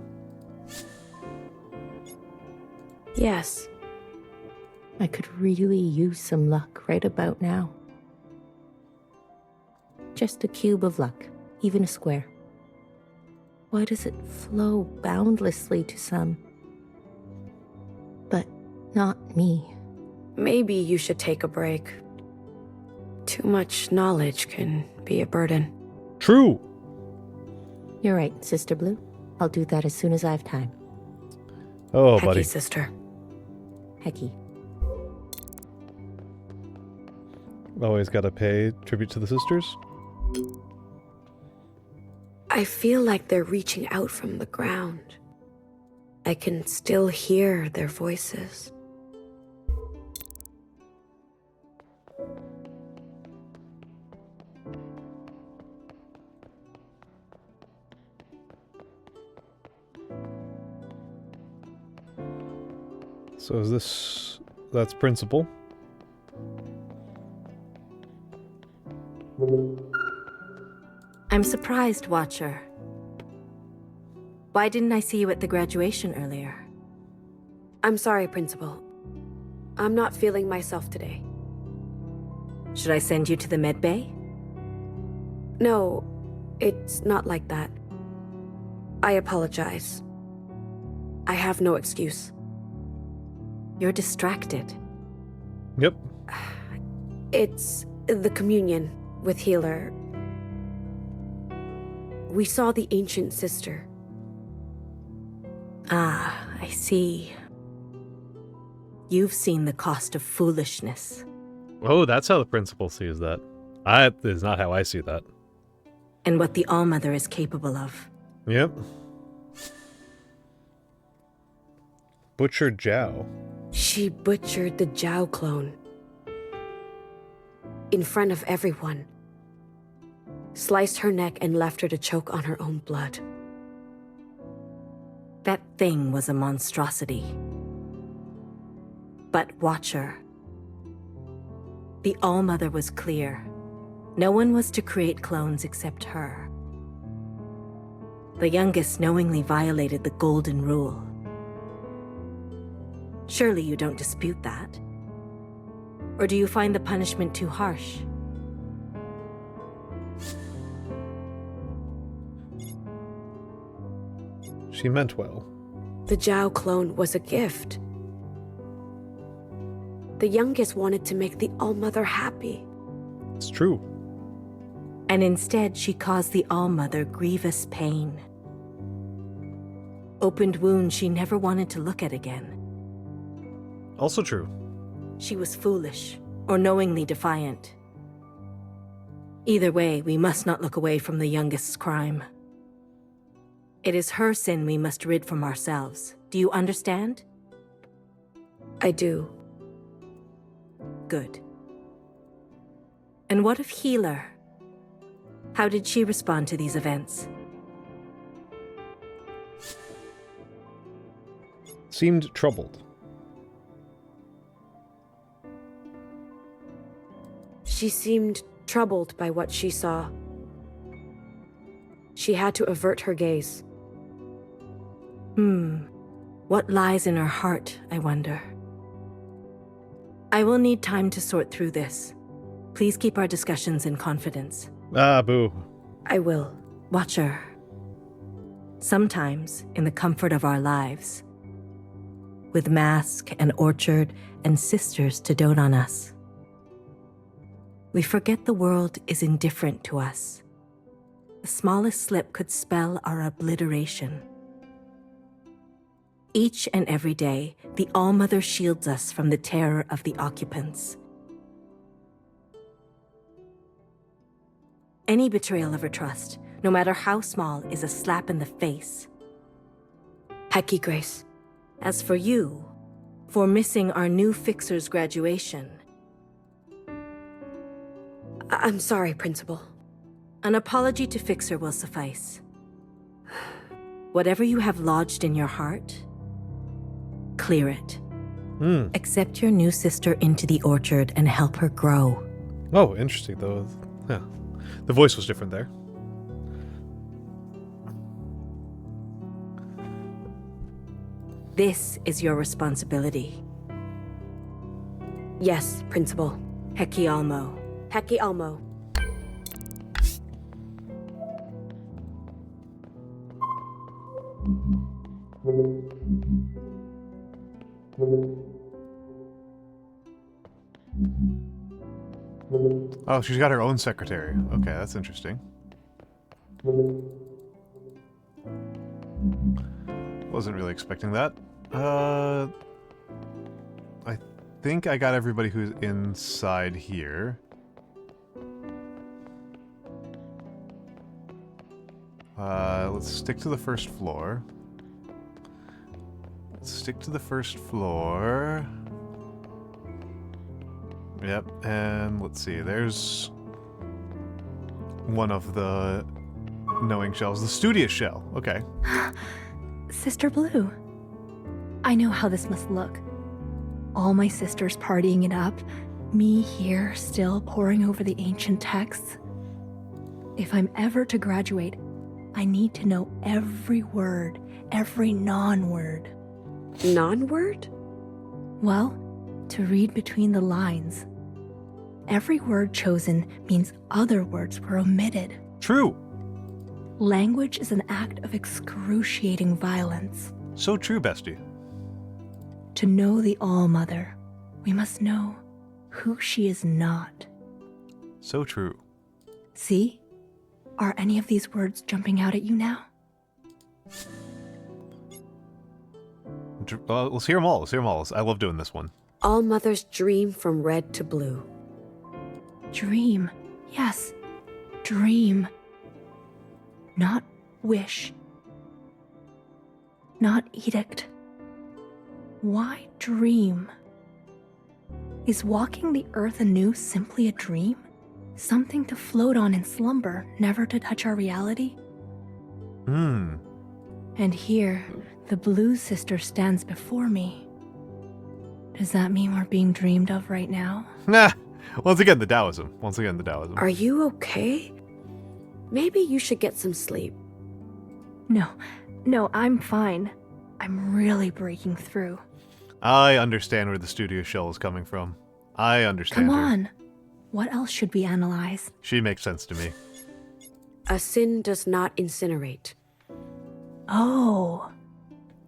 Yes. I could really use some luck right about now. Just a cube of luck, even a square. Why does it flow boundlessly to some, but not me? Maybe you should take a break. Too much knowledge can be a burden. True. You're right, Sister Blue. I'll do that as soon as I have time. Oh, Hecky, buddy. sister. Hecky. Always gotta pay tribute to the sisters. I feel like they're reaching out from the ground. I can still hear their voices. So is this... that's principal. I'm surprised, Watcher. Why didn't I see you at the graduation earlier? I'm sorry, Principal. I'm not feeling myself today. Should I send you to the med bay? No, it's not like that. I apologize. I have no excuse. You're distracted. Yep. It's the communion with Healer. We saw the ancient sister. Ah, I see. You've seen the cost of foolishness. Oh, that's how the principal sees that. That is not how I see that. And what the All-Mother is capable of. Yep. Butcher Zhao. She butchered the Zhao clone. In front of everyone. Sliced her neck and left her to choke on her own blood. That thing was a monstrosity. But Watcher, the All-Mother was clear. No one was to create clones except her. The youngest knowingly violated the Golden Rule. Surely you don't dispute that? Or do you find the punishment too harsh? She meant well. The Zhao clone was a gift. The youngest wanted to make the All-Mother happy. It's true. And instead she caused the All-Mother grievous pain. Opened wounds she never wanted to look at again. Also true. She was foolish, or knowingly defiant. Either way, we must not look away from the youngest's crime. It is her sin we must rid from ourselves. Do you understand? I do. Good. And what of Healer? How did she respond to these events? Seemed troubled. She seemed troubled by what she saw. She had to avert her gaze. What lies in her heart, I wonder? I will need time to sort through this. Please keep our discussions in confidence. Ah, boo. I will. Watcher. Sometimes, in the comfort of our lives, with mask and orchard and sisters to dote on us, we forget the world is indifferent to us. The smallest slip could spell our obliteration. Each and every day, the All-Mother shields us from the terror of the occupants. Any betrayal of her trust, no matter how small, is a slap in the face. Hecky Grace. As for you, for missing our new fixer's graduation, I'm sorry, Principal. An apology to Fixer will suffice. Whatever you have lodged in your heart, clear it. Accept your new sister into the orchard and help her grow. Oh, interesting, though. Yeah. The voice was different there. This is your responsibility. Yes, Principal. Hecky Almo. Hecky Almo. Oh, she's got her own secretary. Okay, that's interesting. Wasn't really expecting that. I think I got everybody who's inside here. Let's stick to the first floor. Yep, and let's see, there's one of the knowing shells. The studio shell, okay. Sister Blue. I know how this must look. All my sisters partying it up, me here still poring over the ancient texts. If I'm ever to graduate, I need to know every word, every non-word. Non-word? Well, to read between the lines. Every word chosen means other words were omitted. True. Language is an act of excruciating violence. So true, bestie. To know the All-Mother, we must know who she is not. So true. See? Are any of these words jumping out at you now? Let's hear them all. Let's hear them all. I love doing this one. All-Mother's dream from red to blue. Dream. Yes. Dream. Not wish. Not edict. Why dream? Is walking the earth anew simply a dream? Something to float on in slumber, never to touch our reality? And here, the Blue Sister stands before me. Does that mean we're being dreamed of right now? Nah. Once again, the Taoism. Are you okay? Maybe you should get some sleep. No, I'm fine. I'm really breaking through. I understand where the studio shell is coming from. I understand Come her. on. What else should we analyze? She makes sense to me. A sin does not incinerate. Oh.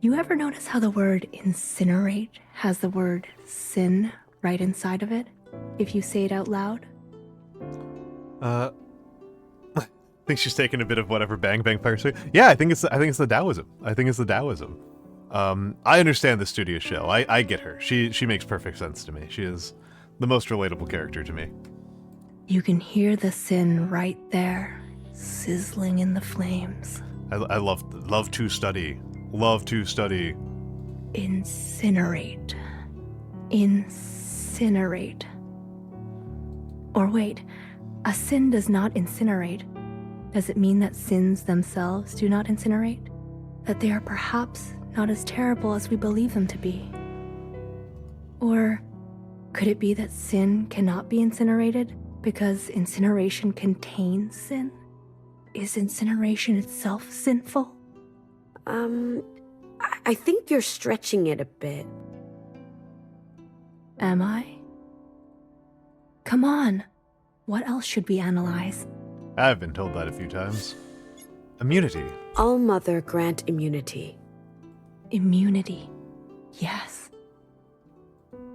You ever notice how the word incinerate has the word sin right inside of it, if you say it out loud? I think she's taking a bit of whatever Bang Bang Fire say. Yeah, I think it's the Taoism. I understand the studio shell. I get her. She makes perfect sense to me. She is the most relatable character to me. You can hear the sin right there, sizzling in the flames. I love to study. Love to study. Incinerate. Incinerate. Or wait, a sin does not incinerate. Does it mean that sins themselves do not incinerate? That they are perhaps not as terrible as we believe them to be? Or could it be that sin cannot be incinerated because incineration contains sin? Is incineration itself sinful? I think you're stretching it a bit. Am I? Come on. What else should we analyze? I've been told that a few times. Immunity. All-Mother grant immunity. Immunity. Yes.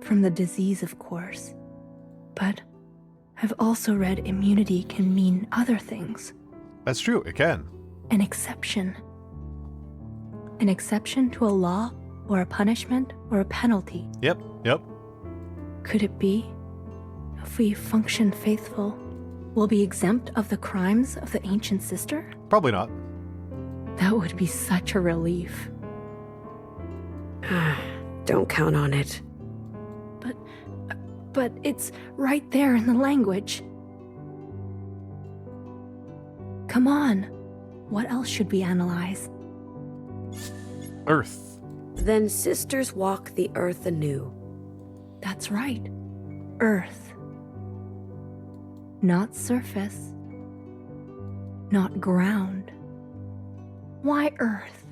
From the disease, of course. But I've also read immunity can mean other things. That's true, it can. An exception. An exception to a law or a punishment or a penalty. Yep. Could it be, if we function faithful, we'll be exempt of the crimes of the ancient sister? Probably not. That would be such a relief. Don't count on it. But it's right there in the language. Come on. What else should we analyze? Earth. Then sisters walk the earth anew. That's right. Earth. Not surface. Not ground. Why earth?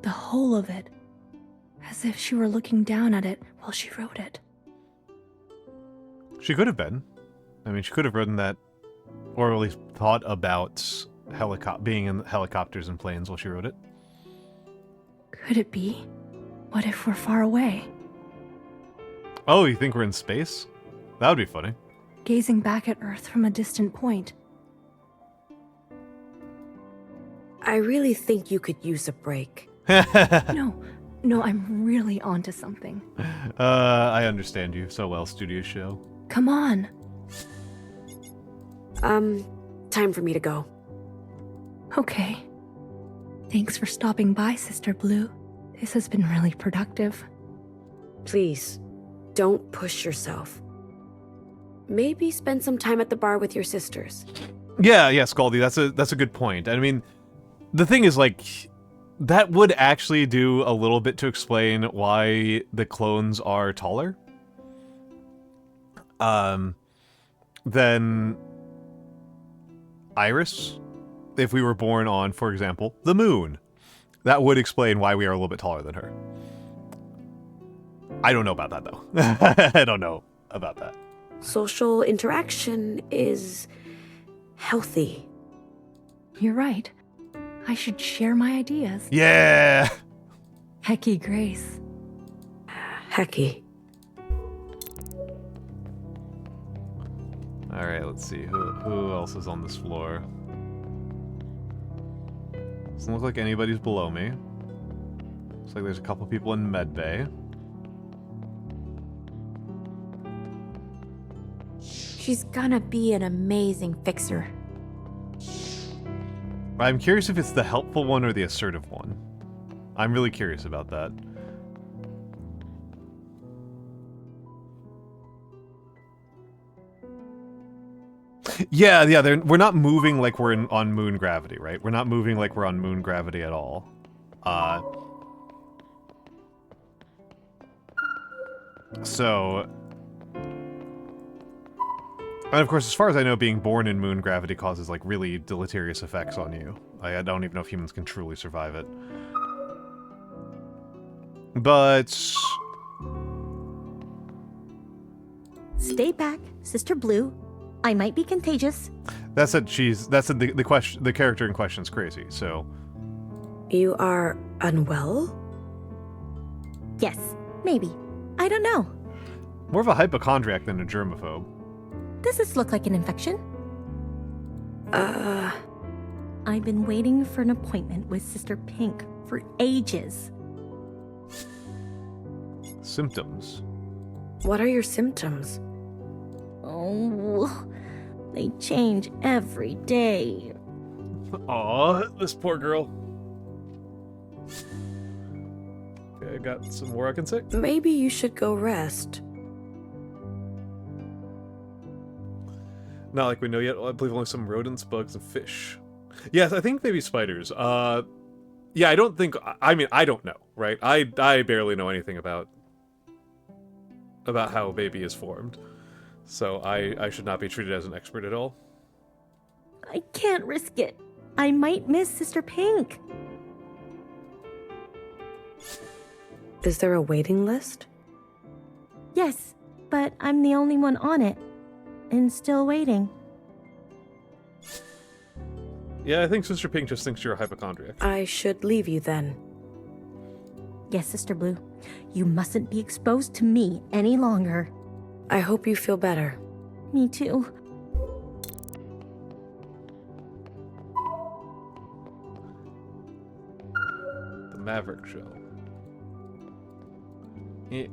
The whole of it. As if she were looking down at it while she wrote it. She could have been. I mean, she could have written that, or at least thought about being in helicopters and planes while she wrote it. Could it be? What if we're far away? Oh, you think we're in space? That would be funny. Gazing back at Earth from a distant point. I really think you could use a break. No, I'm really onto something. I understand you so well, Studio Show. Come on. Time for me to go. Okay. Thanks for stopping by, Sister Blue. This has been really productive. Please, don't push yourself. Maybe spend some time at the bar with your sisters. Yeah, Scaldy, that's a good point. I mean, the thing is, like, that would actually do a little bit to explain why the clones are taller than Iris. If we were born on, for example, the moon. That would explain why we are a little bit taller than her. I don't know about that, though. I don't know about that. Social interaction is healthy. You're right. I should share my ideas. Yeah! Hecky Grace. Hecky. Alright, let's see. Who else is on this floor? Doesn't look like anybody's below me. Looks like there's a couple people in med bay. She's gonna be an amazing fixer. I'm curious if it's the helpful one or the assertive one. I'm really curious about that. Yeah, we're not moving like we're on moon gravity, right? We're not moving like we're on moon gravity at all. So... And of course, as far as I know, being born in moon gravity causes, like, really deleterious effects on you. I don't even know if humans can truly survive it. But... Stay back, Sister Blue. I might be contagious. That said, the character in question's crazy, so... You are unwell? Yes, maybe. I don't know. More of a hypochondriac than a germaphobe. Does this look like an infection? I've been waiting for an appointment with Sister Pink for ages. Symptoms? What are your symptoms? Oh, they change every day. Aw, this poor girl. Okay, I got some more I can say. Maybe you should go rest. Not like we know yet. I believe only some rodents, bugs, and fish. Yes, I think maybe spiders. Yeah, I don't think... I mean, I don't know, right? I barely know anything about how a baby is formed. So I should not be treated as an expert at all. I can't risk it. I might miss Sister Pink. Is there a waiting list? Yes, but I'm the only one on it. And still waiting. Yeah, I think Sister Pink just thinks you're a hypochondriac. I should leave you then. Yes, Sister Blue. You mustn't be exposed to me any longer. I hope you feel better. Me too. The Maverick Show. Yeah.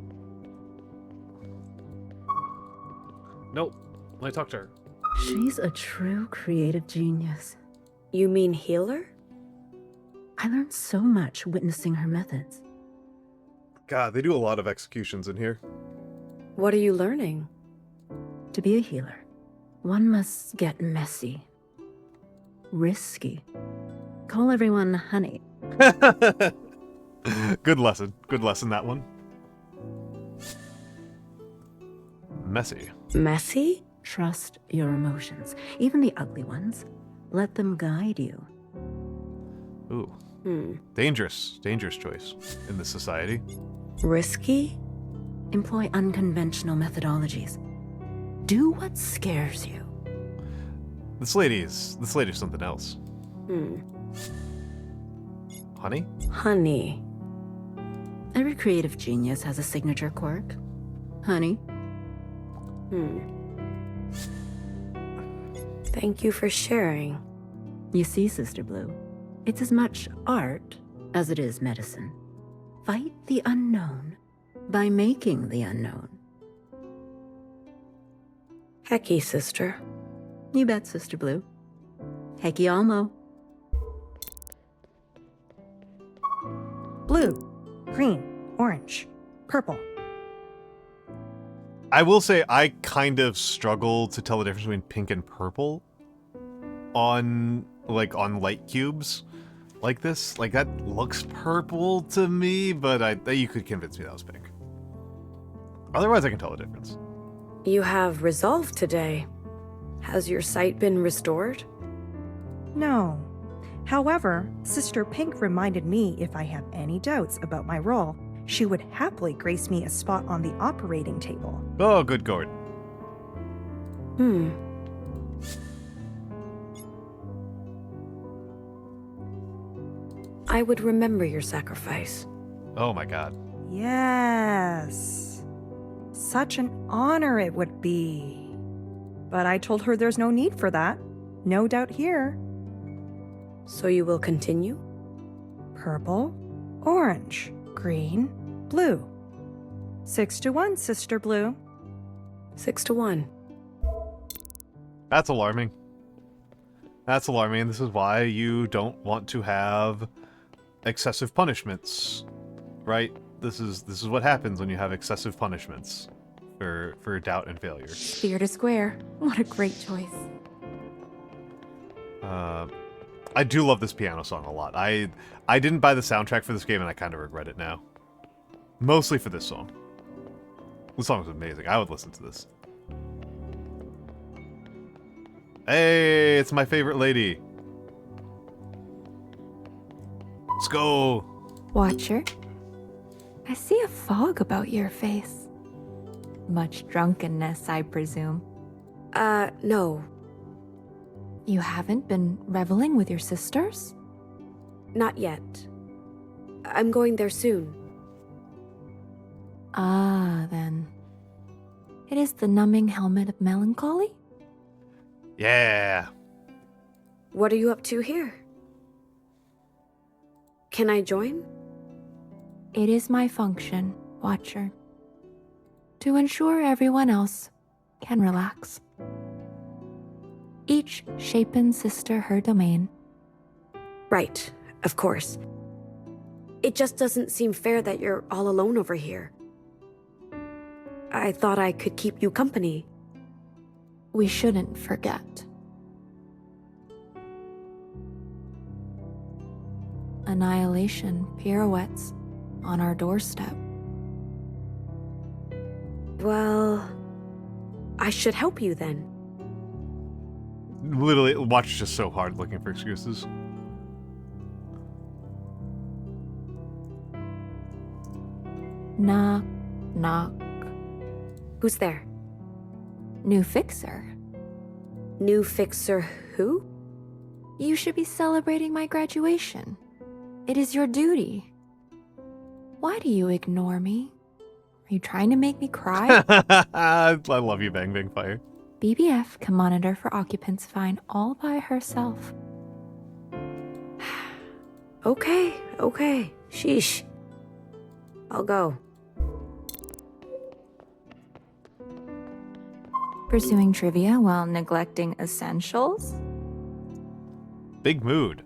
Nope. I talked to her. She's a true creative genius. You mean healer? I learned so much witnessing her methods. God, they do a lot of executions in here. What are you learning? To be a healer, one must get messy. Risky. Call everyone honey. Good lesson. Good lesson, that one. Messy. Messy? Trust your emotions, even the ugly ones. Let them guide you. Ooh. Dangerous choice in this society. Risky? Employ unconventional methodologies. Do what scares you. This lady's something else. Honey? Honey. Every creative genius has a signature quirk. Honey? Thank you for sharing. You see, Sister Blue, it's as much art as it is medicine. Fight the unknown by making the unknown. Hecky, sister. You bet, Sister Blue. Hecky Almo. Blue, green, orange, purple. I will say I kind of struggle to tell the difference between pink and purple on light cubes like this. Like, that looks purple to me, but you could convince me that was pink. Otherwise, I can tell the difference. You have resolve today. Has your sight been restored? No. However, Sister Pink reminded me if I have any doubts about my role, she would happily grace me a spot on the operating table. Oh, good God. I would remember your sacrifice. Oh my God. Yes. Such an honor it would be. But I told her there's no need for that. No doubt here. So you will continue? Purple, orange, green, blue. 6-1, Sister Blue. 6-1. That's alarming. That's alarming, and this is why you don't want to have excessive punishments, right? This is what happens when you have excessive punishments for doubt and failure. Spear to square. What a great choice. I do love this piano song a lot. I didn't buy the soundtrack for this game, and I kind of regret it now. Mostly for this song. This song is amazing. I would listen to this. Hey, it's my favorite lady. Let's go. Watcher, I see a fog about your face. Much drunkenness, I presume. No. You haven't been reveling with your sisters? Not yet. I'm going there soon. Ah, then. It is the numbing helmet of melancholy? Yeah. What are you up to here? Can I join? It is my function, Watcher, to ensure everyone else can relax. Each shapen sister her domain. Right, of course. It just doesn't seem fair that you're all alone over here. I thought I could keep you company. We shouldn't forget. Annihilation pirouettes on our doorstep. Well, I should help you then. Literally, Watch is just so hard looking for excuses. Knock, knock. Who's there? New fixer. New fixer who? You should be celebrating my graduation. It is your duty. Why do you ignore me? Are you trying to make me cry? I love you, Bang Bang Fire. BBF can monitor for occupants fine all by herself. Okay. Sheesh. I'll go. Pursuing trivia while neglecting essentials? Big mood.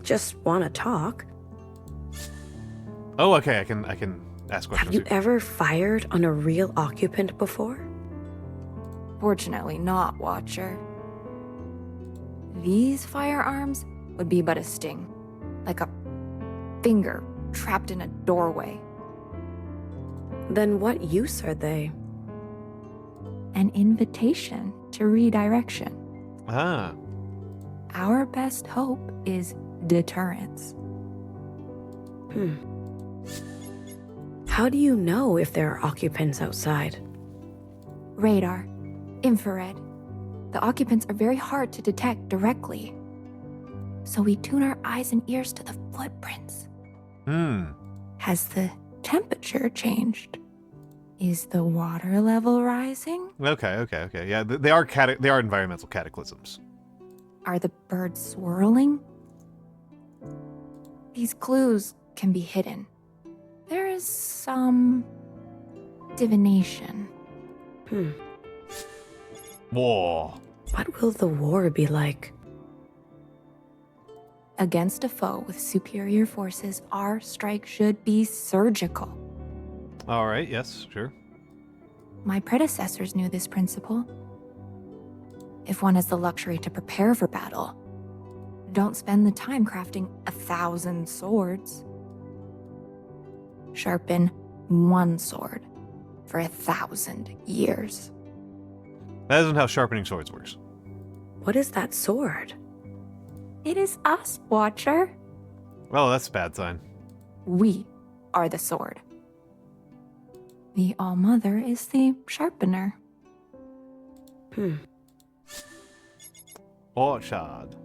Just wanna talk. Oh, okay, I can ask questions. Have you ever fired on a real occupant before? Fortunately not, Watcher. These firearms would be but a sting, like a finger trapped in a doorway. Then what use are they? An invitation to redirection. Ah. Our best hope is deterrence. How do you know if there are occupants outside? Radar, infrared. The occupants are very hard to detect directly. So we tune our eyes and ears to the footprints. Has the temperature changed? Is the water level rising? Okay. Yeah, they are environmental cataclysms. Are the birds swirling? These clues can be hidden. There is some divination. War. What will the war be like? Against a foe with superior forces, our strike should be surgical. All right, yes, sure. My predecessors knew this principle. If one has the luxury to prepare for battle, don't spend the time crafting 1,000 swords. Sharpen one sword for 1,000 years. That isn't how sharpening swords works. What is that sword? It is us, Watcher. Well, that's a bad sign. We are the sword. The All-Mother is the sharpener. Orchard.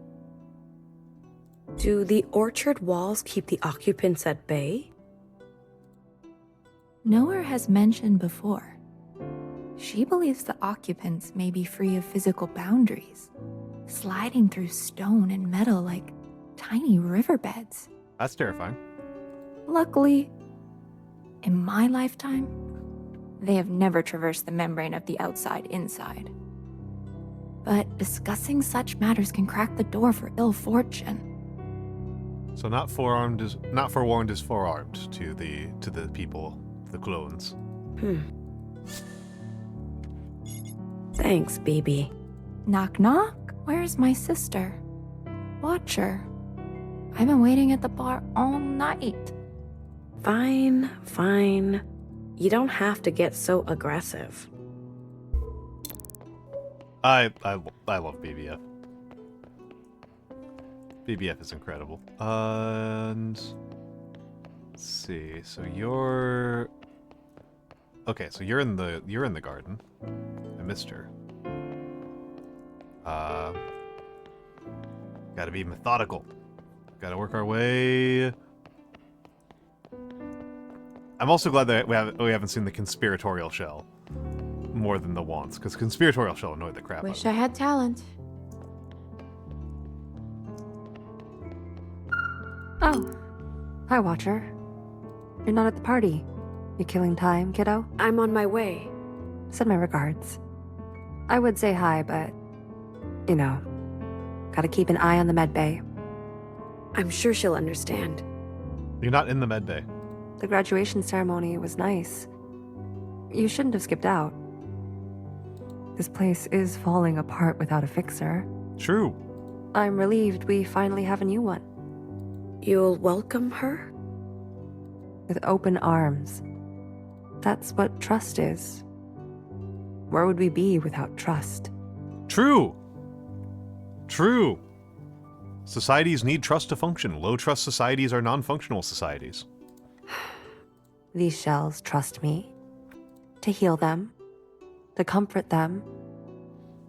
Do the orchard walls keep the occupants at bay? Noru has mentioned before. She believes the occupants may be free of physical boundaries, sliding through stone and metal like tiny riverbeds. That's terrifying. Luckily, in my lifetime, they have never traversed the membrane of the outside inside. But discussing such matters can crack the door for ill fortune. So not forewarned is forearmed to the people, the clones. Thanks, baby. Knock knock. Where's my sister? Watcher. I've been waiting at the bar all night. Fine. You don't have to get so aggressive. I love BBF. BBF is incredible. And let's see. So you're okay. So you're in the garden. I missed her. Gotta be methodical. Gotta work our way. I'm also glad that we haven't seen the conspiratorial shell more than the wants, because conspiratorial shell annoyed the crap out of Wish me. I had talent. Oh. Hi, Watcher. You're not at the party. You killing time, kiddo? I'm on my way. Send my regards. I would say hi, but, you know, gotta keep an eye on the med bay. I'm sure she'll understand. You're not in the med bay. The graduation ceremony was nice. You shouldn't have skipped out. This place is falling apart without a fixer. True. I'm relieved we finally have a new one. You'll welcome her? With open arms. That's what trust is. Where would we be without trust? True. Societies need trust to function. Low trust societies are non-functional societies. These shells trust me. To heal them. To comfort them.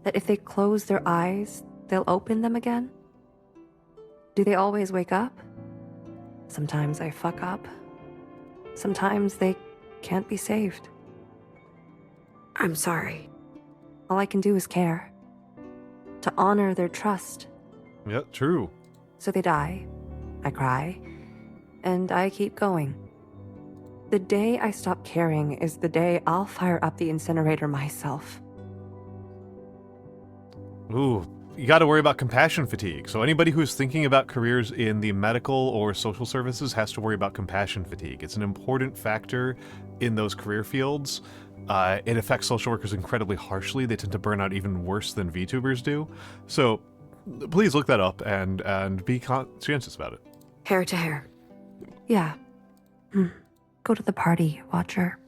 That if they close their eyes, they'll open them again. Do they always wake up? Sometimes I fuck up. Sometimes they can't be saved. I'm sorry. All I can do is care. To honor their trust. Yeah, true. So they die. I cry. And I keep going. The day I stop caring is the day I'll fire up the incinerator myself. Ooh, you got to worry about compassion fatigue. So anybody who's thinking about careers in the medical or social services has to worry about compassion fatigue. It's an important factor in those career fields. It affects social workers incredibly harshly. They tend to burn out even worse than VTubers do. So please look that up and be conscientious about it. Hair to hair. Yeah. Go to the party, Watcher.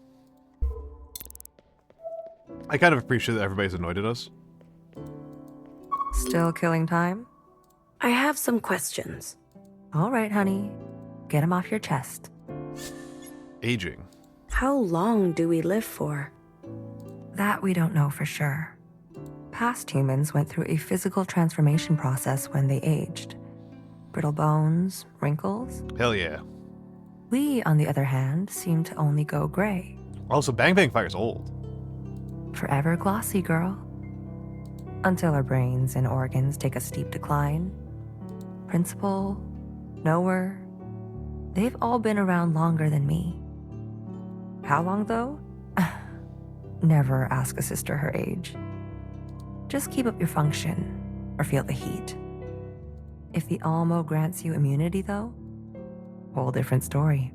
I kind of appreciate that everybody's annoyed at us. Still killing time? I have some questions. All right, honey. Get them off your chest. Aging. How long do we live for? That we don't know for sure. Past humans went through a physical transformation process when they aged. Brittle bones, wrinkles. Hell yeah. We, on the other hand, seem to only go gray. Also, Bang Bang Fire's old. Forever glossy, girl. Until our brains and organs take a steep decline. Principal, Noru, they've all been around longer than me. How long, though? Never ask a sister her age. Just keep up your function, or feel the heat. If the Almo grants you immunity, though, whole different story.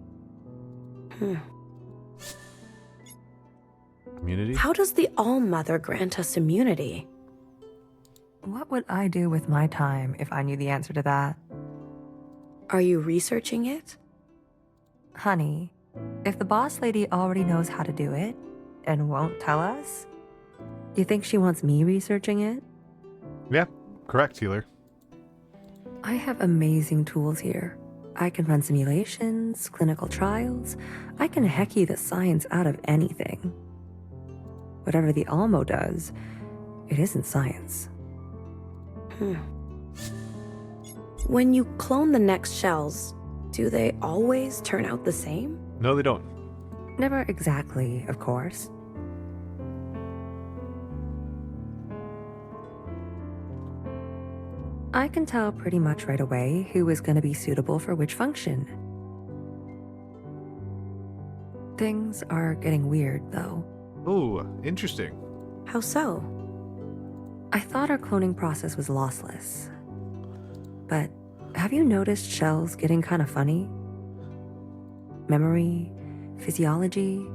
Immunity? How does the All-Mother grant us immunity? What would I do with my time if I knew the answer to that? Are you researching it? Honey, if the boss lady already knows how to do it and won't tell us, you think she wants me researching it? Yeah, correct, healer. I have amazing tools here. I can run simulations, clinical trials. I can hecky the science out of anything. Whatever the Almo does, it isn't science. When you clone the next shells, do they always turn out the same? No, they don't. Never exactly, of course. I can tell pretty much right away who is going to be suitable for which function. Things are getting weird, though. Ooh, interesting. How so? I thought our cloning process was lossless. But have you noticed shells getting kind of funny? Memory, physiology.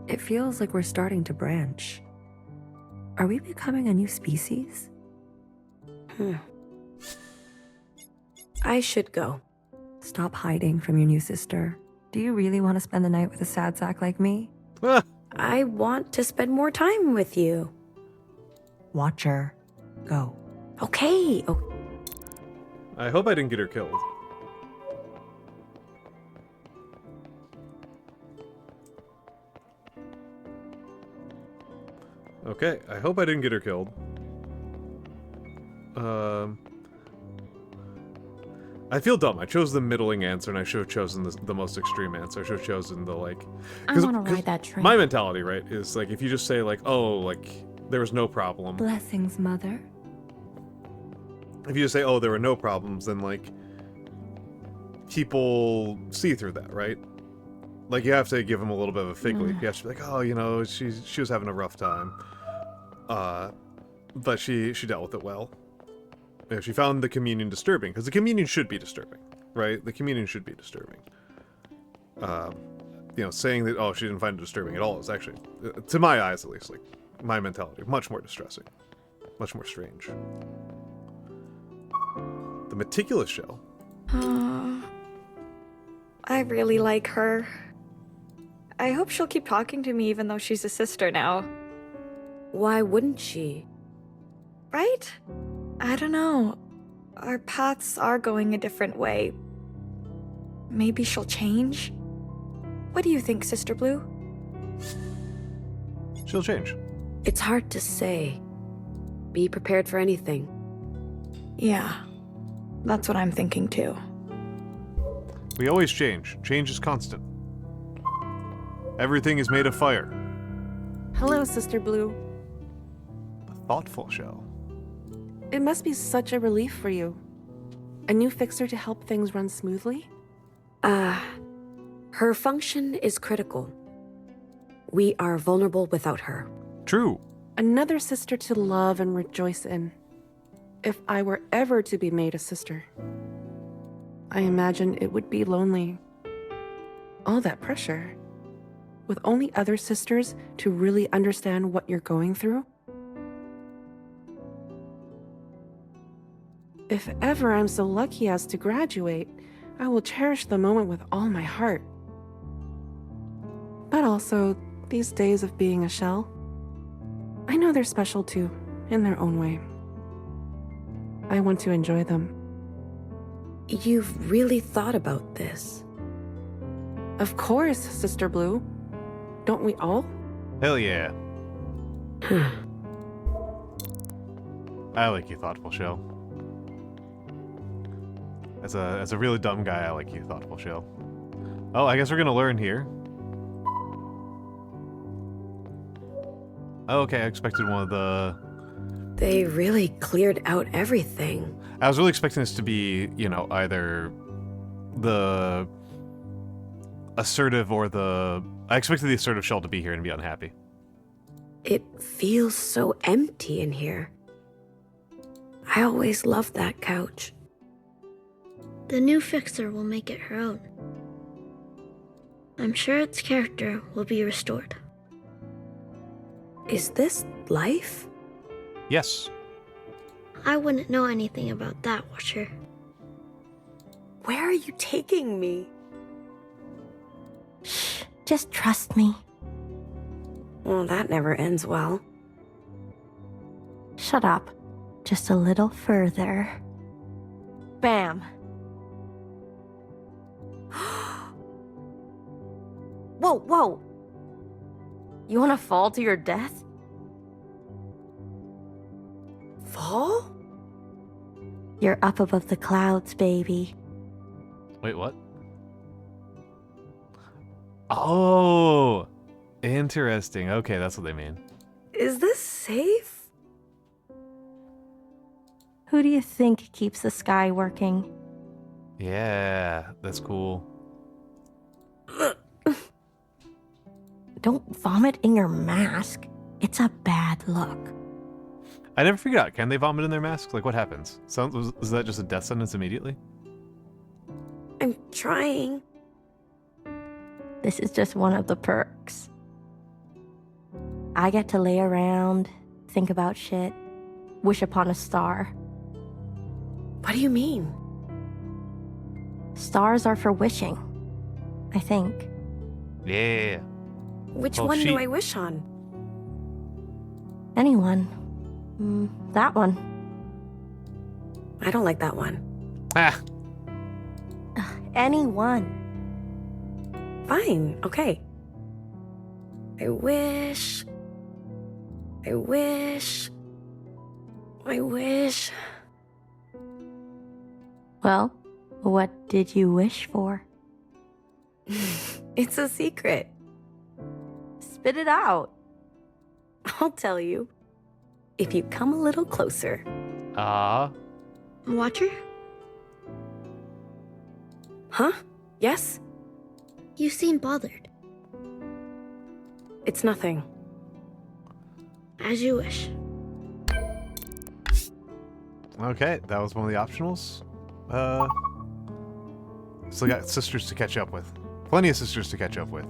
It feels like we're starting to branch. Are we becoming a new species? I should go. Stop hiding from your new sister. Do you really want to spend the night with a sad sack like me? I want to spend more time with you. Watch her. Go. Okay. I hope I didn't get her killed. Okay, I hope I didn't get her killed. I feel dumb. I chose the middling answer, and I should have chosen the most extreme answer. I should have chosen the, like... I want to ride that train. My mentality, right, is, like, if you just say, like, oh, like, there was no problem. Blessings, Mother. If you just say, oh, there were no problems, then, like, people see through that, right? Like, you have to give them a little bit of a fig leaf. You have to be like, oh, you know, she was having a rough time. But she dealt with it well. You know, she found the communion disturbing, because the communion should be disturbing, right? The communion should be disturbing. You know, saying that, oh, she didn't find it disturbing at all is actually, to my eyes at least, like, my mentality, much more distressing. Much more strange. The meticulous shell. I really like her. I hope she'll keep talking to me even though she's a sister now. Why wouldn't she? Right? I don't know. Our paths are going a different way. Maybe she'll change? What do you think, Sister Blue? She'll change. It's hard to say. Be prepared for anything. Yeah, that's what I'm thinking too. We always change. Change is constant. Everything is made of fire. Hello, Sister Blue. A thoughtful shell. It must be such a relief for you. A new fixer to help things run smoothly? Her function is critical. We are vulnerable without her. True. Another sister to love and rejoice in. If I were ever to be made a sister, I imagine it would be lonely. All that pressure. With only other sisters to really understand what you're going through. If ever I'm so lucky as to graduate, I will cherish the moment with all my heart. But also, these days of being a shell, I know they're special too, in their own way. I want to enjoy them. You've really thought about this? Of course, Sister Blue. Don't we all? Hell yeah. I like you, thoughtful shell. As a really dumb guy, I like you, thoughtful shell. Oh, I guess we're gonna learn here. Okay, I expected one of the... They really cleared out everything. I was really expecting this to be, you know, either the assertive or the... I expected the assertive shell to be here and be unhappy. It feels so empty in here. I always loved that couch. The new fixer will make it her own. I'm sure its character will be restored. Is this life? Yes. I wouldn't know anything about that, Watcher. Where are you taking me? Shh, just trust me. Well, that never ends well. Shut up. Just a little further. Bam. Whoa, whoa. You want to fall to your death? Fall? You're up above the clouds, baby. Wait, what? Oh! Interesting. Okay, that's what they mean. Is this safe? Who do you think keeps the sky working? Yeah, that's cool. Don't vomit in your mask. It's a bad look. I never figured out, can they vomit in their masks? Like, what happens? Is that just a death sentence immediately? I'm trying. This is just one of the perks. I get to lay around, think about shit, wish upon a star. What do you mean? Stars are for wishing, I think. Yeah. Which one do I wish on? Anyone. That one. I don't like that one. Ah. Anyone. Fine, okay. I wish. Well, what did you wish for? It's a secret. Spit it out. I'll tell you. If you come a little closer. Watcher? Huh? Yes? You seem bothered. It's nothing. As you wish. Okay, that was one of the optionals. Still got sisters to catch up with. Plenty of sisters to catch up with.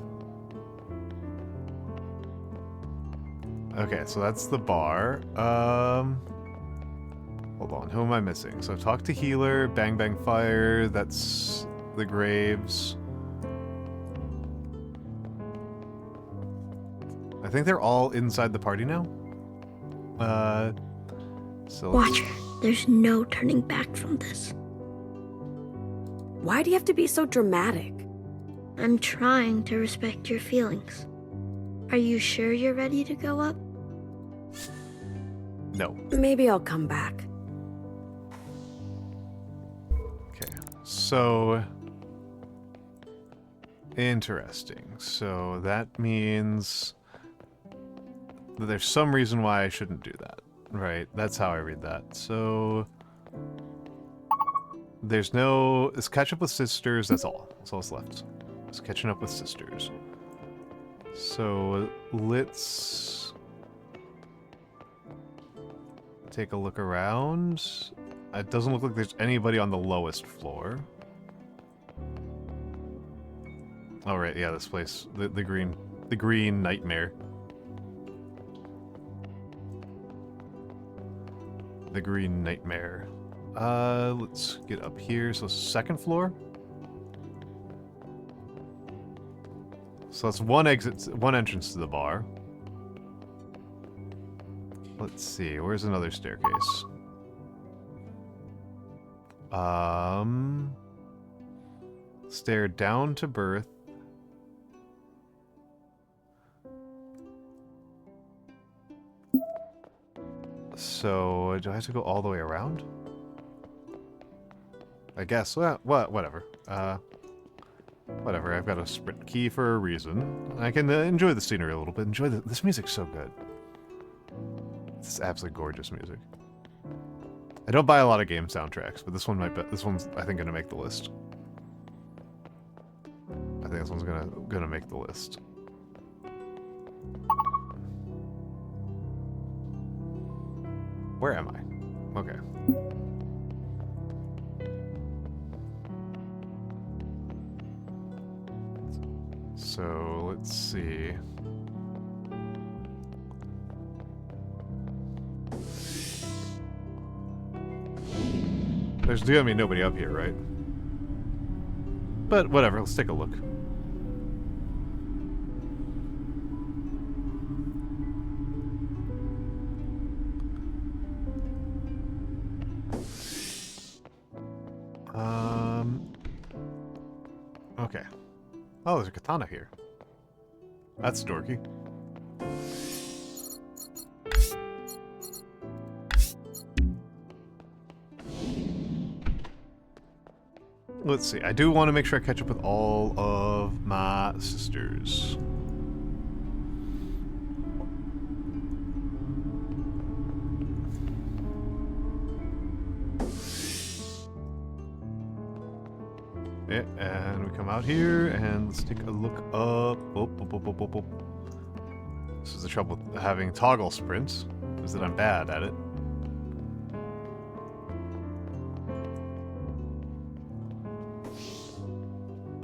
Okay, so that's the bar. Hold on, who am I missing? So talk to healer, bang bang fire, that's the graves. I think they're all inside the party now. So Watcher, there's no turning back from this. Why do you have to be so dramatic? I'm trying to respect your feelings. Are you sure you're ready to go up? No. Maybe I'll come back. Okay, so interesting. So that means that there's some reason why I shouldn't do that. Right, that's how I read that. So there's no... It's catch up with sisters, that's all. That's all that's left. It's catching up with sisters. So let's take a look around. It doesn't look like there's anybody on the lowest floor. Oh right, yeah, this place. The green nightmare. The green nightmare. Let's get up here. So second floor. So that's one exit, one entrance to the bar. Let's see, where's another staircase? Stair down to birth. So, do I have to go all the way around? I guess. Well, whatever. Whatever, I've got a sprint key for a reason. I can enjoy the scenery a little bit. This music's so good. It's absolutely gorgeous music. I don't buy a lot of game soundtracks, but this one's I think gonna make the list. I think this one's gonna make the list. Where am I? Okay. So let's see. There's gonna be nobody up here, right? But whatever, let's take a look. Okay. Oh, there's a katana here. That's dorky. Let's see. I do want to make sure I catch up with all of my sisters. Yeah, and we come out here and let's take a look up. Oh. This is the trouble with having toggle sprints, is that I'm bad at it.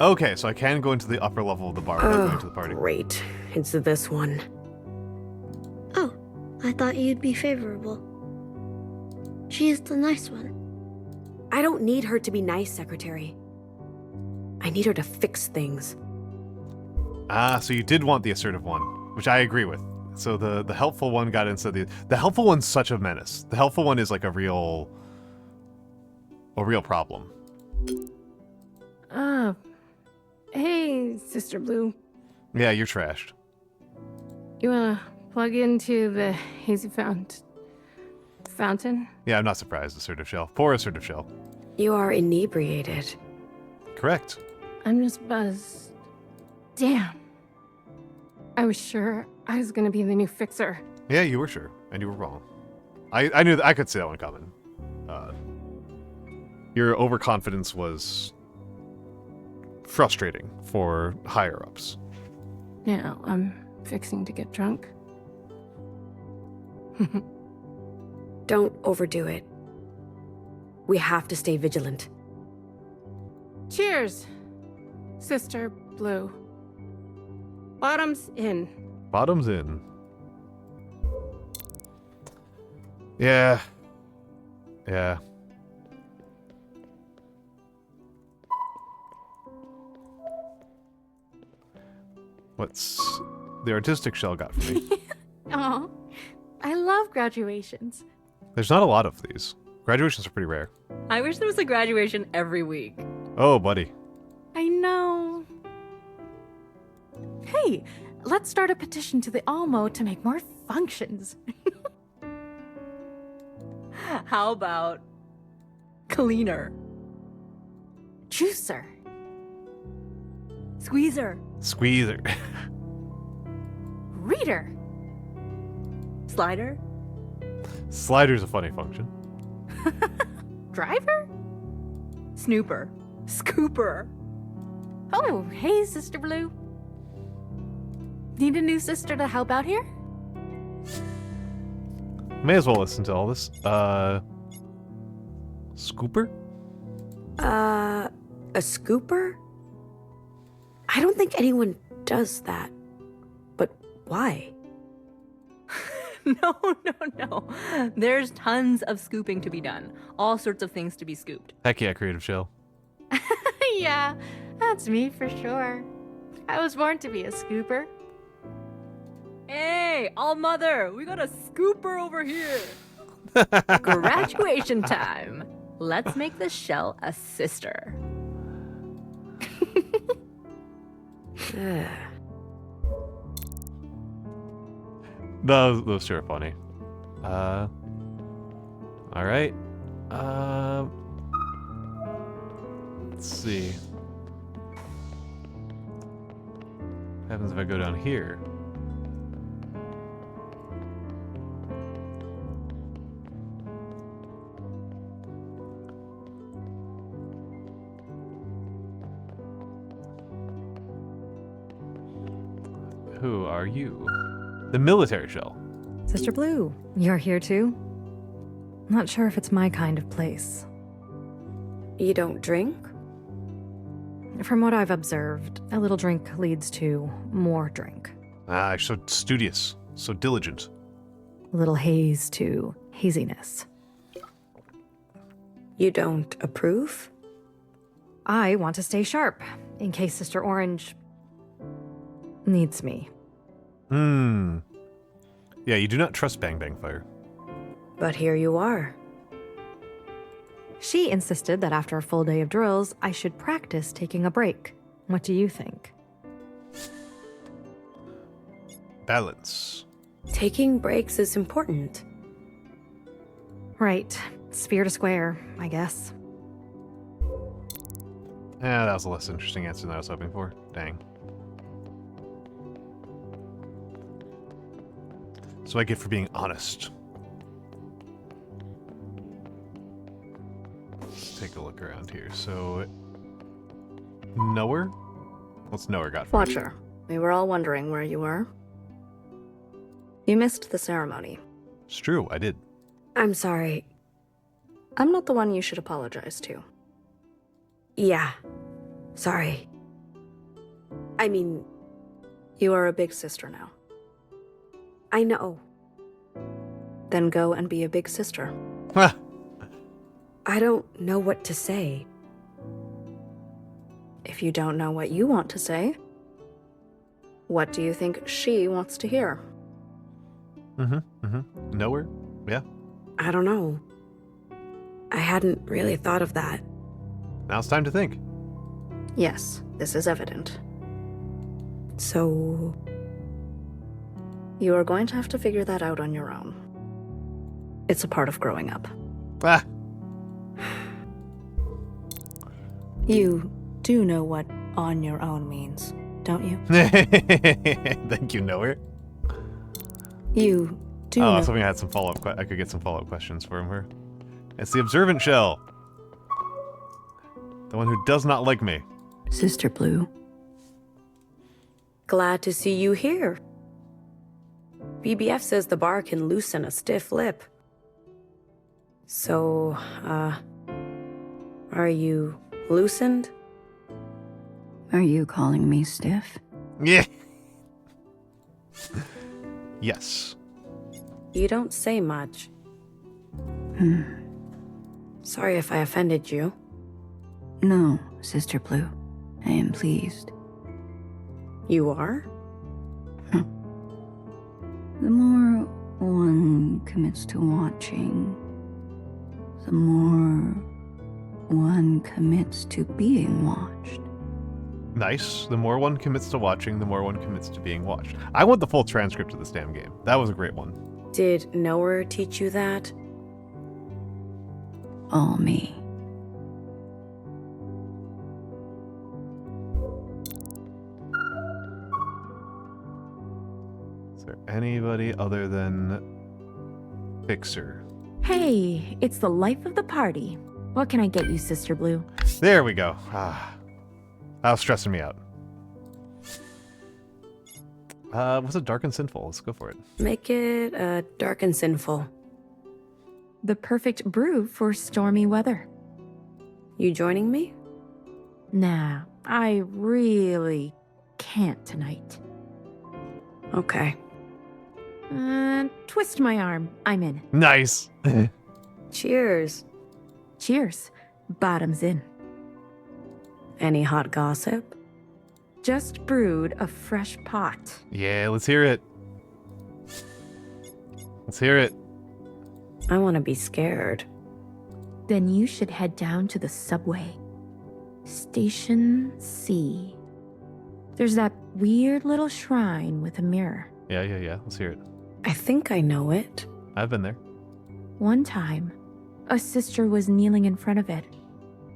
Okay, so I can go into the upper level of the bar without going to the party. Great. It's this one. Oh, I thought you'd be favorable. She is the nice one. I don't need her to be nice, Secretary. I need her to fix things. Ah, so you did want the assertive one, which I agree with. So the helpful one got instead the helpful one's such a menace. The helpful one is like a real problem. Hey, Sister Blue. Yeah, you're trashed. You wanna plug into the hazy fountain? Yeah, I'm not surprised, assertive shell. Poor assertive shell. You are inebriated. Correct. I'm just buzzed. Damn. I was sure I was gonna be the new fixer. Yeah, you were sure, and you were wrong. I knew that I could see that one coming. Your overconfidence was frustrating for higher ups. Now I'm fixing to get drunk. Don't overdo it. We have to stay vigilant. Cheers, Sister Blue. Bottoms in. Bottoms in. Yeah. Yeah. What's the artistic shell got for me? Oh, I love graduations. There's not a lot of these. Graduations are pretty rare. I wish there was a graduation every week. Oh, buddy. I know. Hey, let's start a petition to the Almo to make more functions. How about cleaner? Juicer. Squeezer. Squeezer. Reader. Slider. Slider's a funny function. Driver? Snooper. Scooper. Oh, hey, Sister Blue. Need a new sister to help out here? May as well listen to all this. Scooper? A scooper? I don't think anyone does that. But why? No. There's tons of scooping to be done. All sorts of things to be scooped. Heck yeah, creative shell. Yeah, that's me for sure. I was born to be a scooper. Hey, all mother, we got a scooper over here. Graduation time. Let's make the shell a sister. Those two are funny. Alright. Let's see. What happens if I go down here? Who are you? The military shell. Sister Blue, you're here too? Not sure if it's my kind of place. You don't drink? From what I've observed, a little drink leads to more drink. Ah, you're so studious, so diligent. A little haze to haziness. You don't approve? I want to stay sharp, in case Sister Orange needs me. Yeah, you do not trust Bang Bang Fire. But here you are. She insisted that after a full day of drills, I should practice taking a break. What do you think? Balance. Taking breaks is important. Right. Sphere to square, I guess. Yeah, that was a less interesting answer than I was hoping for. Dang. So I get for being honest. Let's take a look around here. So, Noru? What's Noru got for Watcher, we were all wondering where you were. You missed the ceremony. It's true, I did. I'm sorry. I'm not the one you should apologize to. Yeah. Sorry. I mean... You are a big sister now. I know. Then go and be a big sister. I don't know what to say. If you don't know what you want to say, what do you think she wants to hear? Noru? Yeah. I don't know. I hadn't really thought of that. Now it's time to think. Yes, this is evident. So... You are going to have to figure that out on your own. It's a part of growing up. Ah. You do know what on your own means, don't you? Thank you, Noru. You do I know... was hoping I had some follow-up. I could get some follow-up questions from her. It's the observant shell. The one who does not like me. Sister Blue. Glad to see you here. BBF says the bar can loosen a stiff lip. So, are you loosened? Are you calling me stiff? Yeah. Yes. You don't say much. Sorry if I offended you. No, Sister Blue. I am pleased. You are? The more one commits to watching, the more one commits to being watched. Nice. The more one commits to watching, the more one commits to being watched. I want the full transcript of this damn game. That was a great one. Did Noru teach you that? All me. Is there anybody other than Fixer? Hey, it's the life of the party. What can I get you, Sister Blue? There we go. That was stressing me out. What's it? Dark and Sinful? Let's go for it. Make it dark and sinful. The perfect brew for stormy weather. You joining me? Nah, I really can't tonight. Okay. Twist my arm. I'm in. Nice. Cheers. Cheers. Bottoms in. Any hot gossip? Just brewed a fresh pot. Yeah, let's hear it. Let's hear it. I want to be scared. Then you should head down to the subway. Station C. There's that weird little shrine with a mirror. Yeah. Let's hear it. I think I know it. I've been there. One time, a sister was kneeling in front of it,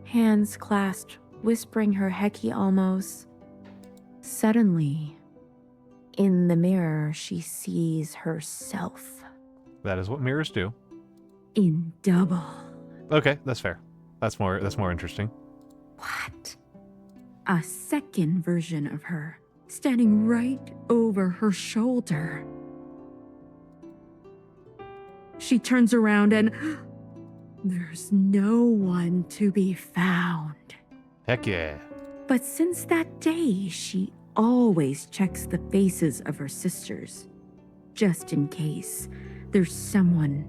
hands clasped, whispering her hecky almos. Suddenly, In the mirror, she sees herself. That is what mirrors do. In double. Okay, that's fair. That's more interesting. What? A second version of her, standing right over her shoulder. She turns around and there's no one to be found. Heck yeah. But since that day, she always checks the faces of her sisters, just in case there's someone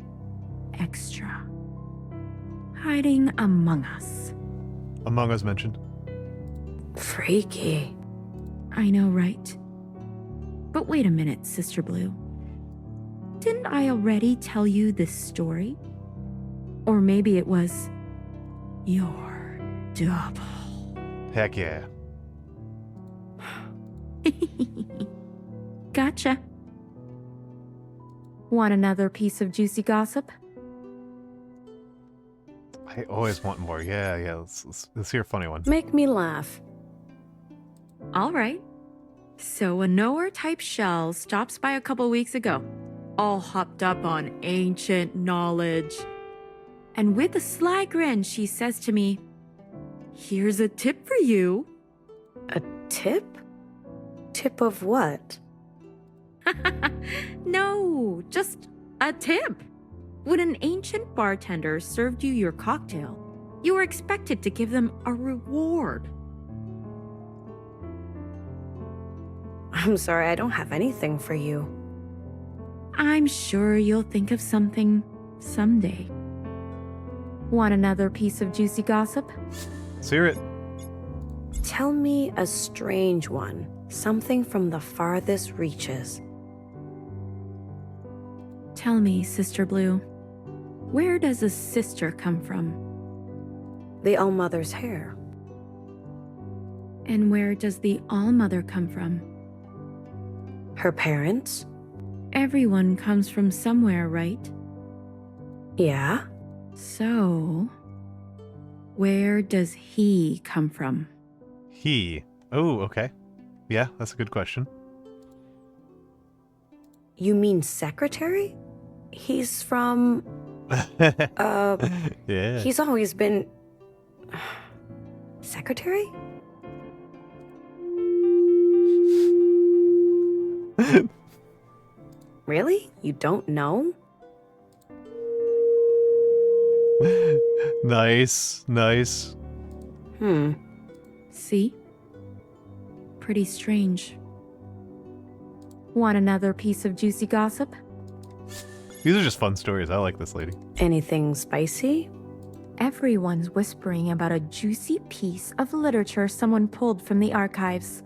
extra hiding among us. Among Us mentioned. Freaky. I know, right? But wait a minute, Sister Blue. Didn't I already tell you this story? Or maybe it was your double. Heck yeah. Gotcha. Want another piece of juicy gossip? I always want more. Yeah. Let's hear a funny one. Make me laugh. All right. So a knower-type shell stops by a couple weeks ago, all hopped up on ancient knowledge. And with a sly grin, she says to me, "Here's a tip for you." A tip? Tip of what? No, just a tip. When an ancient bartender served you your cocktail, you were expected to give them a reward. I'm sorry, I don't have anything for you. I'm sure you'll think of something someday. Want another piece of juicy gossip? Let's hear it. Tell me a strange one. Something from the farthest reaches. Tell me, Sister Blue, where does a sister come from? The All-Mother's hair. And where does the All-Mother come from? Her parents? Everyone comes from somewhere, right? Yeah. So, where does he come from? He. Oh, okay. Yeah, that's a good question. You mean secretary? He's from... yeah. He's always been... Secretary? Really? You don't know? Nice. See? Pretty strange. Want another piece of juicy gossip? These are just fun stories. I like this lady. Anything spicy? Everyone's whispering about a juicy piece of literature someone pulled from the archives.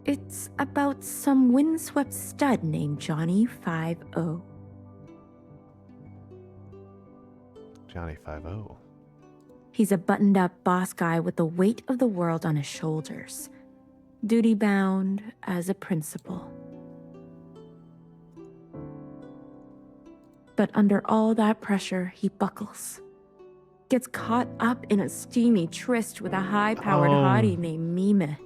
It's about some windswept stud named Johnny 5-0. Johnny 5-0. He's a buttoned-up boss guy with the weight of the world on his shoulders. Duty-bound as a principal. But under all that pressure, he buckles. Gets caught up in a steamy tryst with a high-powered hottie named Mime.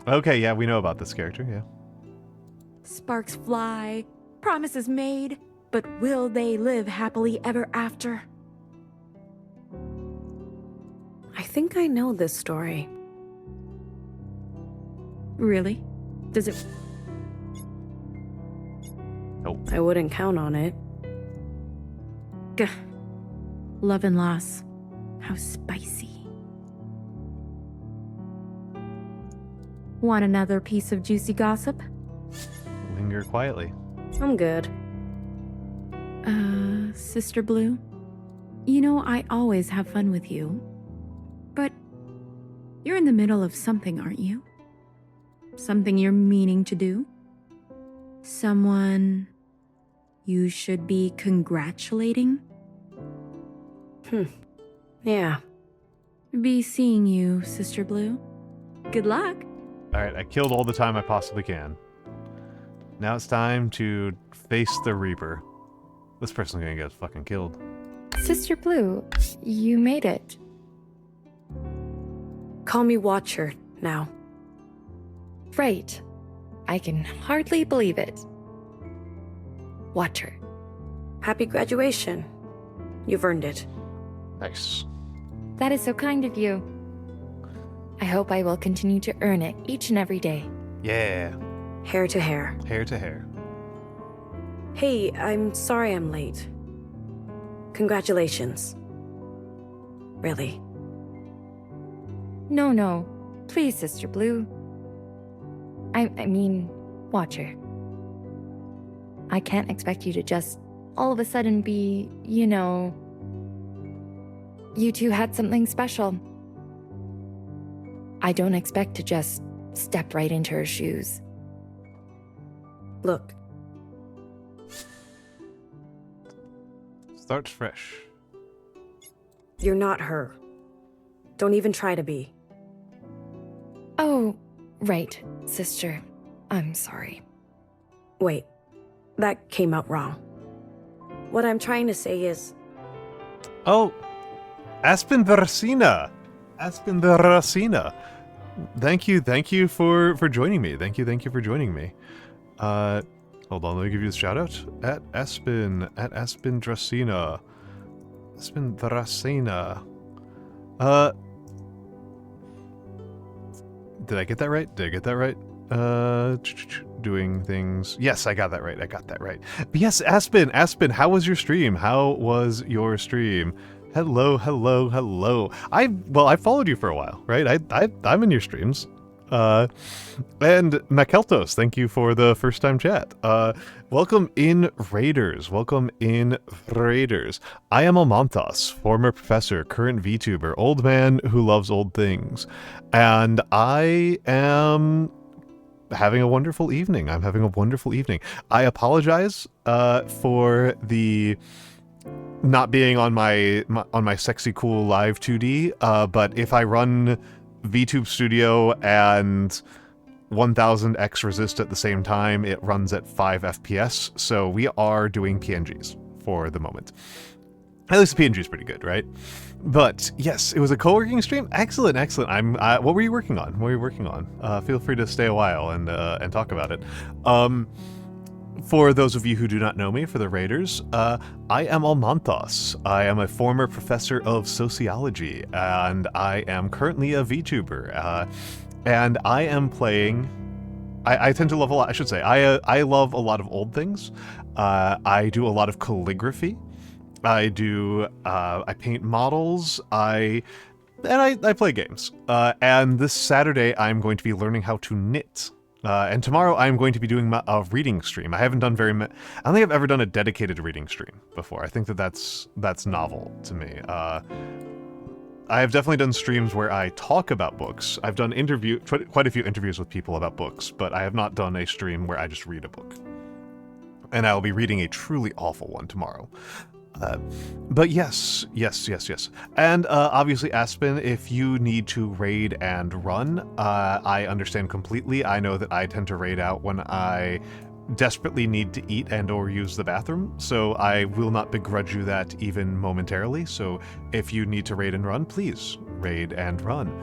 Okay, yeah, we know about this character, yeah. Sparks fly, promises made, but will they live happily ever after? I think I know this story. Really? Does it... Nope. I wouldn't count on it. Gah. Love and loss. How spicy. Want another piece of juicy gossip? Linger quietly. I'm good. Sister Blue? You know, I always have fun with you. But you're in the middle of something, aren't you? Something you're meaning to do? Someone you should be congratulating? Yeah. Be seeing you, Sister Blue. Good luck. Alright, I killed all the time I possibly can. Now it's time to face the Reaper. This person's gonna get fucking killed. Sister Blue, you made it. Call me Watcher now. Right. I can hardly believe it. Watch her. Happy graduation. You've earned it. Nice. That is so kind of you. I hope I will continue to earn it each and every day. Yeah. Hair to hair. Hair to hair. Hey, I'm sorry I'm late. Congratulations. Really. No. Please, Sister Blue. I mean, watch her. I can't expect you to just all of a sudden be, you know... You two had something special. I don't expect to just step right into her shoes. Look. Start fresh. You're not her. Don't even try to be. Oh, right, sister. I'm sorry. Wait. That came out wrong. What I'm trying to say is... Oh! Aspen Veracina! Aspen Veracina! Thank you for joining me. Thank you for joining me. Hold on, let me give you the shout out. At Aspen Dracina. Aspen Veracina. Did I get that right? Doing things. Yes, I got that right. But yes, Aspen, how was your stream? How was your stream? Hello. I followed you for a while, right? I'm in your streams. And Makeltos, thank you for the first time chat. Welcome in Raiders. I am Almantas, former professor, current VTuber, old man who loves old things. And I am having a wonderful evening. I apologize for the not being on my sexy cool live 2D, but if I run VTube Studio and 1000xResist at the same time, it runs at 5 FPS, so we are doing PNGs for the moment. At least the PNG is pretty good, right? But yes, it was a co-working stream. Excellent. What were you working on? Feel free to stay a while and talk about it. For those of you who do not know me, for the Raiders, I am Almantas. I am a former professor of sociology, and I am currently a VTuber. And I am playing... I tend to love a lot, I should say. I love a lot of old things. I do a lot of calligraphy. I paint models. I play games. And this Saturday, I'm going to be learning how to knit. And tomorrow I'm going to be doing a reading stream. I haven't done I don't think I've ever done a dedicated reading stream before. I think that's novel to me. I have definitely done streams where I talk about books. I've done quite a few interviews with people about books, but I have not done a stream where I just read a book. And I'll be reading a truly awful one tomorrow. But yes. And obviously, Aspen, if you need to raid and run, I understand completely. I know that I tend to raid out when I desperately need to eat and or use the bathroom, so I will not begrudge you that even momentarily. So if you need to raid and run, please raid and run.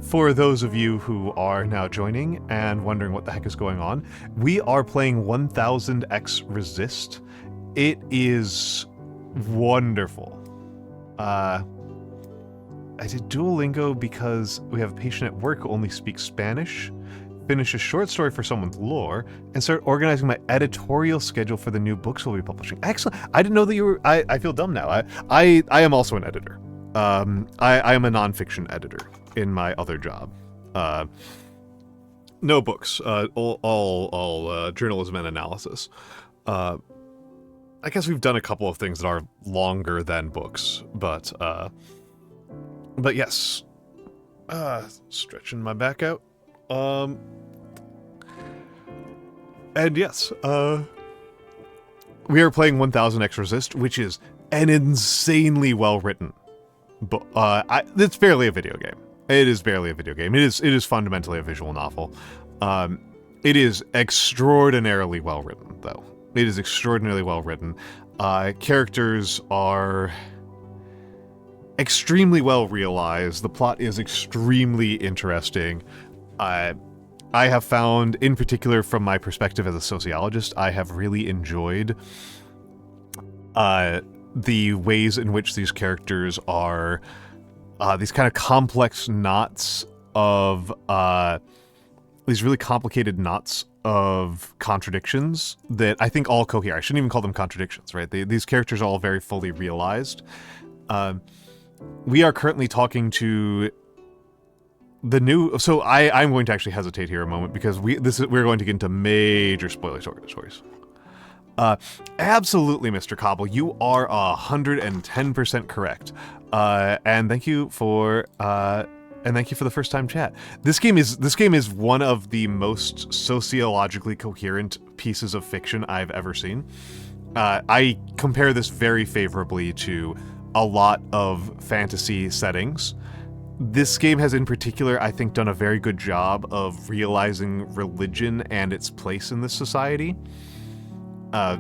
For those of you who are now joining and wondering what the heck is going on, we are playing 1000xResist. It is wonderful. I did Duolingo because we have a patient at work who only speaks Spanish, finish a short story for someone's lore, and start organizing my editorial schedule for the new books we'll be publishing. Excellent. I didn't know that you were... I feel dumb now. I am also an editor. I am a nonfiction editor in my other job. No books. All journalism and analysis. I guess we've done a couple of things that are longer than books, but yes. Stretching my back out. And yes, we are playing 1000xResist, which is an insanely well-written book. It's barely a video game. It is barely a video game. It is fundamentally a visual novel. It is extraordinarily well-written, though. It is extraordinarily well written. Characters are extremely well realized. The plot is extremely interesting. I I have found, in particular from my perspective as a sociologist, I have really enjoyed the ways in which these characters are these kind of complex knots of these really complicated knots of contradictions that I think all cohere. I shouldn't even call them contradictions, right? These characters are all very fully realized. We are currently talking to the new. So I'm going to actually hesitate here a moment because we're going to get into major spoiler stories. Absolutely, Mr. Cobble, you are 110% correct. And thank you for the first time chat. This game is one of the most sociologically coherent pieces of fiction I've ever seen. I compare this very favorably to a lot of fantasy settings. This game has in particular, I think, done a very good job of realizing religion and its place in this society. The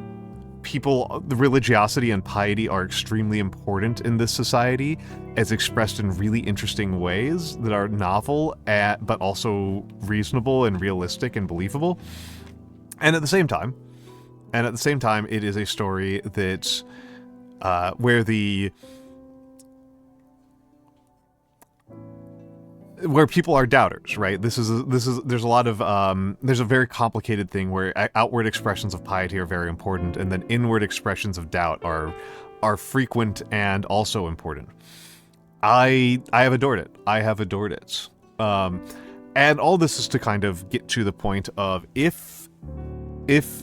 religiosity and piety are extremely important in this society, as expressed in really interesting ways that are novel, but also reasonable and realistic and believable. And at the same time, it is a story that where people are doubters, right? There's a lot of there's a very complicated thing where outward expressions of piety are very important, and then inward expressions of doubt are frequent and also important. I have adored it. And all this is to kind of get to the point of if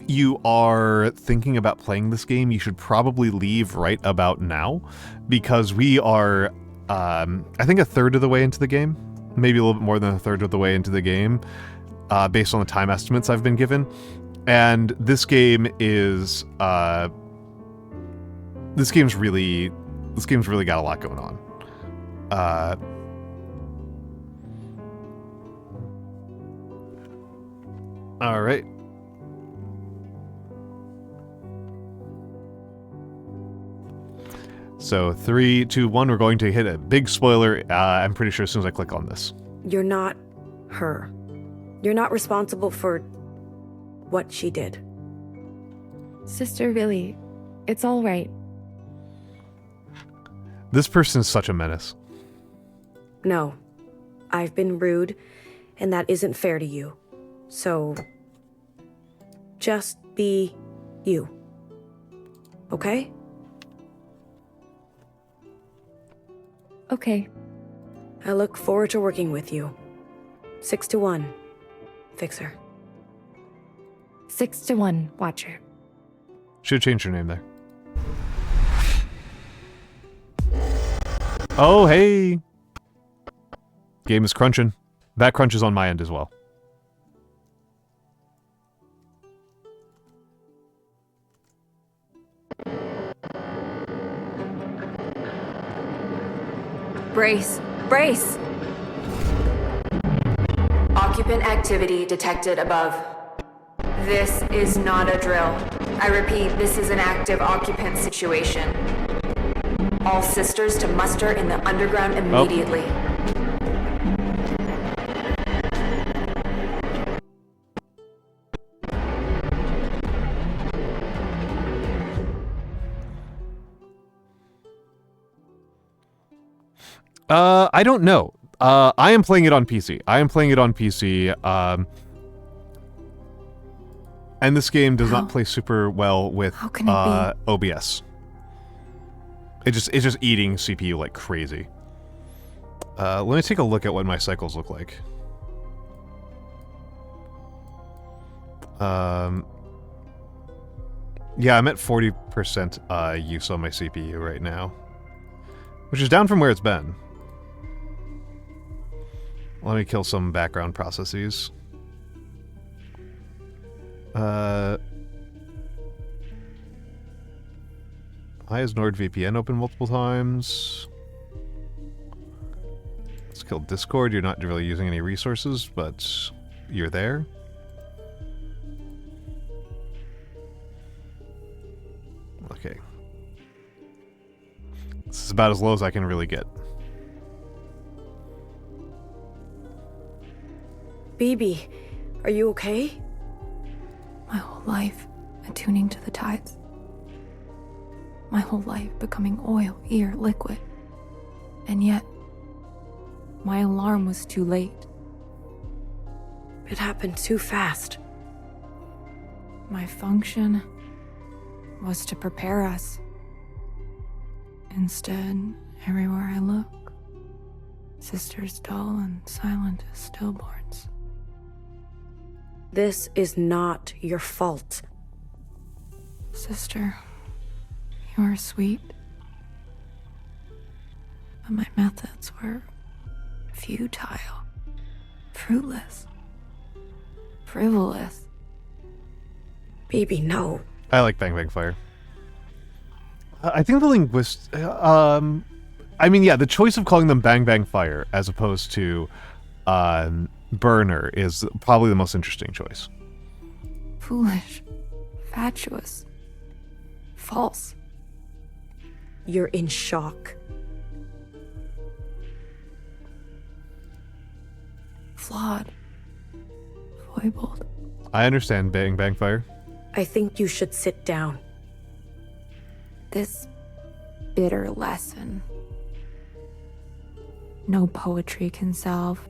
you are thinking about playing this game, you should probably leave right about now, because we are I think a third of the way into the game. Maybe a little bit more than a third of the way into the game, based on the time estimates I've been given. And this game is this game's really got a lot going on. All right. So 3, 2, 1, we're going to hit a big spoiler. I'm pretty sure as soon as I click on this. You're not her. You're not responsible for what she did. Sister, really, it's all right. This person is such a menace. No. I've been rude, and that isn't fair to you. So, just be you. Okay? Okay. I look forward to working with you. 6 to 1, Fixer. 6 to 1, Watcher. Should change your name there. Oh, hey! Game is crunching. That crunches on my end as well. Brace! Brace! Occupant activity detected above. This is not a drill. I repeat, this is an active occupant situation. All sisters to muster in the underground immediately. I don't know. I am playing it on PC. And this game does not play super well with OBS. It's just eating CPU like crazy. Let me take a look at what my cycles look like. Yeah, I'm at 40% use on my CPU right now, which is down from where it's been. Let me kill some background processes. Why is NordVPN open multiple times? Let's kill Discord. You're not really using any resources, but you're there. Okay. This is about as low as I can really get. BB, Are you okay? My whole life attuning to the tides. My whole life becoming oil, ear, liquid. And yet, my alarm was too late. It happened too fast. My function was to prepare us. Instead, everywhere I look, sisters dull and silent as stillborns. This is not your fault. Sister, you are sweet. But my methods were futile, fruitless, frivolous. Baby, no. I like Bang Bang Fire. I think the linguist... I mean, yeah, the choice of calling them Bang Bang Fire as opposed to Burner is probably the most interesting choice. Foolish, fatuous, false. You're in shock. Flawed, foibled. I understand Bang Bang Fire. I think you should sit down. This bitter lesson. No poetry can salve.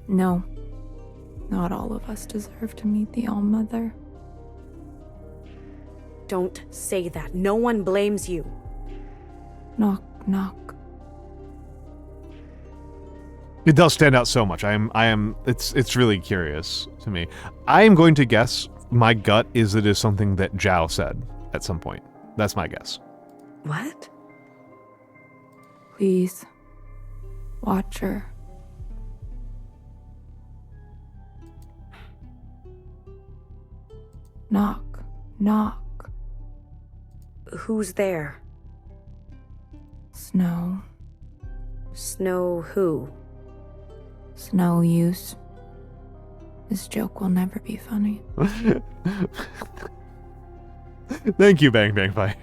No, not all of us deserve to meet the All-Mother. Don't say that. No one blames you. Knock, knock. It does stand out so much. It's really curious to me. I am going to guess, my gut is it is something that Zhao said at some point. That's my guess. What? Please, watch her. Knock, knock. Who's there? Snow. Snow who? Snow use. This joke will never be funny. Thank you, Bang Bang Fire.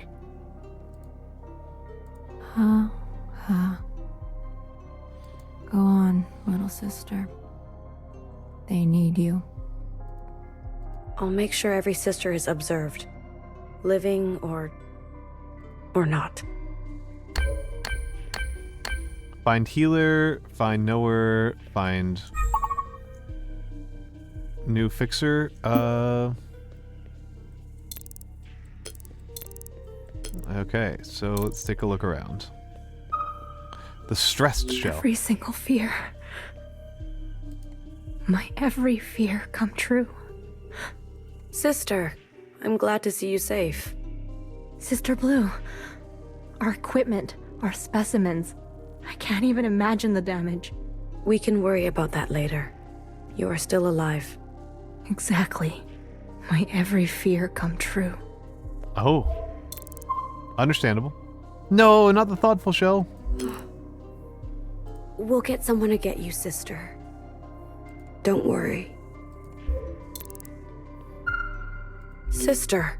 Ha, ha. Go on, little sister. They need you. I'll make sure every sister is observed. Living or not. Find healer, find knower, find new fixer. Okay, so let's take a look around. The stressed shell. Every single fear. My every fear come true. Sister, I'm glad to see you safe. Sister Blue, our equipment, our specimens. I can't even imagine the damage. We can worry about that later. You are still alive. Exactly. My every fear come true. Oh. Understandable. No, not the thoughtful shell. We'll get someone to get you, sister. Don't worry. Sister,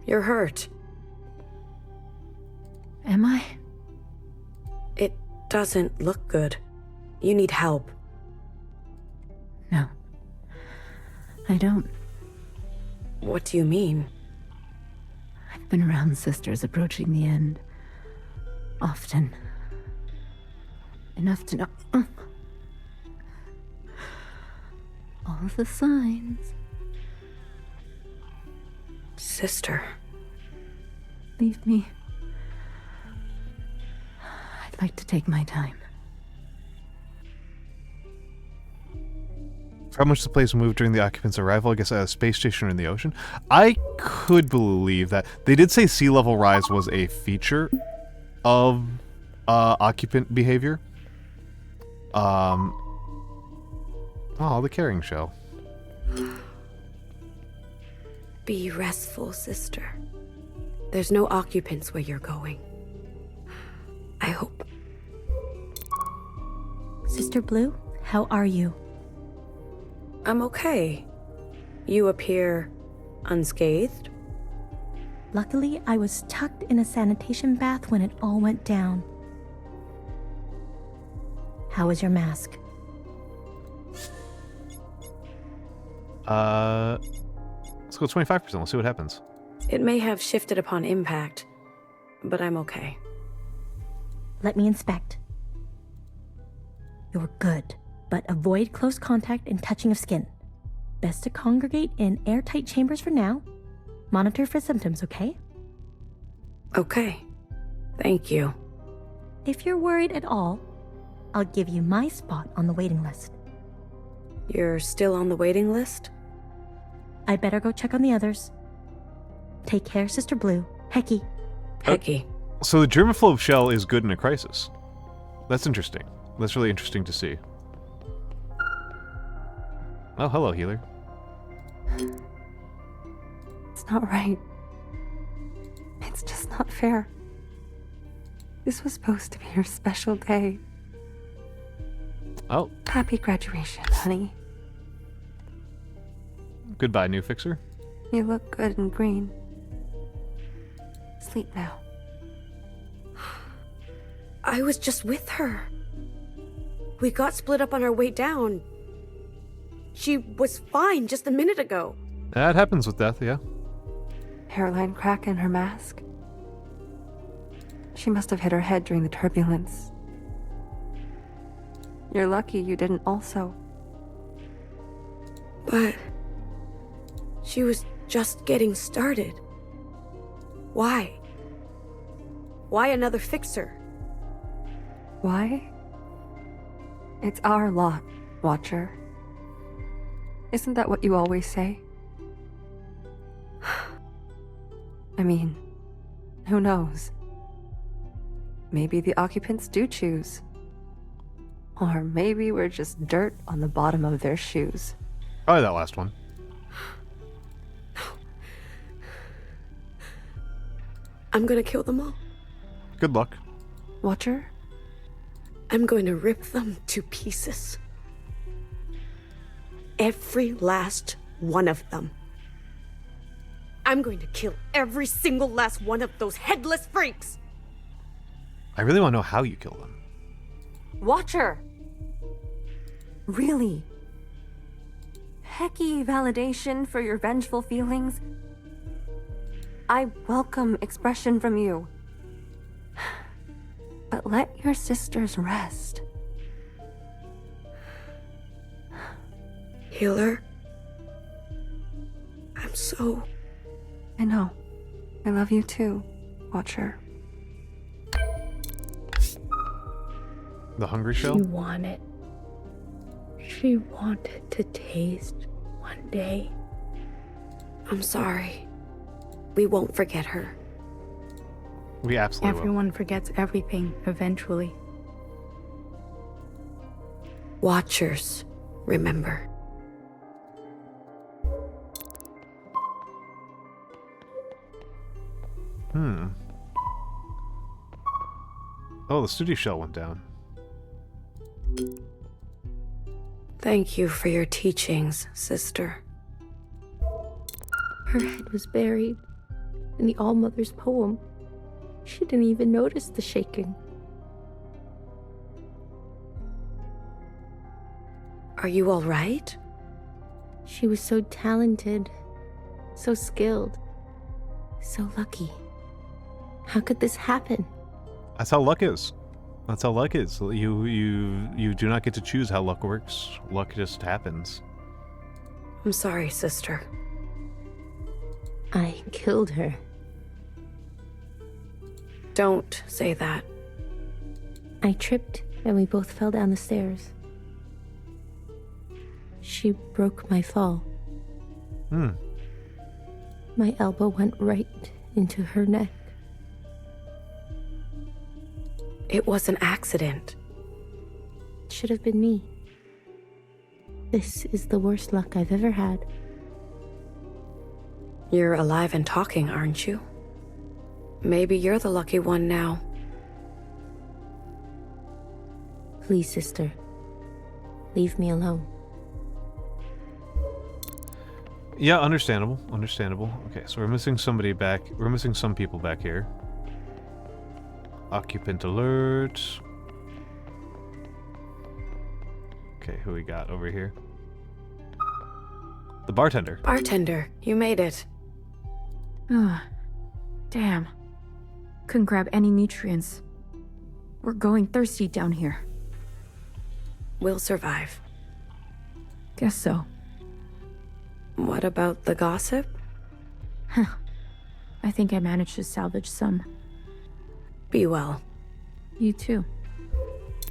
you're hurt. Am I? It doesn't look good. You need help. No. I don't. What do you mean? I've been around sisters approaching the end. Often. Enough to know all of the signs. Sister. Leave me. I'd like to take my time. How much the place moved during the occupants' arrival? I guess at a space station or in the ocean. I could believe that. They did say sea level rise was a feature of occupant behavior. Oh, the carrying shell. Be restful, sister. There's no occupants where you're going. I hope. Sister Blue, how are you? I'm okay. You appear unscathed. Luckily, I was tucked in a sanitation bath when it all went down. How is your mask? Let's go 25%. Let's see what happens. It may have shifted upon impact, but I'm okay. Let me inspect. You're good, but avoid close contact and touching of skin. Best to congregate in airtight chambers for now. Monitor for symptoms, okay? Okay. Thank you. If you're worried at all, I'll give you my spot on the waiting list. You're still on the waiting list? I better go check on the others. Take care, Sister Blue. Hecky. Hecky. So the germaphobe shell is good in a crisis. That's interesting. That's really interesting to see. Oh, hello, healer. It's not right. It's just not fair. This was supposed to be your special day. Oh. Happy graduation, honey. Goodbye, new fixer. You look good in green. Sleep now. I was just with her. We got split up on our way down. She was fine just a minute ago. That happens with death, yeah. Hairline crack in her mask. She must have hit her head during the turbulence. You're lucky you didn't also. But she was just getting started. Why? Why another fixer? Why? It's our lot, Watcher. Isn't that what you always say? I mean, who knows? Maybe the occupants do choose. Or maybe we're just dirt on the bottom of their shoes. Probably that last one. I'm gonna kill them all. Good luck. Watcher? I'm going to rip them to pieces. Every last one of them. I'm going to kill every single last one of those headless freaks! I really want to know how you kill them. Watcher! Really? Hecky validation for your vengeful feelings? I welcome expression from you. But let your sisters rest. Healer? I'm so... I know. I love you too, Watcher. The hungry shell? She wanted to taste one day. I'm sorry. We won't forget her. We absolutely Everyone forgets everything eventually. Watchers, remember. Oh, the studio shell went down. Thank you for your teachings, sister. Her head was buried in the All-Mother's poem. She didn't even notice the shaking. Are you all right? She was so talented, so skilled, so lucky. How could this happen? That's how luck is. That's how luck is. You do not get to choose how luck works. Luck just happens. I'm sorry, sister. I killed her. Don't say that. I tripped and we both fell down the stairs. She broke my fall. My elbow went right into her neck. It was an accident. It should have been me. This is the worst luck I've ever had. You're alive and talking, aren't you? Maybe you're the lucky one now. Please, sister. Leave me alone. Yeah, understandable. Understandable. Okay, so we're missing somebody back. We're missing some people back here. Occupant alert. Okay, who we got over here? The bartender. Bartender, you made it. Ugh. Damn. Couldn't grab any nutrients. We're going thirsty down here. We'll survive. Guess so. What about the gossip? I think I managed to salvage some. Be well. You too.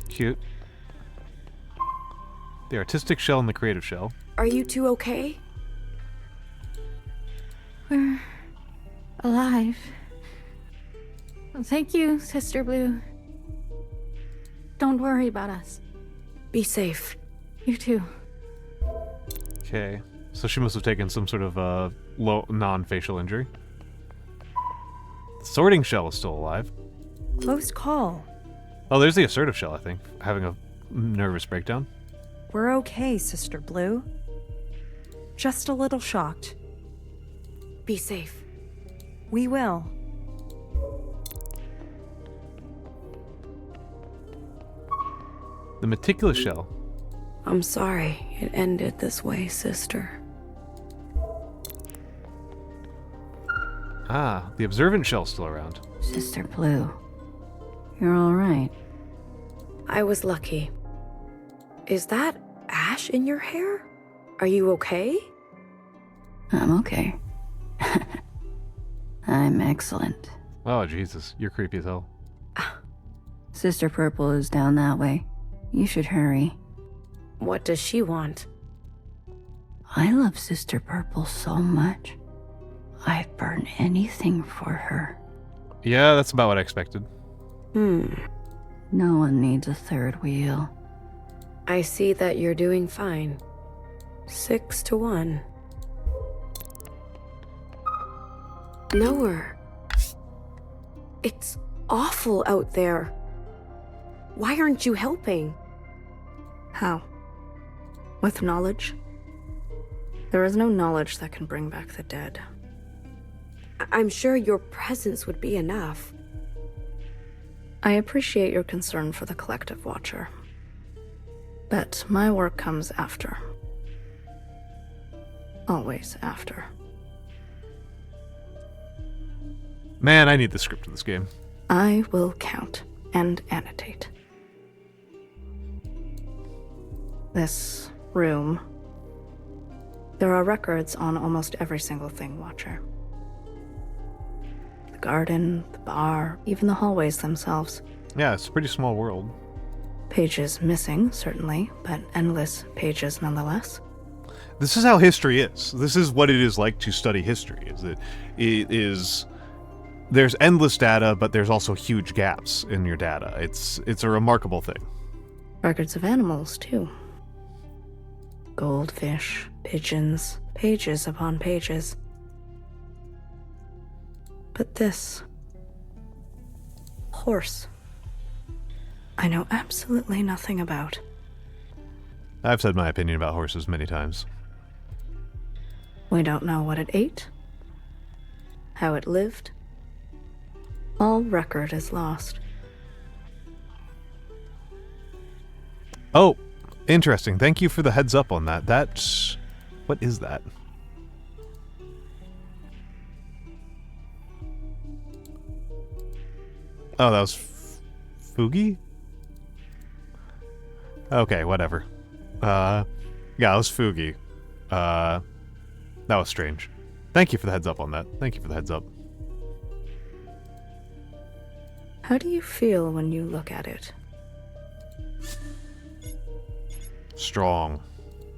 Cute. The artistic shell and the creative shell. Are you two okay? We're alive. Well, thank you, Sister Blue. Don't worry about us. Be safe. You too. Okay. So she must have taken some sort of low non-facial injury. The sorting shell is still alive. Close call. Oh, there's the assertive shell, I think, having a nervous breakdown. We're okay, Sister Blue. Just a little shocked. Be safe. We will. The meticulous shell. I'm sorry it ended this way, sister. Ah, the observant shell's still around. Sister Blue, you're all right. I was lucky. Is that ash in your hair? Are you okay? I'm okay. I'm excellent. Oh, Jesus. You're creepy as hell. Sister Purple is down that way. You should hurry. What does she want? I love Sister Purple so much. I'd burn anything for her. Yeah, that's about what I expected. No one needs a third wheel. I see that you're doing fine. 6-1. Noru. It's awful out there. Why aren't you helping? How? With knowledge? There is no knowledge that can bring back the dead. I'm sure your presence would be enough. I appreciate your concern for the collective watcher. But my work comes after. Always after. Man, I need the script of this game. I will count and annotate. This room. There are records on almost every single thing, Watcher. The garden, the bar, even the hallways themselves. Yeah, it's a pretty small world. Pages missing, certainly, but endless pages nonetheless. This is how history is. This is what it is like to study history. Is that it is. There's endless data, but there's also huge gaps in your data. It's a remarkable thing. Records of animals, too. Goldfish, pigeons, pages upon pages. But this... horse. I know absolutely nothing about. I've said my opinion about horses many times. We don't know what it ate, how it lived. All record is lost. Oh, interesting. Thank you for the heads up on that. That's... what is that? Oh, that was Fugi? Okay, whatever. Yeah, it was Fugi. That was strange. Thank you for the heads up on that. Thank you for the heads up. How do you feel when you look at it? Strong.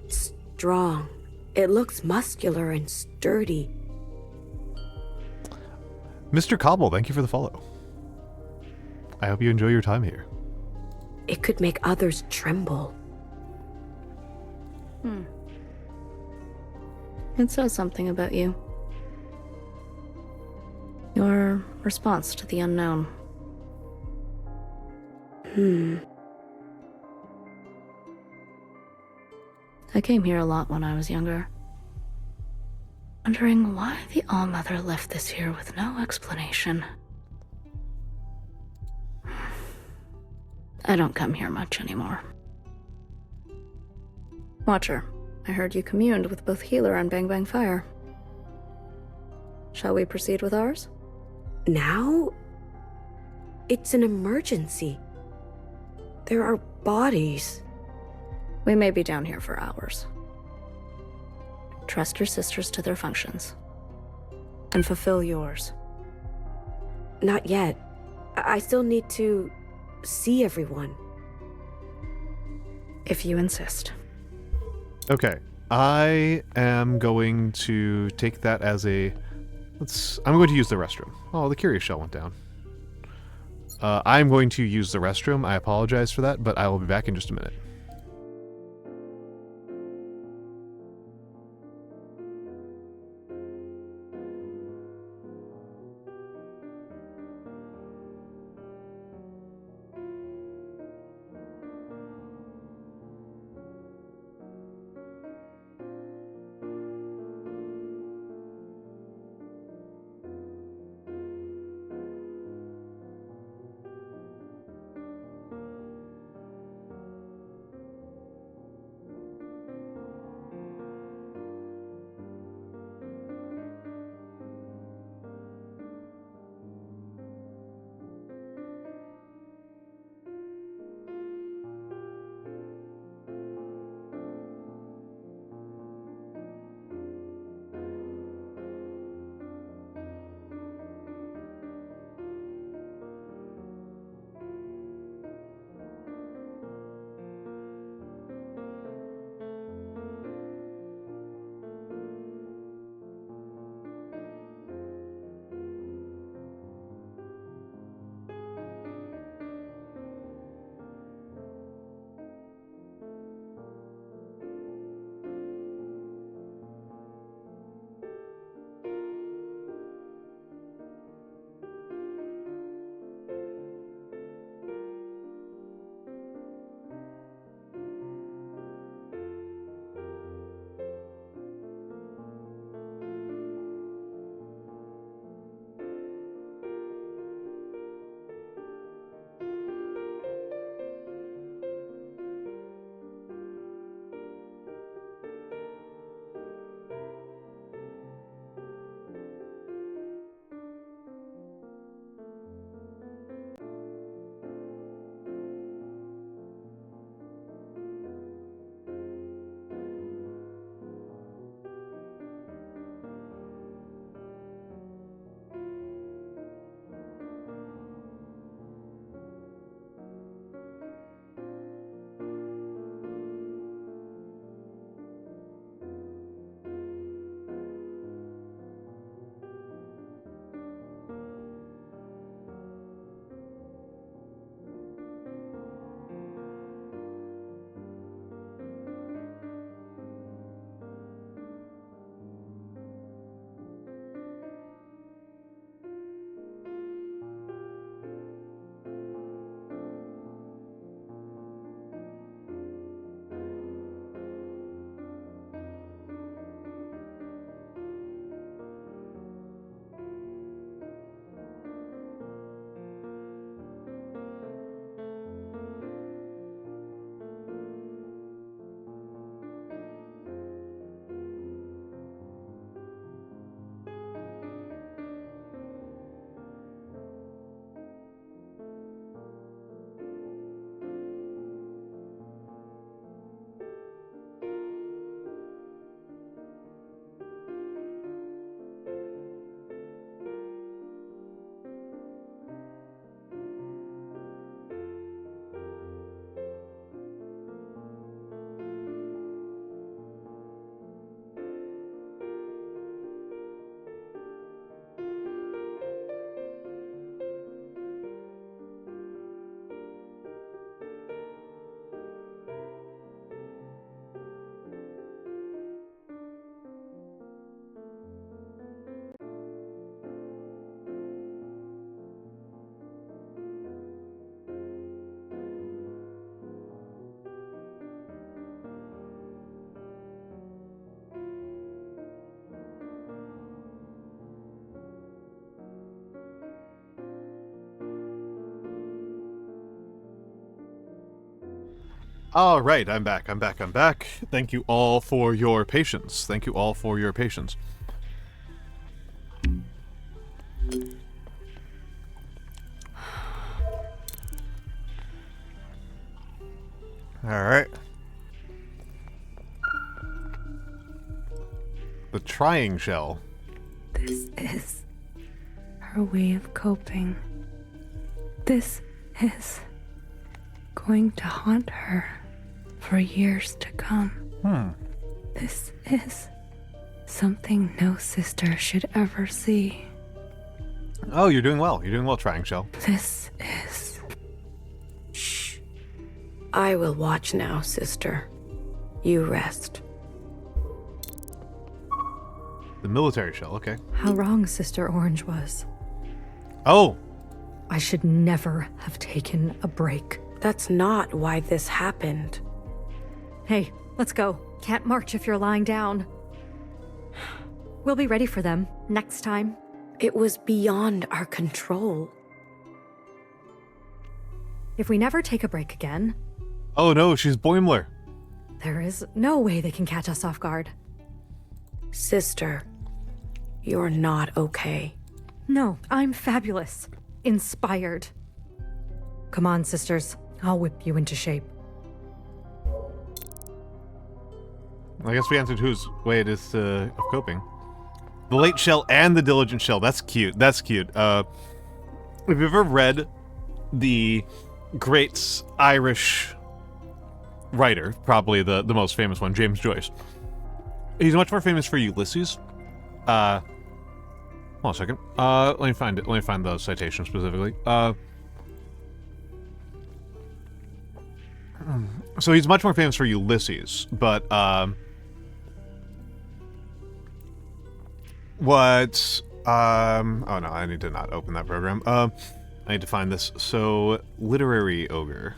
Strong. It looks muscular and sturdy. Mr. Cobble, thank you for the follow. I hope you enjoy your time here. It could make others tremble. It says something about you. Your response to the unknown. I came here a lot when I was younger. Wondering why the All-Mother left this here with no explanation. I don't come here much anymore. Watcher, I heard you communed with both Healer and Bang Bang Fire. Shall we proceed with ours? Now? It's an emergency. There are bodies. We may be down here for hours. Trust your sisters to their functions. And fulfill yours. Not yet. I still need to see everyone. If you insist. Okay. I am going to take that as a... I'm going to use the restroom. Oh, the curious shell went down. I'm going to use the restroom. I apologize for that, but I will be back in just a minute. All right, I'm back. Thank you all for your patience. All right. The trying shell. This is her way of coping. This is going to haunt her for years to come. This is something no sister should ever see. Oh, you're doing well. Trying shell. This is... Shh. I will watch now, sister. You rest. The military shell, okay. How wrong Sister Orange was. Oh! I should never have taken a break. That's not why this happened. Hey, let's go. Can't march if you're lying down. We'll be ready for them next time. It was beyond our control. If we never take a break again... Oh no, she's Boimler. There is no way they can catch us off guard. Sister, you're not okay. No, I'm fabulous. Inspired. Come on, sisters. I'll whip you into shape. I guess we answered whose way it is of coping. The late shell and the diligent shell. That's cute. If you've ever read the great Irish writer, probably the most famous one, James Joyce, he's much more famous for Ulysses. Hold on a second. Let me find it. Let me find the citation specifically. So he's much more famous for Ulysses, but oh no, I need to not open that program. I need to find this. So, literary ogre.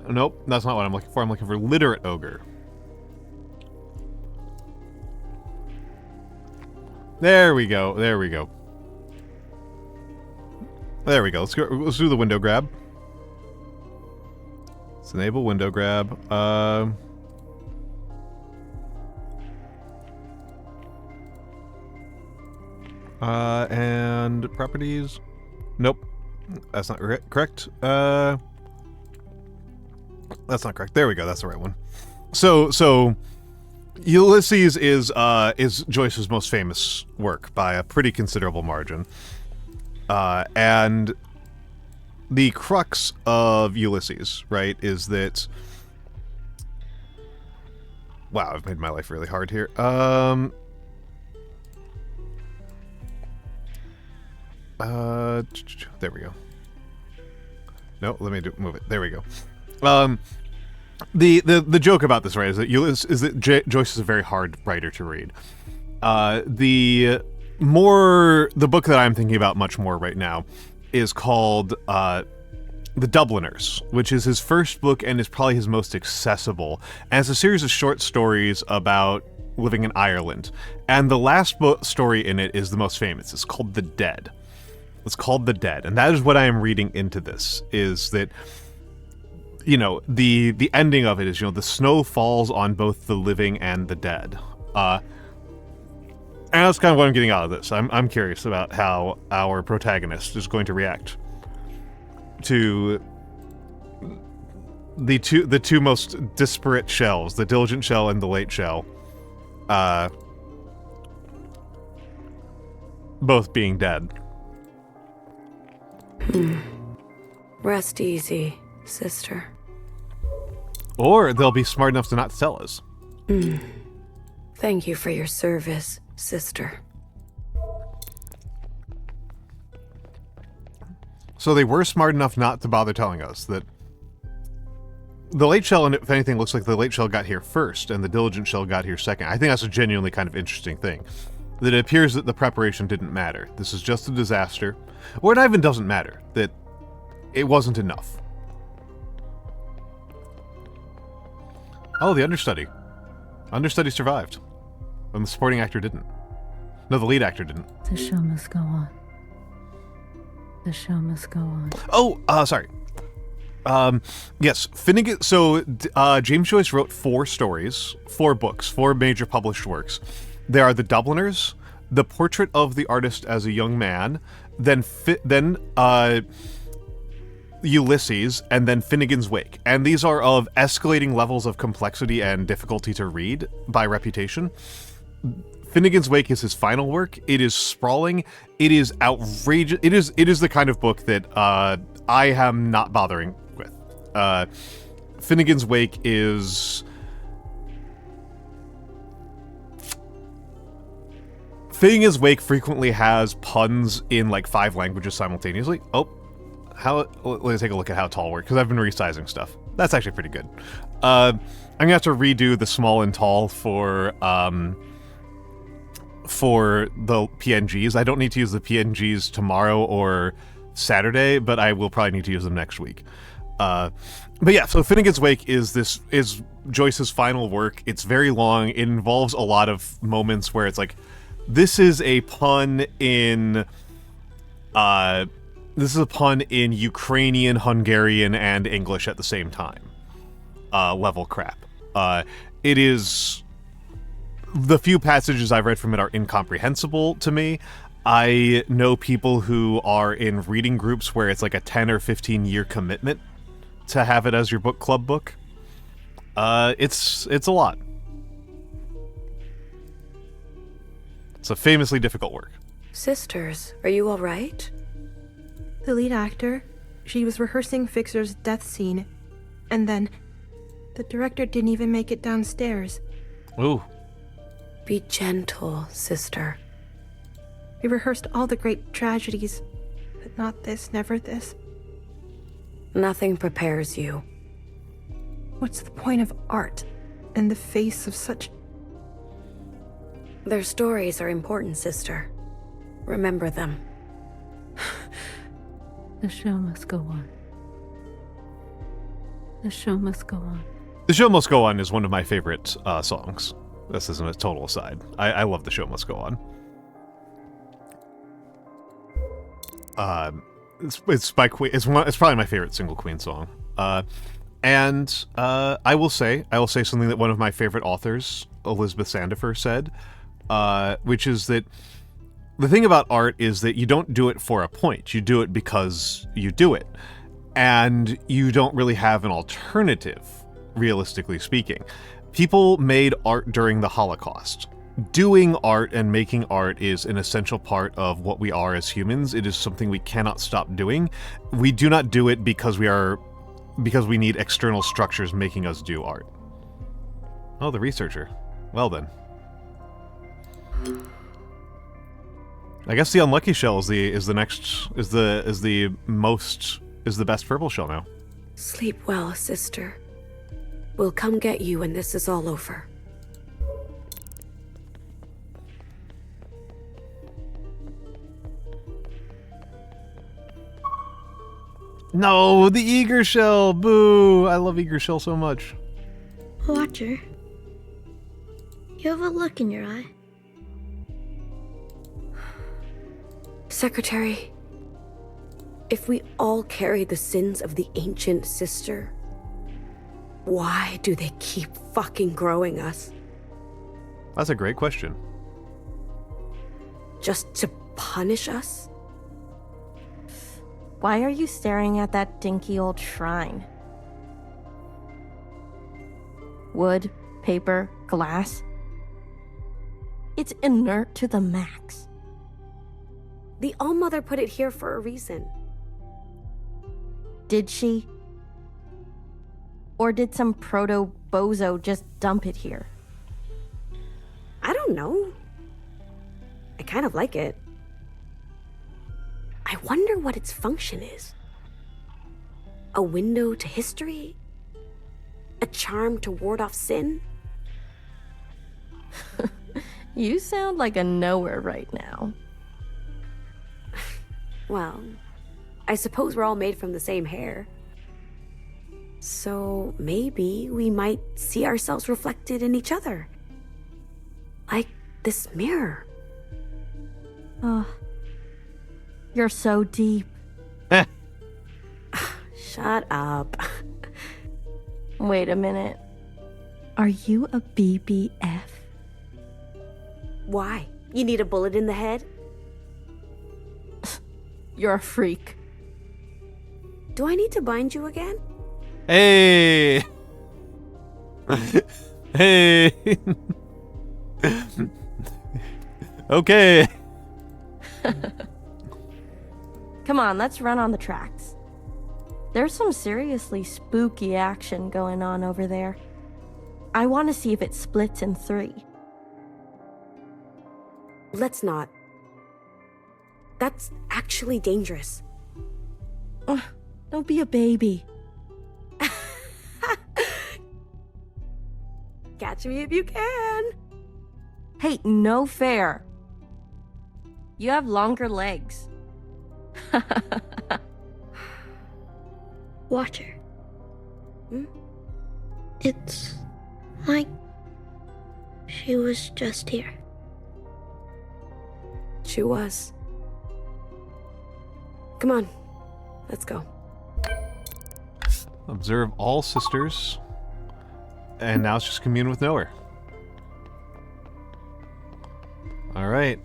Nope, that's not what I'm looking for. I'm looking for literate ogre. There we go. Let's do the window grab. Let's enable window grab. And properties. Nope. That's not correct. That's not correct. There we go. That's the right one. So Ulysses is Joyce's most famous work by a pretty considerable margin. And the crux of Ulysses, right, is that... Wow, I've made my life really hard here. There we go. No, let me move it. There we go. The joke about this, right, is that Joyce is a very hard writer to read. The book that I'm thinking about much more right now is called The Dubliners, which is his first book and is probably his most accessible. And it's a series of short stories about living in Ireland. And the last story in it is the most famous. It's called The Dead. And that is what I am reading into this, is that, you know, the ending of it is, you know, the snow falls on both the living and the dead. And that's kind of what I'm getting out of this. I'm curious about how our protagonist is going to react to the two most disparate shells, the diligent shell and the late shell, both being dead. Rest easy, sister. Or they'll be smart enough to not tell us. Thank you for your service, sister. So they were smart enough not to bother telling us that the late shell, and if anything, looks like the late shell got here first and the diligent shell got here second. I think that's a genuinely kind of interesting thing. That it appears that the preparation didn't matter. This is just a disaster. Or it even doesn't matter. That it wasn't enough. Oh, the understudy. Understudy survived. and the supporting actor didn't. No, the lead actor didn't. The show must go on. The show must go on. Oh, sorry. Yes, Finnegan. So, James Joyce wrote 4 stories, 4 books, 4 major published works. They are The Dubliners, The Portrait of the Artist as a Young Man, then Ulysses, and then Finnegan's Wake. And these are of escalating levels of complexity and difficulty to read by reputation. Finnegan's Wake is his final work. It is sprawling. It is outrageous. It is the kind of book that I am not bothering with. Finnegan's Wake is... Finnegan's Wake frequently has puns in like 5 languages simultaneously. Oh, let's take a look at how tall works, because I've been resizing stuff. That's actually pretty good. I'm gonna have to redo the small and tall for the PNGs. I don't need to use the PNGs tomorrow or Saturday, but I will probably need to use them next week. But yeah, so Finnegan's Wake is Joyce's final work. It's very long. It involves a lot of moments where it's like, this is a pun in Ukrainian, Hungarian, and English at the same time. Level crap. It is... The few passages I've read from it are incomprehensible to me. I know people who are in reading groups where it's like a 10 or 15 year commitment to have it as your book club book. It's a lot. It's a famously difficult work. Sisters, are you all right? The lead actor, she was rehearsing Fixer's death scene, and then the director didn't even make it downstairs. Ooh. Be gentle, sister. We rehearsed all the great tragedies, but not this, never this. Nothing prepares you. What's the point of art in the face of such... Their stories are important, sister. Remember them. The show must go on. The show must go on. The Show Must Go On is one of my favorite songs. This isn't a total aside. I love The Show Must Go On. It's by Queen. It's probably my favorite single Queen song. And I will say something that one of my favorite authors, Elizabeth Sandifer, said, which is that the thing about art is that you don't do it for a point. You do it because you do it. And you don't really have an alternative, realistically speaking. People made art during the Holocaust. Doing art and making art is an essential part of what we are as humans. It is something we cannot stop doing. We do not do it because we need external structures making us do art. Oh, the researcher. Well then. I guess the unlucky shell is the best purple shell now. Sleep well, sister. We'll come get you when this is all over. No, the eager shell! Boo! I love eager shell so much. Watcher, you have a look in your eye. Secretary, if we all carry the sins of the ancient sister, why do they keep fucking growing us? That's a great question. Just to punish us? Why are you staring at that dinky old shrine? Wood, paper, glass. It's inert to the max. The All-Mother put it here for a reason. Did she? Or did some proto-bozo just dump it here? I don't know. I kind of like it. I wonder what its function is. A window to history? A charm to ward off sin? You sound like a knower right now. Well, I suppose we're all made from the same hair. So maybe we might see ourselves reflected in each other. Like this mirror. Oh, you're so deep. Shut up. Wait a minute. Are you a BBF? Why? You need a bullet in the head? You're a freak. Do I need to bind you again? Hey! Hey! Okay. Come on, let's run on the tracks. There's some seriously spooky action going on over there. I want to see if it splits in 3. Let's not. That's actually dangerous. Don't be a baby. Catch me if you can. Hey, no fair. You have longer legs. Watcher. It's like she was just here. She was. Come on, let's go. Observe all sisters. And now it's just commune with Noru. Alright.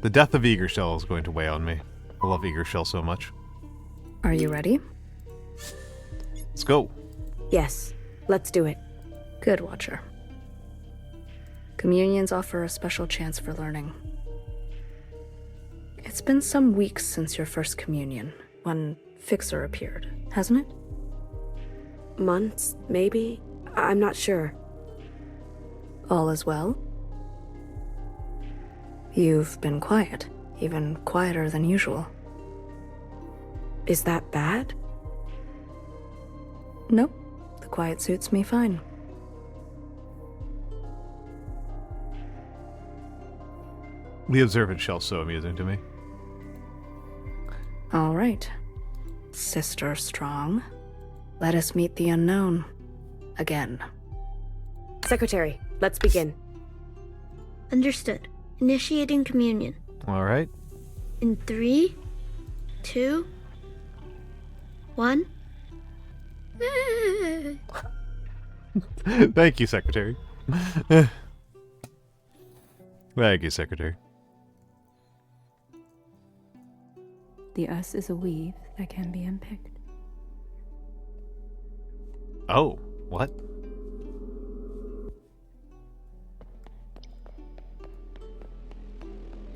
The death of Eagershell is going to weigh on me. I love Eagershell so much. Are you ready? Let's go. Yes, let's do it. Good, Watcher. Communions offer a special chance for learning. It's been some weeks since your first communion, when Fixer appeared, hasn't it? Months, maybe? I'm not sure. All is well? You've been quiet, even quieter than usual. Is that bad? Nope, the quiet suits me fine. The observant shell's so amusing to me. All right. Sister Strong, let us meet the unknown. Again. Secretary, let's begin. Understood. Initiating communion. Alright. In 3, 2, 1. Thank you, Secretary. Thank you, Secretary. The us is a weave that can be unpicked. Oh, what?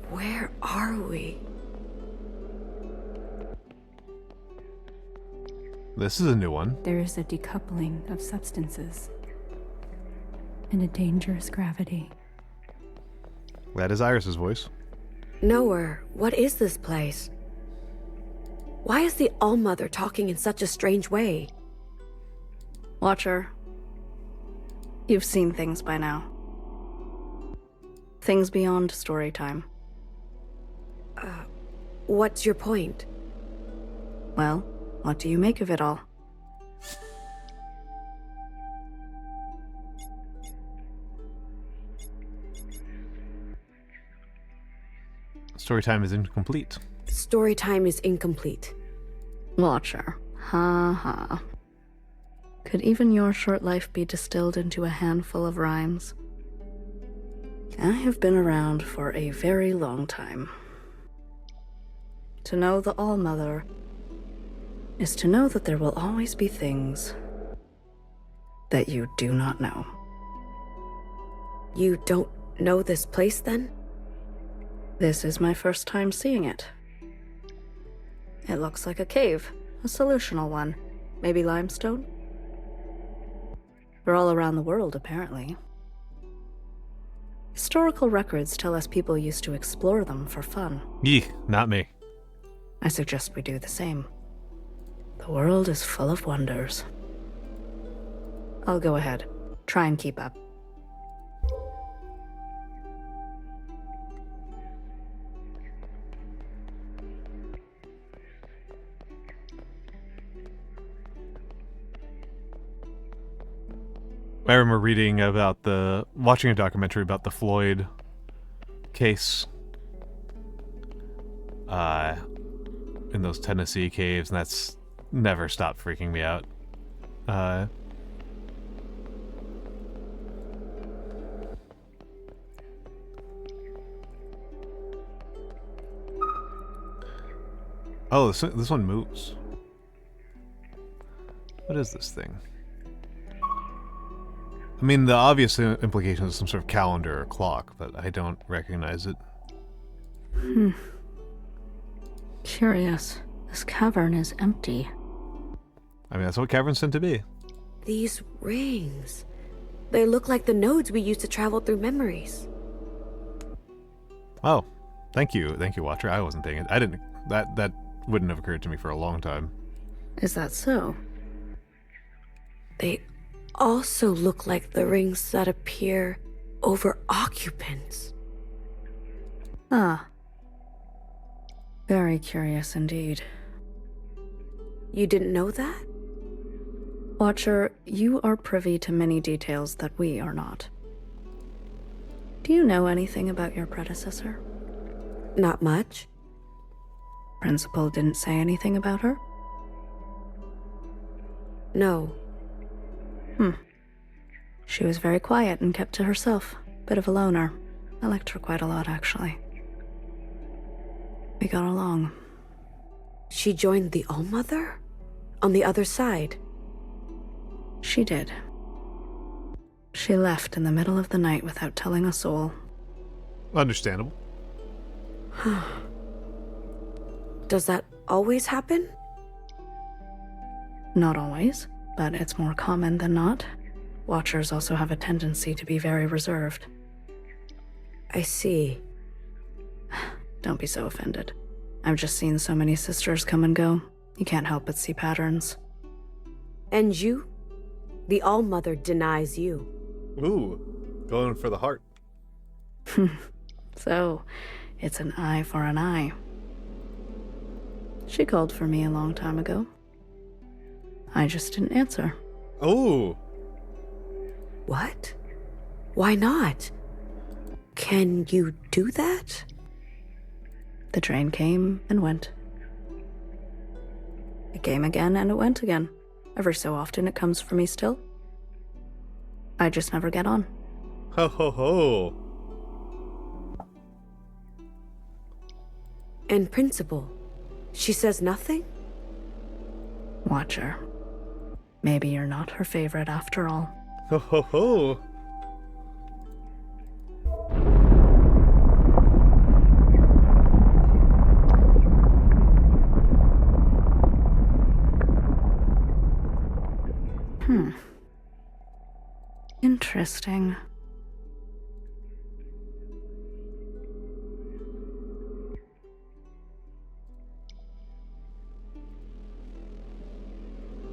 Where are we? This is a new one. There is a decoupling of substances and a dangerous gravity. That is Iris's voice. Noru, what is this place? Why is the All-Mother talking in such a strange way? Watcher, you've seen things by now. Things beyond story time. What's your point? Well, what do you make of it all? Storytime is incomplete. Storytime is incomplete. Watcher, ha ha. Could even your short life be distilled into a handful of rhymes? I have been around for a very long time. To know the All-Mother is to know that there will always be things that you do not know. You don't know this place, then? This is my first time seeing it. It looks like a cave, a solutional one. Maybe limestone? They're all around the world, apparently. Historical records tell us people used to explore them for fun. Yee, not me. I suggest we do the same. The world is full of wonders. I'll go ahead. Try and keep up. I remember watching a documentary about the Floyd case in those Tennessee caves, and that's never stopped freaking me out. Oh, this one moves. What is this thing? I mean, the obvious implication is some sort of calendar or clock, but I don't recognize it. Curious. This cavern is empty. I mean, that's what caverns tend to be. These rings. They look like the nodes we used to travel through memories. Oh, thank you, Watcher. I wasn't thinking. I didn't. That wouldn't have occurred to me for a long time. Is that so? They also look like the rings that appear over occupants. Ah. Very curious indeed. You didn't know that? Watcher, you are privy to many details that we are not. Do you know anything about your predecessor? Not much. Principal didn't say anything about her? No. She was very quiet and kept to herself. Bit of a loner. I liked her quite a lot, actually. We got along. She joined the All-Mother? On the other side? She did. She left in the middle of the night without telling a soul. Understandable. Does that always happen? Not always, but it's more common than not. Watchers also have a tendency to be very reserved. I see. Don't be so offended. I've just seen so many sisters come and go. You can't help but see patterns. And you? The All-Mother denies you. Ooh, going for the heart. So, it's an eye for an eye. She called for me a long time ago. I just didn't answer. Oh. What? Why not? Can you do that? The train came and went. It came again and it went again. Every so often it comes for me still. I just never get on. Ho ho ho. And Principal, she says nothing? Watcher. Maybe you're not her favorite after all. Ho ho ho. Interesting.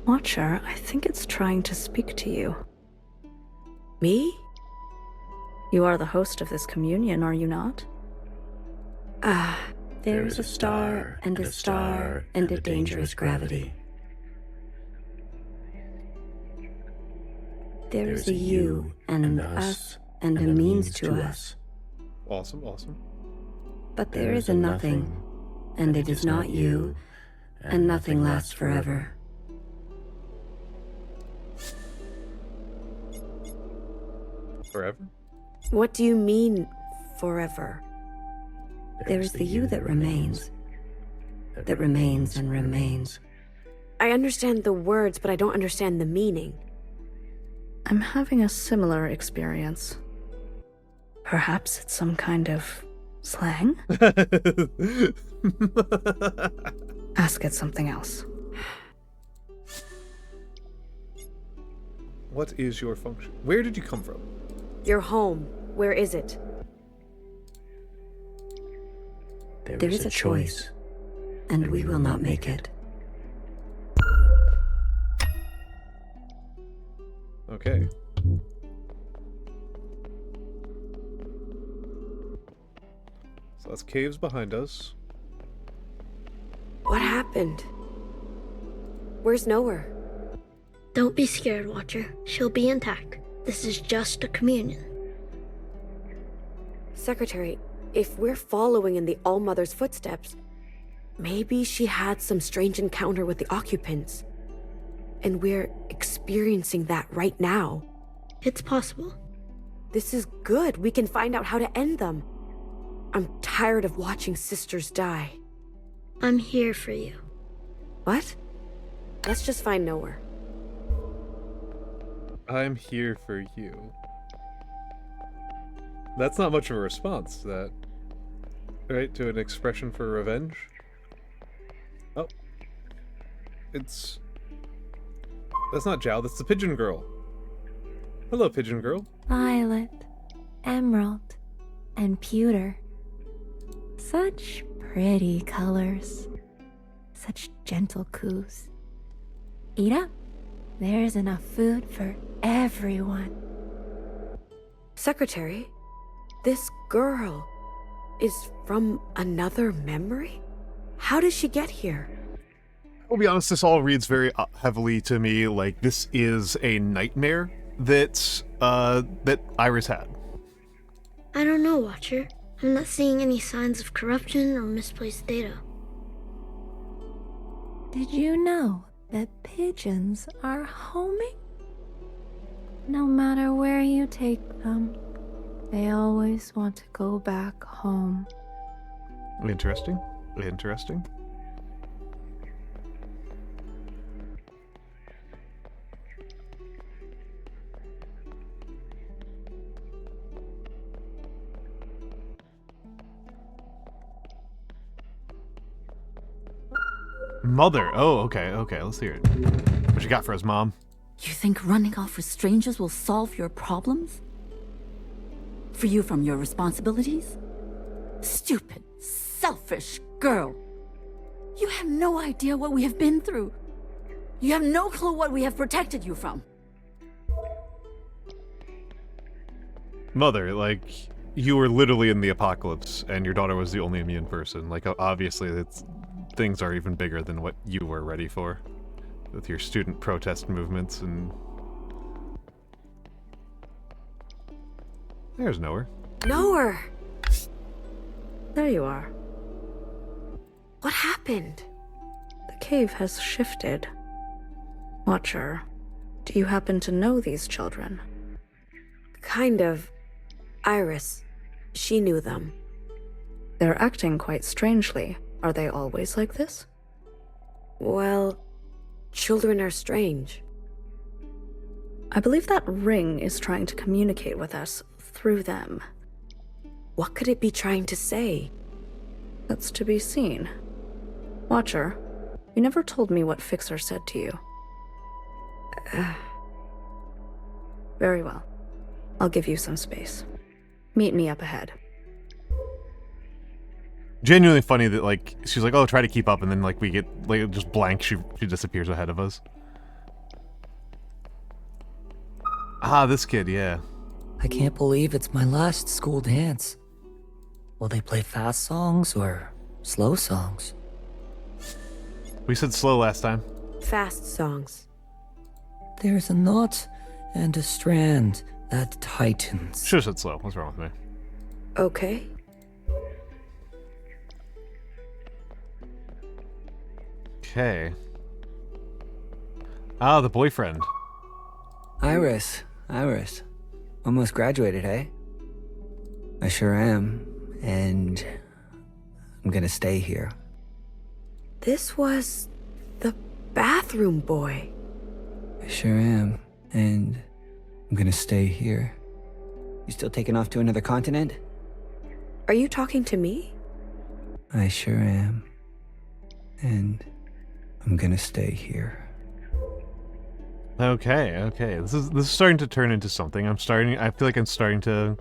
Watcher, I think it's trying to speak to you. Me? You are the host of this communion, are you not? There is a star, and a star, and a dangerous gravity. There is a you, and us, and a means to us. Awesome, awesome. But there is a nothing, and it is not you, and nothing lasts forever. Forever? What do you mean, forever? There is the you that remains and remains. I understand the words, but I don't understand the meaning. I'm having a similar experience. Perhaps it's some kind of slang? Ask it something else. What is your function? Where did you come from? Your home. Where is it? There is a choice, and we will not make it. Okay. So that's caves behind us. What happened? Where's Noru? Don't be scared, Watcher. She'll be intact. This is just a communion. Secretary, if we're following in the All-Mother's footsteps, maybe she had some strange encounter with the occupants. And we're experiencing that right now. It's possible. This is good. We can find out how to end them. I'm tired of watching sisters die. I'm here for you. What? Let's just find nowhere. I'm here for you. That's not much of a response, that. Right? To an expression for revenge? Oh. It's... That's not Zhao, that's the Pigeon Girl. Hello, Pigeon Girl. Violet, emerald, and pewter. Such pretty colors. Such gentle coos. Eat up. There's enough food for everyone. Secretary, this girl is from another memory? How did she get here? I'll be honest, this all reads very heavily to me like this is a nightmare that Iris had. I don't know, Watcher. I'm not seeing any signs of corruption or misplaced data. Did you know that pigeons are homing? No matter where you take them, they always want to go back home. Interesting. Interesting. Mother. Oh, okay, let's hear it. What you got for us, Mom? You think running off with strangers will solve your problems? Free you from your responsibilities? Stupid, selfish girl. You have no idea what we have been through. You have no clue what we have protected you from. Mother, like, you were literally in the apocalypse, and your daughter was the only immune person. Like, obviously, things are even bigger than what you were ready for. With your student protest movements and... There's Noru. Noru! There you are. What happened? The cave has shifted. Watcher, do you happen to know these children? Kind of. Iris. She knew them. They're acting quite strangely. Are they always like this? Well, children are strange. I believe that ring is trying to communicate with us through them. What could it be trying to say? That's to be seen. Watcher, you never told me what Fixer said to you. Very well. I'll give you some space. Meet me up ahead. Genuinely funny that, like, she's like, oh, try to keep up, and then, like, we get, like, just blank, she disappears ahead of us. Ah, this kid, yeah. I can't believe it's my last school dance. Will they play fast songs or slow songs? We said slow last time. Fast songs. There's a knot and a strand that tightens. Should've said slow. What's wrong with me? Okay. Okay. Ah, the boyfriend. Iris. Almost graduated, hey? I sure am, and I'm gonna stay here. This was the bathroom boy. I sure am, and I'm gonna stay here. You still taking off to another continent? Are you talking to me? I sure am, and I'm gonna stay here. Okay. This is starting to turn into something. I feel like I'm starting to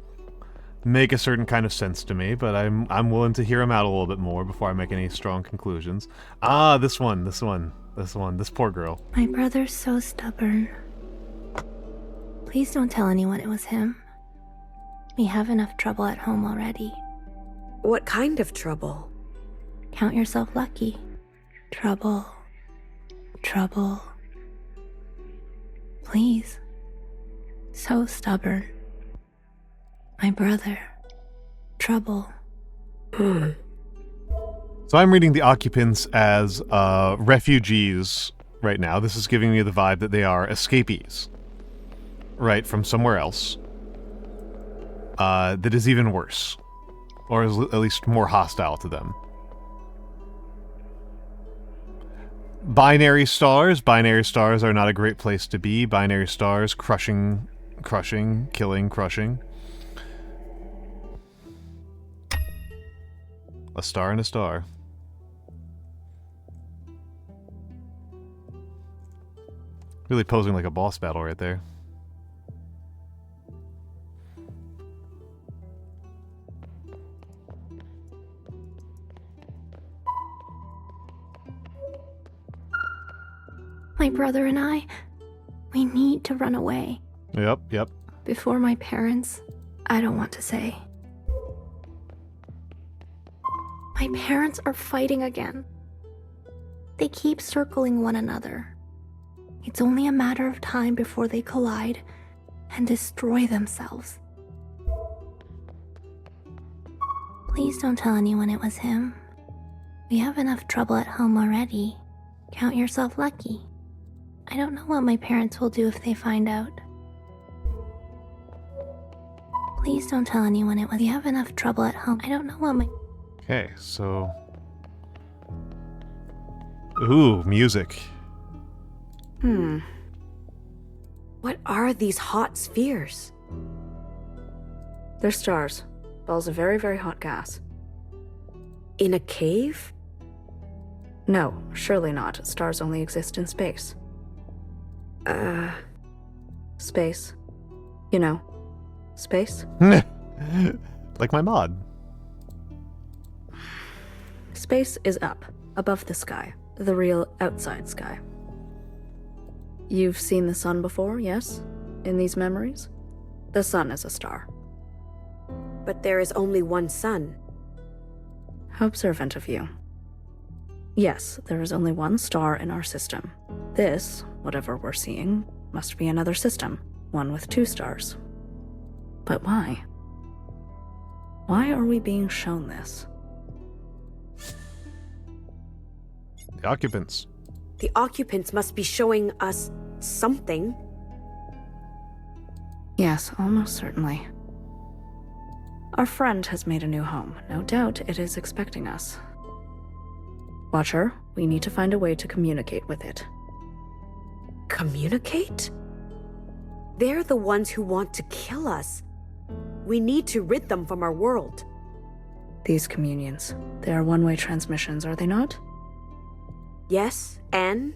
make a certain kind of sense to me, but I'm willing to hear him out a little bit more before I make any strong conclusions. Ah, this poor girl. My brother's so stubborn. Please don't tell anyone it was him. We have enough trouble at home already. What kind of trouble? Count yourself lucky. Trouble. Please. So stubborn. My brother. Trouble. So I'm reading the occupants as refugees right now. This is giving me the vibe that they are escapees. Right, from somewhere else. That is even worse. Or is at least more hostile to them. Binary stars. Binary stars are not a great place to be. Binary stars, crushing, killing, crushing. A star and a star. Really posing like a boss battle right there. My brother and I, we need to run away. Yep. Before my parents, I don't want to say. My parents are fighting again. They keep circling one another. It's only a matter of time before they collide and destroy themselves. Please don't tell anyone it was him. We have enough trouble at home already. Count yourself lucky. I don't know what my parents will do if they find out. Please don't tell anyone it was. We have enough trouble at home. I don't know what my... Okay, so... Ooh, music. What are these hot spheres? They're stars. Balls of very, very hot gas. In a cave? No, surely not. Stars only exist in space. Space. You know, space. Like my mod. Space is up, above the sky, the real outside sky. You've seen the sun before, yes? In these memories? The sun is a star. But there is only one sun. How observant of you. Yes, there is only one star in our system. This, whatever we're seeing, must be another system, one with 2 stars. But why? Why are we being shown this? The occupants. The occupants must be showing us something. Yes, almost certainly. Our friend has made a new home. No doubt it is expecting us. Watcher, we need to find a way to communicate with it. Communicate? They're the ones who want to kill us. We need to rid them from our world. These communions, they are one-way transmissions, are they not? Yes, and?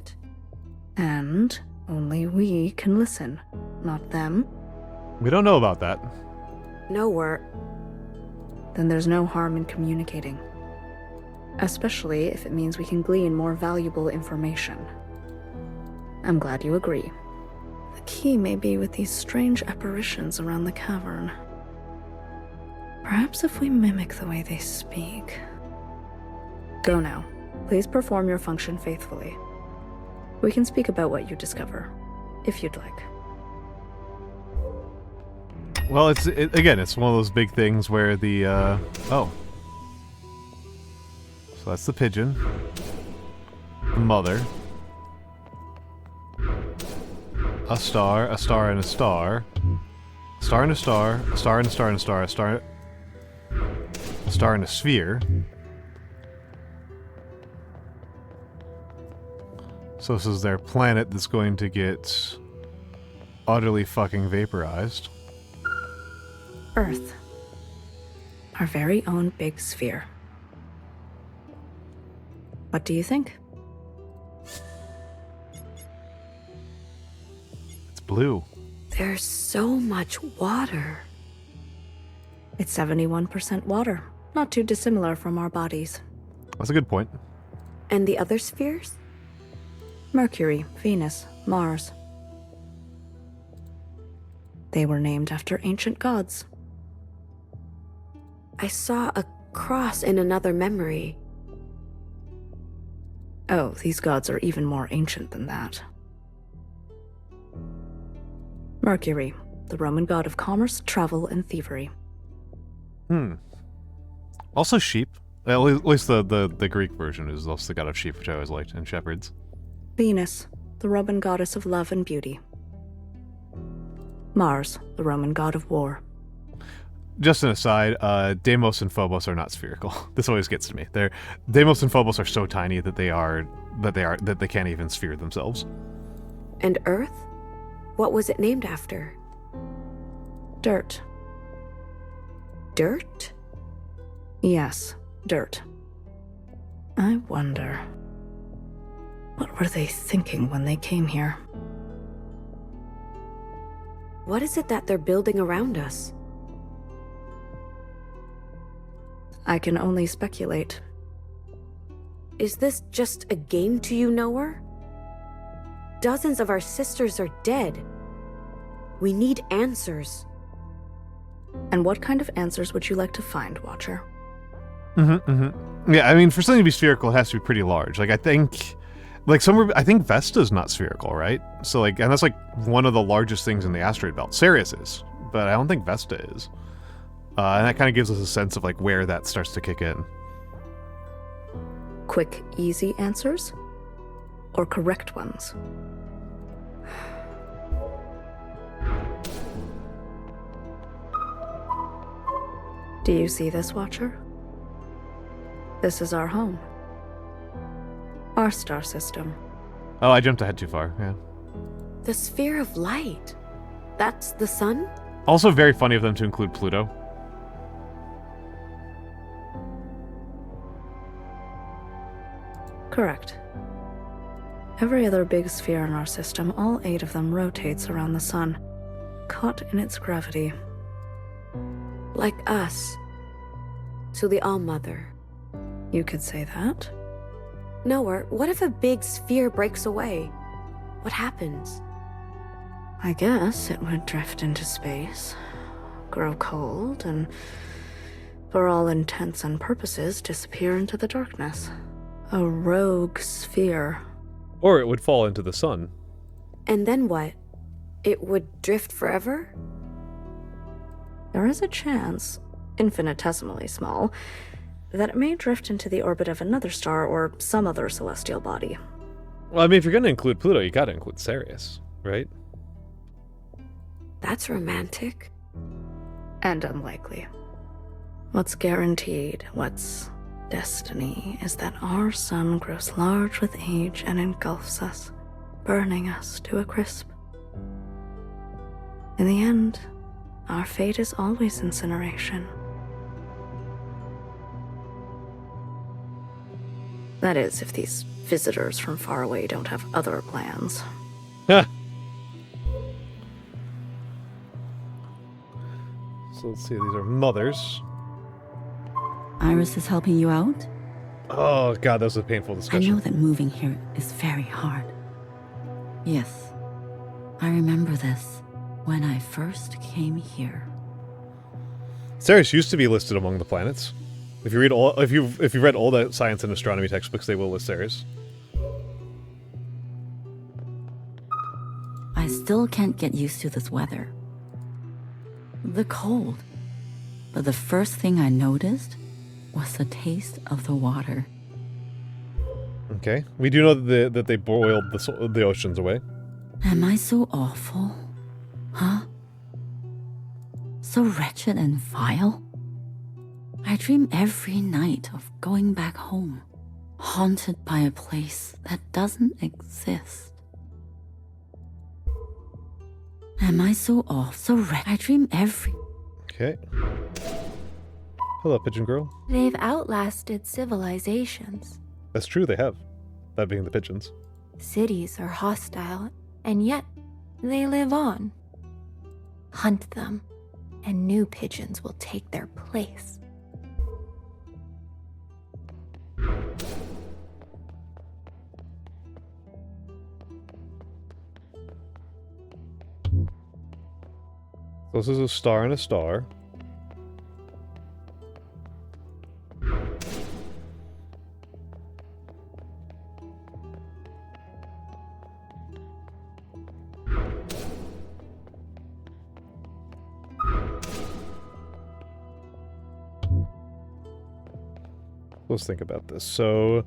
And only we can listen, not them. We don't know about that. No, Then there's no harm in communicating. Especially if it means we can glean more valuable information. I'm glad you agree. The key may be with these strange apparitions around the cavern. Perhaps if we mimic the way they speak. Go now. Please perform your function faithfully. We can speak about what you discover, if you'd like. Well, again, it's one of those big things where the, oh. So that's the pigeon. The mother. A star, and a star. A star and a star, a star and a star and a star, a star and a sphere. So this is their planet that's going to get utterly fucking vaporized. Earth. Our very own big sphere. What do you think? It's blue. There's so much water. It's 71% water. Not too dissimilar from our bodies. That's a good point. And the other spheres? Mercury, Venus, Mars. They were named after ancient gods. I saw a cross in another memory. Oh, these gods are even more ancient than that. Mercury, the Roman god of commerce, travel, and thievery. Also sheep. At least the Greek version is also the god of sheep, which I always liked, and shepherds. Venus, the Roman goddess of love and beauty. Mars, the Roman god of war. Just an aside, Deimos and Phobos are not spherical. This always gets to me. Deimos and Phobos are so tiny that they can't even sphere themselves. And Earth? What was it named after? Dirt. Dirt? Yes, dirt. I wonder, what were they thinking when they came here? What is it that they're building around us? I can only speculate. Is this just a game to you, Noru? Dozens of our sisters are dead. We need answers. And what kind of answers would you like to find, Watcher? Yeah, I mean, for something to be spherical, it has to be pretty large. Like, I think Vesta's not spherical, right? So, like, and that's, like, one of the largest things in the asteroid belt. Ceres is, but I don't think Vesta is. And that kind of gives us a sense of, like, where that starts to kick in. Quick, easy answers? Or correct ones? Do you see this, Watcher? This is our home. Our star system. Oh, I jumped ahead too far, yeah. The sphere of light. That's the sun? Also very funny of them to include Pluto. Correct. Every other big sphere in our system, all 8 of them rotates around the sun, caught in its gravity. Like us. To the All-Mother. You could say that. Noru, what if a big sphere breaks away? What happens? I guess it would drift into space, grow cold, and for all intents and purposes disappear into the darkness. A rogue sphere. Or it would fall into the sun. And then what? It would drift forever? There is a chance, infinitesimally small, that it may drift into the orbit of another star or some other celestial body. Well, I mean, if you're going to include Pluto, you gotta include Ceres, right? That's romantic. And unlikely. What's guaranteed, what's destiny, is that our sun grows large with age and engulfs us, burning us to a crisp. In the end, our fate is always incineration. That is, if these visitors from far away don't have other plans. So let's see, these are mothers. Iris is helping you out? Oh god, that was a painful discussion. I know that moving here is very hard. Yes, I remember this when I first came here. Ceres used to be listed among the planets. If you read all the science and astronomy textbooks, they will list Ceres. I still can't get used to this weather. The cold. But the first thing I noticed was the taste of the water. Okay. We do know that they boiled the oceans away. Am I so awful? Huh? So wretched and vile? I dream every night of going back home, haunted by a place that doesn't exist. Am I so off, so wretched? I dream every... Okay. Hello, pigeon girl. They've outlasted civilizations. That's true, they have. That being the pigeons. Cities are hostile, and yet they live on. Hunt them, and new pigeons will take their place. So this is a star and a star. let's think about this. So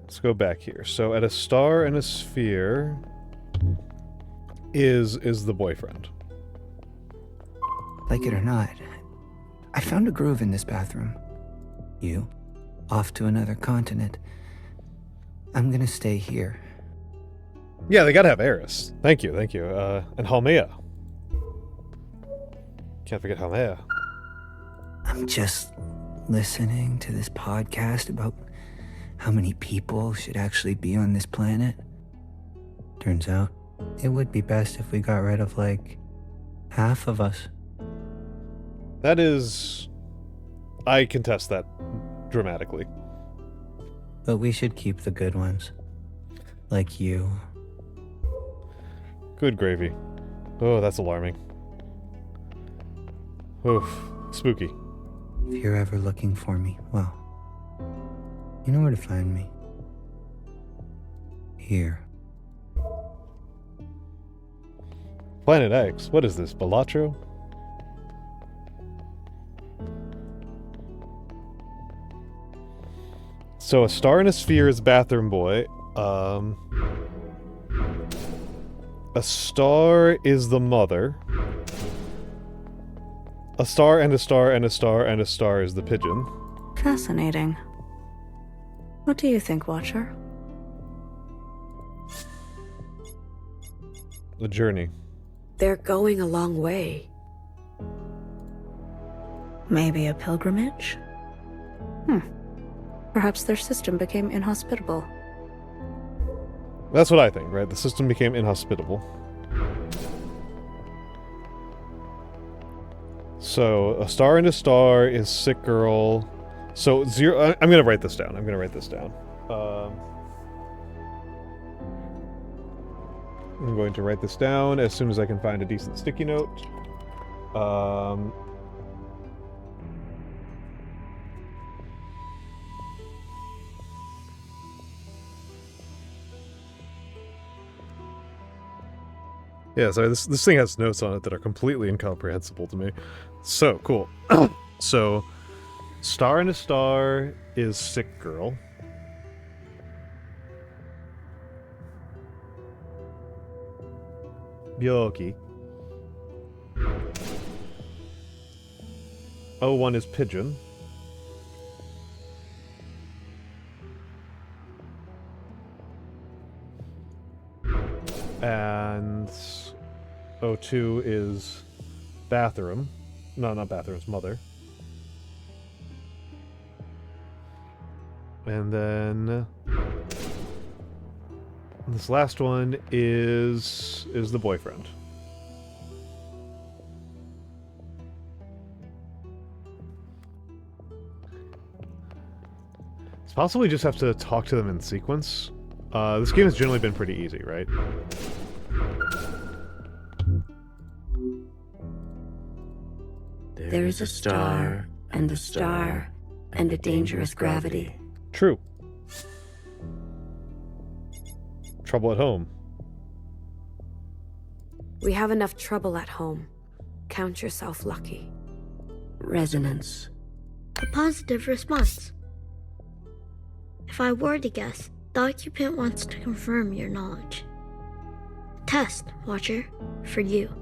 let's go back here. So at a star and a sphere is the boyfriend. Like it or not, I found a groove in this bathroom. You, off to another continent. I'm gonna stay here. Yeah, they gotta have Eris. Thank you. And Halmea. Can't forget Halmea. I'm just listening to this podcast about how many people should actually be on this planet. Turns out, it would be best if we got rid of, like, half of us. That is... I contest that dramatically. But we should keep the good ones. Like you. Good gravy. Oh, that's alarming. Oof. Spooky. If you're ever looking for me, well, you know where to find me. Here. Planet X. What is this, Balatro? So a star and a sphere is bathroom boy. A star is the mother. A star and a star and a star and a star is the pigeon. Fascinating. What do you think, Watcher? The journey. They're going a long way. Maybe a pilgrimage? Perhaps their system became inhospitable. That's what I think, right? The system became inhospitable. So, a star and a star is sick girl. So, zero... I'm going to write this down. I'm going to write this down as soon as I can find a decent sticky note. Yeah, sorry, this thing has notes on it that are completely incomprehensible to me. So, cool. So, star and a star is sick girl. Byoki. 01 is pigeon. And 02 is bathroom. No, not bathroom, it's mother. And then this last one is the boyfriend. It's possible we just have to talk to them in sequence. This game has generally been pretty easy, right? There is a star, and a star, and a dangerous gravity. True. Trouble at home. We have enough trouble at home. Count yourself lucky. Resonance. A positive response. If I were to guess, the occupant wants to confirm your knowledge. Test, Watcher, for you.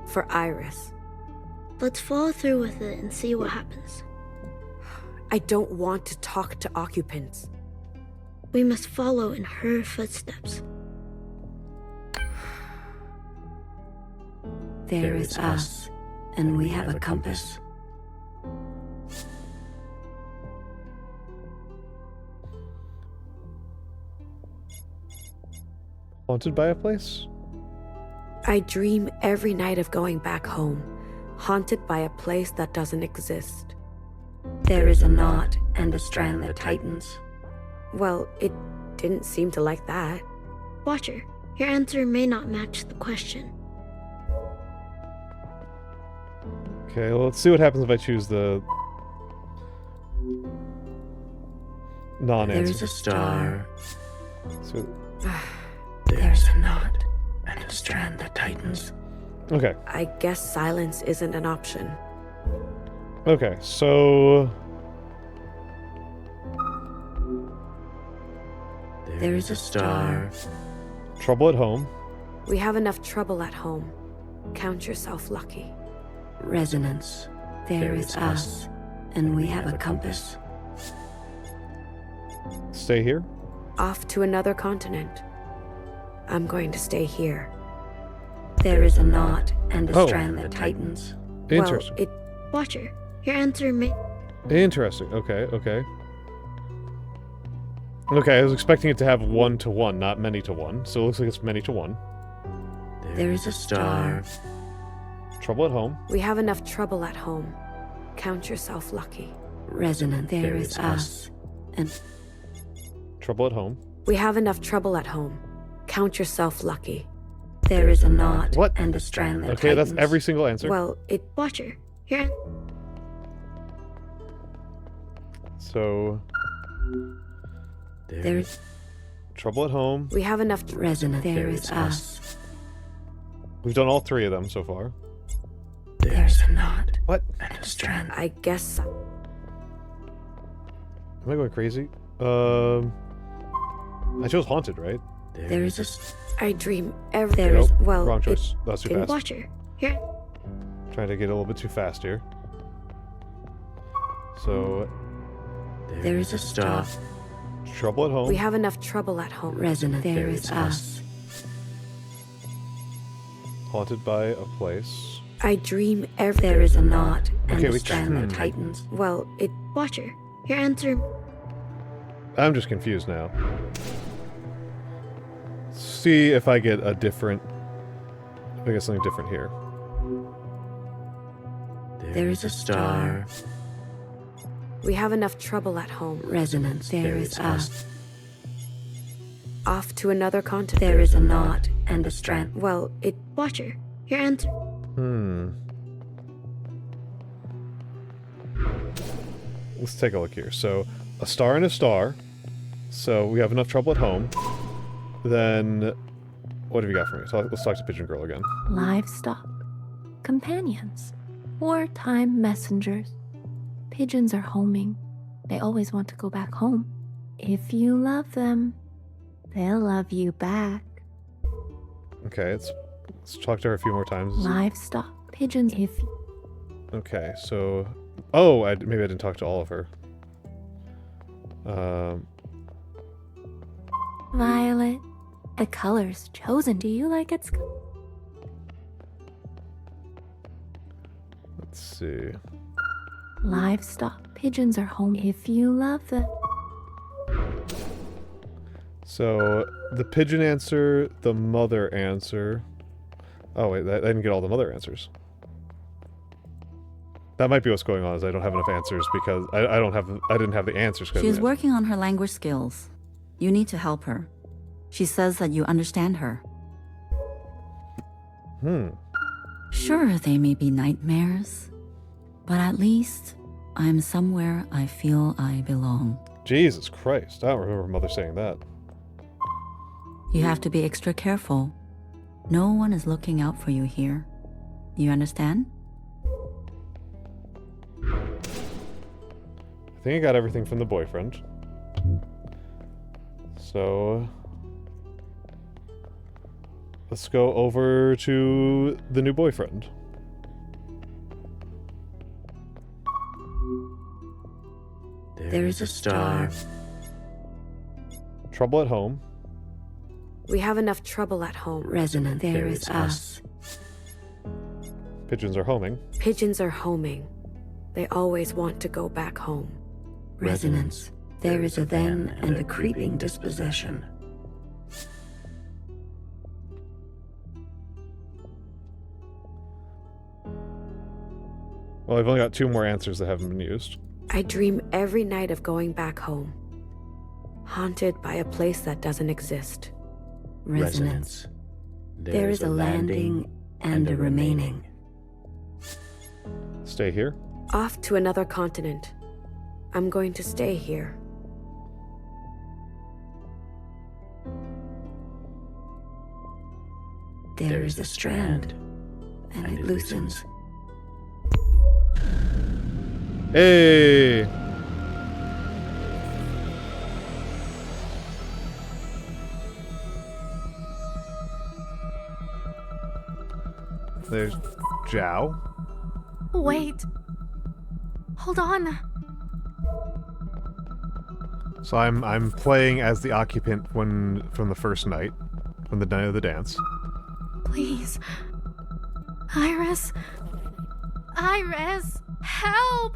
For Iris. Let's follow through with it and see what happens. I don't want to talk to occupants. We must follow in her footsteps. There is us, and we have a compass. Haunted by a place? I dream every night of going back home, haunted by a place that doesn't exist. There is a knot and a strand that tightens. Well, it didn't seem to like that. Watcher, your answer may not match the question. Okay, well, let's see what happens if I choose the non-answer. There is a star. So... There's a knot and a strand that tightens. Okay. I guess silence isn't an option. Okay, so... There is a star. Trouble at home. We have enough trouble at home. Count yourself lucky. Resonance. There is us, and we have a compass. Stay here. Off to another continent. I'm going to stay here. There is a knot and a strand that tightens. Interesting. Well, Watcher, your answer may... Interesting. Okay, okay. Okay, I was expecting it to have 1-to-1, not many-to-1. So it looks like it's many-to-1. There is a star. Trouble at home. We have enough trouble at home. Count yourself lucky. Resonant. There is us, and... Trouble at home. We have enough trouble at home. Count yourself lucky. There is a knot and a strand that Okay, tightens. that's every single answer. Well, Watcher, your... So... There's... Trouble at home. we have enough... Resonant. There is us. We've done all 3 of them so far. There's a knot. What? And a strand. I guess... Am I going crazy? I chose haunted, right? There is a... I dream every... There is... Well, wrong choice. That's too fast. Watcher, your... Trying to get a little bit too fast here. So... There is a star. Trouble at home. we have enough trouble at home. Resonant. There is us. Haunted by a place. I dream every... There is a knot and Okay, a we strand that tightens. Well, Watcher, your answer... I'm just confused now. See if I get a different... If I get something different here. There is a star. we have enough trouble at home. Resonance. There is us. Off to another continent. There is a knot and a strand. Well, Watcher, your answer... Let's take a look here. So, a star and a star. So, we have enough trouble at home. Then, what have you got for me? So, let's talk to Pigeon Girl again. Livestock. Companions. Wartime messengers. Pigeons are homing. They always want to go back home. If you love them, they'll love you back. Okay, let's talk to her a few more times. Livestock. Pigeons. Okay, so... Oh, maybe I didn't talk to all of her. Violet. The color's chosen. Do you like its... Let's see. Livestock. Pigeons are home. If you love them. So, the pigeon answer, the mother answer... Oh, wait, I didn't get all the mother answers. That might be what's going on, is I don't have enough answers because I didn't have the answers. She is working on her language skills. You need to help her. She says that you understand her. Sure, they may be nightmares, but at least I'm somewhere I feel I belong. Jesus Christ, I don't remember Mother saying that. You have to be extra careful. No one is looking out for you here. You understand? I think I got everything from the boyfriend. So... let's go over to the new boyfriend. There is a star. Trouble at home. we have enough trouble at home. Resonant. There is us. Pigeons are homing. Pigeons are homing. They always want to go back home. Resonance. There is a then and a creeping disposition. Well, I've only got 2 more answers that haven't been used. I dream every night of going back home. Haunted by a place that doesn't exist. Resonance. There is a landing and a remaining. Stay here. Off to another continent. I'm going to stay here. There is a strand, and it loosens. Hey! There's Zhao. Wait. Hold on. So I'm playing as the occupant from the first night, from the night of the dance. Please. Iris. Iris, help!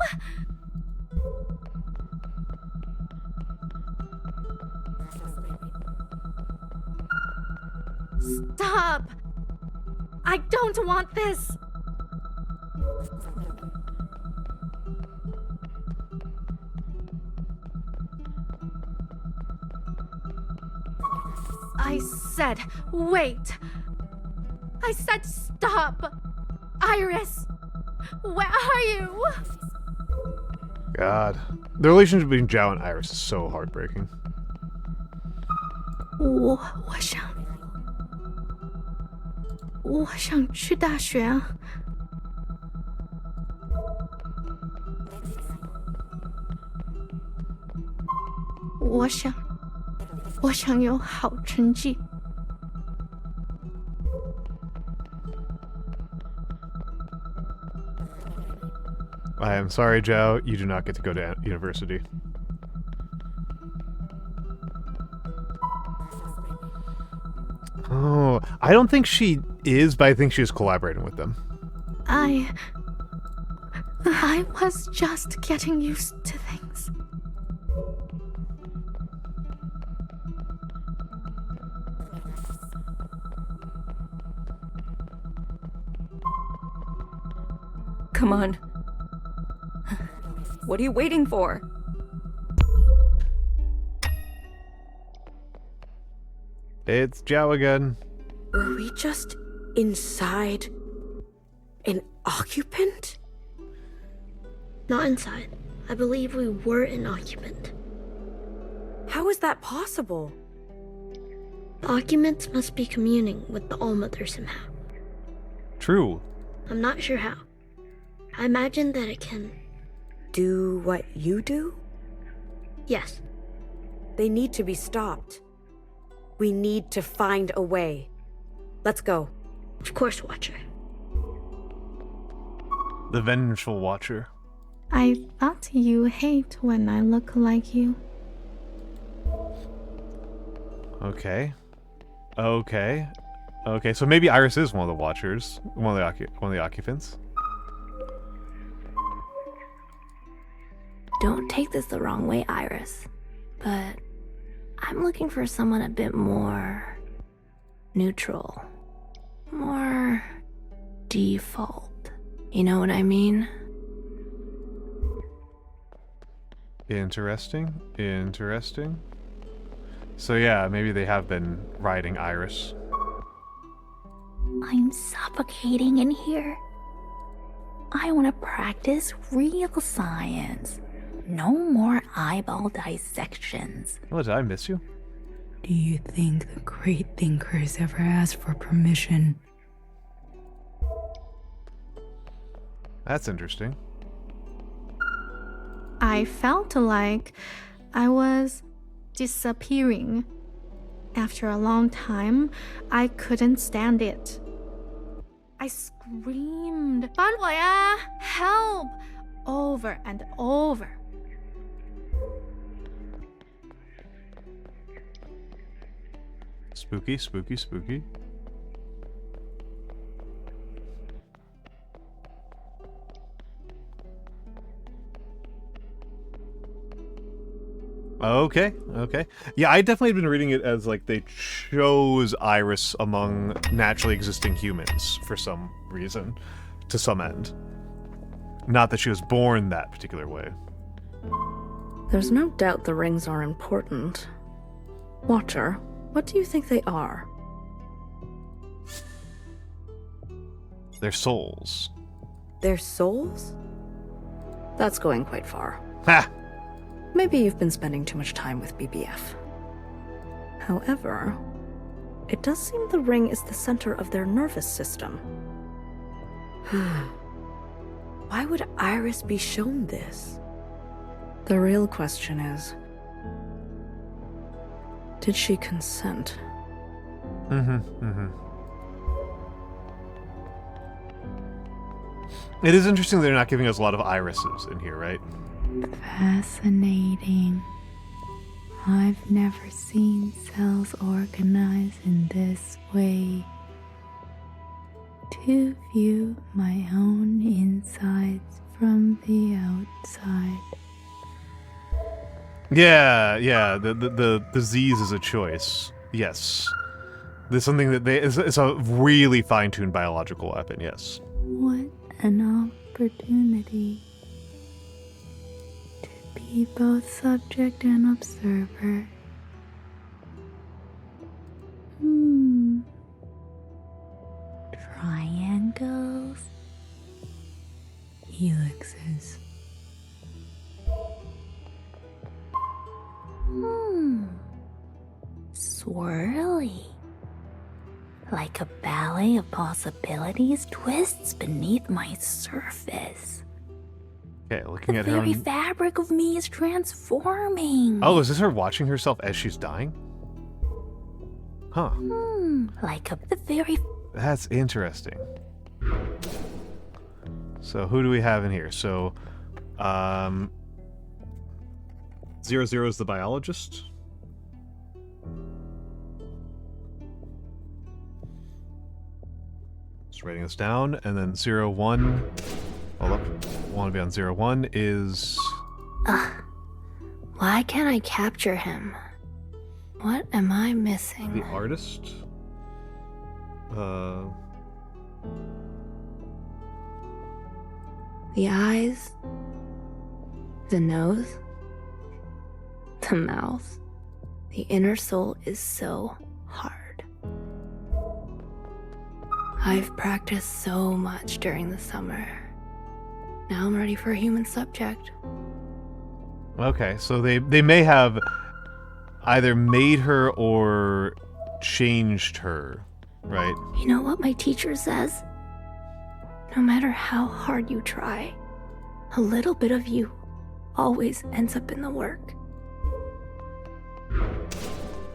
Stop! I don't want this! I said, wait! I said stop! Iris! Where are you? God. The relationship between Zhao and Iris is so heartbreaking. 我想去大学啊。我想有好成绩。I am sorry, Zhao, you do not get to go to university. Oh, I don't think she is, but I think she is collaborating with them. I was just getting used to things. Come on. What are you waiting for? It's Zhao again. Were we just inside an occupant? Not inside. I believe we were an occupant. How is that possible? The occupants must be communing with the All-Mother somehow. True. I'm not sure how. I imagine that it can... Do what you do? Yes. They need to be stopped. We need to find a way. Let's go. Of course, Watcher. The Vengeful Watcher. I thought you hate when I look like you. Okay. Okay. Okay, so maybe Iris is one of the Watchers. One of the occupants. Don't take this the wrong way, Iris, but I'm looking for someone a bit more neutral. More default. You know what I mean? Interesting. Interesting. So yeah, maybe they have been riding Iris. I'm suffocating in here. I want to practice real science. No more eyeball dissections. Oh, did I miss you? Do you think the great thinkers ever ask for permission? That's interesting. I felt like I was disappearing. After a long time, I couldn't stand it. I screamed, 帮我呀! Help! Over and over. Spooky, spooky, spooky. Okay, okay. Yeah, I definitely have been reading it as like they chose Iris among naturally existing humans for some reason, to some end. Not that she was born that particular way. There's no doubt the rings are important. Watcher, what do you think they are? They're souls. Their souls? That's going quite far. Ha! Maybe you've been spending too much time with BBF. However, it does seem the ring is the center of their nervous system. Why would Iris be shown this? The real question is, did she consent? It is interesting they're not giving us a lot of irises in here, right? Fascinating. I've never seen cells organized in this way. To view my own insides from the outside. Yeah, the disease is a choice. Yes. There's something that it's a really fine-tuned biological weapon, yes. What an opportunity to be both subject and observer. Triangles, helixes. Swirly. Like a ballet of possibilities twists beneath my surface. Okay, looking at The her very own... fabric of me is transforming. Oh, is this her watching herself as she's dying? Huh. Like the very... That's interesting. So who do we have in here? So, 00 is the biologist. Just writing this down, and then 01. Hold up. I want to be on 01 is... Why can't I capture him? What am I missing? The artist? The eyes, the nose, the mouth. The inner soul is so hard. I've practiced so much during the summer. Now I'm ready for a human subject. Okay, so they may have either made her or changed her, right? You know what my teacher says? No matter how hard you try, a little bit of you always ends up in the work.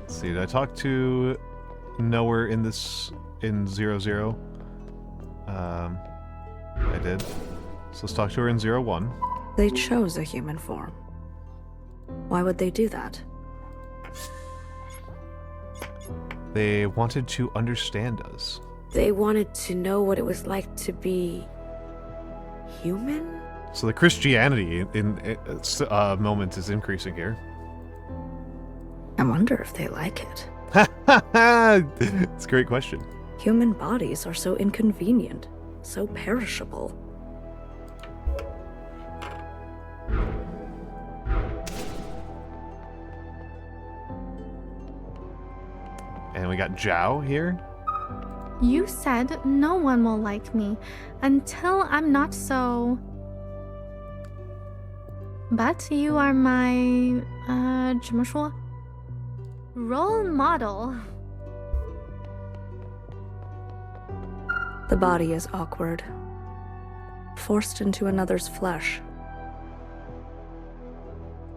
Let's see, did I talk to Noru in 00? I did. So let's talk to her in 01. They chose a human form. Why would they do that? They wanted to understand us. They wanted to know what it was like to be human? So the Christianity in moment is increasing here. I wonder if they like it. It's a great question. Human bodies are so inconvenient, so perishable. And we got Zhao here. You said no one will like me until I'm not so. But you are my, 怎么说? Role model. The body is awkward, forced into another's flesh.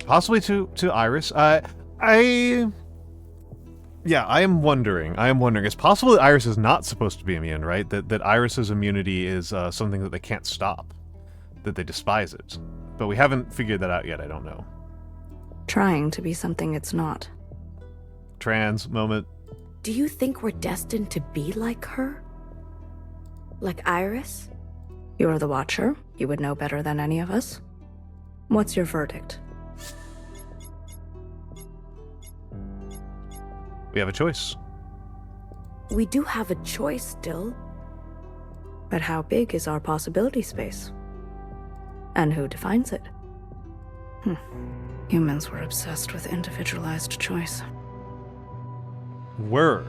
Possibly to Iris. Yeah, I am wondering. It's possible that Iris is not supposed to be immune, right? That Iris's immunity is something that they can't stop. That they despise it. But we haven't figured that out yet, I don't know. Trying to be something it's not. Trans moment. Do you think we're destined to be like her? Like Iris? You're the Watcher. You would know better than any of us. What's your verdict? We have a choice. We do have a choice still. But how big is our possibility space? And who defines it? Humans were obsessed with individualized choice. We're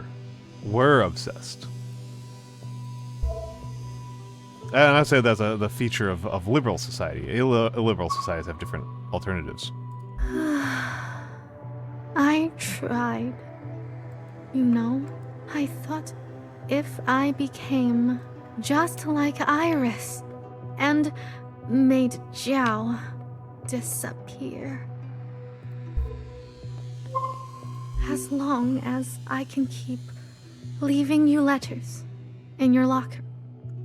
obsessed. And I'd say that's the feature of liberal society. Illiberal societies have different alternatives. I tried. You know, I thought if I became just like Iris and made Zhao disappear. As long as I can keep leaving you letters in your locker,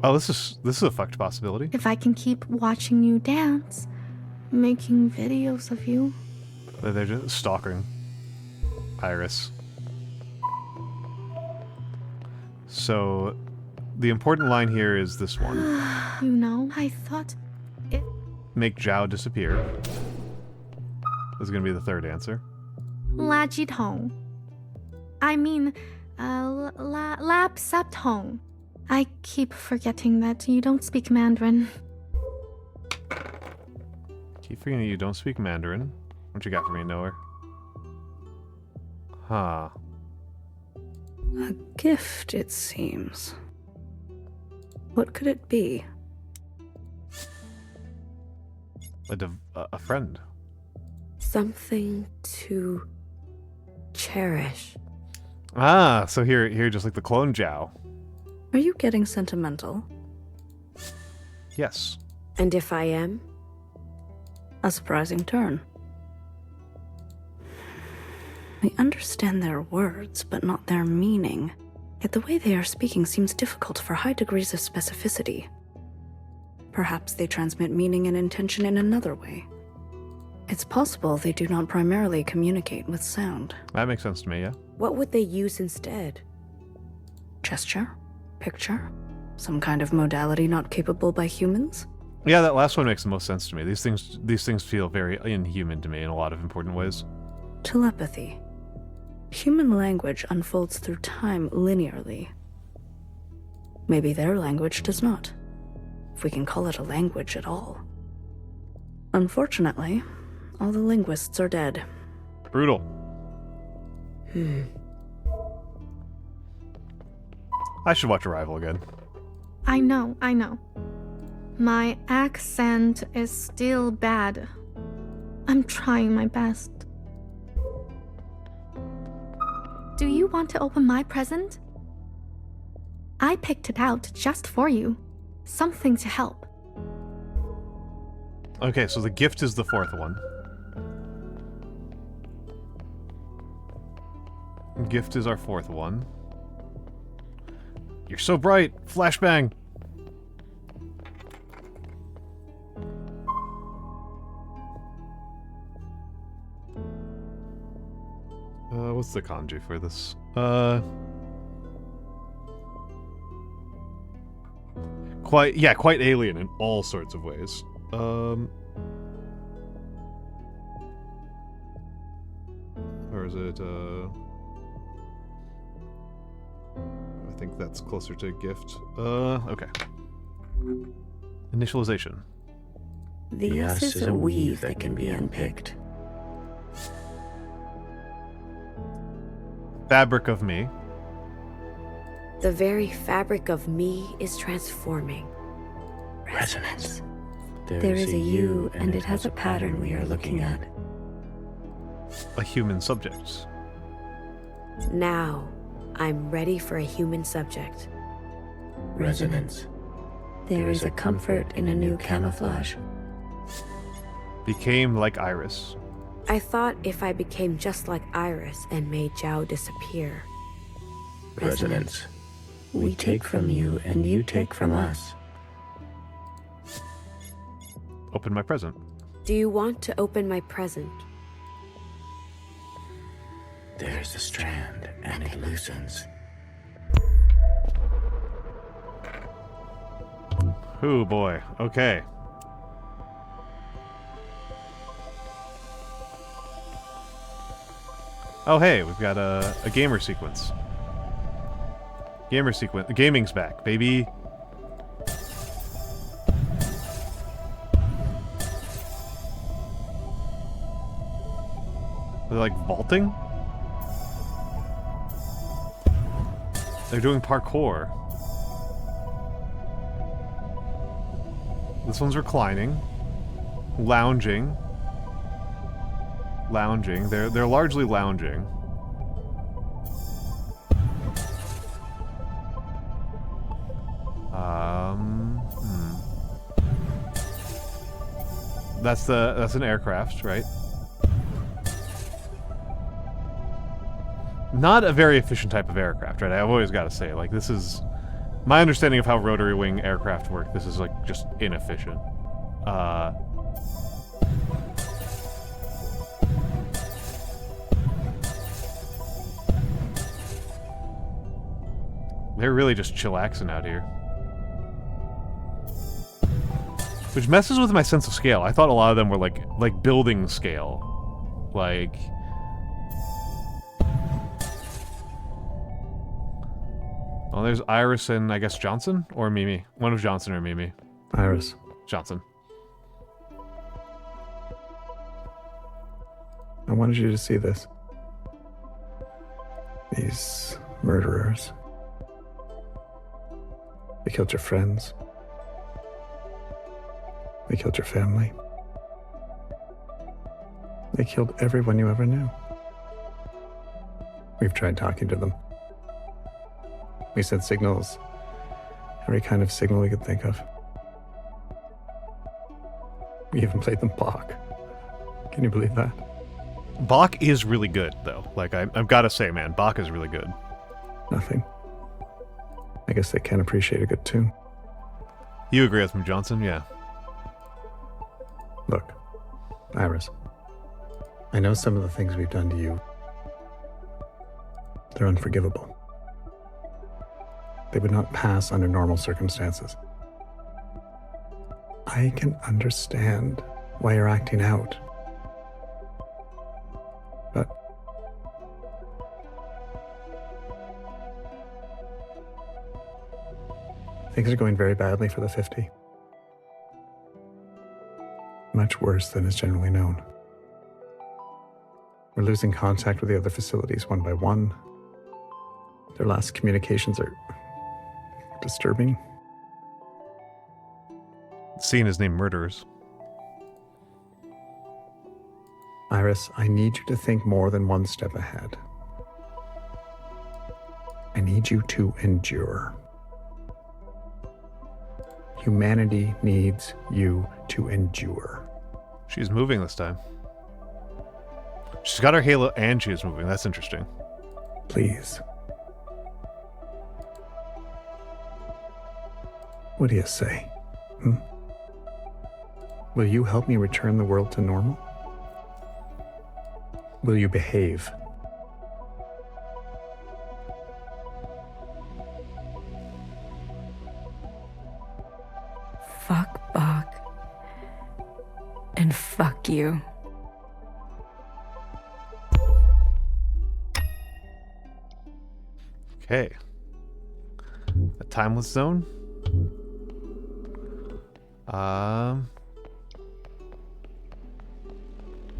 Oh, this is a fucked possibility. If I can keep watching you dance, making videos of you. They're just stalking Iris. So, the important line here is this one. You know, I thought it... Make Zhao disappear. This is going to be the third answer. 垃圾桶. I mean, lapsaptong. I keep forgetting that you don't speak Mandarin. Keep forgetting you don't speak Mandarin. What you got for me, Noru? Huh. A gift, it seems. What could it be? A friend. Something to cherish. Ah, so here, just like the clone Zhao. Are you getting sentimental? Yes. And if I am? A surprising turn. We understand their words, but not their meaning. Yet the way they are speaking seems difficult for high degrees of specificity. Perhaps they transmit meaning and intention in another way. It's possible they do not primarily communicate with sound. That makes sense to me, yeah. What would they use instead? Gesture? Picture? Some kind of modality not capable by humans? Yeah, that last one makes the most sense to me. These things feel very inhuman to me in a lot of important ways. Telepathy. Human language unfolds through time linearly. Maybe their language does not, if we can call it a language at all. Unfortunately, all the linguists are dead. Brutal. I should watch Arrival again. I know. My accent is still bad. I'm trying my best. Do you want to open my present? I picked it out just for you. Something to help. Okay, so the gift is the fourth one. Gift is our fourth one. You're so bright! Flashbang! What's the kanji for this? Quite alien in all sorts of ways. Or is it, I think that's closer to gift. Okay. Initialization. The S is a weave that can be unpicked. Fabric of me. The very fabric of me is transforming. Resonance. There is a you, and it has a pattern we are looking at. A human subject. Now, I'm ready for a human subject. Resonance. There is a comfort in a new camouflage. Became like Iris. I thought if I became just like Iris and made Zhao disappear. Resonance. We take from you and you take from us. Open my present. Do you want to open my present? There's a strand and it loosens. Oh boy. Okay. Oh hey, we've got a gamer sequence. Gaming's back, baby. They're like vaulting? They're doing parkour. This one's reclining. Lounging. They're largely lounging. That's an aircraft, right? Not a very efficient type of aircraft, right? I've always got to say, like, this is My understanding of how rotary wing aircraft work, this is like just inefficient. They're really just chillaxing out here. Which messes with my sense of scale. I thought a lot of them were like building scale. Like... Well, there's Iris and, I guess, Johnson? Or Mimi. One of Johnson or Mimi. Iris. Johnson. I wanted you to see this. These murderers. They killed your friends. They killed your family. They killed everyone you ever knew. We've tried talking to them. We sent signals. Every kind of signal we could think of. We even played them Bach. Can you believe that? Bach is really good, though. Like, I've got to say, man, Bach is really good. Nothing. I guess they can appreciate a good tune. You agree with me, Johnson? Yeah. Look, Iris, I know some of the things we've done to you, they're unforgivable. They would not pass under normal circumstances. I can understand why you're acting out. But things are going very badly for the 50. Much worse than is generally known. We're losing contact with the other facilities one by one. Their last communications are disturbing. Seeing his name murderers. Iris, I need you to think more than one step ahead. I need you to endure. Humanity needs you to endure. She's moving this time. She's got her halo and she is moving. That's interesting. Please. What do you say? Will you help me return the world to normal? Will you behave? Fuck Bach. And fuck you. Okay. A timeless zone.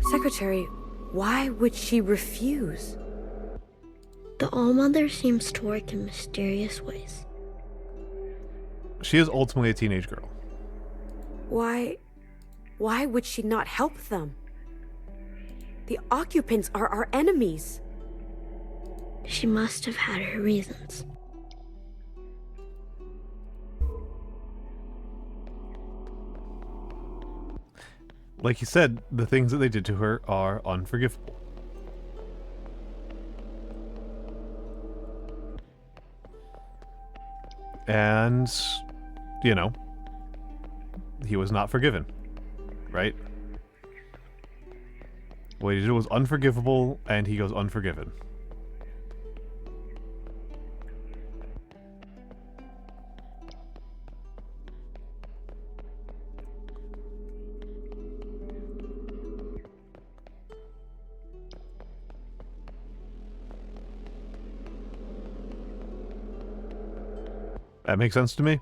Secretary, why would she refuse? The All-Mother seems to work in mysterious ways. She is ultimately a teenage girl. Why would she not help them? The occupants are our enemies. She must have had her reasons. Like you said, the things that they did to her are unforgivable. And, you know, he was not forgiven, right? What he did was unforgivable, and he goes unforgiven. That makes sense to me.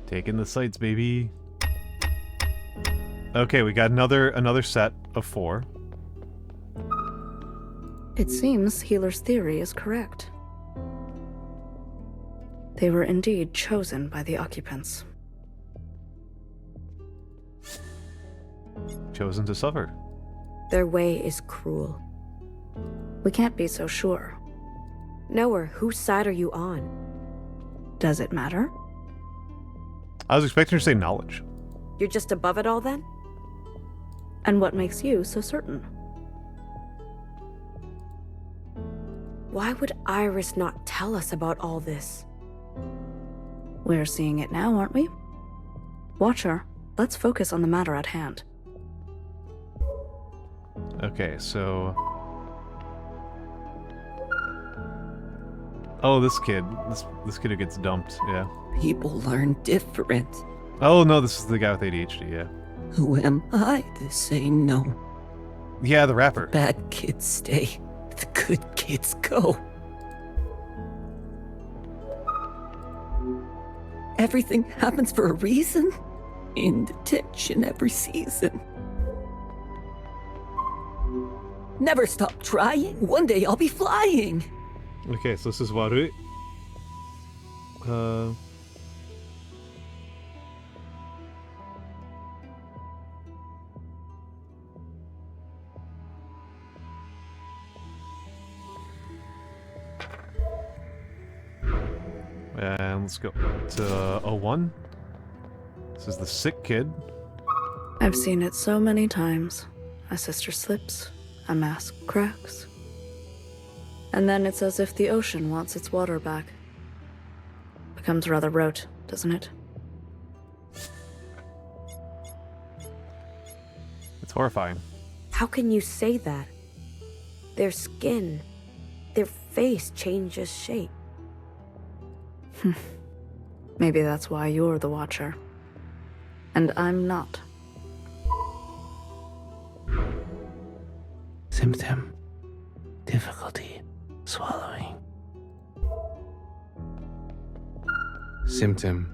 Taking the sights, baby. Okay, we got another set of 4. It seems Healer's theory is correct. They were indeed chosen by the occupants. chosen to suffer. Their way is cruel. We can't be so sure. Noru, whose side are you on? Does it matter? I was expecting her to say knowledge. You're just above it all then? And what makes you so certain? Why would Iris not tell us about all this? We're seeing it now, aren't we? Watcher, let's focus on the matter at hand. Okay, so... Oh, this kid. This kid who gets dumped, yeah. People learn different. Oh, no, this is the guy with ADHD, yeah. Who am I to say no? Yeah, the rapper. Bad kids stay. The good kids go. Everything happens for a reason. In detention every season. Never stop trying. One day I'll be flying. Okay, so this is Waru. And let's go to 01. This is the sick kid. I've seen it so many times. A sister slips, a mask cracks. And then it's as if the ocean wants its water back. Becomes rather rote, doesn't it? It's horrifying. How can you say that? Their skin, their face changes shape. Maybe that's why you're the Watcher. And I'm not. Symptom: difficulty swallowing. Symptom: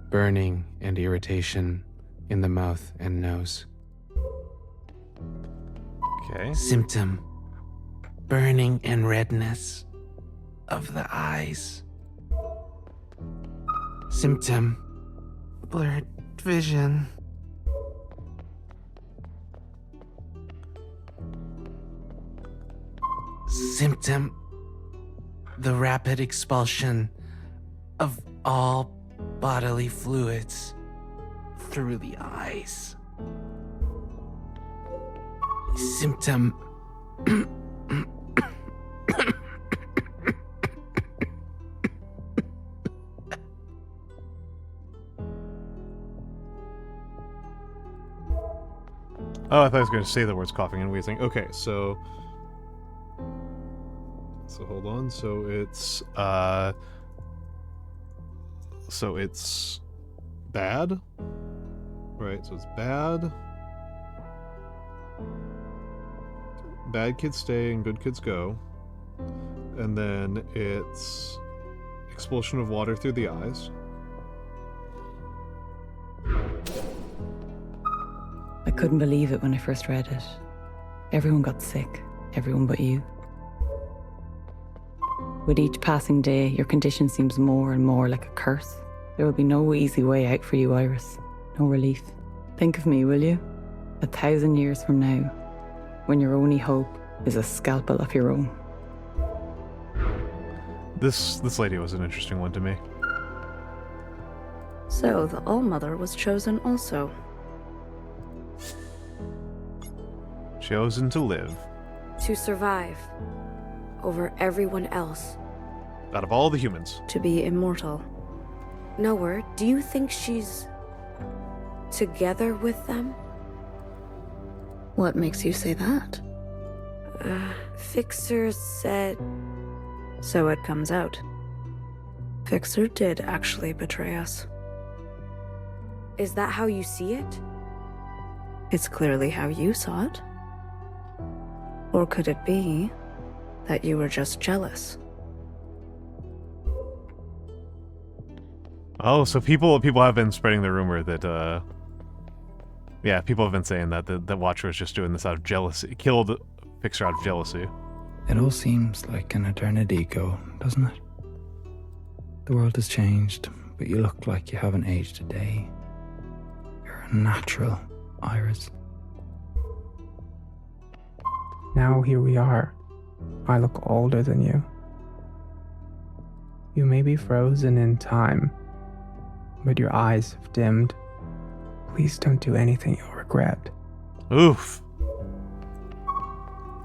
burning and irritation in the mouth and nose. Okay. Symptom: burning and redness of the eyes. Symptom: blurred vision. Symptom: the rapid expulsion of all bodily fluids through the eyes. Symptom: Oh, I thought I was going to say the words coughing and wheezing. Okay, so hold on. So it's bad. Right, so it's bad. Bad kids stay and good kids go. And then it's expulsion of water through the eyes. I couldn't believe it when I first read it. Everyone got sick, everyone but you. With each passing day, your condition seems more and more like a curse. There will be no easy way out for you, Iris. No relief. Think of me, will you? 1,000 years from now, when your only hope is a scalpel of your own. This lady was an interesting one to me. So, the All-Mother was chosen also. Chosen to live. To survive. Over everyone else. Out of all the humans. To be immortal. Noru, do you think she's together with them? What makes you say that? Fixer said... So it comes out. Fixer did actually betray us. Is that how you see it? It's clearly how you saw it. Or could it be that you were just jealous? Oh, so people have been spreading the rumor that, yeah, people have been saying that the Watcher was just doing this out of jealousy. Killed Fixer out of jealousy. It all seems like an eternity ago, doesn't it? The world has changed, but you look like you haven't aged a day. You're a natural, Iris. Now here we are. I look older than you. You may be frozen in time, but your eyes have dimmed. Please don't do anything you'll regret. Oof.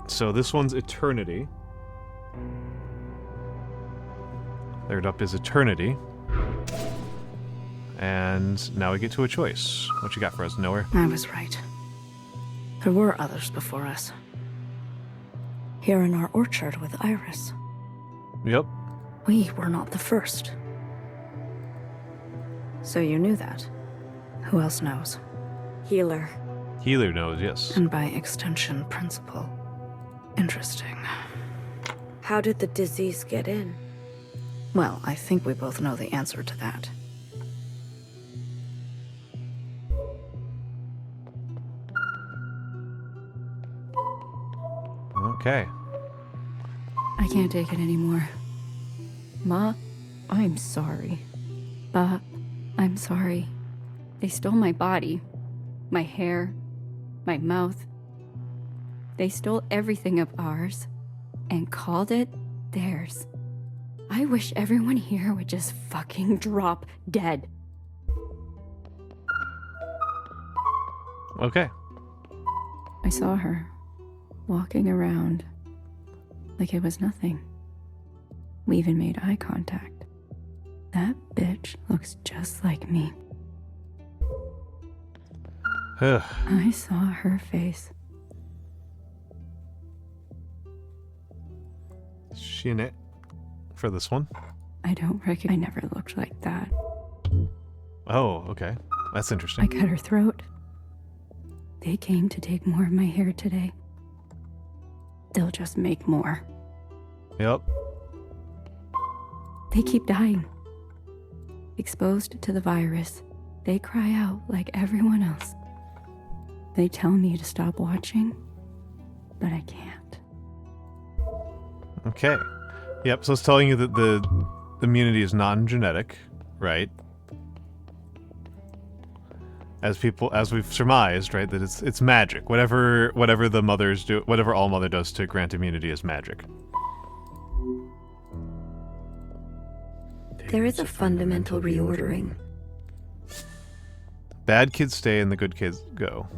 So this one's Eternity. Third up is Eternity. And now we get to a choice. What you got for us, Noru? I was right. There were others before us. Here in our orchard with Iris. Yep. We were not the first. So you knew that. Who else knows? Healer. Healer knows, yes. And by extension, Principal. Interesting. How did the disease get in? Well, I think we both know the answer to that. Okay. I can't take it anymore. Ma, I'm sorry. Ba, I'm sorry. They stole my body, my hair, my mouth. They stole everything of ours and called it theirs. I wish everyone here would just fucking drop dead. Okay. I saw her walking around like it was nothing. We even made eye contact. That bitch looks just like me. I saw her face. Is she in it for this one? I don't reckon I never looked like that. Oh, okay. That's interesting. I cut her throat. They came to take more of my hair today. They'll just make more. Yep. They keep dying. Exposed to the virus, they cry out like everyone else. They tell me to stop watching, but I can't. Okay. Yep, so it's telling you that the immunity is non-genetic, right? As we've surmised, right, that it's magic. Whatever the mothers do, whatever All Mother does to grant immunity is magic. There is a fundamental reordering. Bad kids stay and the good kids go.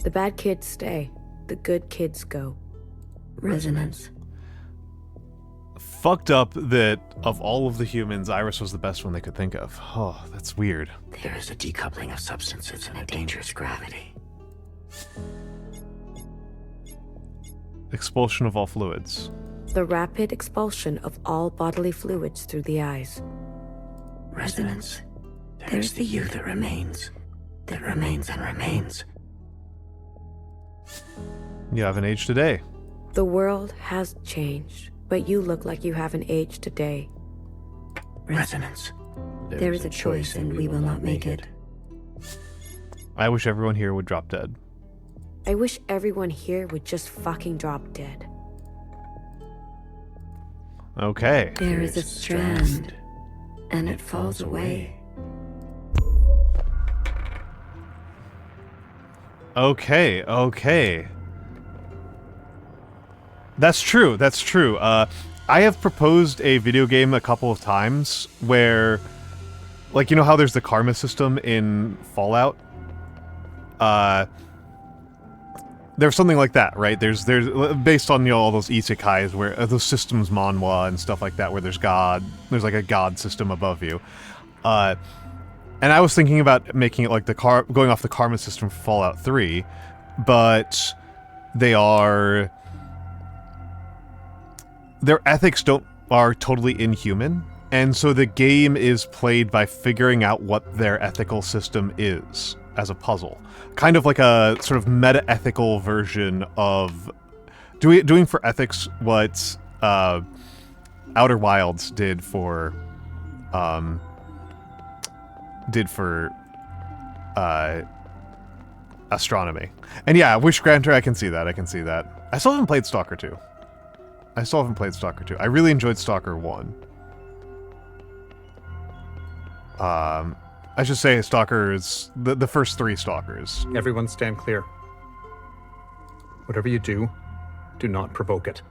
The bad kids stay, the good kids go. Resonance. Fucked up that of all of the humans, Iris was the best one they could think of. Oh, that's weird. There is a decoupling of substances and a dangerous gravity. Expulsion of all fluids. The rapid expulsion of all bodily fluids through the eyes. Resonance. There's the you that remains and remains. You haven't aged today. The world has changed, but you look like you haven't aged today. Resonance. There is a choice and we will not make it. I wish everyone here would drop dead. I wish everyone here would just fucking drop dead. Okay. There is a strand, and it falls away. Okay. That's true. I have proposed a video game a couple of times where, like, you know how there's the karma system in Fallout? There's something like that, right? There's based on, you know, all those isekais where those systems, manhwa and stuff like that, where there's like a god system above you. And I was thinking about making it like going off the karma system for Fallout 3, but their ethics are totally inhuman, and so the game is played by figuring out what their ethical system is as a puzzle. Kind of like a sort of meta-ethical version of doing for ethics what Outer Wilds did for astronomy. And yeah, Wish Granter, I can see that. I still haven't played Stalker 2. I really enjoyed Stalker 1. I should say Stalkers, the first 3 Stalkers. Everyone stand clear. Whatever you do, Do not provoke it.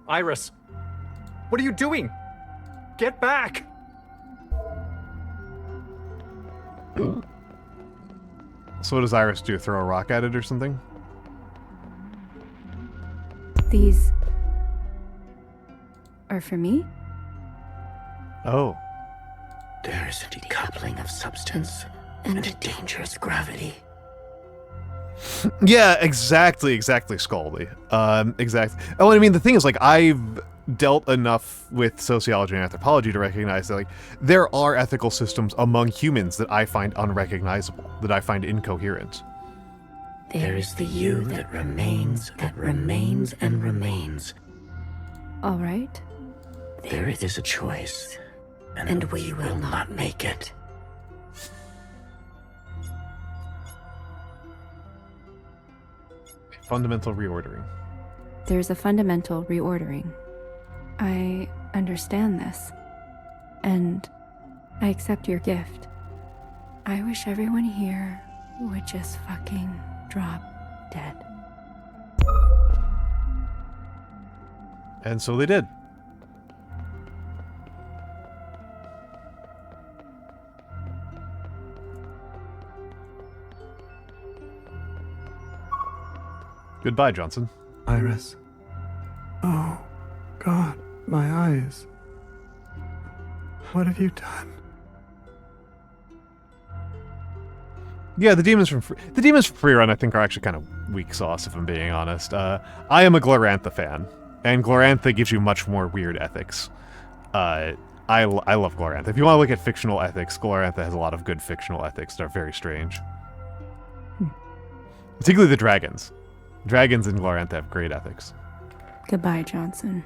Iris! What are you doing? Get back! So what does Iris do? Throw a rock at it or something? These are for me? Oh. There is a decoupling of substance and a dangerous gravity. Yeah, exactly, Scaldy. Exactly. Oh, and I mean, the thing is, like, I've dealt enough with sociology and anthropology to recognize that, like, there are ethical systems among humans that I find unrecognizable, that I find incoherent. There is the you that remains and remains. All right. There is a choice, and we will not make it. Fundamental reordering. There's a fundamental reordering. I understand this. And I accept your gift. I wish everyone here would just fucking drop dead. And so they did. Goodbye, Johnson. Iris. Oh, God, my eyes. What have you done? Yeah, the demons from Freerun I think are actually kind of weak sauce, if I'm being honest. I am a Glorantha fan, and Glorantha gives you much more weird ethics. I love Glorantha. If you want to look at fictional ethics, Glorantha has a lot of good fictional ethics that are very strange. Particularly the dragons. Dragons in Glorantha have great ethics. Goodbye, Johnson.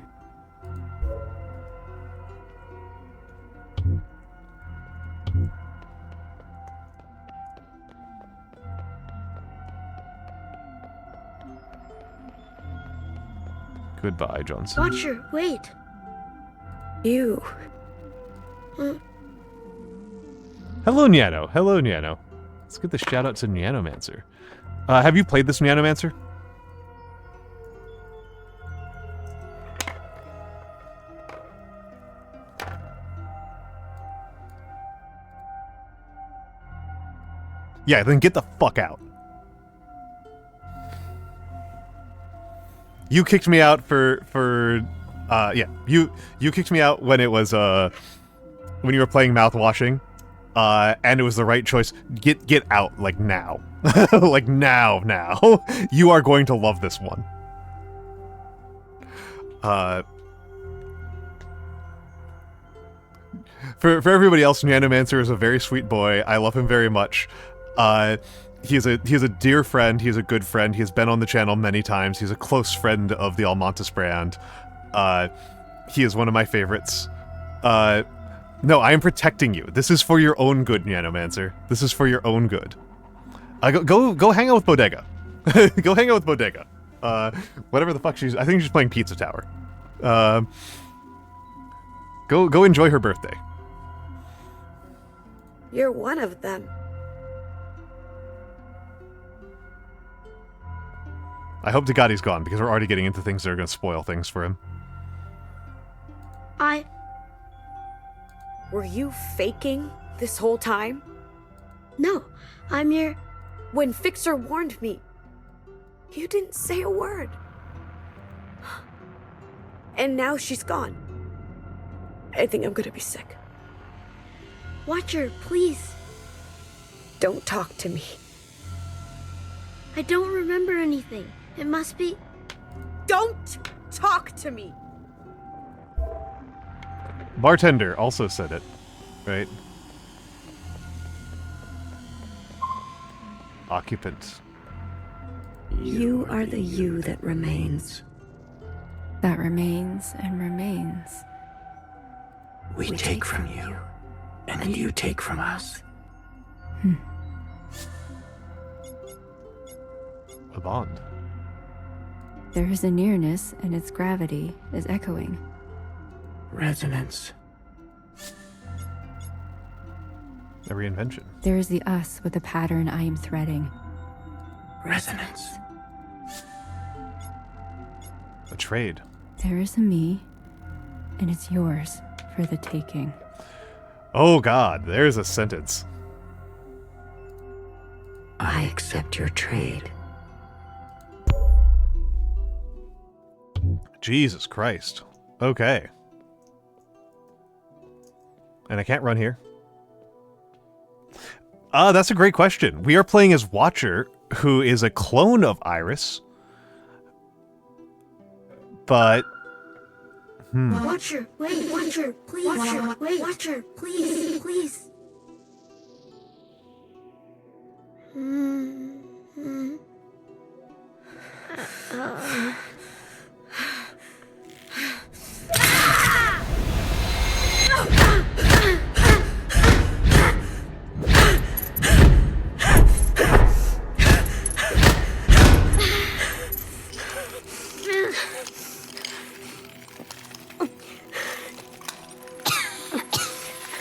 Goodbye, Johnson. Watcher, wait. You. Hello, Nyano. Hello, Nyano. Let's get the shout out to Nyanomancer. Have you played this Nyanomancer? Yeah, then get the fuck out. You kicked me out you kicked me out when it was when you were playing mouthwashing, and it was the right choice. Get out, like, now. Like, now. You are going to love this one. For everybody else, Nyanomancer is a very sweet boy. I love him very much. He's a dear friend. He's a good friend. He has been on the channel many times. He's a close friend of the Almantas brand. He is one of my favorites. No, I am protecting you. This is for your own good, Nyanomancer. This is for your own good. Go hang out with Bodega. Go hang out with Bodega. Whatever the fuck I think she's playing Pizza Tower. Go enjoy her birthday. You're one of them. I hope to God he's gone, because we're already getting into things that are going to spoil things for him. Were you faking this whole time? No, I'm your... When Fixer warned me, you didn't say a word. And now she's gone. I think I'm gonna be sick. Watcher, please. Don't talk to me. I don't remember anything. It must be... Don't talk to me! Bartender also said it, right? Occupant. You are the you that remains. That remains and remains. We take from you, and you take from us. A bond. There is a nearness, and its gravity is echoing. Resonance. A reinvention. There is the us with the pattern I am threading. Resonance. A trade. There is a me, and it's yours for the taking. Oh God, there's a sentence. I accept your trade. Jesus Christ. Okay. And I can't run here. That's a great question. We are playing as Watcher, who is a clone of Iris. But... Watcher, wait, Watcher, please. Watcher, wait, Watcher, please, please.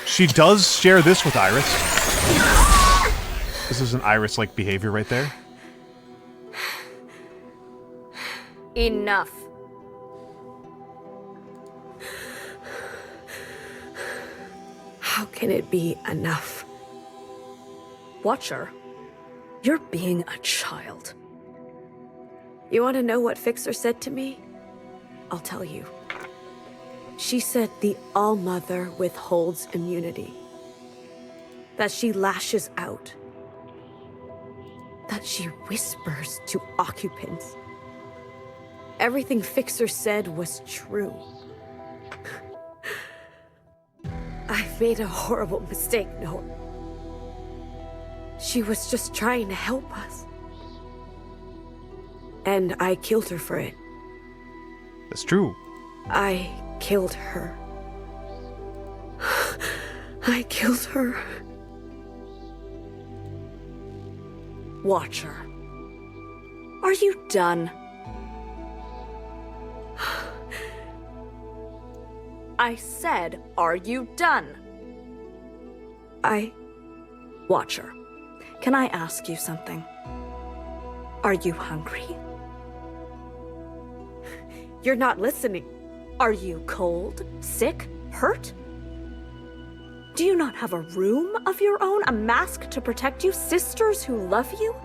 She does share this with Iris. This is an Iris-like behavior right there. Enough. How can it be enough? Watcher, you're being a child. You want to know what Fixer said to me? I'll tell you. She said the All-Mother withholds immunity. That she lashes out. That she whispers to occupants. Everything Fixer said was true. I made a horrible mistake, Noru. She was just trying to help us. And I killed her for it. That's true. I killed her. I killed her. Watcher, are you done? I said, are you done? Watcher, can I ask you something? Are you hungry? You're not listening. Are you cold, sick, hurt? Do you not have a room of your own, a mask to protect you, sisters who love you?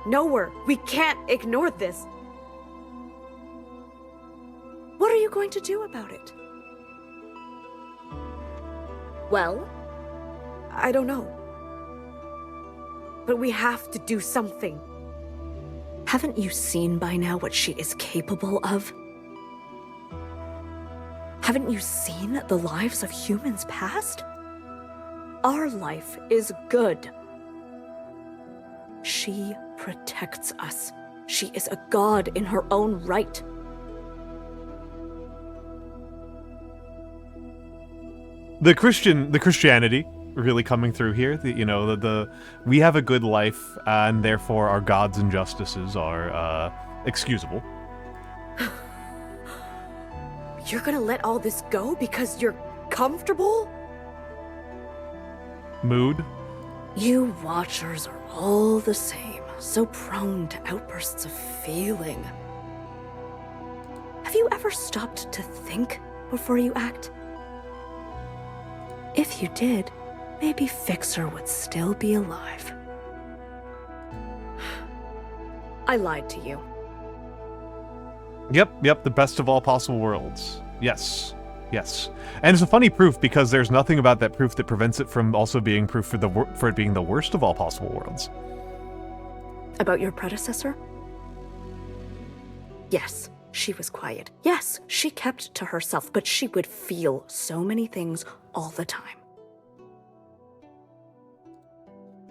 Nowhere. We can't ignore this. What are you going to do about it? Well, I don't know. But we have to do something. Haven't you seen by now what she is capable of? Haven't you seen the lives of humans past? Our life is good. She protects us. She is a god in her own right. The Christianity really coming through here. We have a good life, and therefore our gods' injustices are excusable. You're gonna let all this go because you're comfortable? Mood? You Watchers are all the same, so prone to outbursts of feeling. Have you ever stopped to think before you act? If you did, maybe Fixer would still be alive. I lied to you. Yep, the best of all possible worlds. Yes. And it's a funny proof because there's nothing about that proof that prevents it from also being proof for it being the worst of all possible worlds. About your predecessor? Yes, she was quiet. Yes, she kept to herself, but she would feel so many things all the time.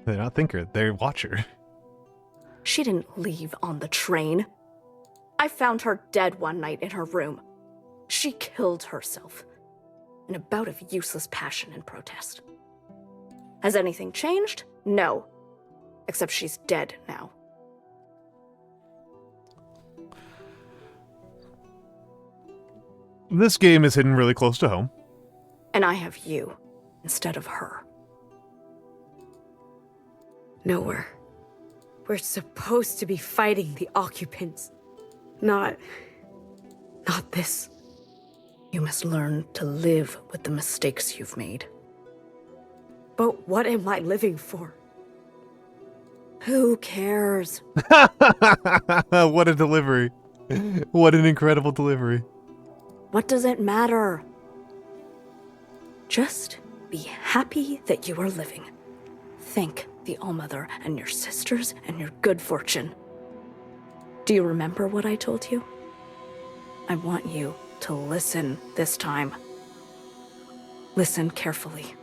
They're not Thinker, they're Watcher. She didn't leave on the train. I found her dead one night in her room. She killed herself in a bout of useless passion and protest. Has anything changed? No. Except she's dead now. This game is hidden really close to home. And I have you instead of her. Nowhere. We're supposed to be fighting the occupants, not Not this. You must learn to live with the mistakes you've made. But what am I living for? Who cares? What a delivery. What an incredible delivery. What does it matter? Just be happy that you are living. Thank the Allmother and your sisters and your good fortune. Do you remember what I told you? I want you to listen this time. Listen carefully.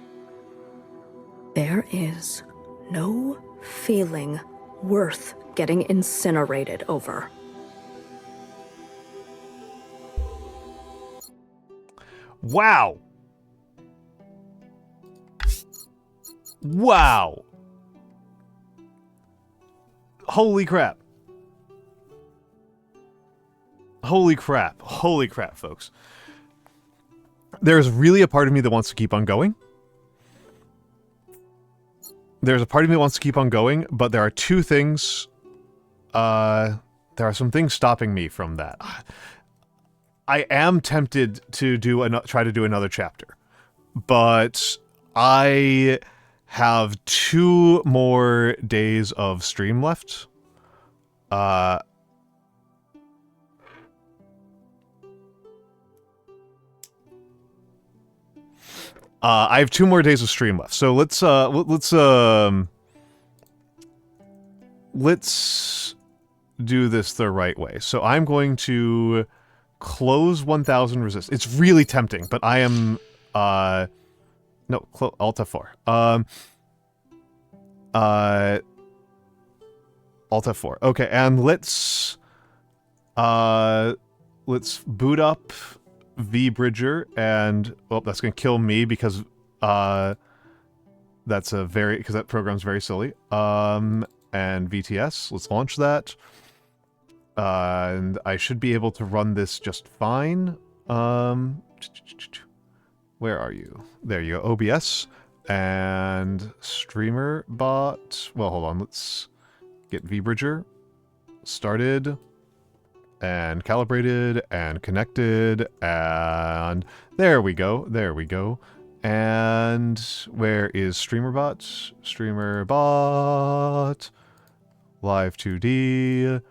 There is no feeling worth getting incinerated over. Wow. Wow. Holy crap. Holy crap. Holy crap, folks. There's really a part of me that wants to keep on going. There's a part of me that wants to keep on going, but there are two things. There are some things stopping me from that. I am tempted to try to do another chapter, but I have 2 more days of stream left. I have 2 more days of stream left, so let's do this the right way. So I'm going to close 1000xResist. It's really tempting, but I am no, Alt F4. Alt F4. Okay, and let's boot up Vbridger, and well, that's gonna kill me because that program's very silly. And VTS, let's launch that. And I should be able to run this just fine. Where are you? There you go. OBS and Streamerbot. Well, hold on. Let's get Vbridger started and calibrated and connected, and there we go. There we go. And where is Streamerbot? Streamerbot. Live 2D.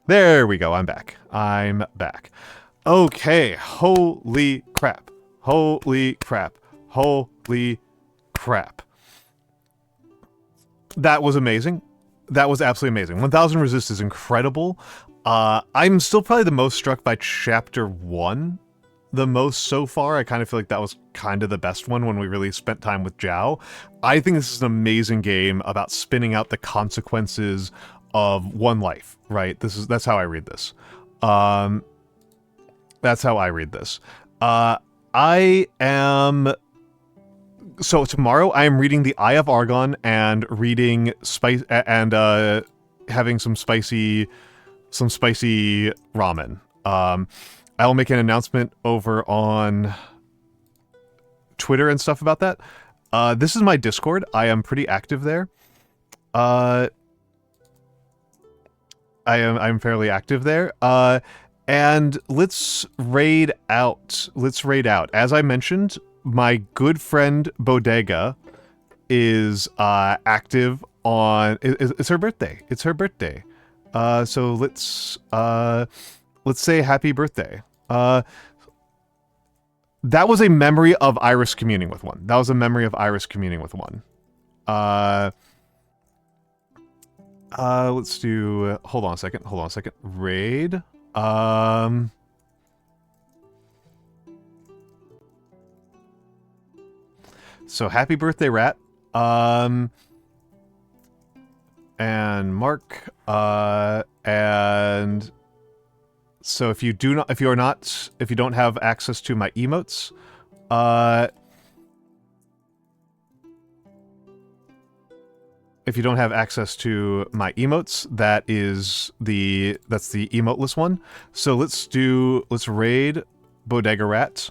There we go. I'm back. I'm back. Okay. Holy crap. Holy crap. Holy crap. That was amazing. That was absolutely amazing. 1000xResist is incredible. I'm still probably the most struck by Chapter 1 the most so far. I kind of feel like that was kind of the best one when we really spent time with Zhao. I think this is an amazing game about spinning out the consequences of one life, right? That's how I read this. That's how I read this. So tomorrow I am reading The Eye of Argon and reading having some spicy ramen. I will make an announcement over on Twitter and stuff about that. This is my Discord. I am pretty active there. I'm fairly active there. And let's raid out. Let's raid out. As I mentioned, my good friend Bodega is active on. It's her birthday. It's her birthday. So let's say happy birthday. That was a memory of Iris communing with one. That was a memory of Iris communing with one. Let's do. Hold on a second. Hold on a second. Raid. So happy birthday, Rat. And Mark. And so if you don't have access to my emotes, if you don't have access to my emotes, that's the emoteless one. So let's raid Bodega Rat.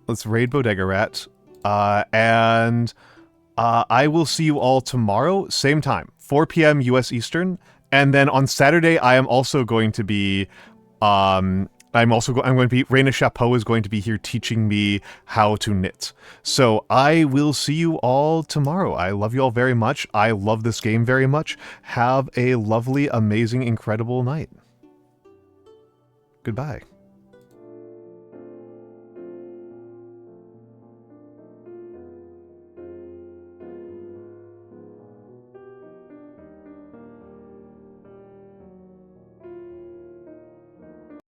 Let's raid Bodega Rat. And I will see you all tomorrow, same time, 4 p.m. US Eastern. And then on Saturday, I am also going to be I'm going to be, Raina Chapeau is going to be here teaching me how to knit. So I will see you all tomorrow. I love you all very much. I love this game very much. Have a lovely, amazing, incredible night. Goodbye.